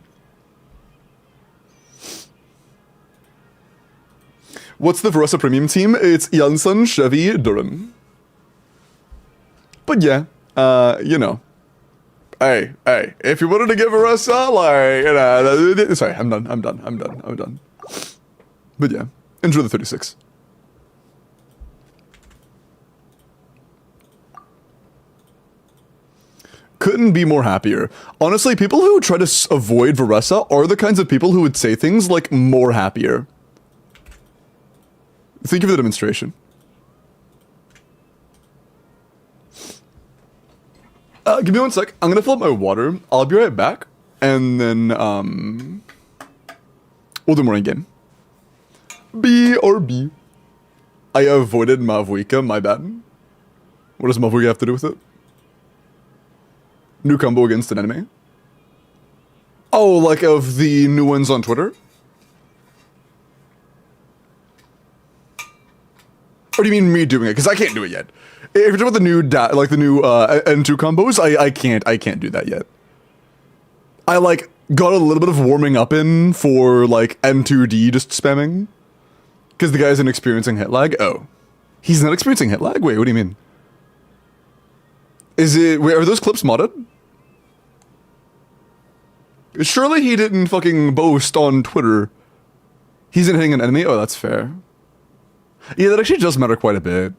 What's the Veressa Premium team? It's Janssen, Chevy, Durham. But yeah, you know. Hey, if you wanted to give Veressa, like, you know, sorry, I'm done. But yeah, enjoy the 36. Couldn't be more happier. Honestly, people who try to avoid Veressa are the kinds of people who would say things like more happier. Thank you for the demonstration. Give me 1 sec. I'm gonna fill up my water. I'll be right back. And then, we'll do more in game. B or B. I avoided Mavuika, my bad. What does Mavuika have to do with it? New combo against an enemy? Oh, like of the new ones on Twitter? Or do you mean me doing it? Because I can't do it yet. If you're talking about the new N2 combos, I can't do that yet. I like got a little bit of warming up in for like N2D just spamming. Because the guy isn't experiencing hit lag. Oh. He's not experiencing hit lag? Wait, what do you mean? Wait, are those clips modded? Surely he didn't fucking boast on Twitter. He's in hitting an enemy? Oh, that's fair. Yeah, that actually does matter quite a bit.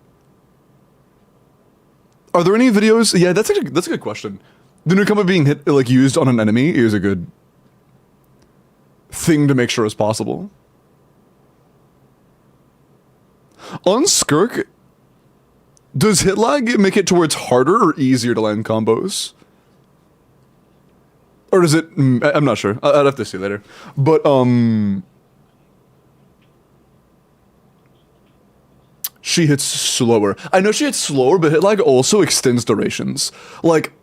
Are there any videos? Yeah, that's a good question. The new combo being hit, like, used on an enemy is a good thing to make sure is possible. On Skirk, does hit lag make it to where it's harder or easier to land combos? Or does it... I'm not sure. I'd have to see later. But, she hits slower. I know she hits slower, but hit lag also extends durations. Like,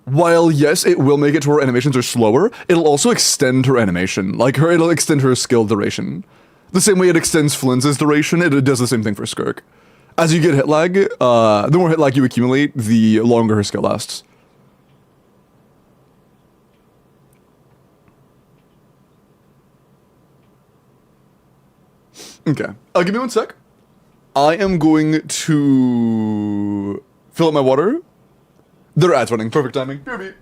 while yes, it will make it to where animations are slower, it'll also extend her animation. Like, it'll extend her skill duration. The same way it extends Flynn's duration, it does the same thing for Skirk. As you get hit lag, the more hit lag you accumulate, the longer her skill lasts. Okay. Give me 1 sec. I am going to fill up my water. There are ads running. Perfect timing. BRB.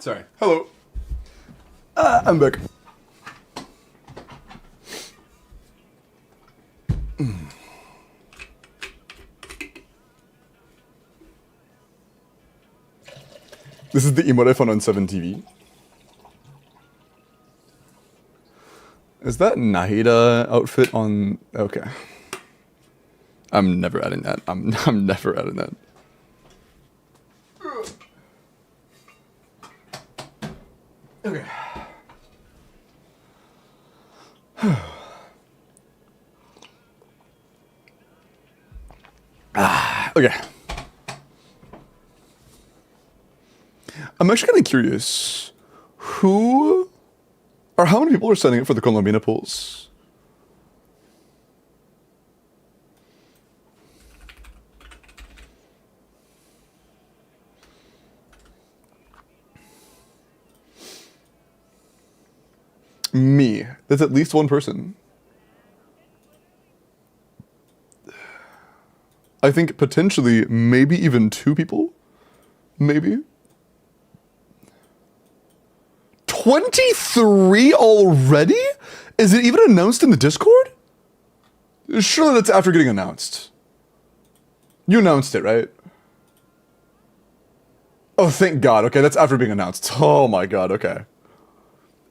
Sorry. Hello. I'm back. This is the emote I found on 7TV. Is that Nahida outfit on... Okay. I'm never adding that. I'm never adding that. Okay. Okay. I'm actually kind of curious. Who... or how many people are signing up for the Colombina polls? Me. That's at least one person. I think potentially maybe even two people. Maybe. 23 already? Is it even announced in the Discord? Surely that's after getting announced. You announced it, right? Oh, thank God. Okay, that's after being announced. Oh my God, okay.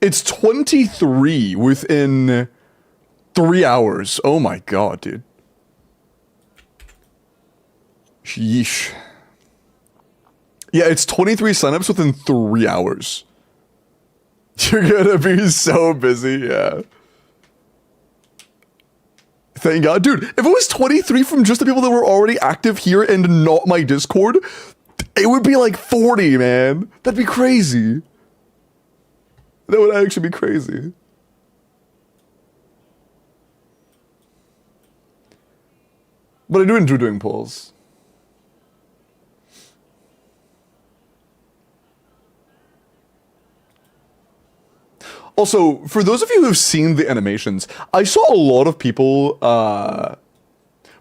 It's 23 within 3 hours. Oh my God, dude. Yeesh. Yeah, it's 23 signups within 3 hours. You're gonna be so busy, yeah. Thank God. Dude, if it was 23 from just the people that were already active here and not my Discord, it would be like 40, man. That'd be crazy. That would actually be crazy. But I do enjoy doing polls. Also, for those of you who have seen the animations, I saw a lot of people,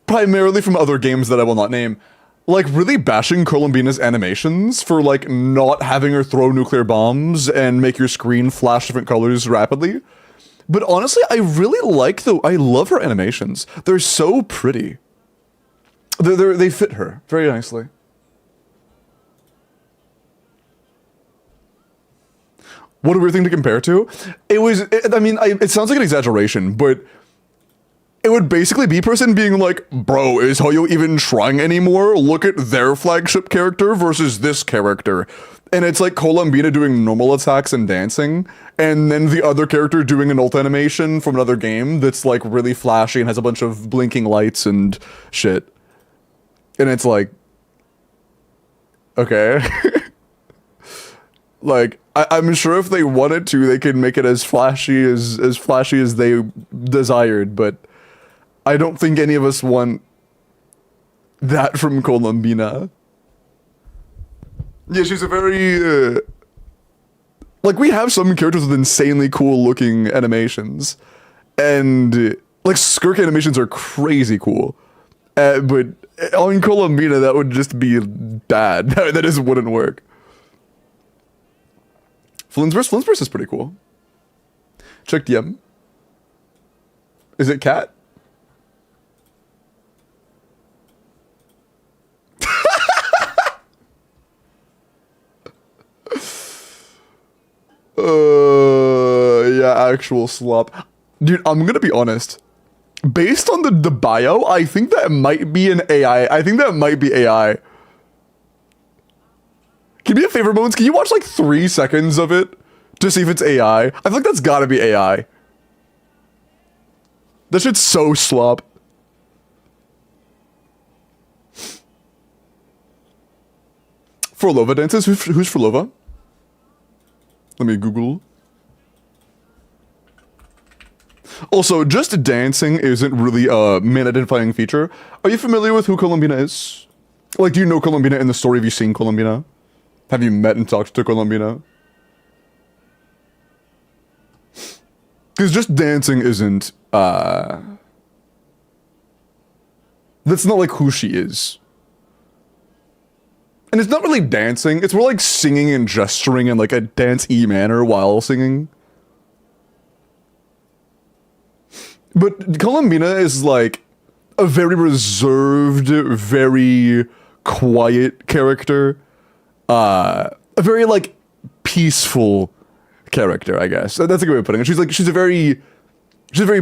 primarily from other games that I will not name, like really bashing Colombina's animations for like not having her throw nuclear bombs and make your screen flash different colors rapidly. But honestly, I really like I love her animations. They're so pretty. They fit her very nicely. What a weird thing to compare to. It sounds like an exaggeration, but it would basically be person being like, bro, is Hoyo even trying anymore? Look at their flagship character versus this character. And it's like Colombina doing normal attacks and dancing, and then the other character doing an ult animation from another game that's like really flashy and has a bunch of blinking lights and shit. And it's like, okay. Like, I'm sure if they wanted to, they could make it as flashy as they desired, but I don't think any of us want that from Colombina. Yeah, she's a very, like, we have some characters with insanely cool looking animations, and, like, Skirk animations are crazy cool, but on Colombina, that would just be bad. That just wouldn't work. Flinsburst is pretty cool. Check DM. Is it cat? Yeah, actual slop. Dude, I'm gonna be honest. Based on the bio, I think that might be an AI. I think that might be AI. Can you be a favor, Bones? Can you watch like 3 seconds of it to see if it's AI? I feel like that's gotta be AI. That shit's so slop. Forlova dances? Who's Forlova? Let me Google. Also, just dancing isn't really a main identifying feature. Are you familiar with who Colombina is? Like, do you know Colombina in the story? Have you seen Colombina? Have you met and talked to Colombina? Because just dancing isn't, that's not like who she is. And it's not really dancing, it's more like singing and gesturing in like a dance-y manner while singing. But Columbina is like a very reserved, very quiet character. A very like peaceful character, I guess. That's a good way of putting it. She's a very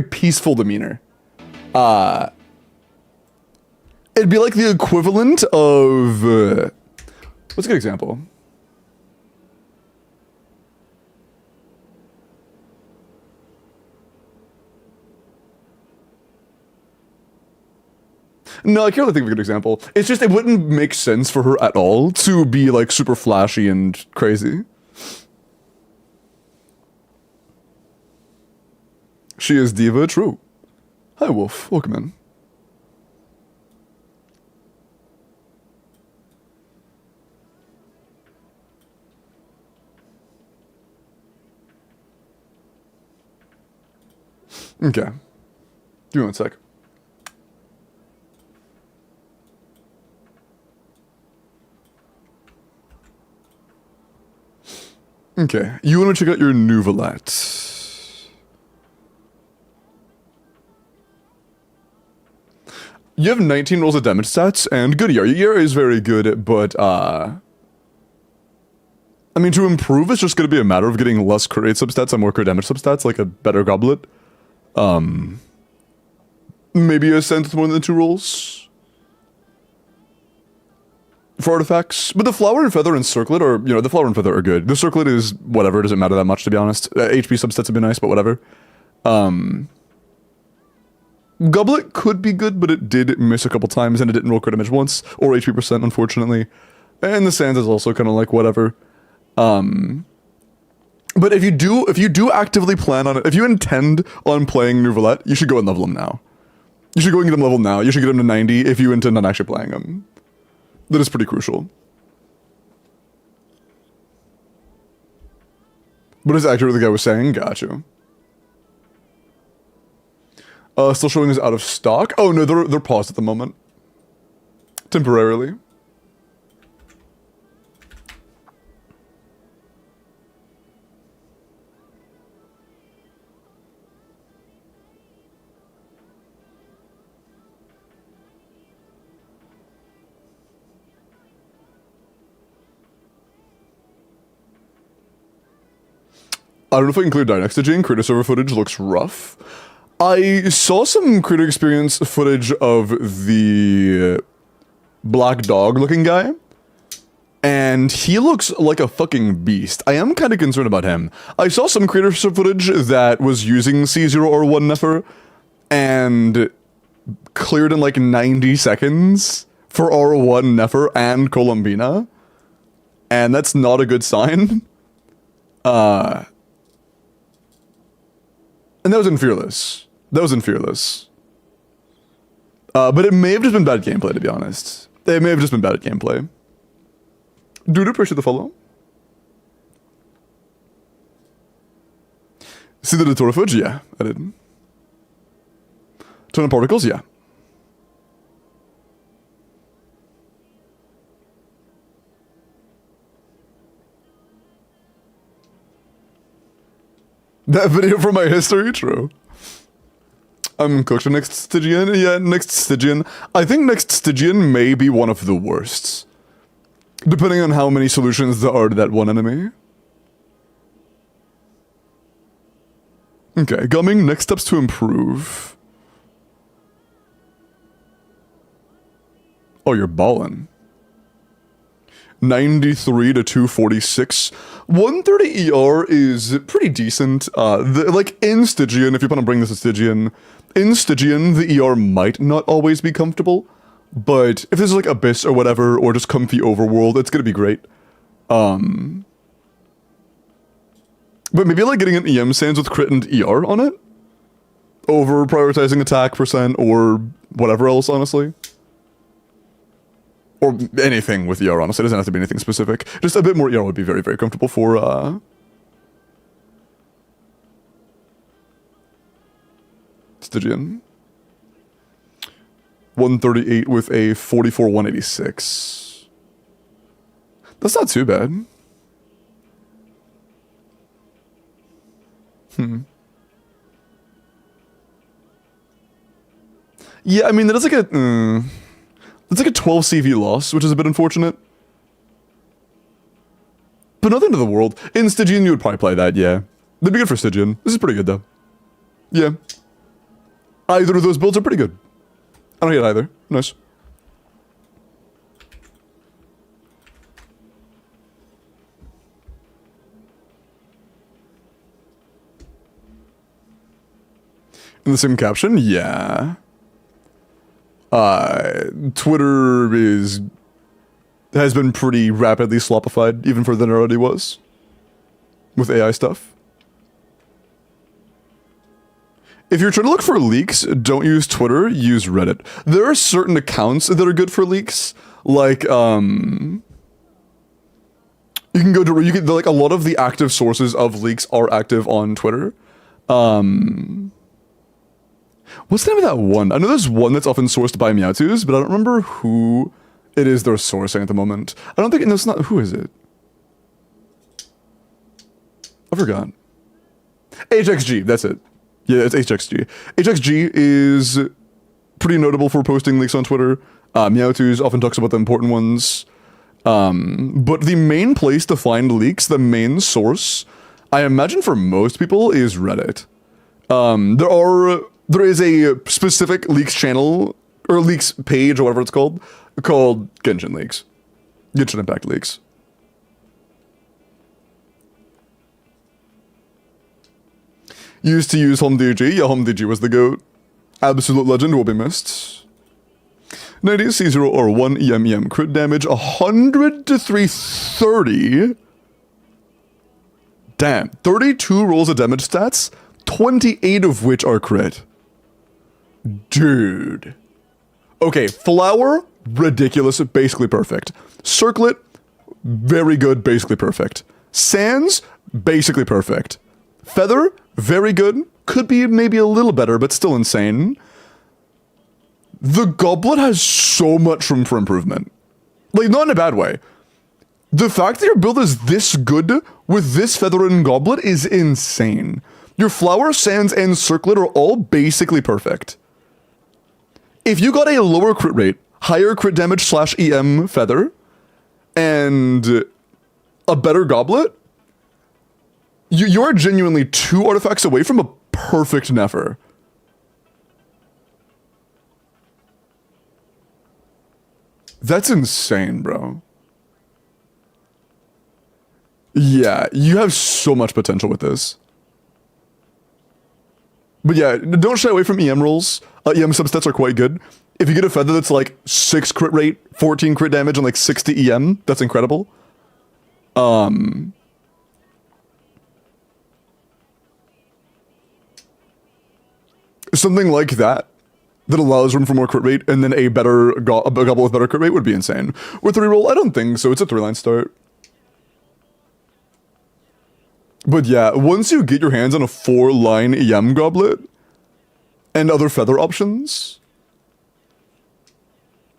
peaceful demeanor. It'd be like the equivalent of what's a good example? No, I can't really think of a good example. It's just, it wouldn't make sense for her at all to be, like, super flashy and crazy. She is diva, true. Hi, Wolf. Welcome in. Okay. Give me one sec. Okay, you want to check out your Nouvelette. You have 19 rolls of damage stats, and good ER. Your ER is very good, but, I mean, to improve, it's just going to be a matter of getting less crit rate substats and more crit damage substats, like a better goblet. Maybe a sense with more than 2 rolls. For artifacts, but the flower and feather and circlet are, you know, the flower and feather are good. The circlet is whatever, it doesn't matter that much, to be honest. HP substats would be nice, but whatever. Goblet could be good, but it did miss a couple times, and it didn't roll crit damage once, or HP percent, unfortunately. And the sands is also kind of like whatever. But if you do actively plan on it, if you intend on playing Nouvelette, you should go and level them now. You should go and get them leveled now. You should get them to 90 if you intend on actually playing them. That is pretty crucial. But it's accurate what the guy was saying? Gotcha. Still showing is out of stock? Oh no, they're paused at the moment. Temporarily. I don't know if I can clear Dynextigene. Creator server footage looks rough. I saw some creator experience footage of the black dog looking guy, and he looks like a fucking beast. I am kind of concerned about him. I saw some creator footage that was using C0R1 Nefer and cleared in like 90 seconds for R1 Nefer and Columbina, and that's not a good sign. And that was in Fearless. But it may have just been bad gameplay, to be honest. It may have just been bad gameplay. Dude, appreciate the follow. See the tutorial footage? Yeah, I did. Ton of particles? Yeah. That video from my history? True. I'm cooked. Next Stygian? Yeah, next Stygian. I think next Stygian may be one of the worst. Depending on how many solutions there are to that one enemy. Okay, Gumming, next steps to improve. Oh, you're ballin'. 93 to 246. 130 ER is pretty decent. Like in Stygian, if you want to bring this to Stygian, in Stygian, the ER might not always be comfortable, but if this is like Abyss or whatever, or just comfy overworld, it's gonna be great. But maybe like getting an EM Sands with crit and ER on it, over prioritizing attack percent or whatever else, honestly. Or anything with ER, honestly. It doesn't have to be anything specific. Just a bit more ER would be very, very comfortable for, Stygian. 138 with a 44 186. That's not too bad. Yeah, I mean, that's like a... that's like a 12 CV loss, which is a bit unfortunate. But nothing to the world. In Stygian, you would probably play that, yeah. That'd be good for Stygian. This is pretty good, though. Yeah. Either of those builds are pretty good. I don't hate either. Nice. In the same caption? Yeah. Twitter has been pretty rapidly slopified, even further than it already was. With AI stuff. If you're trying to look for leaks, don't use Twitter, use Reddit. There are certain accounts that are good for leaks, like, you can go to, like, a lot of the active sources of leaks are active on Twitter. What's the name of that one? I know there's one that's often sourced by Meowtus, but I don't remember who it is they're sourcing at the moment. I don't think, no, it's not, who is it? I forgot. HXG, that's it. Yeah, it's HXG. HXG is pretty notable for posting leaks on Twitter. Meowtus often talks about the important ones. But the main place to find leaks, the main source, I imagine for most people, is Reddit. There is a specific leaks channel, or leaks page, or whatever it's called Genshin Leaks. Genshin Impact Leaks. Used to use HomeDG. Yeah, HomeDG was the GOAT. Absolute legend, will be missed. 90 C0 or 1 EM crit damage, 100 to 330. Damn, 32 rolls of damage stats, 28 of which are crit. Dude. Okay, Flower, ridiculous, basically perfect. Circlet, very good, basically perfect. Sands, basically perfect. Feather, very good. Could be maybe a little better, but still insane. The Goblet has so much room for improvement. Like, not in a bad way. The fact that your build is this good with this Feather and Goblet is insane. Your Flower, Sands, and Circlet are all basically perfect. If you got a lower crit rate, higher crit damage / EM Feather, and a better Goblet, you're genuinely 2 artifacts away from a perfect Nefer. That's insane, bro. Yeah, you have so much potential with this. But yeah, don't shy away from EM rolls. EM substats are quite good. If you get a Feather that's like 6 crit rate, 14 crit damage, and like 60 EM, that's incredible. Something like that allows room for more crit rate, and then a Goblet with better crit rate would be insane. With the reroll, I don't think so. It's a 3-line start. But yeah, once you get your hands on a 4-line EM Goblet and other Feather options,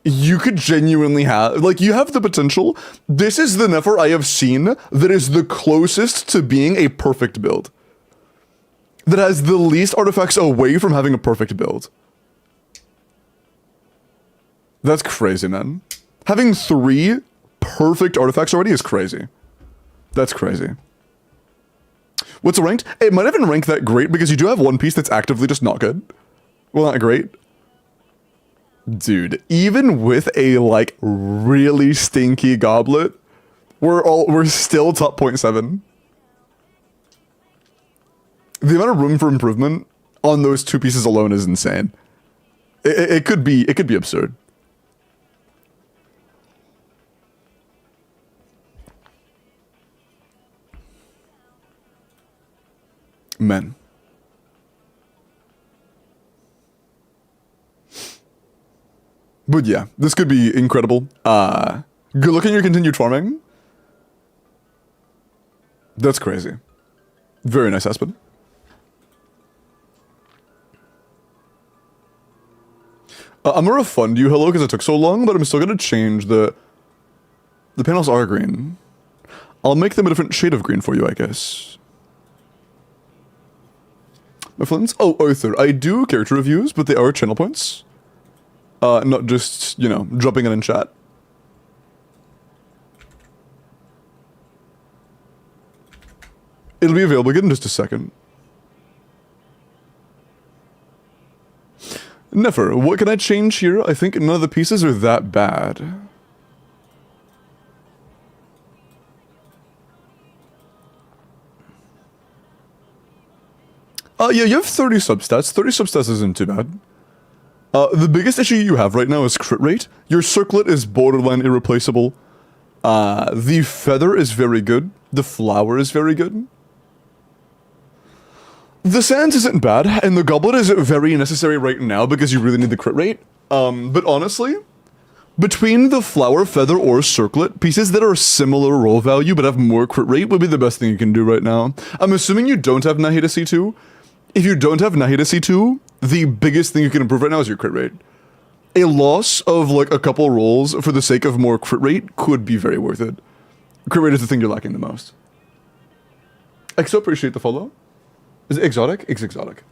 you could genuinely have, like, you have the potential. This is the Nefer I have seen that is the closest to being a perfect build. That has the least artifacts away from having a perfect build. That's crazy, man. Having 3 perfect artifacts already is crazy. That's crazy. What's it ranked? It might have been ranked that great because you do have one piece that's actively just not good. Well, not great. Dude, even with a, like, really stinky Goblet, we're still top 0.7. The amount of room for improvement on those 2 pieces alone is insane. It could be absurd. Men. But yeah, this could be incredible. Good luck in your continued farming. That's crazy. Very nice, Aspen. I'm gonna refund you, hello, because it took so long, but I'm still gonna change the... The panels are green. I'll make them a different shade of green for you, I guess. My friends? Oh, Arthur, I do character reviews, but they are channel points. Not just, you know, dropping it in chat. It'll be available again in just a second. Never. What can I change here? I think none of the pieces are that bad. Yeah, you have 30 substats. 30 substats isn't too bad. The biggest issue you have right now is crit rate. Your circlet is borderline irreplaceable. The feather is very good. The flower is very good. The sands isn't bad, and the goblet is very necessary right now because you really need the crit rate. But honestly, between the flower, feather, or circlet, pieces that are similar roll value but have more crit rate would be the best thing you can do right now. I'm assuming you don't have Nahida C2. If you don't have Nahida C2, the biggest thing you can improve right now is your crit rate. A loss of like a couple rolls for the sake of more crit rate could be very worth it. Crit rate is the thing you're lacking the most. I so appreciate the follow. Is it exotic? It's exotic.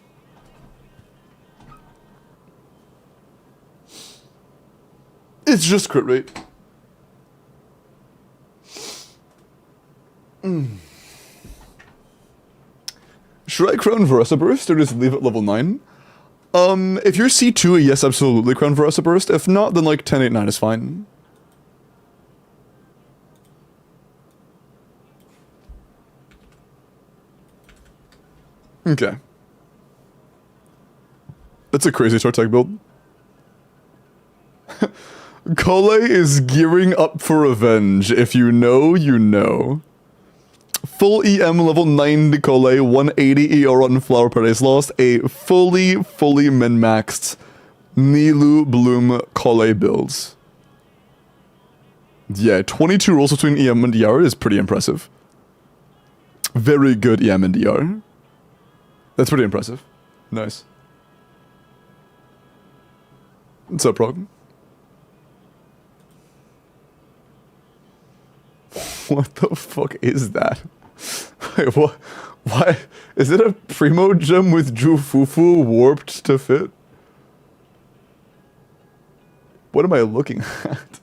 It's just crit rate. Should I crown Burst or just leave it level 9? If you're C2, yes, absolutely crown Burst. If not, then like 10, 8, 9 is fine. Okay. That's a crazy short tech build. Kole is gearing up for revenge. If you know, you know. Full EM level 9 Kole, 180 ER on Flower Paradise Lost, a fully min-maxed Nilu Bloom Kole builds. Yeah, 22 rolls between EM and DR is pretty impressive. Very good EM and DR. That's pretty impressive. Nice. What's up, Prog? What the fuck is that? Wait, what? Why? Is it a Primo gem with Jufufu warped to fit? What am I looking at?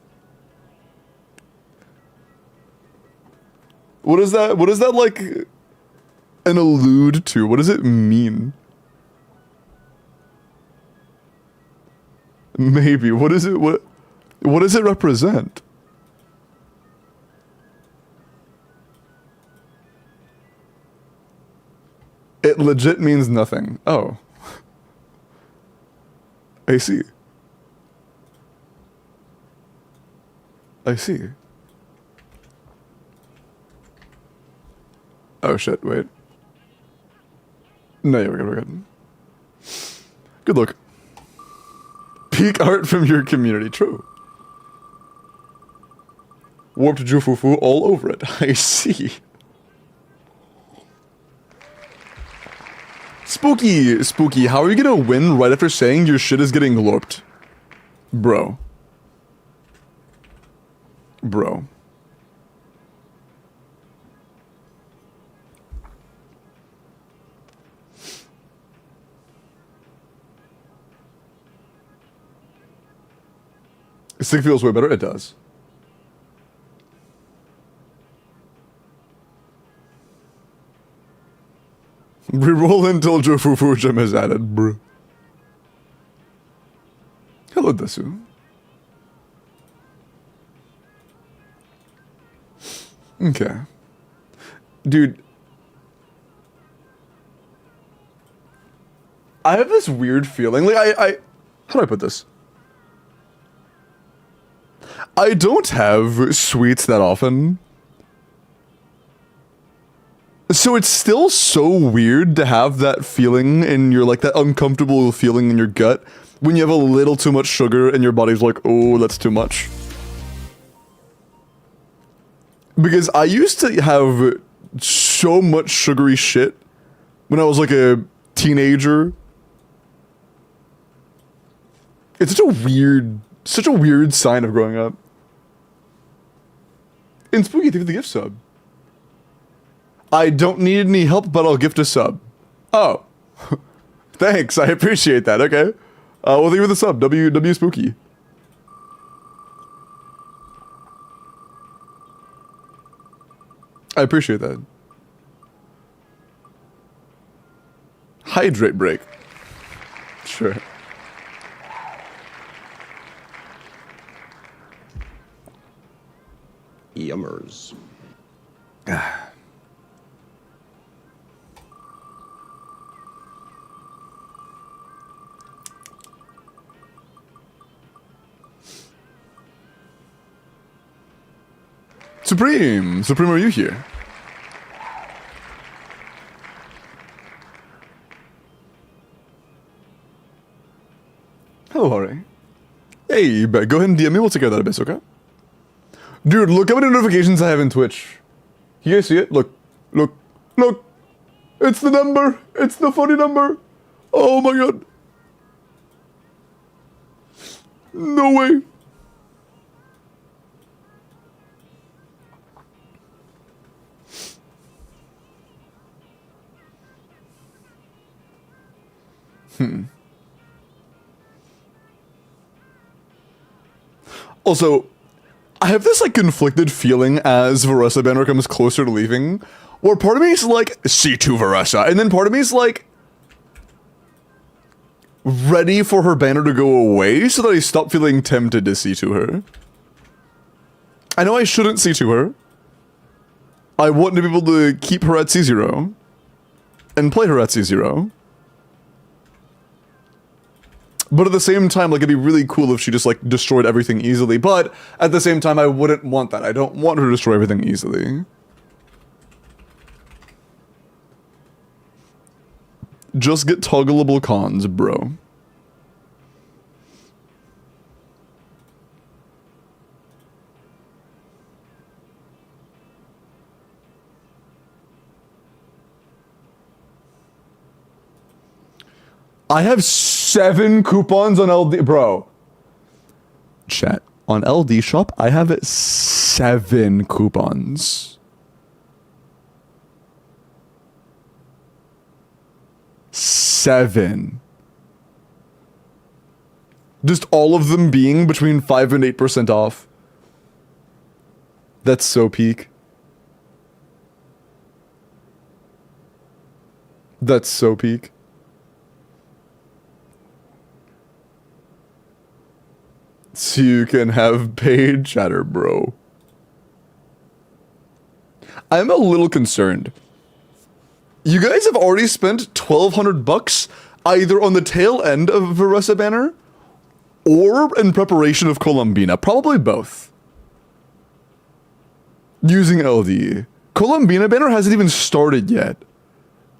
What is that? What is that like an allude to? What does it mean? Maybe. What is it? What does it represent? It legit means nothing. Oh. I see. I see. Oh shit, wait. No, yeah, we're good. Good luck. Peak art from your community, true. Warped Jufufu all over it, I see. Spooky, how are you gonna win right after saying your shit is getting lorped? Bro. Stick feels way better? It does. Reroll until Jofufu gem is added, bro. Hello, Desu. Okay. Dude. I have this weird feeling, like how do I put this? I don't have sweets that often. So it's still so weird to have that feeling in your, like, that uncomfortable feeling in your gut when you have a little too much sugar and your body's like, oh, that's too much. Because I used to have so much sugary shit when I was like a teenager. It's such a weird sign of growing up. And Spooky, thank you for the gift sub. I don't need any help, but I'll gift a sub. Oh. Thanks, I appreciate that, okay. Well, thank you for the sub, W Spooky. I appreciate that. Hydrate break. Sure. Yummers. Supreme! Supreme, are you here? Hello, Hari. Hey, go ahead and DM me, we'll take care of that abyss, okay? Dude, look how many notifications I have in Twitch. You guys see it? Look, look, look! It's the number! It's the funny number! Oh my god! No way! Also, I have this like conflicted feeling as Varessa banner comes closer to leaving, where part of me is like, C2 Varessa, and then part of me is like, ready for her banner to go away so that I stop feeling tempted to C2 her. I know I shouldn't C2 her. I want to be able to keep her at C0 and play her at C0. But at the same time, like, it'd be really cool if she just, like, destroyed everything easily. But at the same time, I wouldn't want that. I don't want her to destroy everything easily. Just get toggleable cons, bro. I have 7 coupons on LD, bro. Chat, on LD shop, I have 7 coupons. 7. Just all of them being between 5 and 8% off. That's so peak. That's so peak. So you can have paid chatter, bro. I'm a little concerned. You guys have already spent 1,200 bucks either on the tail end of Varessa banner or in preparation of Columbina. Probably both. Using LD. Columbina banner hasn't even started yet.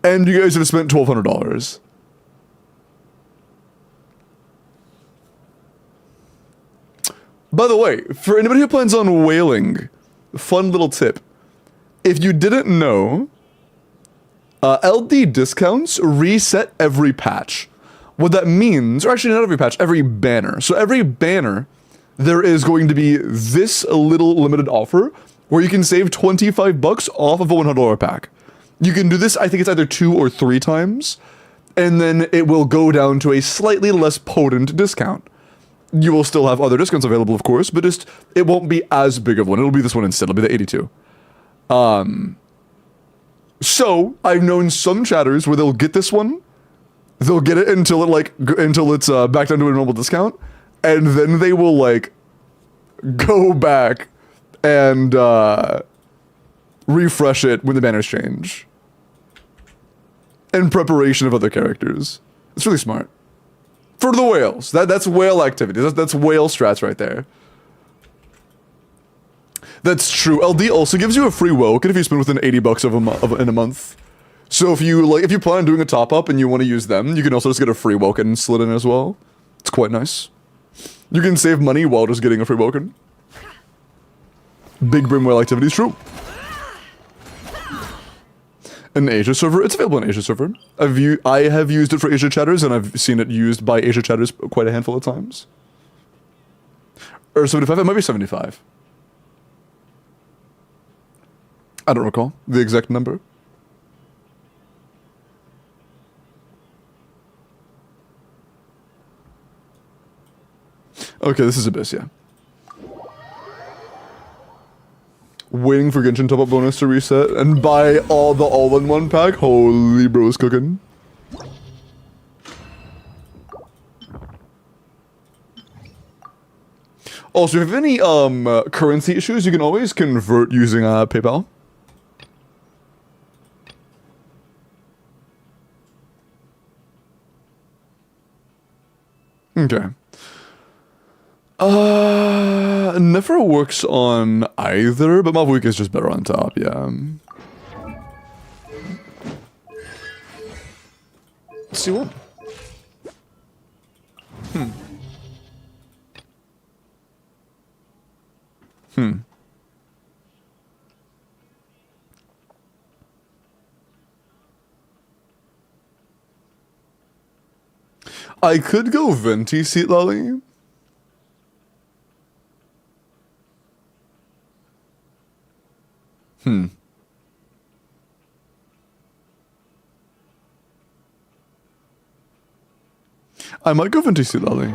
And you guys have spent $1,200. By the way, for anybody who plans on whaling, fun little tip. If you didn't know, LD discounts reset every patch. What that means, or actually not every patch, every banner. So every banner, there is going to be this little limited offer where you can save 25 bucks off of a $100 pack. You can do this, I think it's either 2 or 3 times, and then it will go down to a slightly less potent discount. You will still have other discounts available, of course, but just, it won't be as big of one. It'll be this one instead. It'll be the 82. So, I've known some chatters where they'll get this one, they'll get it until it, like, until it's, back down to a normal discount, and then they will, like, go back and, refresh it when the banners change. In preparation of other characters. It's really smart. For the whales. That's whale activity. That's whale strats right there. That's true. LD also gives you a free WELKIN if you spend within 80 bucks in a month. So if you plan on doing a top up and you want to use them, you can also just get a free WELKIN slid in as well. It's quite nice. You can save money while just getting a free WELKIN. Big brain whale activity is true. An Asia server, it's available in Asia server. I have used it for Asia chatters, and I've seen it used by Asia chatters quite a handful of times. Or 75, it might be 75. I don't recall the exact number. Okay, this is Abyss, yeah. Waiting for Genshin top-up bonus to reset and buy all the all-in-one pack. Holy bros cooking. Also, if you have any currency issues, you can always convert using PayPal. Okay. Never works on either, but Mavweek is just better on top, yeah. Let's see what. I could go Venti Seat Lolly. I might go Venti Seat Lolly.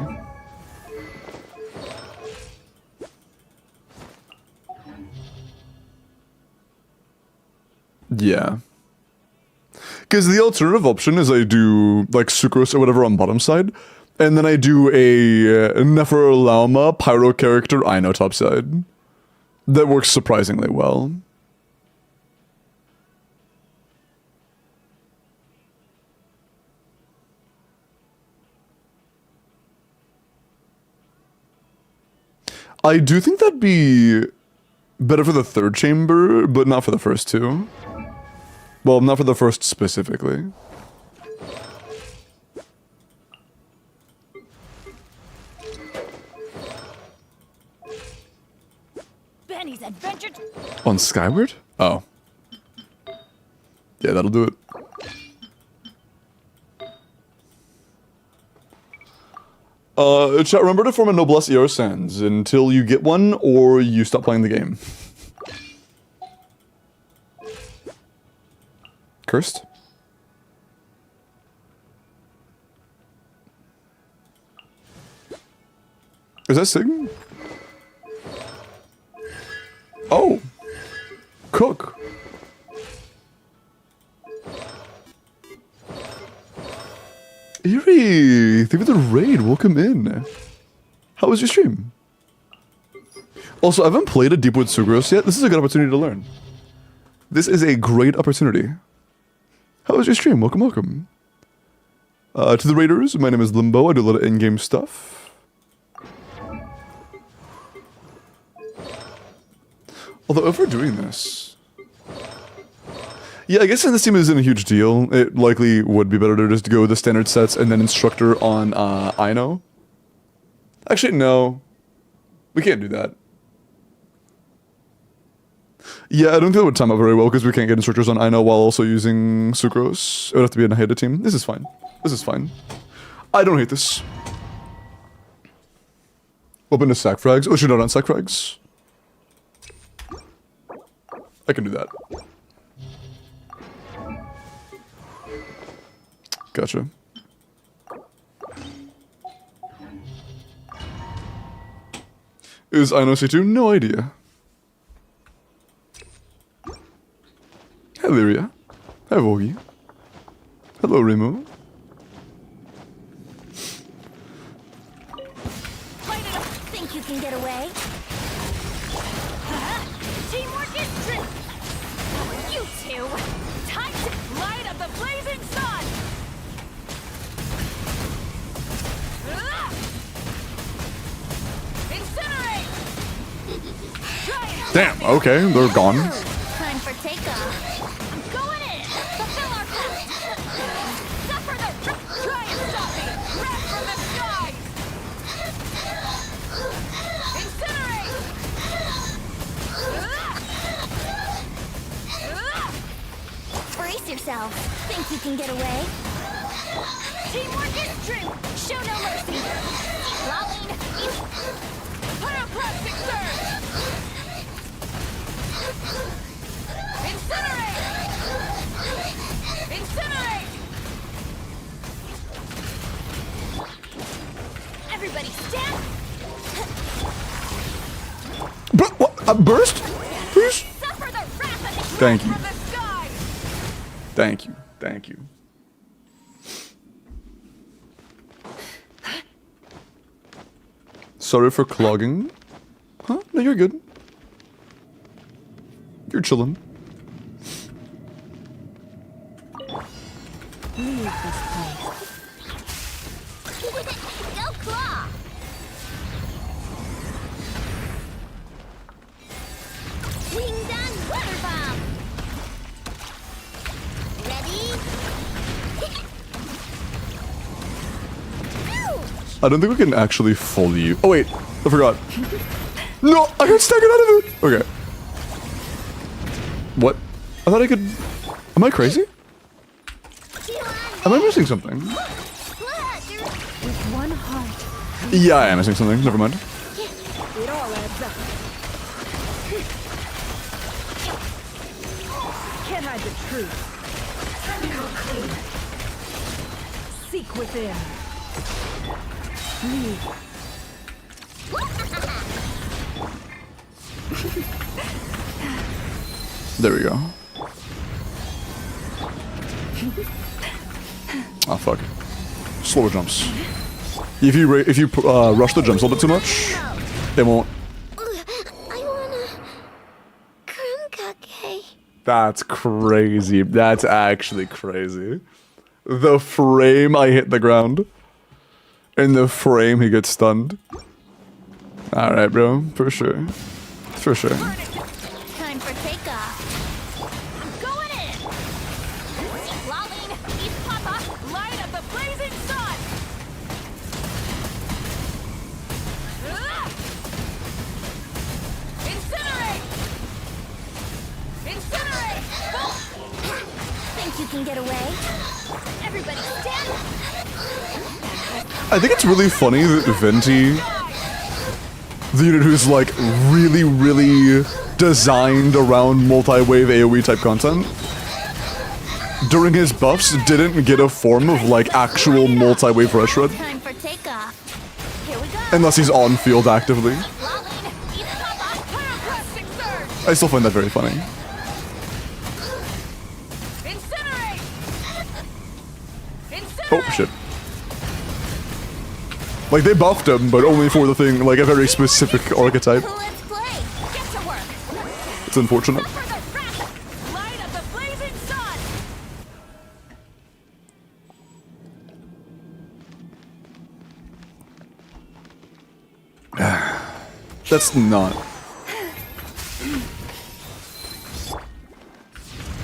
Yeah. Because the alternative option is I do, like, Sucrose or whatever on bottom side, and then I do a Neferlauma Pyro character Ino top side. That works surprisingly well. I do think that'd be better for the third chamber, but not for the first two. Well, not for the first specifically. Benny's adventure. On Skyward? Oh. Yeah, that'll do it. Chat, remember to form a Noblesse ER Sands until you get one or you stop playing the game. Cursed? Is that Sig? Oh! Cook! Eerie! Thank you for the raid, welcome in. How was your stream? Also, I haven't played a Deepwood Sucrose yet. This is a good opportunity to learn. This is a great opportunity. How was your stream? Welcome, welcome. To the raiders, my name is Limbo. I do a lot of in-game stuff. Although, if we're doing this... Yeah, I guess since this team isn't a huge deal, it likely would be better to just go with the standard sets and then Instructor on Ino. Actually, no. We can't do that. Yeah, I don't think that would time out very well because we can't get Instructors on Ino while also using Sucrose. It would have to be an Haida team. This is fine. This is fine. I don't hate this. Open to sack frags. Oh, should not on sack frags. I can do that. Gotcha. Is Ino C2? No idea. Hello, Lyria. Hello, Vogie. Hello, Remo. Think you can get away? Teamwork is true. You two, time to light up the blazing sun. Incinerate. Damn, okay, they're gone. Time for takeoff. Going in. Fulfill our pact. Suffer the try and stop me. Wrath from the skies. Incinerate. Brace yourself. Think you can get away? Teamwork is true. Show no mercy. Lolling. Pyroclastic surge. Incinerate! Everybody stand! What? Burst? Please? Suffer the wrath of the Thank you. from the sky! Thank you. Thank you. Sorry for clogging. Huh? No, you're good. You're chillin'. Leave this place. Go claw! Winged on water bomb! Ready? I don't think we can actually fool you. Oh wait, I forgot. No, I got staggered out of it. Okay. What? I thought I could. Am I crazy? Am I missing something? With one heart, Yeah, I am missing something. Never mind. it all adds up. Can't hide the truth. Seek within. Leave. There we go. Oh fuck. Slower jumps. If you rush the jumps a little bit too much, it won't. I wanna... Krumkake. That's crazy. That's actually crazy. The frame I hit the ground. In the frame he gets stunned. Alright, bro. For sure. For sure. Time for takeoff. I'm going in! Lolling, East Papa, light up the blazing sun! Incinerate! Incinerate! Think you can get away? Everybody stand! I think it's really funny that Venti, the unit who's like really designed around multi-wave AoE type content, during his buffs didn't get a form of like actual multi-wave rush red Time for takeoff. Here we go. unless he's on field actively. Lolling, East Papa, Pyroclastic surge! I still find that very funny. Incinerate! Oh Incinerate! shit. Like they buffed him, but only for the thing, like a very specific archetype. Let's play. Get to work! It's unfortunate. For the wrath! Light up the blazing sun! That's not.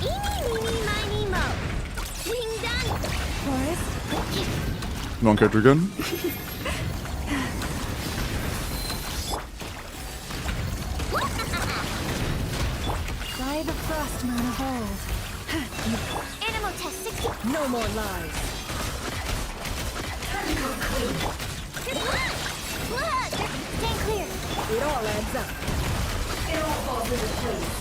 Eeny, meeny, miny, mo. Winged on... Forest, Wrong character again. by the frost moon of old. Animal test 60. No more lies. Look! Stand clear. It all adds up. It all falls into place.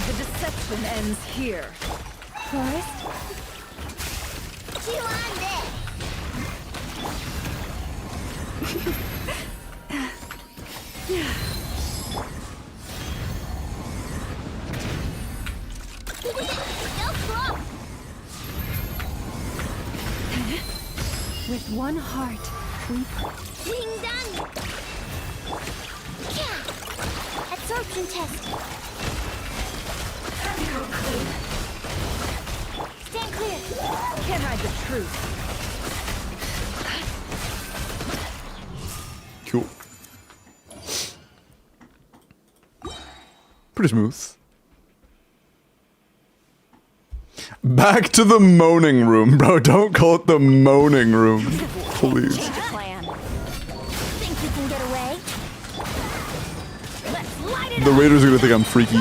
The deception ends here. Forest, Chew on this. Go claw. with one heart, we Winged on... Yeah. Absorption test. Stand clear. can't hide the truth. Cool. Pretty smooth. Back to the moaning room, bro. Don't call it the moaning room. Please. Change of plan. Think you can get away? Let's light it The up. raiders are gonna think I'm freaky.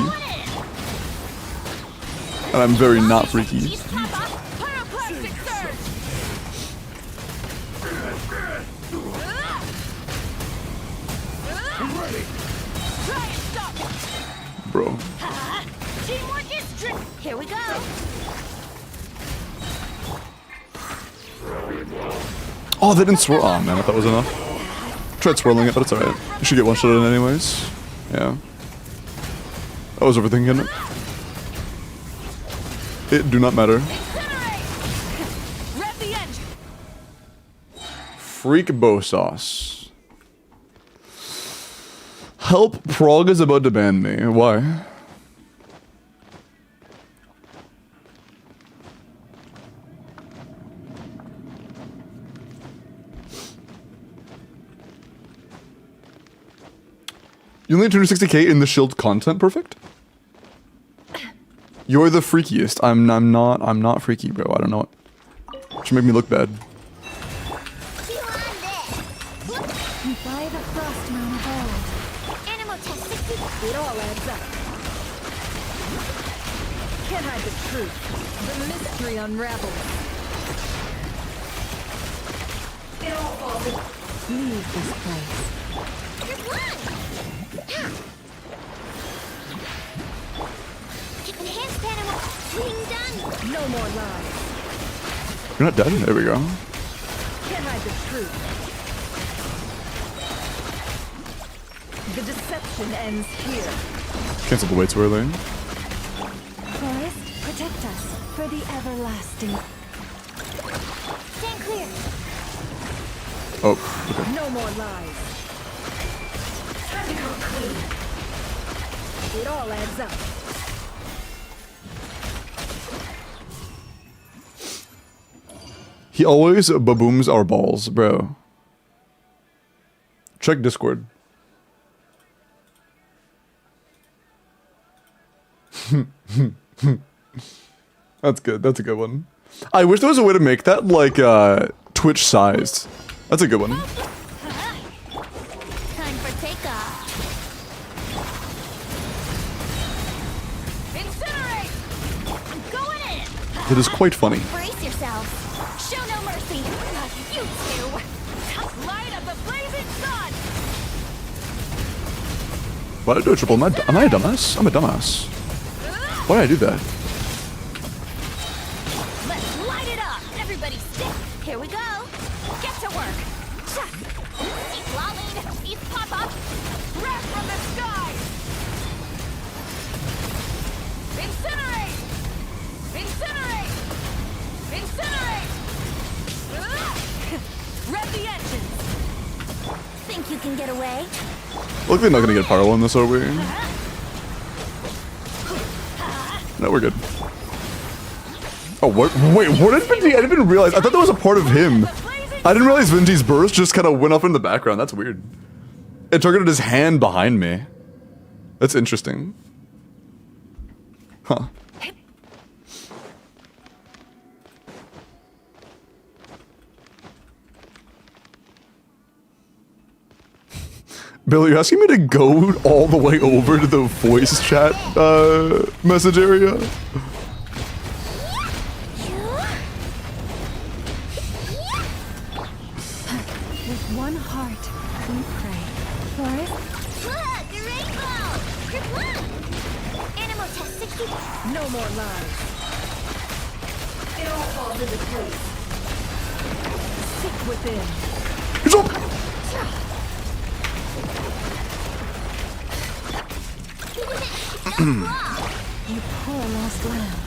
And I'm very not freaky. East Papa, pyroclastic surge. Try and stop it. Bro. Teamwork. Oh, they didn't swirl. Oh man, I thought that was enough. Tried swirling it, but it's alright. You should get one shot in anyways. Yeah. I was overthinking it. It do not matter. Rev the engine. Freak bow sauce. Help, Prague is about to ban me. Why? You only 260k in the shield content, perfect? You're the freakiest. I'm not freaky, bro. I don't know what. Should make me look bad. By the frost moon of old. Animal test 60. It all adds up. Can't hide the truth. The mystery unravels. It all falls in. Leave this place. Just one. Enhanced animal. Being done. No more lies. You're not dead? There we go. Can't hide the truth. The deception ends here. Cancel the weight swirling. Forest, protect us for the everlasting. Stand clear. Oh, okay. No more lies. Time to go clean. It all adds up. He always babooms our balls, bro. Check Discord. That's good. That's a good one. I wish there was a way to make that like Twitch sized. That's a good one. Time for takeoff. Incinerate. I'm going in. It is quite funny. Brace yourselves. Show no mercy. Not you two. Light up the blazing sun. Why did I do a triple? Am I a dumbass? I'm a dumbass. Why did I do that? Let's light it up. Everybody stick. Here we go. Get to work. Keep lolling. Keep pop up. Breath from the sky. Incinerate. Incinerate. Incinerate. Rev the engines. Think you can get away? Look, they're not gonna get Pyro on this, are we? No, we're good. Oh, what? Wait, what did Vinci? I didn't even realize. I thought that was a part of him. I didn't realize Vinci's burst just kind of went up in the background. That's weird. It targeted his hand behind me. That's interesting. Huh. Bill, are you asking me to go all the way over to the voice chat message area? With one heart, we pray. Forest, Look, the rainbow. Group one. Animal test 60. no more lies. It all falls into place. Sick within. He's up. You poor lost lamb.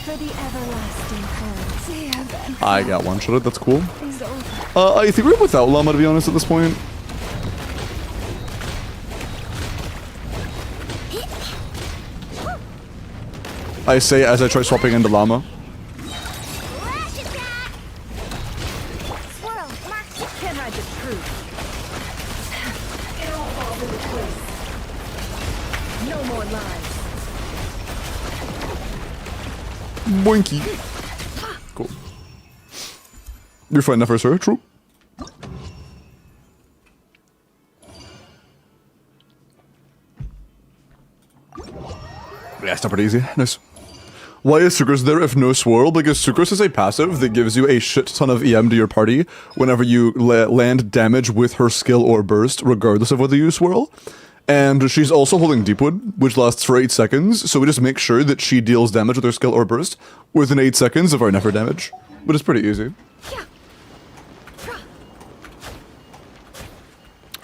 For the everlasting cold. Heaven I got one shot. That's cool. is over. I think we're without llama, to be honest, at this point. I say as I try swapping into llama. Flash attack. Swirl. Mark. Can't hide the truth. It all falls into place. No more lies. Boinky. Cool. You're fine now, sir. True. Yeah, it's not pretty easy. Nice. Why is Sucrose there if no swirl? Because Sucrose is a passive that gives you a shit ton of EM to your party whenever you land damage with her skill or burst, regardless of whether you swirl. And she's also holding Deepwood, which lasts for 8 seconds, so we just make sure that she deals damage with her skill or burst within 8 seconds of our never damage. But it's pretty easy.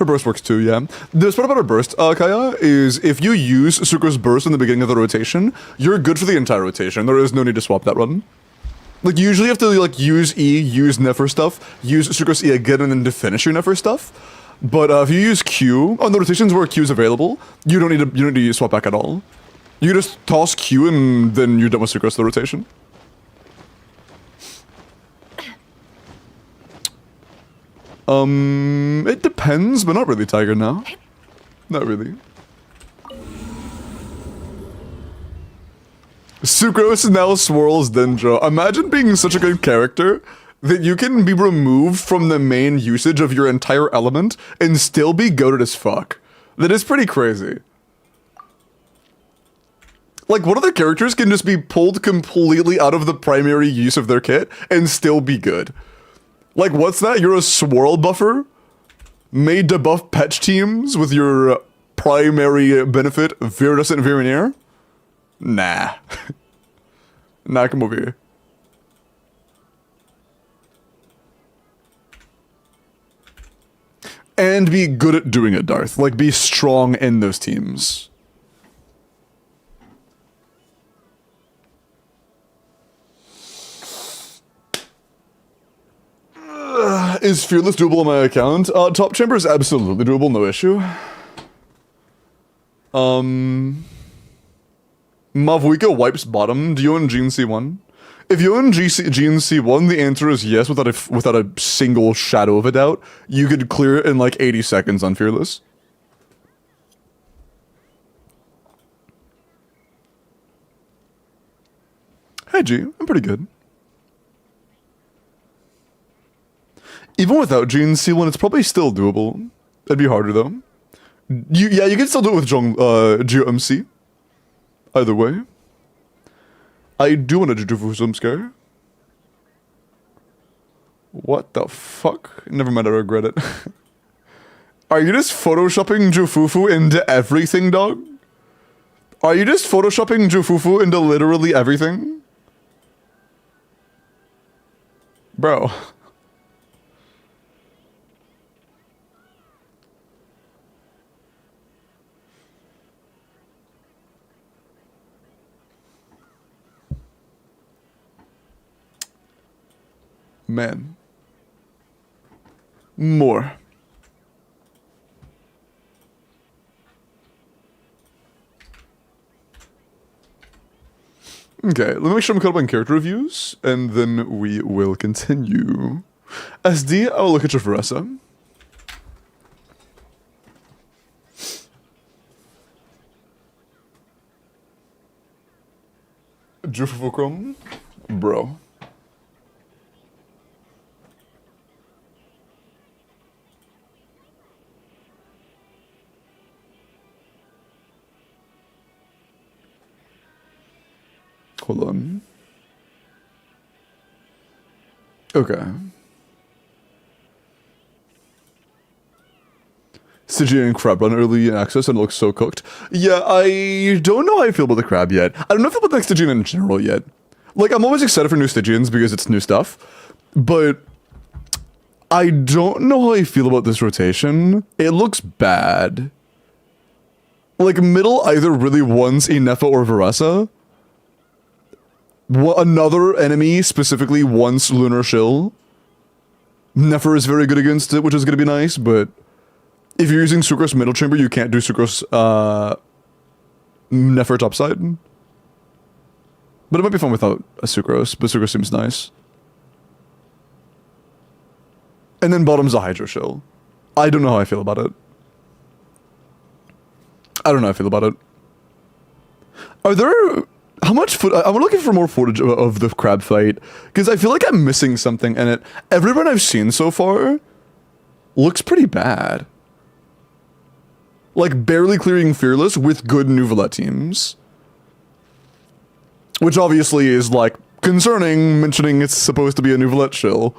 Her burst works too, yeah. The best part about her burst, Kaya, is if you use Sucro's burst in the beginning of the rotation, you're good for the entire rotation. There is no need to swap that run. Like, usually you have to, like, use E, use Nefer stuff, use Sucro's E again, and then to finish your Nefer stuff. But if you use Q, on the rotations where Q is available, you don't need to use swap back at all. You just toss Q and then you're done with Sucro's the rotation. It depends, but not really, Tiger, now. Not really. Sucrose now swirls Dendro. Imagine being such a good character that you can be removed from the main usage of your entire element and still be goated as fuck. That is pretty crazy. Like, what other characters can just be pulled completely out of the primary use of their kit and still be good? Like, what's that? You're a swirl buffer? Made to buff patch teams with your primary benefit, Viridescent Vireneer? Nah. Nah, come over here. And be good at doing it, Darth. Like, be strong in those teams. Is Fearless doable on my account? Top Chamber is absolutely doable, no issue. Mavuika wipes bottom. Do you own Gene C1? If you own Gene C1, the answer is yes, without a single shadow of a doubt. You could clear it in like 80 seconds on Fearless. Hey G, I'm pretty good. Even without Gene C1, it's probably still doable. It'd be harder though. Yeah, you can still do it with GeoMC. Either way. I do want to do for some scare. What the fuck? Never mind, I regret it. Are you just photoshopping Jufufu into everything, dog? Are you just photoshopping Jufufu into literally everything? Bro. Man. More. Okay, let me make sure I'm caught up on character reviews, and then we will continue. SD, I'll look at your Veressa. Jufufukrum, bro. Hold on. Okay. Stygian crab run early access and it looks so cooked. Yeah, I don't know how I feel about the crab yet. I don't know if I feel about the Stygian in general yet. Like, I'm always excited for new Stygians because it's new stuff. But I don't know how I feel about this rotation. It looks bad. Like, middle either really wants Inefa or Veressa. Another enemy specifically wants Lunar Shill. Nefer is very good against it, which is going to be nice, but if you're using Sucrose middle chamber, you can't do Sucrose Nefer topside. But it might be fun without a Sucrose, but Sucrose seems nice. And then bottom's a Hydro Shill. I don't know how I feel about it. I don't know how I feel about it. Are there... How much footage? I'm looking for more footage of the crab fight, because I feel like I'm missing something in it. Everyone I've seen so far looks pretty bad. Like, barely clearing Fearless with good Nuvolet teams. Which obviously is, like, concerning, mentioning it's supposed to be a Nuvolet shill.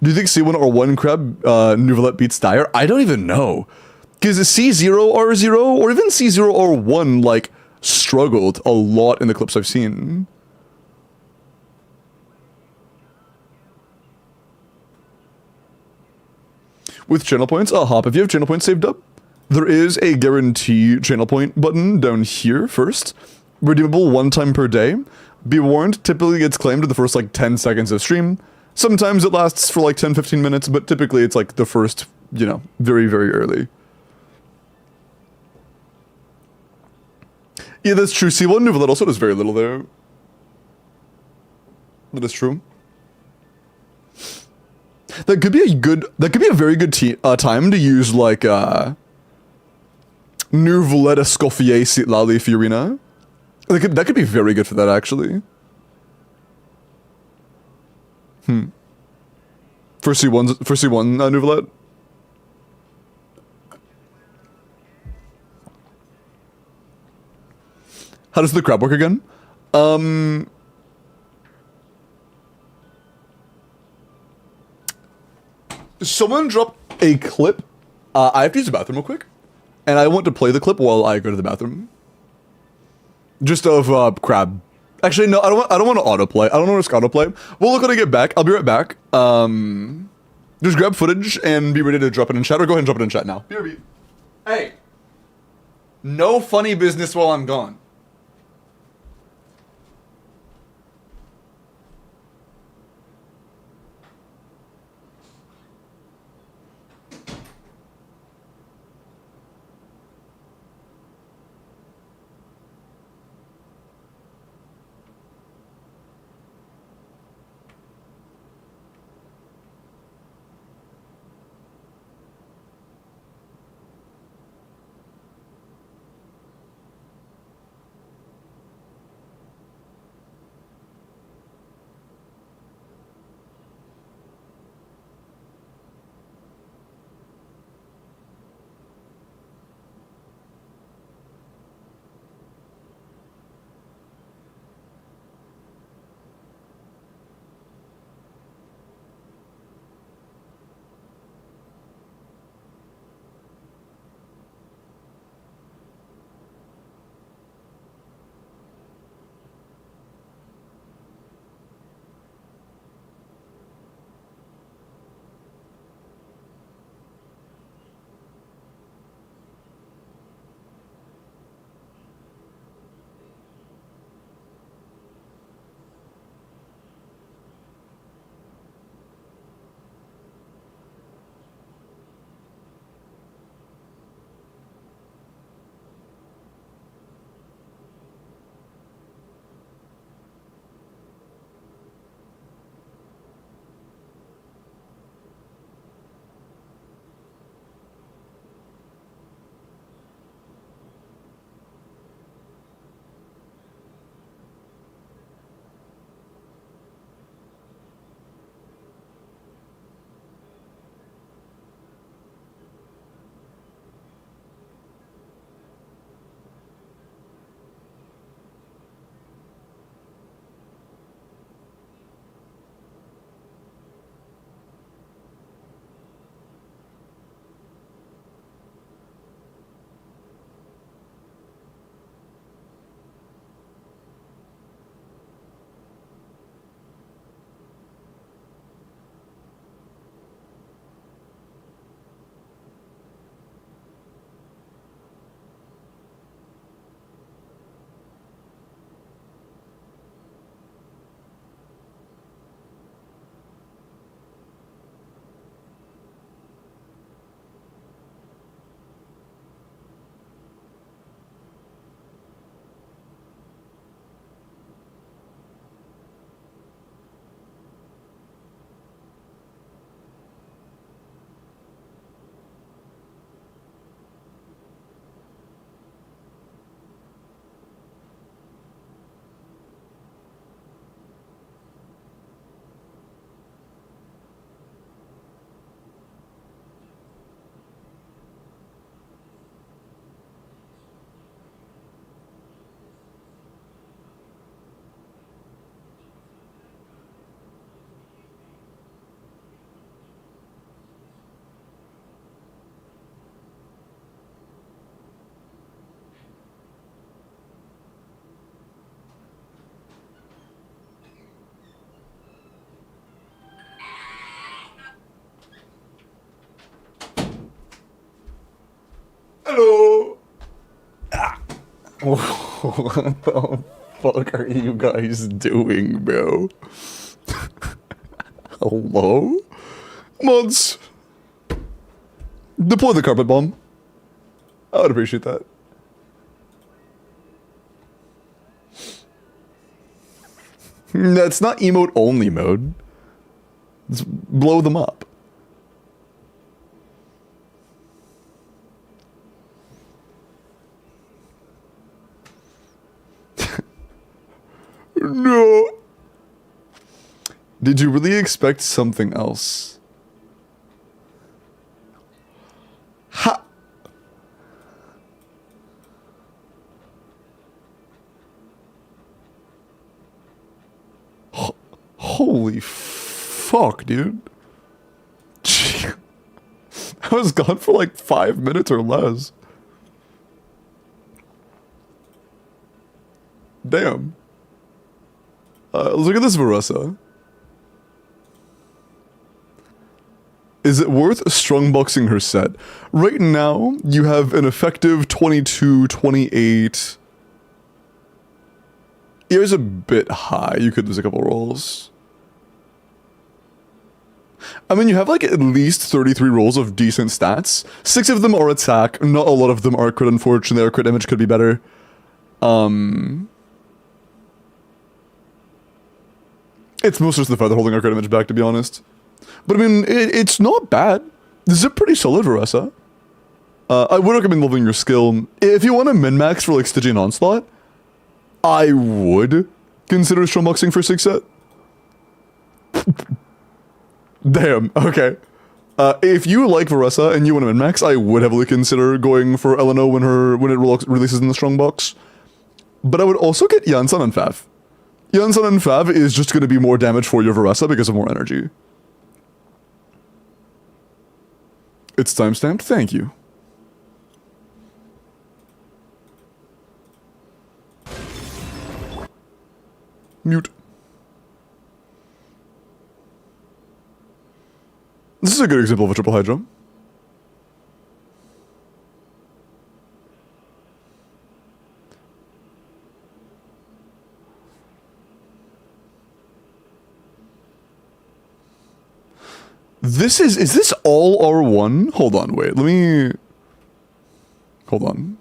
Do you think C1 or 1 crab Nuvolet beats Dire? I don't even know. Because C0 R0 or even C0 R1 like struggled a lot in the clips I've seen. with channel points, hop, if you have channel points saved up, there is a guarantee channel point button down here first. Redeemable 1 time per day. Be warned, typically gets claimed in the first like 10 seconds of stream. Sometimes it lasts for like 10-15 minutes, but typically it's like the first, you know, very, very early. Yeah, that's true. C1 Nouveau also does very little there. That is true. That could be a very good time to use like Nouvelette Escoffier Citlali Fiorina. That could be very good for that actually. For C1 Nouvelette. How does the crab work again? Someone dropped a clip. I have to use the bathroom real quick. And I want to play the clip while I go to the bathroom. Just of crab. Actually, no, I don't want to autoplay. I don't want to risk autoplay. We'll look when I get back. I'll be right back. Just grab footage and be ready to drop it in chat, or go ahead and drop it in chat now. BRB. Hey. No funny business while I'm gone. What the fuck are you guys doing, bro? Hello? Mods. Deploy the carpet bomb. I would appreciate that. That's not emote only mode. Let's blow them up. No. Did you really expect something else? Ha. Holy fuck, dude. Gee. I was gone for like 5 minutes or less. Damn. Look at this Varessa. Is it worth strongboxing her set? Right now, you have an effective 22, 28. Here's a bit high. You could lose a couple rolls. I mean, you have like at least 33 rolls of decent stats. 6 of them are attack. Not a lot of them are crit, unfortunately. Our crit damage could be better. It's mostly just the feather holding our crit damage back, to be honest. But I mean, it's not bad. This is a pretty solid Varessa. I would recommend leveling your skill. If you want to min-max for like Stygian Onslaught, I would consider strongboxing for 6 set. Damn, okay. If you like Varessa and you want to min-max, I would heavily consider going for LNO when it releases in the strongbox. But I would also get Yansan and Fav. Yansan and Fav is just going to be more damage for your Varessa because of more energy. It's timestamped, thank you. Mute. This is a good example of a triple hydra. Is this all R1? Hold on, wait, let me... Hold on.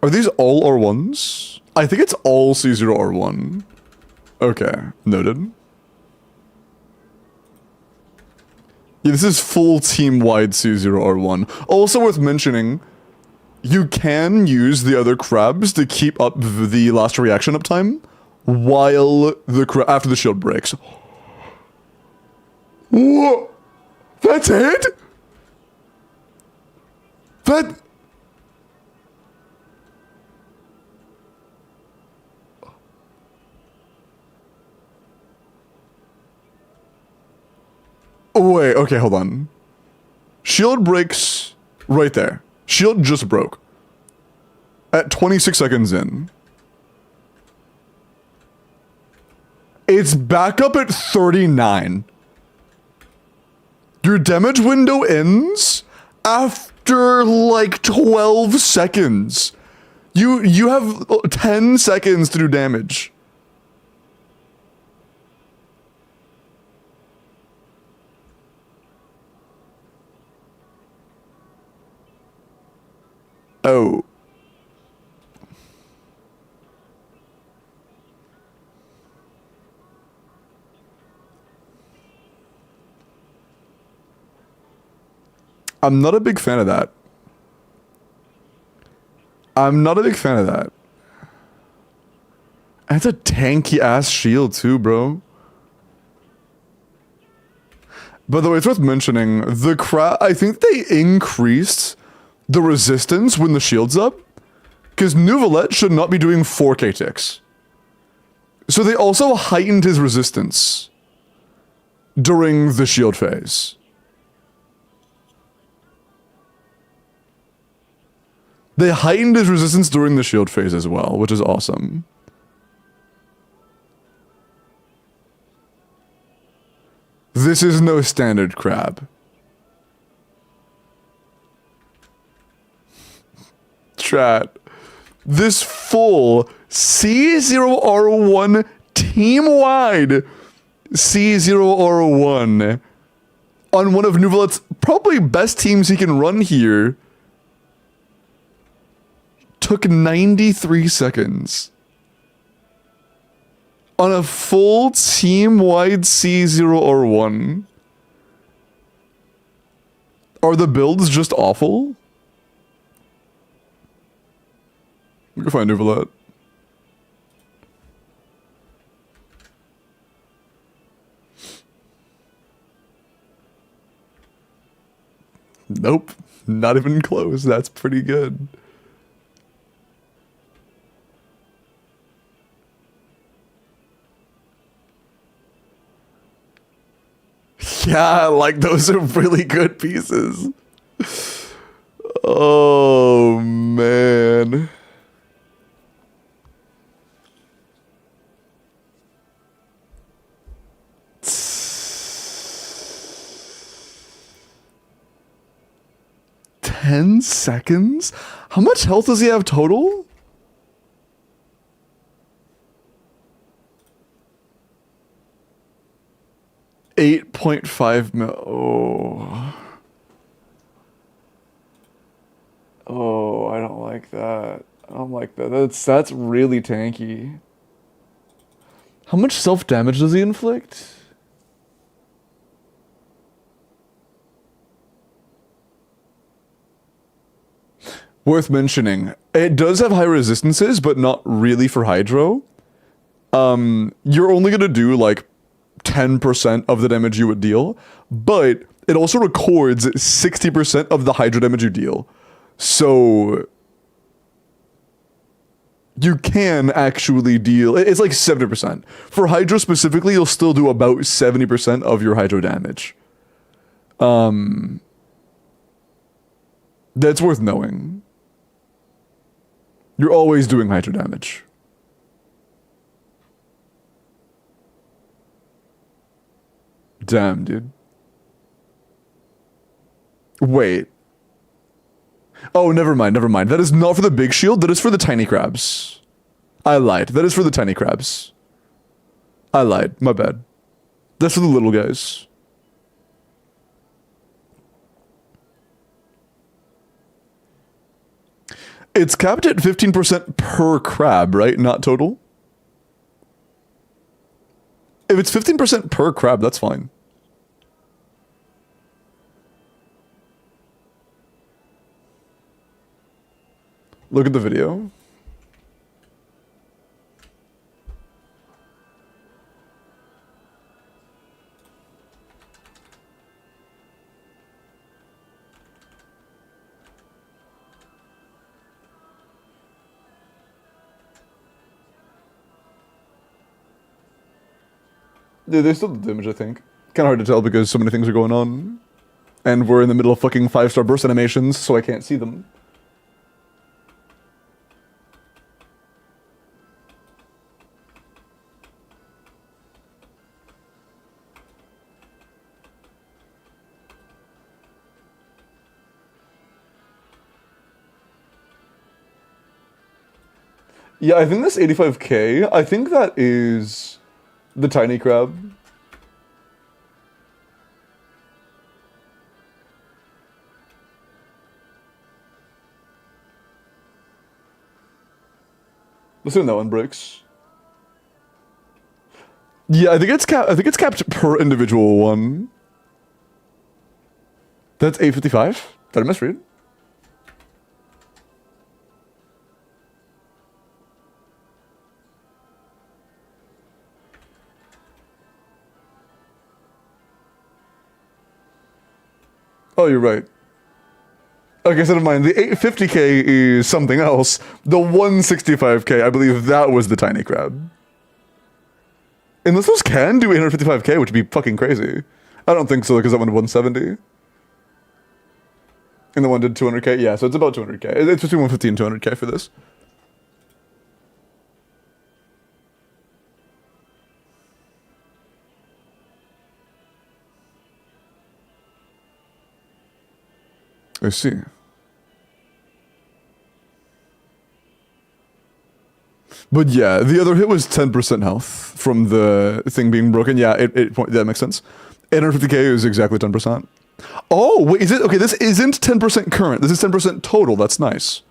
Are these all R1s? I think it's all C0R1. Okay, noted. Yeah, this is full team-wide C0R1. Also worth mentioning, you can use the other crabs to keep up the last reaction uptime while after the shield breaks. Whoa! That's it? That... Oh, wait, okay, hold on. Shield breaks right there. Shield just broke. At 26 seconds in. It's back up at 39. Your damage window ends after like 12 seconds. You have 10 seconds to do damage. Oh. I'm not a big fan of that. I'm not a big fan of that. That's a tanky ass shield too, bro. By the way, it's worth mentioning, I think they increased the resistance when the shield's up, because Nouvelette should not be doing 4k ticks. So they also heightened his resistance during the shield phase. They heightened his resistance during the shield phase as well, which is awesome. This is no standard crab. Chat. This full C0R1 team-wide C0R1 on one of Nuvalet's probably best teams he can run here took 93 seconds. On a full team-wide C0R1. Are the builds just awful? We can find Nuvalet. Nope. Not even close. That's pretty good. Yeah, like those are really good pieces. Oh, man. $10 seconds? How much health does he have total? $8.5 mil. Oh. Oh, I don't like that. I don't like that. That's really tanky. How much self-damage does he inflict? Worth mentioning. It does have high resistances, but not really for Hydro. You're only gonna do like 10% of the damage you would deal, but it also records 60% of the Hydro damage you deal. So you can actually deal, it's like 70%. For Hydro specifically, you'll still do about 70% of your Hydro damage. That's worth knowing. You're always doing Hydro damage. Damn, dude. Wait. Oh, never mind, never mind. That is not for the big shield, that is for the tiny crabs. I lied. That is for the tiny crabs. I lied. My bad. That's for the little guys. It's capped at 15% per crab, right? Not total? If it's 15% per crab, that's fine. Look at the video. Yeah, they still did damage, I think. Kind of hard to tell because so many things are going on. And we're in the middle of fucking 5-star burst animations, so I can't see them. Yeah, I think that's 85k. I think that is the tiny crab. Let's see when that one breaks. Yeah, I think it's capped per individual one. That's 855? Did I misread? Oh, you're right. Okay, so never mind. The 850k is something else. The 165k, I believe that was the tiny crab. Unless those can do 855k, which would be fucking crazy. I don't think so, because that one did 170. And the one did 200k? Yeah, so it's about 200k. It's between 150 and 200k for this. I see. But yeah, the other hit was 10% health from the thing being broken. Yeah, that makes sense. 850k is exactly 10%. Oh, wait, is it? Okay, this isn't 10% current. This is 10% total. That's nice.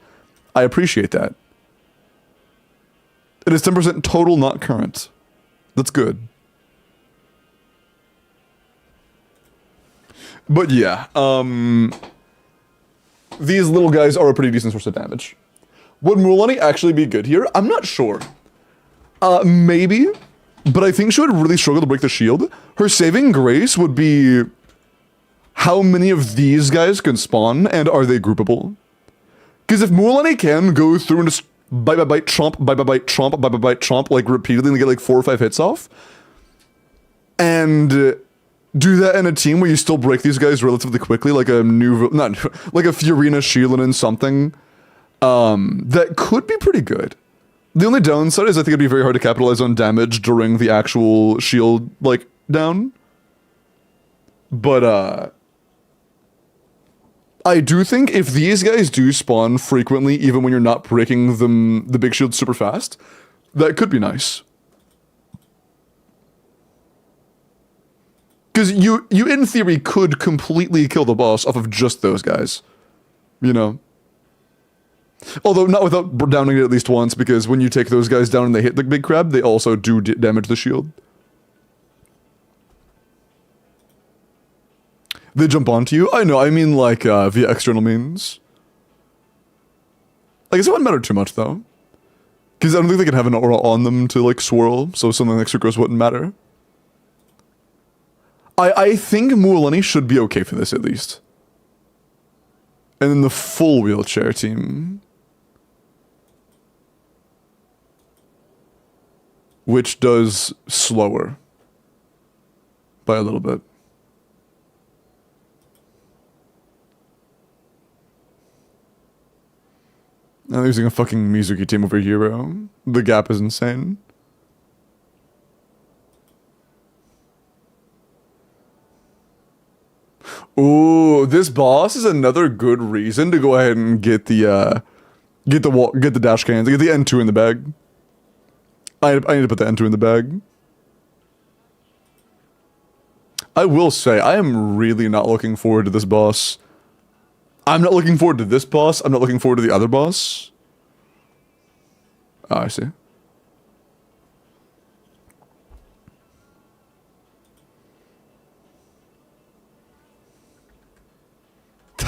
I appreciate that. It is 10% total, not current. That's good. But yeah, these little guys are a pretty decent source of damage. Would Mulaney actually be good here? I'm not sure. Maybe, but I think she would really struggle to break the shield. Her saving grace would be how many of these guys can spawn, and are they groupable? Because if Mulaney can go through and just bite, chomp, bite, chomp, bite, chomp, like repeatedly and get like 4 or 5 hits off, and do that in a team where you still break these guys relatively quickly, like a like a Fiorina, Sheelan, and something, that could be pretty good. The only downside is I think it'd be very hard to capitalize on damage during the actual shield, like, down. But, I do think if these guys do spawn frequently, even when you're not breaking them, the big shield super fast, that could be nice. Because you in theory could completely kill the boss off of just those guys, you know? Although not without downing it at least once, because when you take those guys down and they hit the big crab, they also do damage the shield. They jump onto you? I know, I mean like via external means. I guess it wouldn't matter too much though. Because I don't think they can have an aura on them to like swirl, so something like Sucrose wouldn't matter. I think Mulaney should be okay for this at least. And then the full wheelchair team. Which does slower. By a little bit. I'm using a fucking Mizuki team over here, bro. The gap is insane. Ooh, this boss is another good reason to go ahead and get the dash cans, get the N2 in the bag. I need to put the N2 in the bag. I will say, I am really not looking forward to this boss. I'm not looking forward to this boss. I'm not looking forward to the other boss. Oh, I see.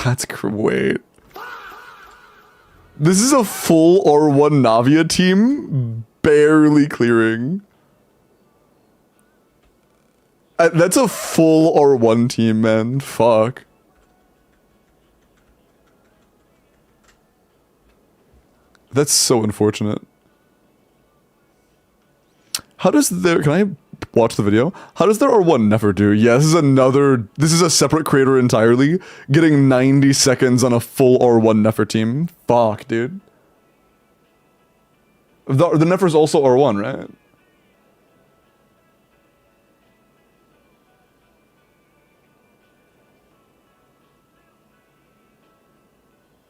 That's great. This is a full R1 Navia team, barely clearing. That's a full R1 team, man. Fuck. That's so unfortunate. How does their... Can I watch the video? How does their R1 never do? Yeah, this is a separate creator entirely, getting 90 seconds on a full R1 Nefer team. Fuck, dude. The Nefer's also R1, right?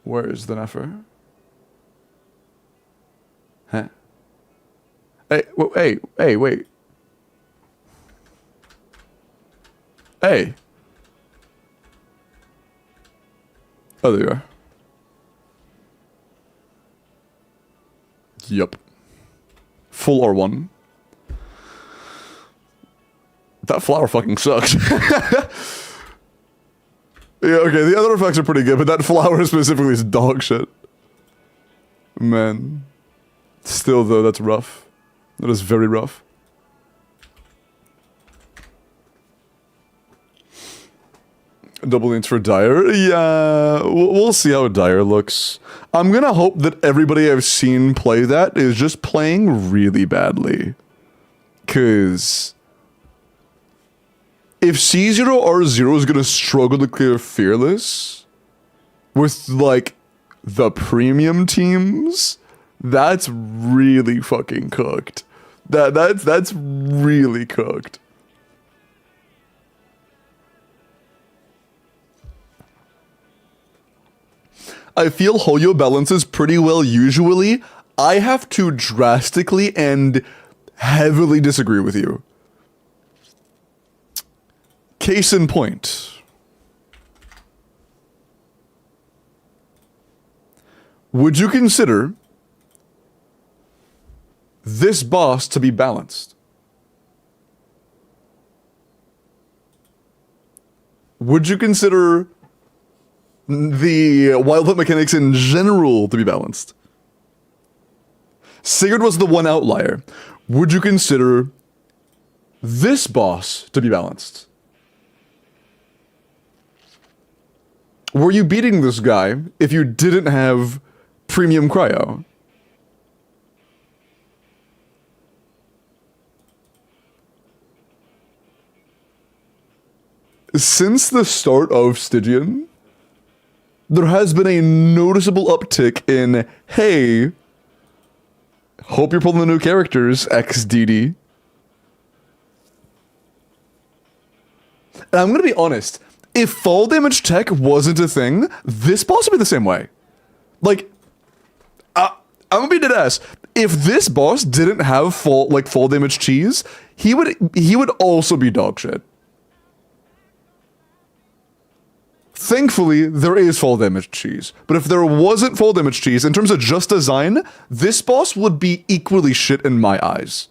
Where is the Nefer? Huh? Hey, wait. Hey. Oh, there you are. Yup. Full R1. That flower fucking sucks. Yeah, okay, the other effects are pretty good, but that flower specifically is dog shit. Man. Still, though, that's rough. That is very rough. Double links for Dire? Yeah, we'll see how Dire looks. I'm gonna hope that everybody I've seen play that is just playing really badly. Cause... if C0R0 is gonna struggle to clear Fearless with, like, the premium teams, that's really fucking cooked. That's really cooked. I feel Hoyo balances pretty well usually. I have to drastically and heavily disagree with you. Case in point. Would you consider this boss to be balanced? Would you consider the wildlife mechanics in general to be balanced? Sigurd was the one outlier. Would you consider this boss to be balanced? Were you beating this guy if you didn't have premium cryo? Since the start of Stygian, there has been a noticeable uptick in, hey, hope you're pulling the new characters, XDD. And I'm gonna be honest, if fall damage tech wasn't a thing, this boss would be the same way. Like, I'm gonna be dead ass. If this boss didn't have fall damage cheese, he would also be dog shit. Thankfully, there is fall damage cheese. But if there wasn't fall damage cheese, in terms of just design, this boss would be equally shit in my eyes.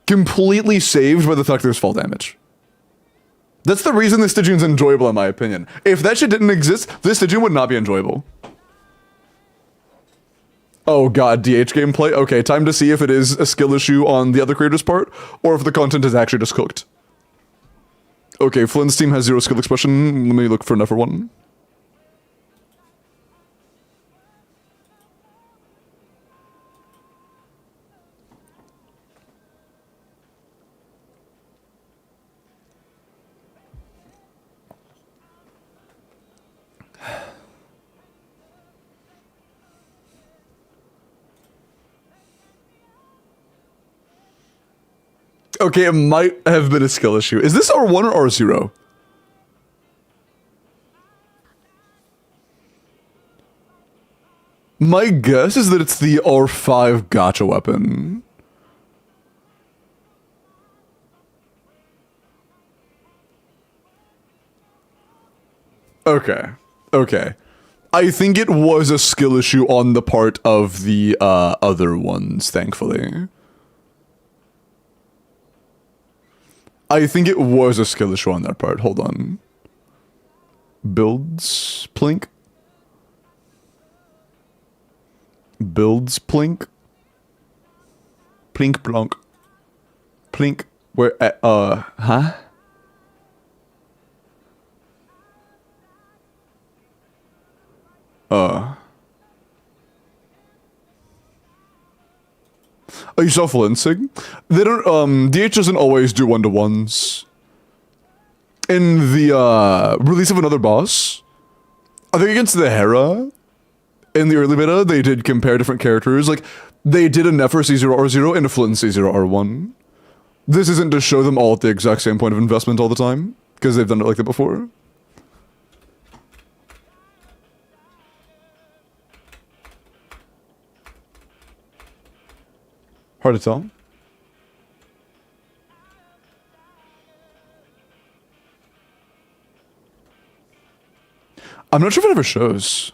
Completely saved by the fact there's fall damage. That's the reason this Stygian's enjoyable in my opinion. If that shit didn't exist, this Stygian would not be enjoyable. Oh god, DH gameplay? Okay, time to see if it is a skill issue on the other creator's part, or if the content is actually just cooked. Okay, Flynn's team has 0 skill expression. Let me look for another one. Okay, it might have been a skill issue. Is this R1 or R0? My guess is that it's the R5 gotcha weapon. Okay. Okay. I think it was a skill issue on the part of the other ones, thankfully. I think it was a skill issue on their part. Hold on. Builds plink. Builds plink. Plink plonk. Plink. Where huh? Oh, you saw Flensig? They don't, DH doesn't always do one-to-ones. In the, release of another boss, I think against the Hera, in the early beta, they did compare different characters. Like, they did a Nefer C0R0 and a Flynn C0R1. This isn't to show them all at the exact same point of investment all the time, because they've done it like that before. Hard to tell. I'm not sure if it ever shows.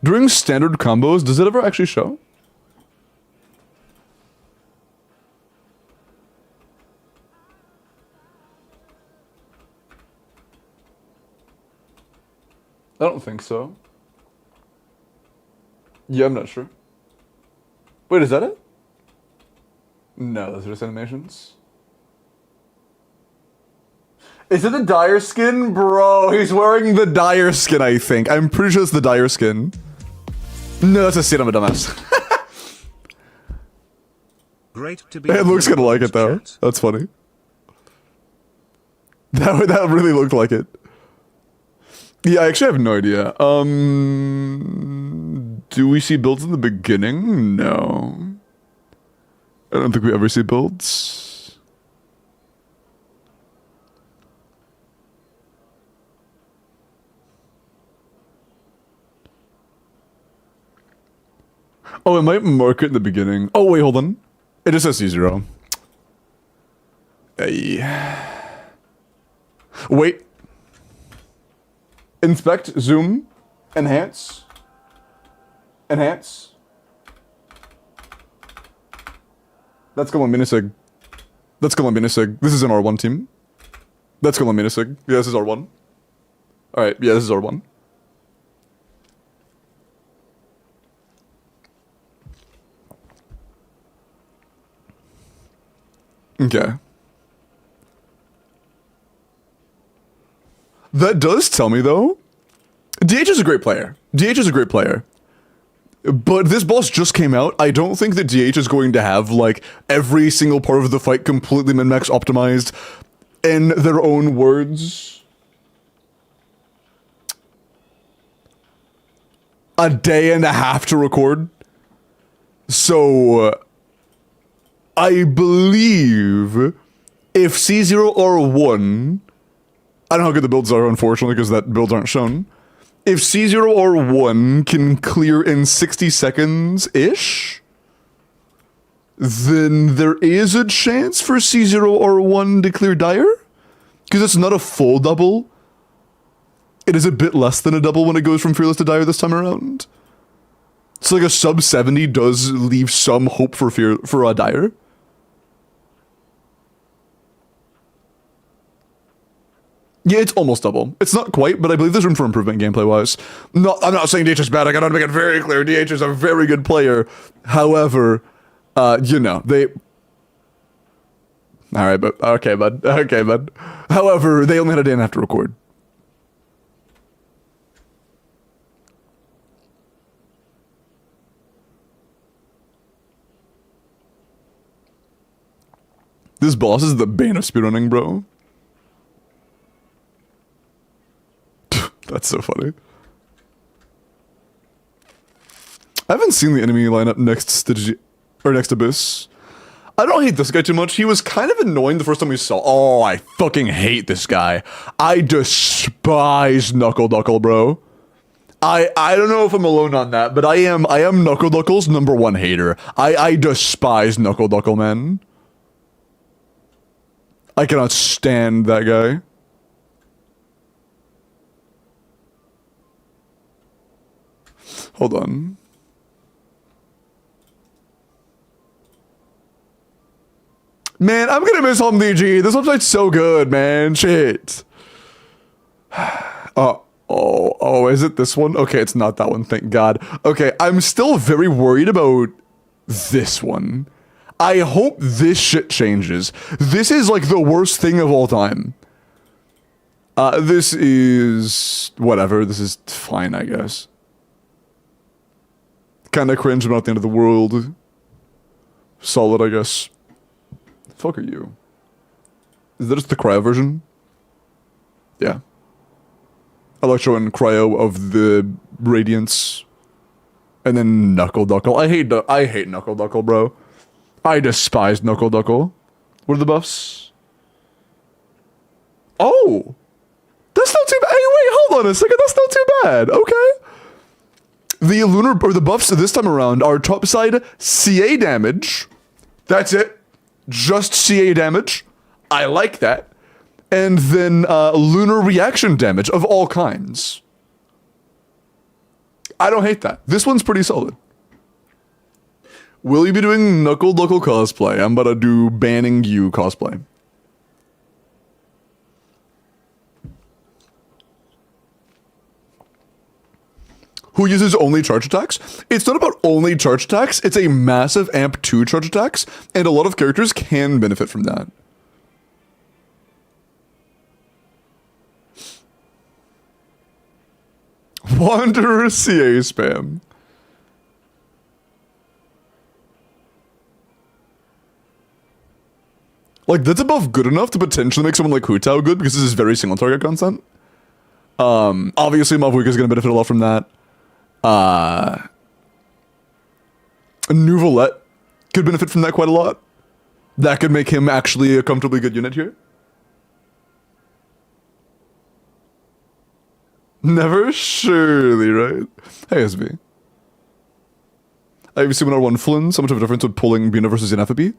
During standard combos, does it ever actually show? I don't think so. Yeah, I'm not sure. Wait, is that it? No, those are just animations. Is it the dire skin? Bro, he's wearing the dire skin, I think. I'm pretty sure it's the dire skin. No, that's a scene. I'm a dumbass. Great to be. It looks kind of like it, though. That's funny. That really looked like it. Yeah, I actually have no idea. Do we see builds in the beginning? No. I don't think we ever see builds. Oh, it might mark it in the beginning. Oh, wait, hold on. It just says C0. Hey. Wait. Inspect, zoom, enhance. Enhance. That's going minisig. That's going minisig. This is an R1 team. That's going minisig. Yeah, this is R1. Alright, yeah, this is R1. Okay. That does tell me, though, DH is a great player. DH is a great player. But this boss just came out. I don't think that DH is going to have, like, every single part of the fight completely min-max optimized in their own words. A day and a half to record. So, I believe if C0 or 1, I don't know how good the builds are, unfortunately, because that builds aren't shown. If C0 or 1 can clear in 60 seconds-ish, then there is a chance for C0 or 1 to clear Dire. Because it's not a full double. It is a bit less than a double when it goes from Fearless to Dire this time around. So like a sub 70 does leave some hope for a Dire. Yeah, it's almost double. It's not quite, but I believe there's room for improvement gameplay-wise. No, I'm not saying DH is bad. I gotta make it very clear. DH is a very good player. However, you know, they... Alright, but... Okay, bud. Okay, bud. However, they only had a day and a half to record. This boss is the bane of speedrunning, bro. That's so funny. I haven't seen the enemy lineup next next Abyss. I don't hate this guy too much. He was kind of annoying the first time we saw. Oh, I fucking hate this guy. I despise Knuckle Duckle, bro. I don't know if I'm alone on that, but I am Knuckle Duckle's #1 hater. I despise Knuckle Duckle, man. I cannot stand that guy. Hold on. Man, I'm gonna miss Home DG. This website's so good, man. Shit. Oh, is it this one? Okay, it's not that one, thank God. Okay, I'm still very worried about this one. I hope this shit changes. This is like the worst thing of all time. This is... whatever, this is fine, I guess. Kinda cringe, but not the end of the world. Solid, I guess. The fuck are you? Is that just the cryo version? Yeah. Electro and cryo of the radiance. And then Knuckle Duckle. I hate Knuckle Duckle, bro. I despise Knuckle Duckle. What are the buffs? Oh! That's not too bad. Hey, wait, hold on a second. That's not too bad. Okay. The lunar or the buffs this time around are topside CA damage. That's it. Just CA damage. I like that. And then lunar reaction damage of all kinds. I don't hate that. This one's pretty solid. Will you be doing Knuckle Duckle cosplay? I'm about to do banning you cosplay. Who uses only charge attacks? It's not about only charge attacks, it's a massive amp 2 charge attacks, and a lot of characters can benefit from that. Wanderer CA spam. Like, that's above good enough to potentially make someone like Hu Tao good, because this is very single target content. Obviously Mavuika is going to benefit a lot from that. Nouvelette could benefit from that quite a lot. That could make him actually a comfortably good unit here. Never surely, right? Hey, SB. I've seen when I run Flynn's, how much of a difference would pulling Bina versus Ineffabee?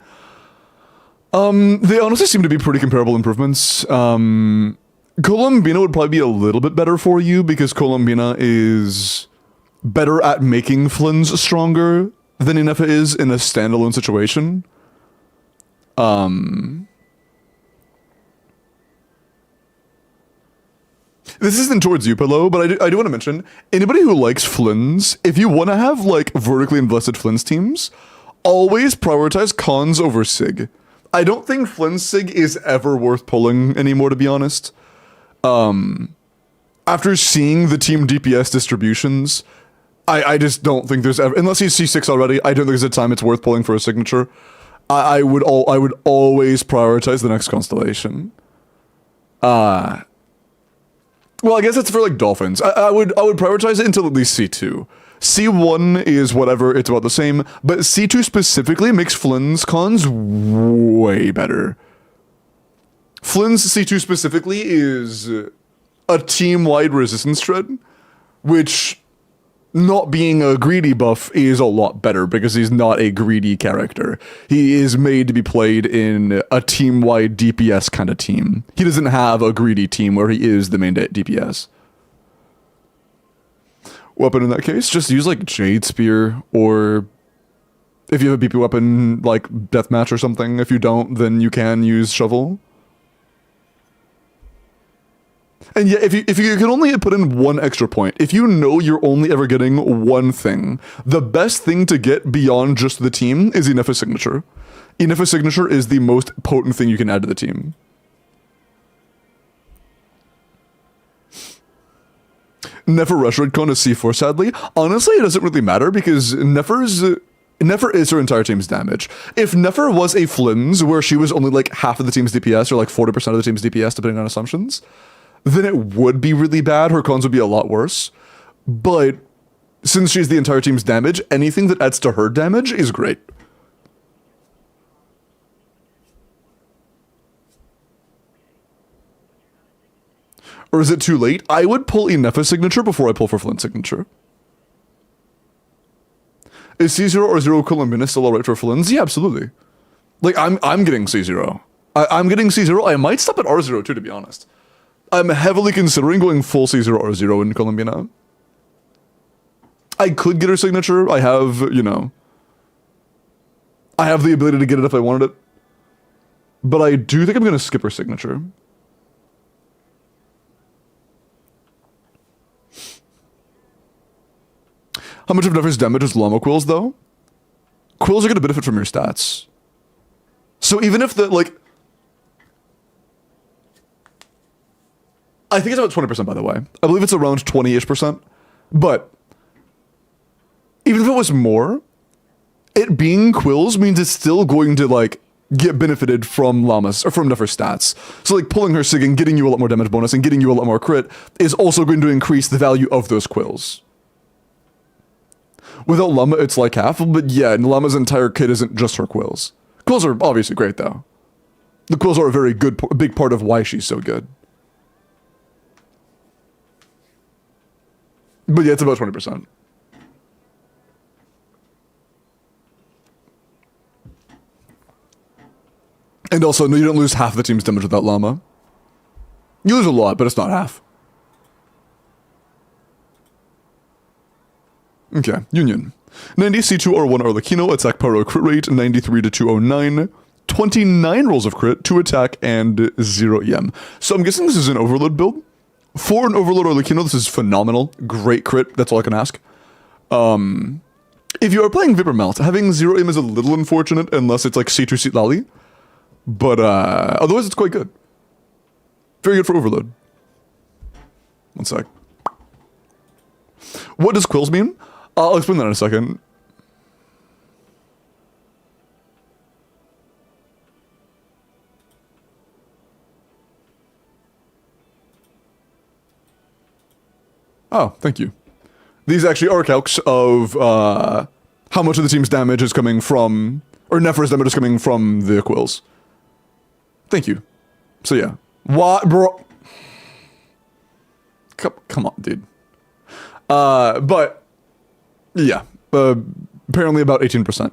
They honestly seem to be pretty comparable improvements. Columbina would probably be a little bit better for you because Columbina is better at making Flynn's stronger than Ineffa is in a standalone situation. This isn't towards you, Pillow, but I do want to mention, anybody who likes Flynn's, if you want to have, like, vertically invested Flynn's teams, always prioritize Cons over Sig. I don't think Flynn's Sig is ever worth pulling anymore, to be honest. After seeing the team DPS distributions, I just don't think there's ever, unless he's C6 already, I don't think there's a time it's worth pulling for a signature. I would always prioritize the next constellation. Well, I guess it's for like Dolphins. I would prioritize it until at least C2. C1 is whatever, it's about the same, but C2 specifically makes Flynn's cons way better. Flynn's C2 specifically is a team-wide resistance shred, which, not being a greedy buff, is a lot better because he's not a greedy character. He is made to be played in a team-wide DPS kind of team. He doesn't have a greedy team where he is the main DPS. Weapon in that case, just use like Jade Spear, or if you have a BP weapon like Deathmatch or something. If you don't, then you can use Shovel. And yeah, if you can only put in one extra point, if you know you're only ever getting one thing, the best thing to get beyond just the team is Ineffa's signature. Ineffa's signature is the most potent thing you can add to the team. Nefer Reshredcon is C4, sadly. Honestly, it doesn't really matter because Nefer is her entire team's damage. If Nefer was a Flynn's, where she was only like half of the team's DPS or like 40% of the team's DPS, depending on assumptions, then it would be really bad. Her cons would be a lot worse. But since she's the entire team's damage, anything that adds to her damage is great. Or is it too late? I would pull Ineffa's signature before I pull for Flynn's signature. Is C0 or 0 Columbina still alright for Flynn's? Yeah, absolutely. Like, I'm getting C0. I'm getting C0. I might stop at R0 too, to be honest. I'm heavily considering going full C0 or 0 in Columbina. I could get her signature. I have, you know, I have the ability to get it if I wanted it. But I do think I'm going to skip her signature. How much of Nefer's damage is Llama Quills, though? Quills are going to benefit from your stats. So even if the, like, I think it's about 20%, by the way. I believe it's around 20-ish%. But even if it was more, it being Quills means it's still going to, like, get benefited from Llamas, or from Nefer's stats. So, like, pulling her Sig and getting you a lot more damage bonus and getting you a lot more crit is also going to increase the value of those Quills. Without Llama, it's like half, but yeah, Llama's entire kit isn't just her Quills. Quills are obviously great, though. The Quills are a very good, big part of why she's so good. But yeah, it's about 20%. And also, no, you don't lose half the team's damage without Llama. You lose a lot, but it's not half. Okay, Union. 90 C2 R1 Arlecchino, attack power crit rate, 93 to 209. 29 rolls of crit, 2 attack, and 0 EM. So I'm guessing this is an overload build. For an Overlord Arlecchino, this is phenomenal. Great crit, that's all I can ask. If you are playing Vapor Melt, having 0 aim is a little unfortunate unless it's like C2 Seat Lally. But otherwise it's quite good. Very good for Overload. One sec. What does Quills mean? I'll explain that in a second. Oh, thank you. These actually are calcs of how much of the team's damage is coming from, or Nefer's damage is coming from the Quills. Thank you. So yeah. What, bro? Come on, dude. But, yeah. apparently about 18%.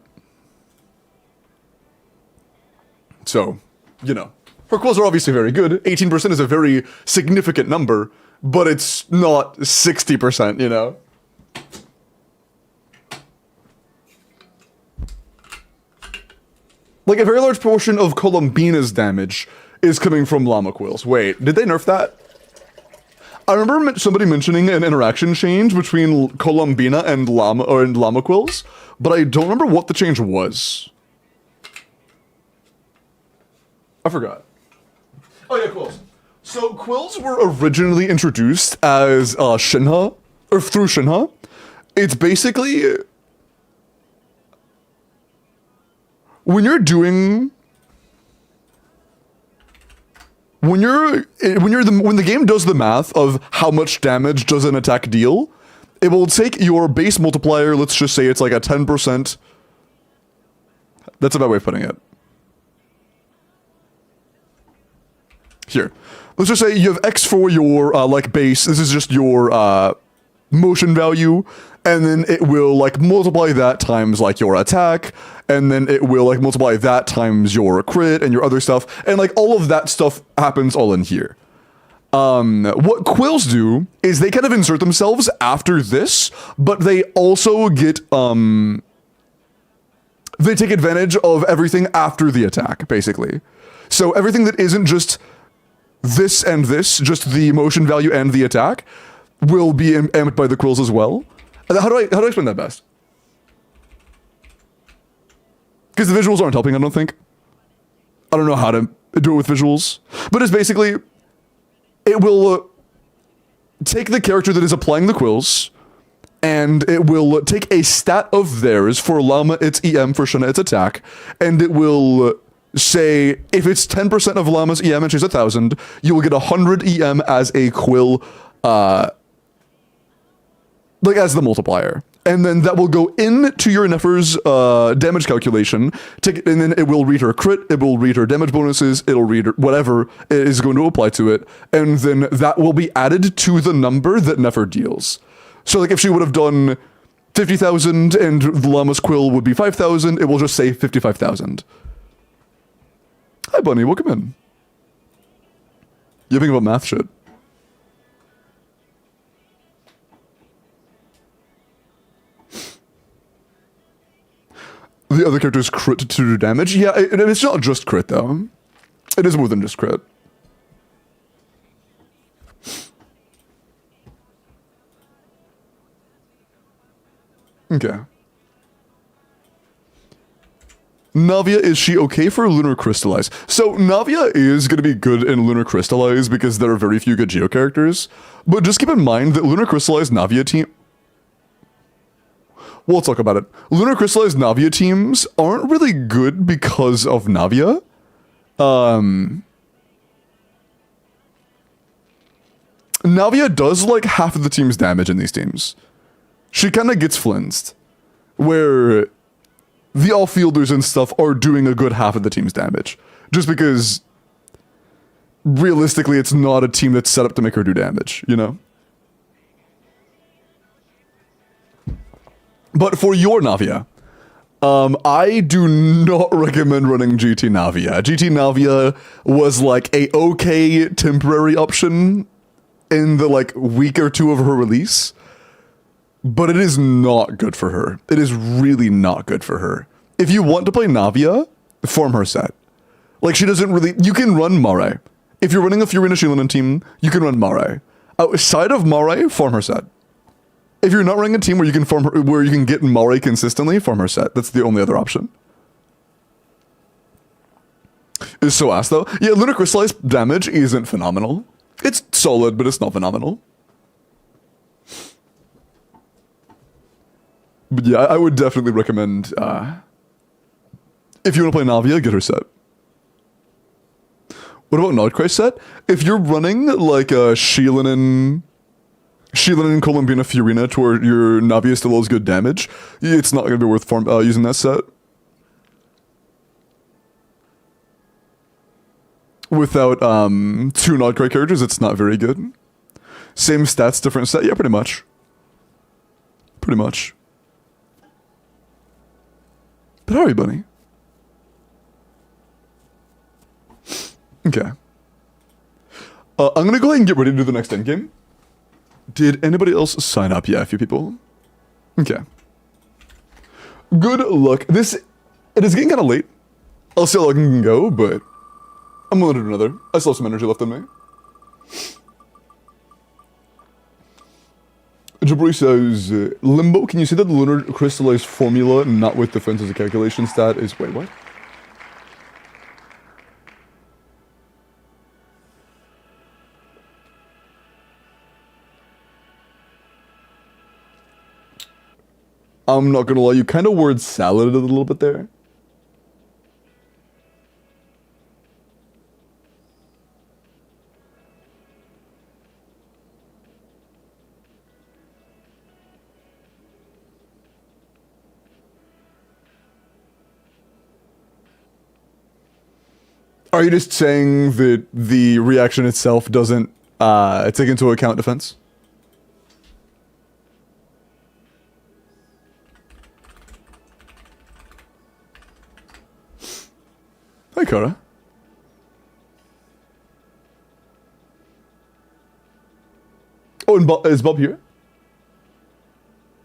So, you know, her quills are obviously very good. 18% is a very significant number, but it's not 60%, you know? Like, a very large portion of Columbina's damage is coming from llama quills. Wait, did they nerf that? I remember somebody mentioning an interaction change between Columbina and llama quills, but I don't remember what the change was. I forgot. Oh yeah, quills. So quills were originally introduced as Shinha, or through Shinha. It's basically when the game does the math of how much damage does an attack deal, it will take your base multiplier, let's just say it's like a 10%. That's a bad way of putting it. Here. Let's just say you have X for your like base. This is just your motion value, and then it will like multiply that times like your attack, and then it will like multiply that times your crit and your other stuff, and like all of that stuff happens all in here. What quills do is they kind of insert themselves after this, but they also get they take advantage of everything after the attack, basically. So everything that isn't just this and this, just the motion value and the attack, will be amped by the quills as well. How do I explain that best? Because the visuals aren't helping, I don't think. I don't know how to do it with visuals. But it's basically, it will take the character that is applying the quills, and it will take a stat of theirs. For Llama, it's EM, for Shana, it's attack, and it will say, if it's 10% of Llama's EM and she's 1,000, you will get 100 EM as a quill, like as the multiplier. And then that will go into your Nefer's damage calculation, and then it will read her crit, it will read her damage bonuses, it'll read whatever it is going to apply to it, and then that will be added to the number that Nefer deals. So like if she would have done 50,000 and the Llama's quill would be 5,000, it will just say 55,000. Hi, Bunny. Welcome in. You think about math shit. The other character's crit to do damage? Yeah, it's not just crit, though. It is more than just crit. Okay. Navia, is she okay for Lunar Crystallize? So Navia is going to be good in Lunar Crystallize because there are very few good Geo characters. But just keep in mind that Lunar Crystallize Navia team... We'll talk about it. Lunar Crystallize Navia teams aren't really good because of Navia. Navia does like half of the team's damage in these teams. She kind of gets flinced. Where the all-fielders and stuff are doing a good half of the team's damage. Just because, realistically, it's not a team that's set up to make her do damage, you know? But for your Navia, I do not recommend running GT Navia. GT Navia was like a okay temporary option in the like week or two of her release. But it is not good for her. It is really not good for her. If you want to play Navia, form her set. Like, she doesn't really... You can run Mare. If you're running a Furina Shilinen team, you can run Mare. Outside of Mare, form her set. If you're not running a team where you can form her, where you can get Mare consistently, form her set. That's the only other option. Is so ass, though. Yeah, Lunar Crystallize damage isn't phenomenal. It's solid, but it's not phenomenal. But yeah, I would definitely recommend, if you want to play Navia, get her set. What about Nordkreis set? If you're running like a Shilinen Columbina Furina to where your Navia still has good damage, it's not going to be worth using that set. Without 2 Nordkreis characters, it's not very good. Same stats, different set? Yeah, pretty much. Pretty much. But how are you, bunny? Okay. I'm gonna go ahead and get ready to do the next endgame. Did anybody else sign up? Yeah, a few people. Okay. Good luck. It is getting kind of late. I'll see how long I can go, but I'm gonna do another. I still have some energy left in me. Jabri says, Limbo, can you say that the lunar crystallized formula, not with defense as a calculation stat, is... Wait, what? I'm not gonna lie, you kind of word saladed a little bit there. Are you just saying that the reaction itself doesn't take into account defense? Hi, Kara. Oh, and is Bob here?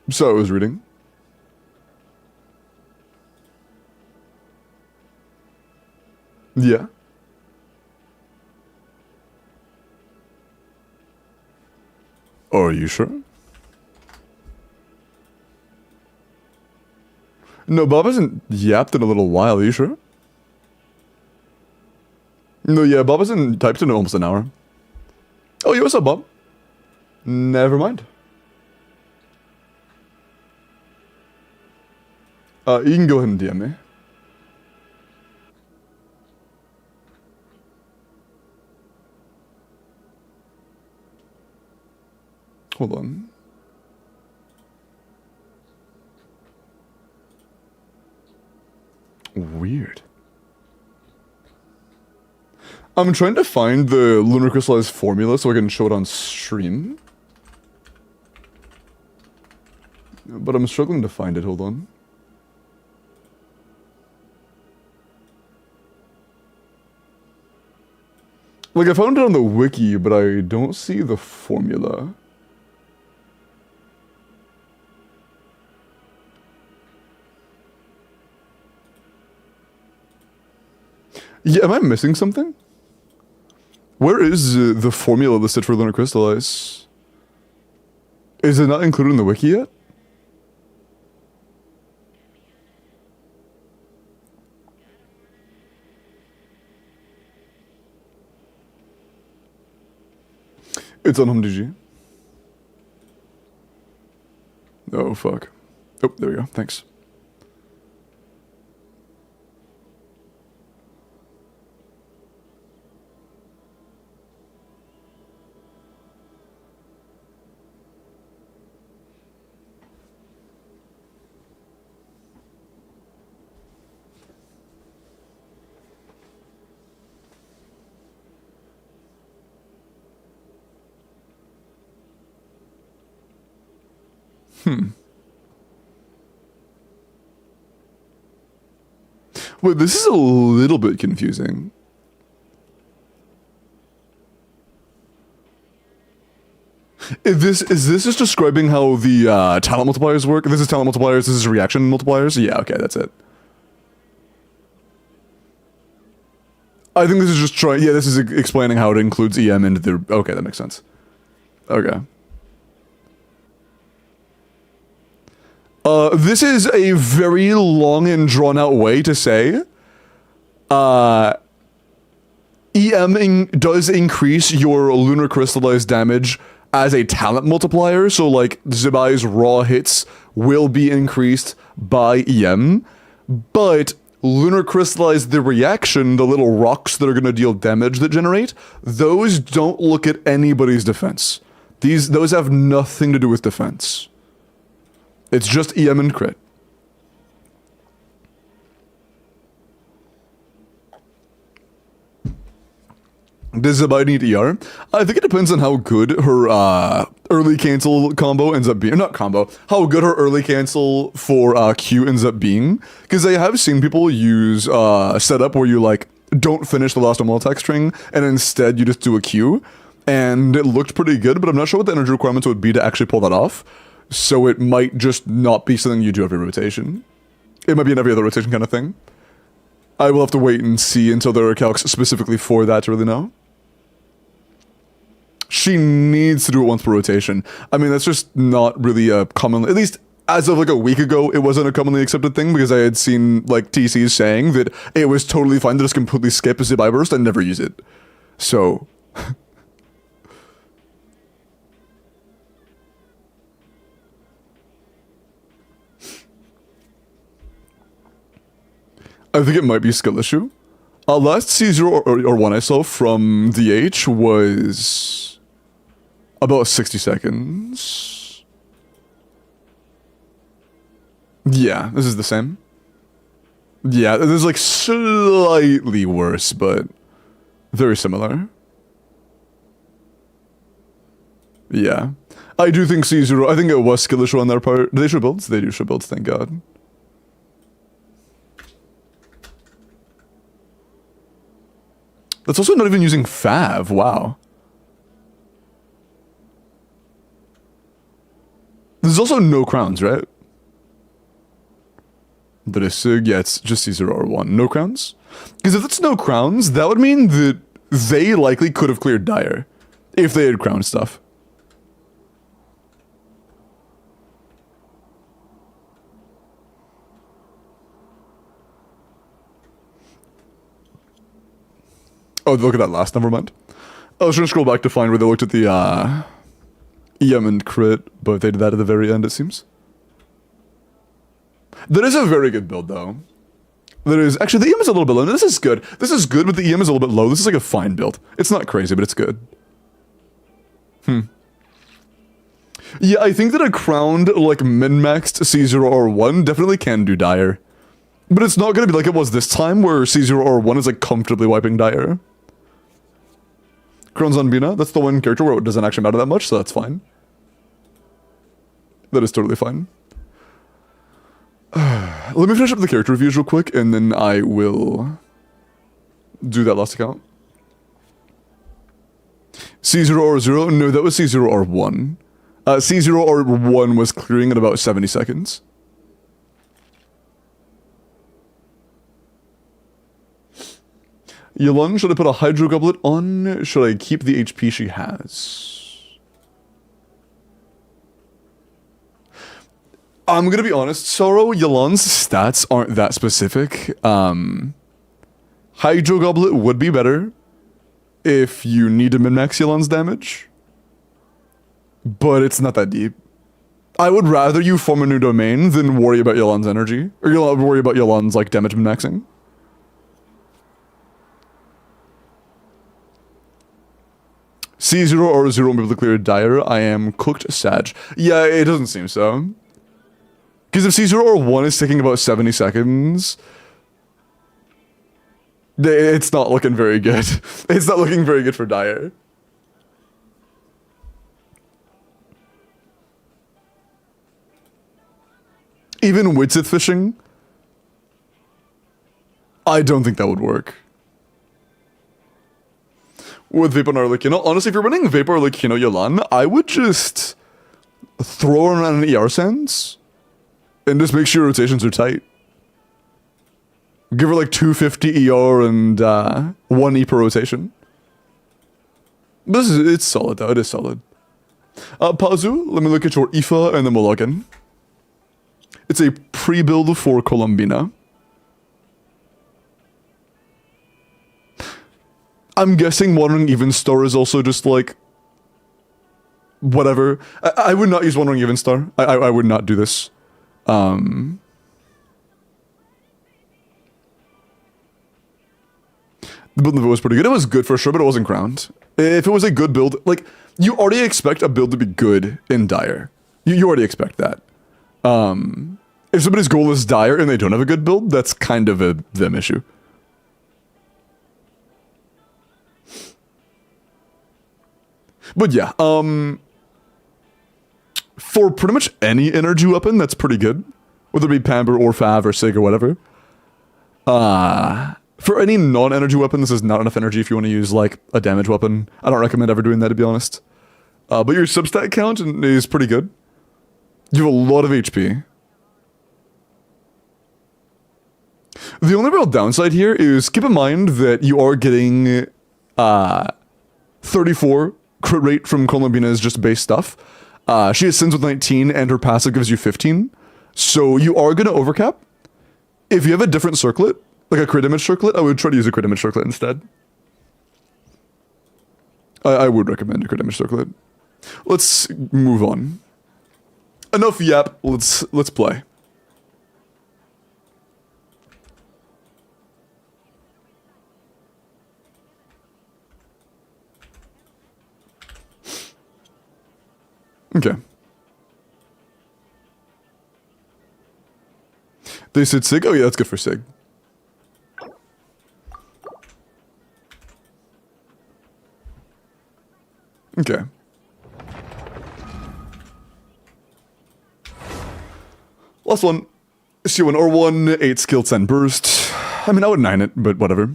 So I was reading. Yeah. Are you sure? No, Bob hasn't yapped in a little while. Are you sure? No, yeah, Bob hasn't typed in almost an hour. Oh, yeah, what's up, Bob? Never mind. You can go ahead and DM me. Hold on. Weird. I'm trying to find the lunar crystallized formula so I can show it on stream. But I'm struggling to find it, hold on. Like, I found it on the wiki, but I don't see the formula. Yeah, am I missing something? Where is the formula listed for lunar crystallize? Is it not included in the wiki yet? It's on HomeDG. Oh, fuck. Oh, there we go. Thanks. Wait, this is a little bit confusing. Is this just describing how the talent multipliers work? This is talent multipliers, this is reaction multipliers? Yeah, okay, that's it. I think this is just trying, yeah, this is explaining how it includes EM into the, okay, that makes sense. Okay. This is a very long and drawn out way to say, EM does increase your lunar crystallized damage as a talent multiplier, so like Zibai's raw hits will be increased by EM, but lunar crystallized the reaction, the little rocks that are going to deal damage that generate, those don't look at anybody's defense. Those have nothing to do with defense. It's just EM and crit. Does Zabai need ER? I think it depends on how good her early cancel combo ends up being. Not combo, how good her early cancel for Q ends up being. Because I have seen people use a setup where you like don't finish the last normal attack string and instead you just do a Q. And it looked pretty good, but I'm not sure what the energy requirements would be to actually pull that off. So it might just not be something you do every rotation. It might be an every other rotation kind of thing. I will have to wait and see until there are calcs specifically for that to really know. She needs to do it once per rotation. I mean, that's just not really a common, at least as of like a week ago, it wasn't a commonly accepted thing because I had seen like TCs saying that it was totally fine to just completely skip a Zibai burst and never use it. So. I think it might be a skill issue. Last C0 or 1 I saw from DH was about 60 seconds. Yeah, this is the same. Yeah, this is like slightly worse, but very similar. Yeah. I do think C0, I think it was skill issue on their part. Do they show builds? They do show builds, thank God. That's also not even using Fav, wow. There's also no crowns, right? Dresig, yeah, it's just C0 or 1. No crowns? Because if it's no crowns, that would mean that they likely could have cleared Dire if they had crown stuff. Oh, look at that last, never mind. I was trying to scroll back to find where they looked at the EM and crit, but they did that at the very end, it seems. That is a very good build, though. That is, actually, the EM is a little bit low. This is good. This is good, but the EM is a little bit low. This is like a fine build. It's not crazy, but it's good. Yeah, I think that a crowned, like, min-maxed C0 or 1 definitely can do Dire. But it's not going to be like it was this time, where C0 or 1 is, like, comfortably wiping Dire. Crown's on Bina, that's the one character where it doesn't actually matter that much, so that's fine. That is totally fine. Let me finish up the character reviews real quick, and then I will do that last account. C0 or 0? No, that was C0 or 1. C0 or 1 was clearing in about 70 seconds. Yulon, should I put a Hydro Goblet on? Should I keep the HP she has? I'm gonna be honest, Sorrow, Yulon's stats aren't that specific. Hydro Goblet would be better if you need to min-max Yulon's damage. But it's not that deep. I would rather you form a new domain than worry about Yulon's energy. Or worry about Yulon's, like, damage min-maxing. C0 or 0 won't be able to clear Dire. I am cooked Sag. Yeah, it doesn't seem so. Because if C0 or 1 is taking about 70 seconds, it's not looking very good. It's not looking very good for Dire. Even Widsith fishing, I don't think that would work. With Vapor Arlecchino, honestly, if you're running Vapor Arlecchino Yulon, I would just throw around an ER sense and just make sure rotations are tight. Give her like 250 ER and 1 E per rotation. It's solid though, it is solid. Pazu, let me look at your IFA and then we'll log in. It's a pre-build for Colombina. I'm guessing Wandering Even Star is also just like whatever. I would not use Wandering Even Star. I would not do this. The build of it was pretty good. It was good for sure, but it wasn't crowned. If it was a good build, like, you already expect a build to be good in Dire. You already expect that. If somebody's goal is Dire and they don't have a good build, that's kind of a them issue. But yeah, for pretty much any energy weapon, that's pretty good. Whether it be Pamper or Fav or Sig or whatever. For any non-energy weapon, this is not enough energy if you want to use, like, a damage weapon. I don't recommend ever doing that, to be honest. But your substat count is pretty good. You have a lot of HP. The only real downside here is keep in mind that you are getting 34 crit rate from Columbina's just base stuff. She ascends with 19 and her passive gives you 15. So you are going to overcap. If you have a different circlet, like a crit damage circlet, I would try to use a crit damage circlet instead. I would recommend a crit damage circlet. Let's move on. Enough yap, let's play. Okay. They said Sig? Oh yeah, that's good for Sig. Okay. Last one. C1 R1, 8 skill 10 burst. I mean, I would 9 it, but whatever.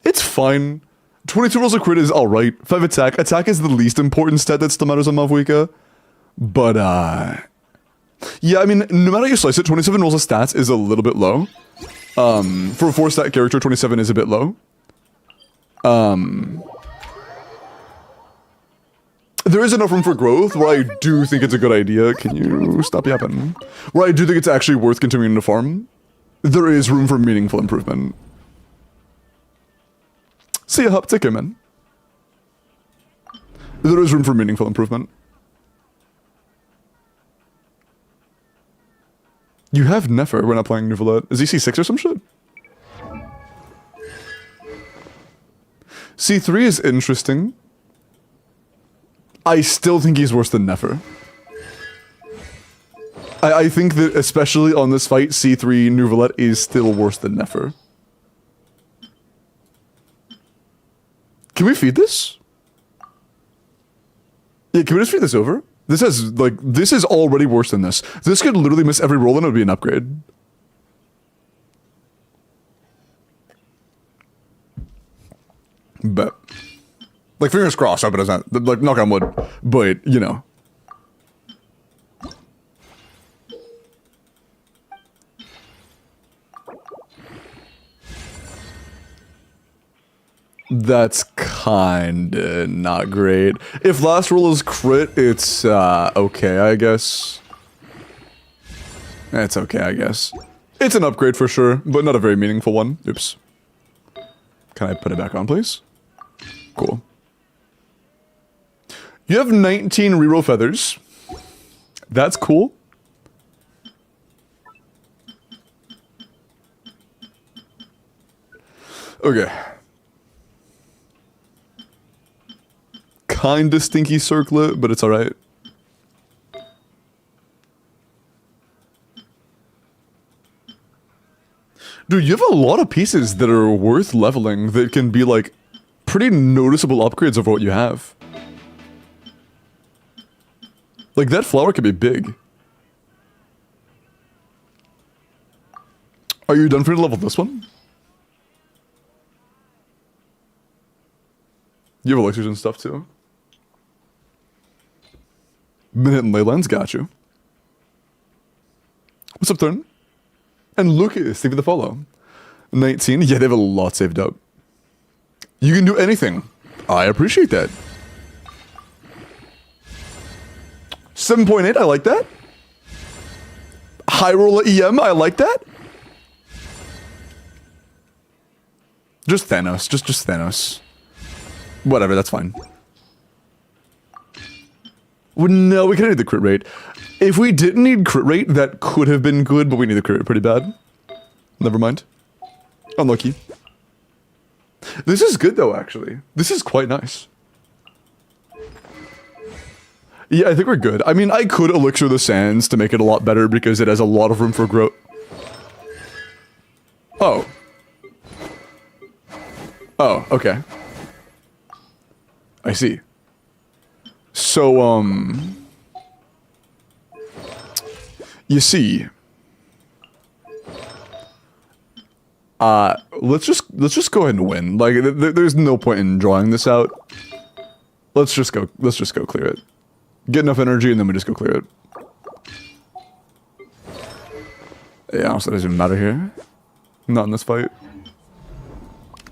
It's fine. 22 rolls of crit is alright. 5 attack. Attack is the least important stat that still matters on Mavwika. But, yeah, I mean, no matter how you slice it, 27 rolls of stats is a little bit low. For a 4-stat character, 27 is a bit low. There is enough room for growth where I do think it's a good idea. Can you stop yapping? Where I do think it's actually worth continuing to farm. There is room for meaningful improvement. See ya, Hup. Take care, man. There is room for meaningful improvement. You have Nefer when I'm playing Nouvelette. Is he C6 or some shit? C3 is interesting. I still think he's worse than Nefer. I think that, especially on this fight, C3 Nouvelette is still worse than Nefer. Can we feed this? Yeah, can we just feed this over? This has, like, this is already worse than this. This could literally miss every roll and it would be an upgrade. But, like, fingers crossed, I hope it doesn't, like, knock on wood. But, you know. That's kinda not great. If last roll is crit, it's, okay, I guess. It's okay, I guess. It's an upgrade for sure, but not a very meaningful one. Oops. Can I put it back on, please? Cool. You have 19 reroll feathers. That's cool. Okay. Kinda stinky circlet, but it's alright. Dude, you have a lot of pieces that are worth leveling that can be, like, pretty noticeable upgrades over what you have. Like, that flower could be big. Are you done for you to level this one? You have elixirs and stuff, too. Minute and Leyland's got you. What's up, Thurn? And Lucas, thank you for the follow. 19, yeah, they have a lot saved up. You can do anything. I appreciate that. 7.8, I like that. High roll EM, I like that. Just Thanos, just Thanos. Whatever, that's fine. Well, no, we kind of need the crit rate. If we didn't need crit rate, that could have been good, but we need the crit rate pretty bad. Never mind. Unlucky. This is good, though, actually. This is quite nice. Yeah, I think we're good. I mean, I could elixir the sands to make it a lot better because it has a lot of room for growth. Oh. Oh, okay. I see. So, you see, let's just go ahead and win. Like, there's no point in drawing this out. Let's just go clear it. Get enough energy and then we just go clear it. Yeah, honestly, it doesn't even matter here. Not in this fight.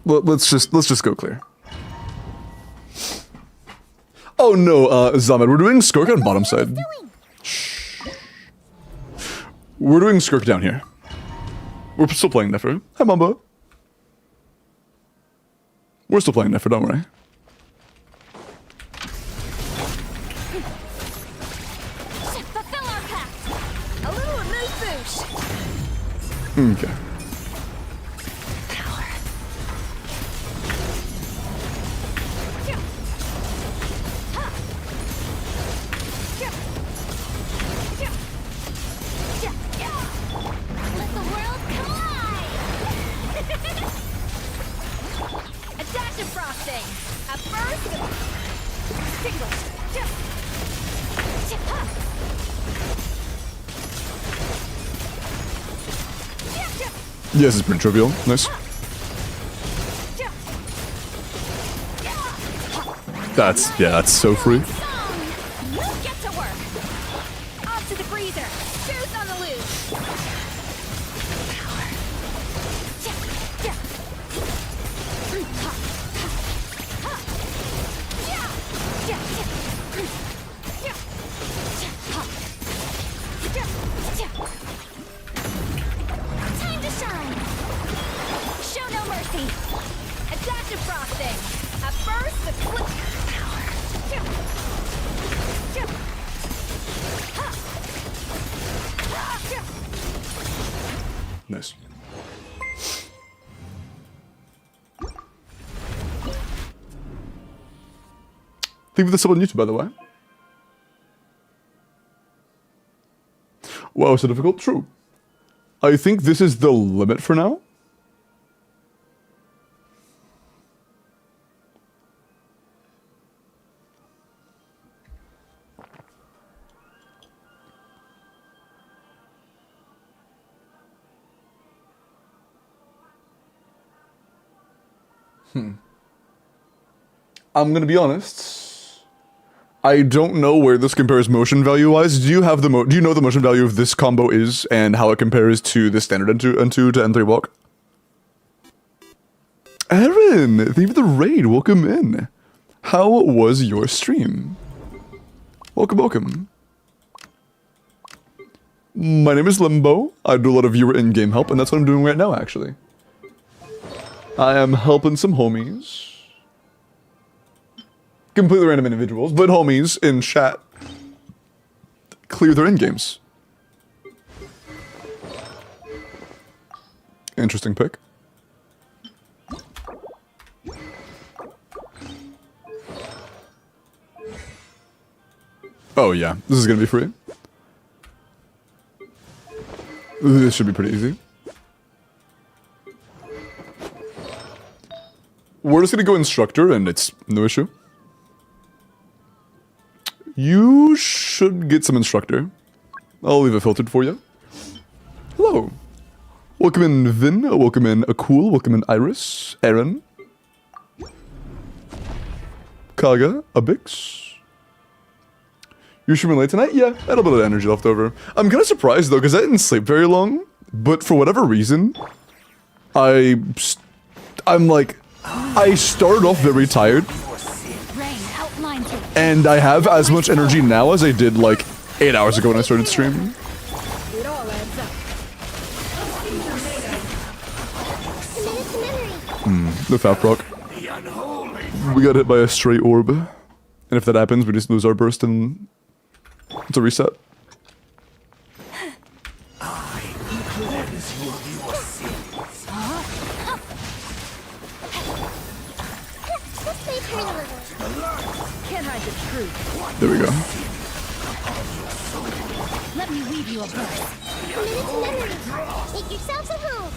Let's just go clear. Oh no, Zamed, we're doing Skirk on bottom side. Shh. We're doing Skirk down here. We're still playing Nefer. Hi, Mamba. We're still playing Nefer, don't worry. Fulfill our pact. A little amuse-bouche. Okay. Let the world collide. A dash of frosting. A burst of tingle. Yes, it's pretty trivial. Nice. That's so free. Get to work. Off to the freezer. Juice on the loose. Time to shine. Show no mercy. A dash of frosting. A burst of flip. Nice. Leave this up on YouTube, by the way. Wow, so difficult? True. I think this is the limit for now. I'm gonna be honest. I don't know where this compares motion value wise. Do you have the do you know the motion value of this combo is and how it compares to the standard N2 to N3 walk? Aaron, thank you for the raid. Welcome in. How was your stream? Welcome, welcome. My name is Limbo. I do a lot of viewer in-game help, and that's what I'm doing right now, actually. I am helping some homies. Completely random individuals, but homies in chat clear their in-games. Interesting pick. Oh yeah, this is gonna be free. This should be pretty easy. We're just gonna go instructor and it's no issue. You should get some instructor. I'll leave it filtered for you. Hello. Welcome in Vin, welcome in Akul, welcome in Iris, Aaron, Kaga, Abix. You're streaming late tonight? Yeah, I had a bit of energy left over. I'm kind of surprised though, because I didn't sleep very long, but for whatever reason, I'm like, I started off very tired, and I have as much energy now as I did like 8 hours ago when I started streaming. It all adds up. The fat proc. We got hit by a stray orb, and if that happens, we just lose our burst and it's a reset. There we go. Let me weave you a burst. Make yourselves at home.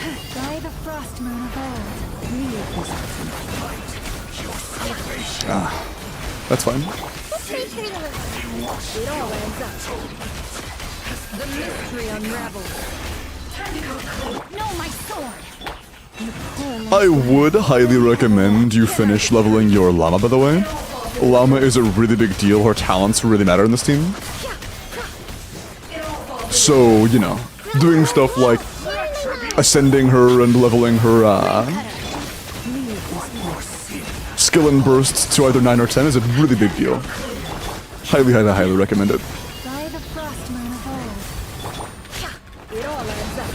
By the frost moon of old. That's fine. Let's retreat a little. It all adds up. The mystery unravels. No, my sword. I would highly recommend you finish leveling your llama, by the way. Llama is a really big deal. Her talents really matter in this team. So, you know, doing stuff like ascending her and leveling her skill and bursts to either 9 or 10 is a really big deal. Highly, highly, highly recommend it. By the frost moon of old. It all adds up.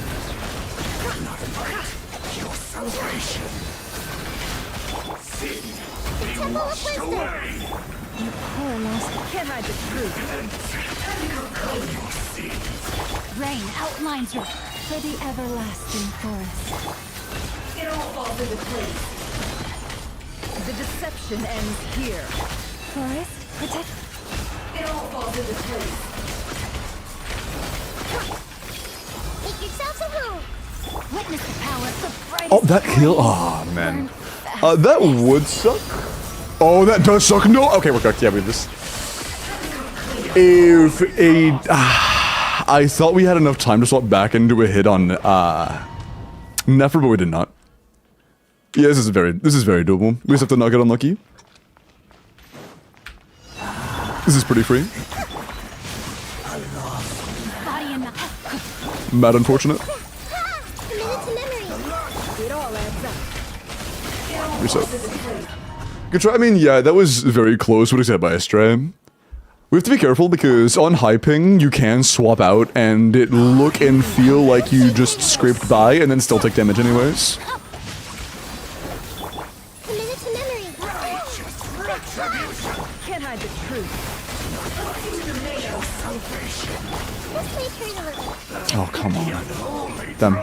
Temple of Wisdom. You poor lost. Can't hide the truth. Rain outlines your for the everlasting forest. It all falls into place. The deception ends here. Forest, protect. It all falls into place. Make yourselves a home. Witness the power of the brightest. Oh, that kill. Oh, man. That would suck. Oh, that does suck. No. Okay, we're cooked. Yeah, we have this. If a. I thought we had enough time to swap back into a hit on Nefer, but we did not. Yeah, this is very doable. We just have to not get unlucky. This is pretty free. Body in the Mad unfortunate. A minute to memory. it all adds up. Reset. Good try. I mean, yeah, that was very close. What is that by a stray? We have to be careful because on high ping, you can swap out and it look and feel like you just scraped by and then still take damage anyways. A minute to memory. Can't hide the truth. Let's retreat a little. Oh, come on. Damn.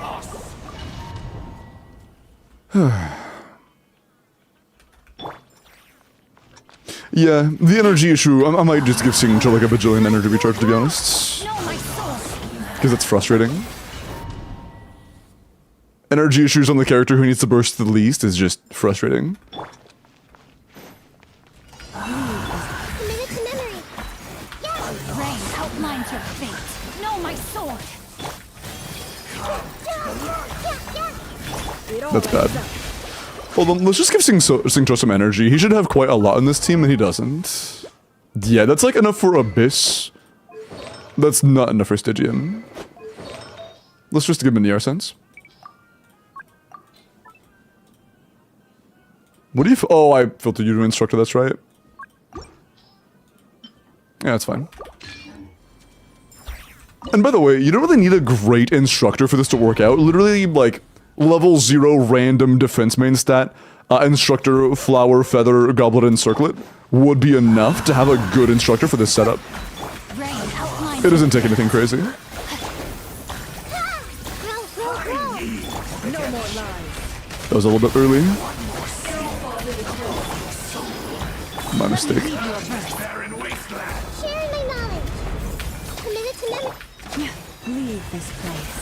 Yeah, the energy issue, I might just give Signature like a bajillion energy recharge, to be honest. No, my sword. Because that's frustrating. Energy issues on the character who needs to burst the least is just frustrating. A minute to memory. Rain outlines your fate. No, my sword. It all That's bad. adds up. Hold on, let's just give Singcho some energy. He should have quite a lot in this team, and he doesn't. Yeah, that's like enough for Abyss. That's not enough for Stygian. Let's just give him a Nier sense. What do you oh, I filtered you to instructor, that's right. Yeah, that's fine. And by the way, you don't really need a great instructor for this to work out. Literally, like, level 0 random defense main stat, instructor, flower, feather, goblet, and circlet would be enough to have a good instructor for this setup. Rain outlines It doesn't take anything crazy. Grow, grow, grow. no more lies. That was a little bit early. My mistake. Sharing my knowledge. A minute to memory. Leave this place.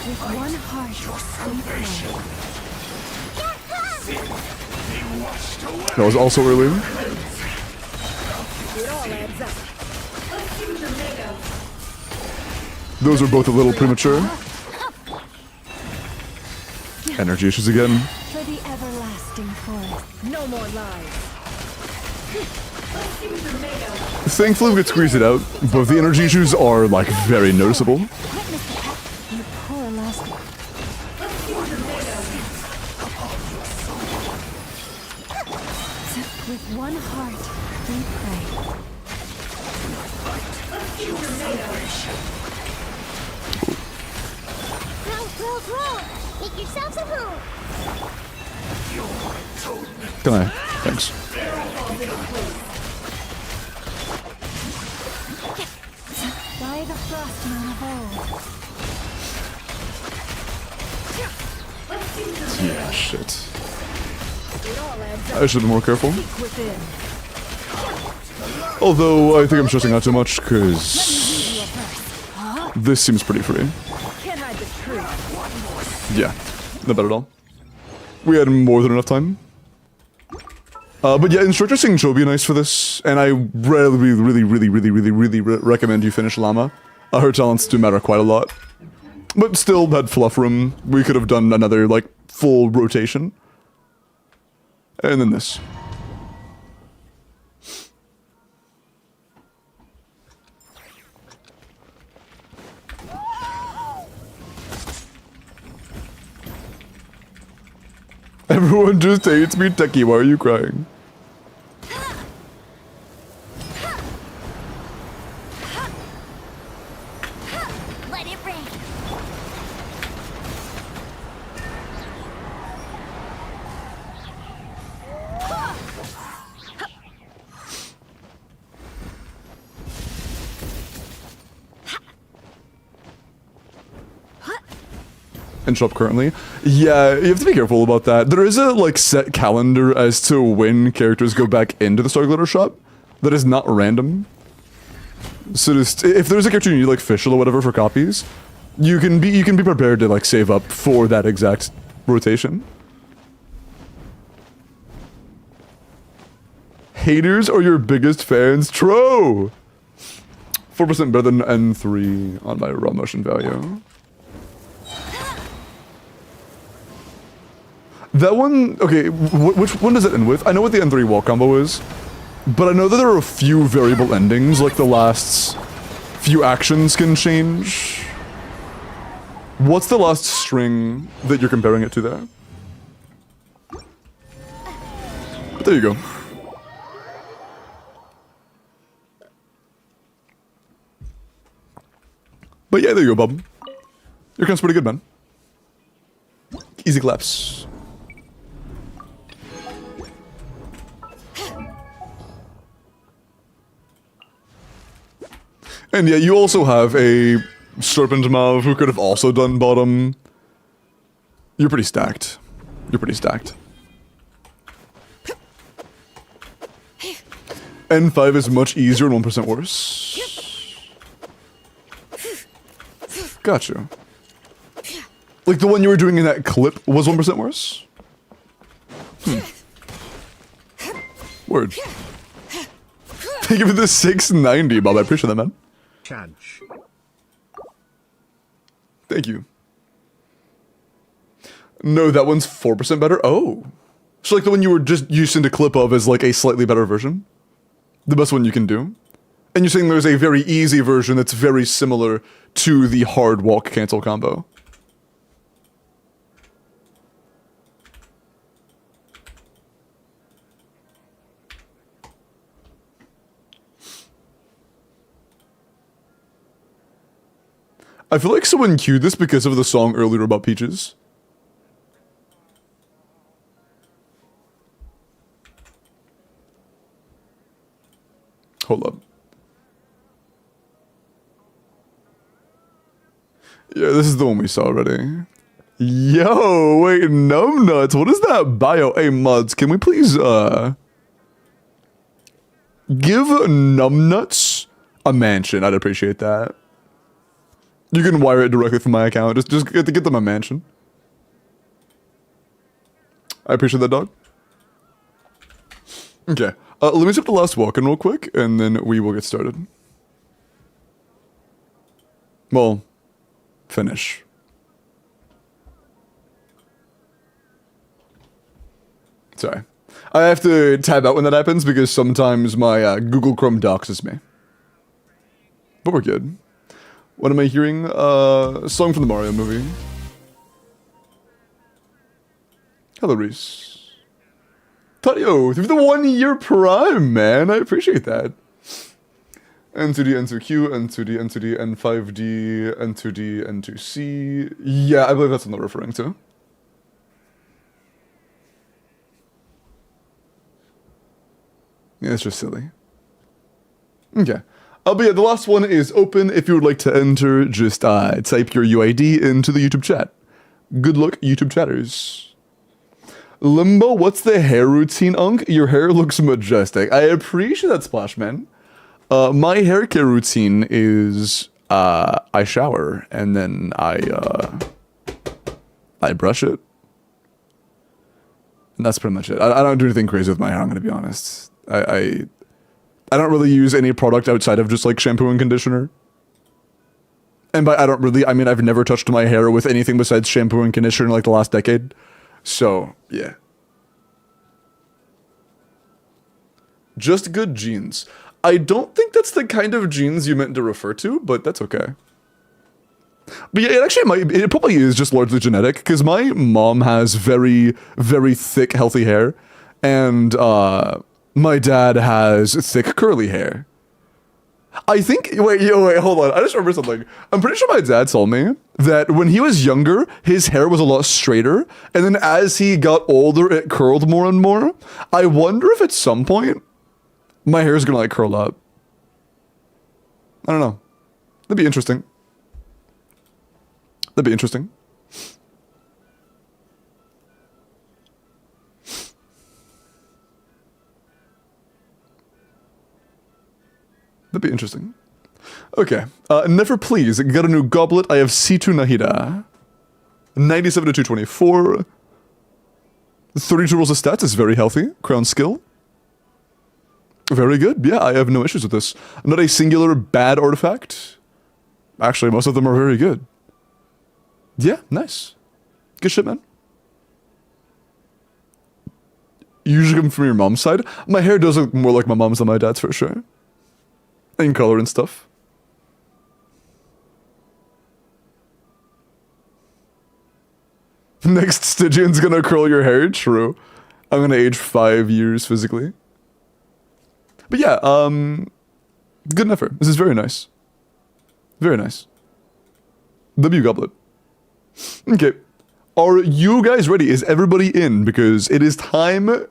With one heart, we pray. That was also early. It all adds up. Those are both a little premature. Energy issues again. For the everlasting forest. No more lies. Thankfully we could squeeze it out, but the energy issues are like very noticeable. Witness the you poor lost. With one heart, we pray. Grow, grow, grow. Make yourselves a home. Can I? Thanks. By the frost moon of old. Yeah, shit. It all adds up. I should be more careful. Within. Although, I think I'm stressing out too much, because Reverse. Huh? this seems pretty free. Can't hide the truth. Yeah, not bad at all. We had more than enough time. But yeah, Instructor Singcho would be nice for this, and I really recommend you finish Llama. Her talents do matter quite a lot. But still, had fluff room. We could have done another, like, full rotation. And then this. Everyone just hates me, Techie. Why are you crying? Let it rain. In shop currently. Yeah, you have to be careful about that. There is a like set calendar as to when characters go back into the Star Glitter shop that is not random. So just if there's a character you need like Fischl or whatever for copies, you can be prepared to like save up for that exact rotation. Haters are your biggest fans, Tro! 4% better than N3 on my raw motion value. That one, okay, which one does it end with? I know what the N3 wall combo is, but I know that there are a few variable endings, like the last few actions can change. What's the last string that you're comparing it to there? But there you go. But yeah, there you go, Bob. Your count's pretty good, man. Easy claps. And yeah, you also have a Serpent Mav who could have also done bottom. You're pretty stacked. You're pretty stacked. N5 is much easier and 1% worse. Gotcha. Like the one you were doing in that clip was 1% worse? Word. Thank you for the 690, Bob. I appreciate that, man. Chadge. Thank you. No, that one's 4% better? Oh. So like the one you were just using the clip of is like a slightly better version? The best one you can do? And you're saying there's a very easy version that's very similar to the hard walk cancel combo? I feel like someone cued this because of the song earlier about peaches. Hold up. Yeah, this is the one we saw already. Yo, wait, numbnuts. What is that bio? Hey, Muds, can we please, give numbnuts a mansion? I'd appreciate that. You can wire it directly from my account. Just get them a mansion. I appreciate that, dog. Okay. Let me skip the last walk-in real quick, and then we will get started. Well, finish. Sorry. I have to tab out when that happens because sometimes my Google Chrome doxes me. But we're good. What am I hearing? A song from the Mario movie. Hello, Reese. Tadio, through the 1 year prime, man. I appreciate that. N2D, N2Q, N2D, N2D, N5D, N2D, N2C. Yeah, I believe that's what they're referring to. Yeah, it's just silly. Okay. But yeah, the last one is open. If you would like to enter, just type your UID into the YouTube chat. Good luck, YouTube chatters. Limbo, what's the hair routine, Unk? Your hair looks majestic. I appreciate that, Splash Man. My hair care routine is I shower and then I I brush it. And that's pretty much it. I don't do anything crazy with my hair, I'm gonna be honest. I don't really use any product outside of just like shampoo and conditioner. And by I don't really, I mean I've never touched my hair with anything besides shampoo and conditioner in like the last decade. So, yeah. Just good genes. I don't think that's the kind of genes you meant to refer to, but that's okay. But yeah, it actually might, it probably is just largely genetic, because my mom has very, very thick, healthy hair, and my dad has thick, curly hair. I think, wait, hold on, I just remember something. I'm pretty sure my dad told me that when he was younger, his hair was a lot straighter, and then as he got older, it curled more and more. I wonder if at some point, my hair is gonna like curl up. I don't know. That'd be interesting. That'd be interesting. That'd be interesting. Okay. Never please. Got a new goblet. I have C2 Nahida. 97 to 224. 32 rolls of stats is very healthy. Crown skill. Very good. Yeah, I have no issues with this. Not a singular bad artifact. Actually, most of them are very good. Yeah, nice. Good shit, man. Usually come from your mom's side. My hair does look more like my mom's than my dad's for sure. In color and stuff. Next Stygian's gonna curl your hair. True. I'm gonna age 5 years physically. But yeah, good enough. This is very nice. Very nice. W goblet. Okay. Are you guys ready? Is everybody in? Because it is time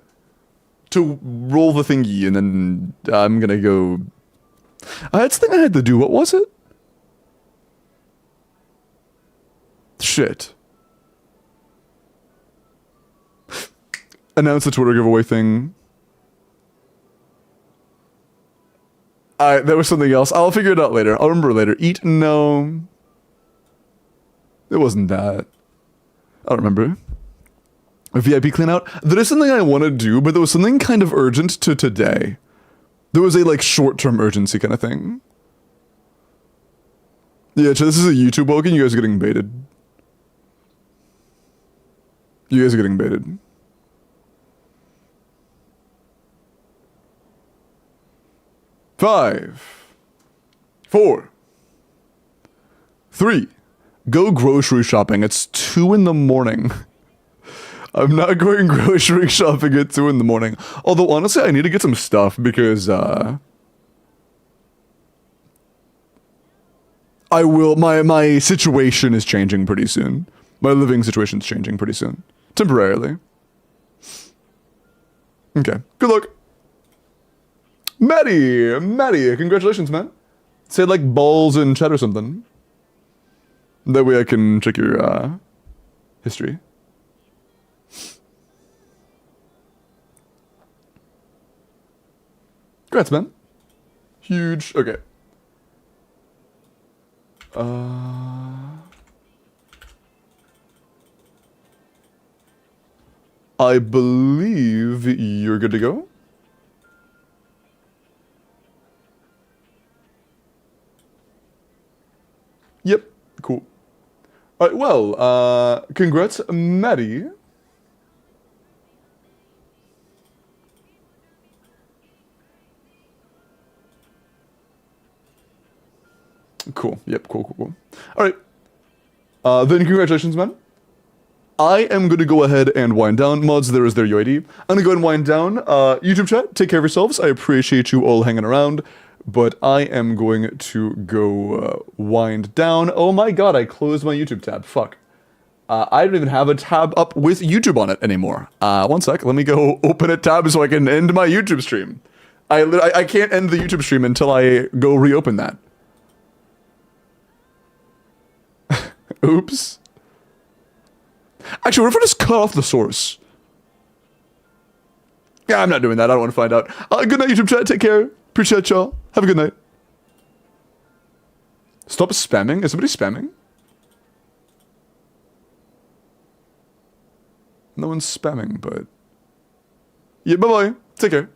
to roll the thingy, and then I'm gonna go... That's the thing I had to do. What was it? Shit. Announce the Twitter giveaway thing. There was something else. I'll figure it out later. I'll remember later. Eat? No. It wasn't that. I don't remember. A VIP clean out? There is something I want to do, but there was something kind of urgent to today. There was a, like, short-term urgency kind of thing. Yeah, so this is a YouTube WELKIN. You guys are getting baited. You guys are getting baited. Five, 4, 3, go grocery shopping. It's 2 in the morning. I'm not going grocery shopping at 2 in the morning. Although, honestly, I need to get some stuff because, I will, my situation is changing pretty soon. My living situation's changing pretty soon. Temporarily. Okay, good luck. Maddie, congratulations, man. Say like balls in chat or something. That way I can check your, history. Congrats, man. Huge. Okay. I believe you're good to go. Yep, cool. Alright, well, congrats, Maddie. Cool, yep, cool. Alright. Then congratulations, man. I am going to go ahead and wind down. Mods, there is their UID. I'm going to go ahead and wind down. YouTube chat, take care of yourselves. I appreciate you all hanging around. But I am going to go wind down. Oh my god, I closed my YouTube tab. Fuck. I don't even have a tab up with YouTube on it anymore. One sec, let me go open a tab so I can end my YouTube stream. I can't end the YouTube stream until I go reopen that. Oops. Actually, what if I just cut off the source? Yeah, I'm not doing that. I don't want to find out. Good night, YouTube chat. Take care. Appreciate y'all. Have a good night. Stop spamming. Is somebody spamming? No one's spamming, but... Yeah, bye-bye. Take care.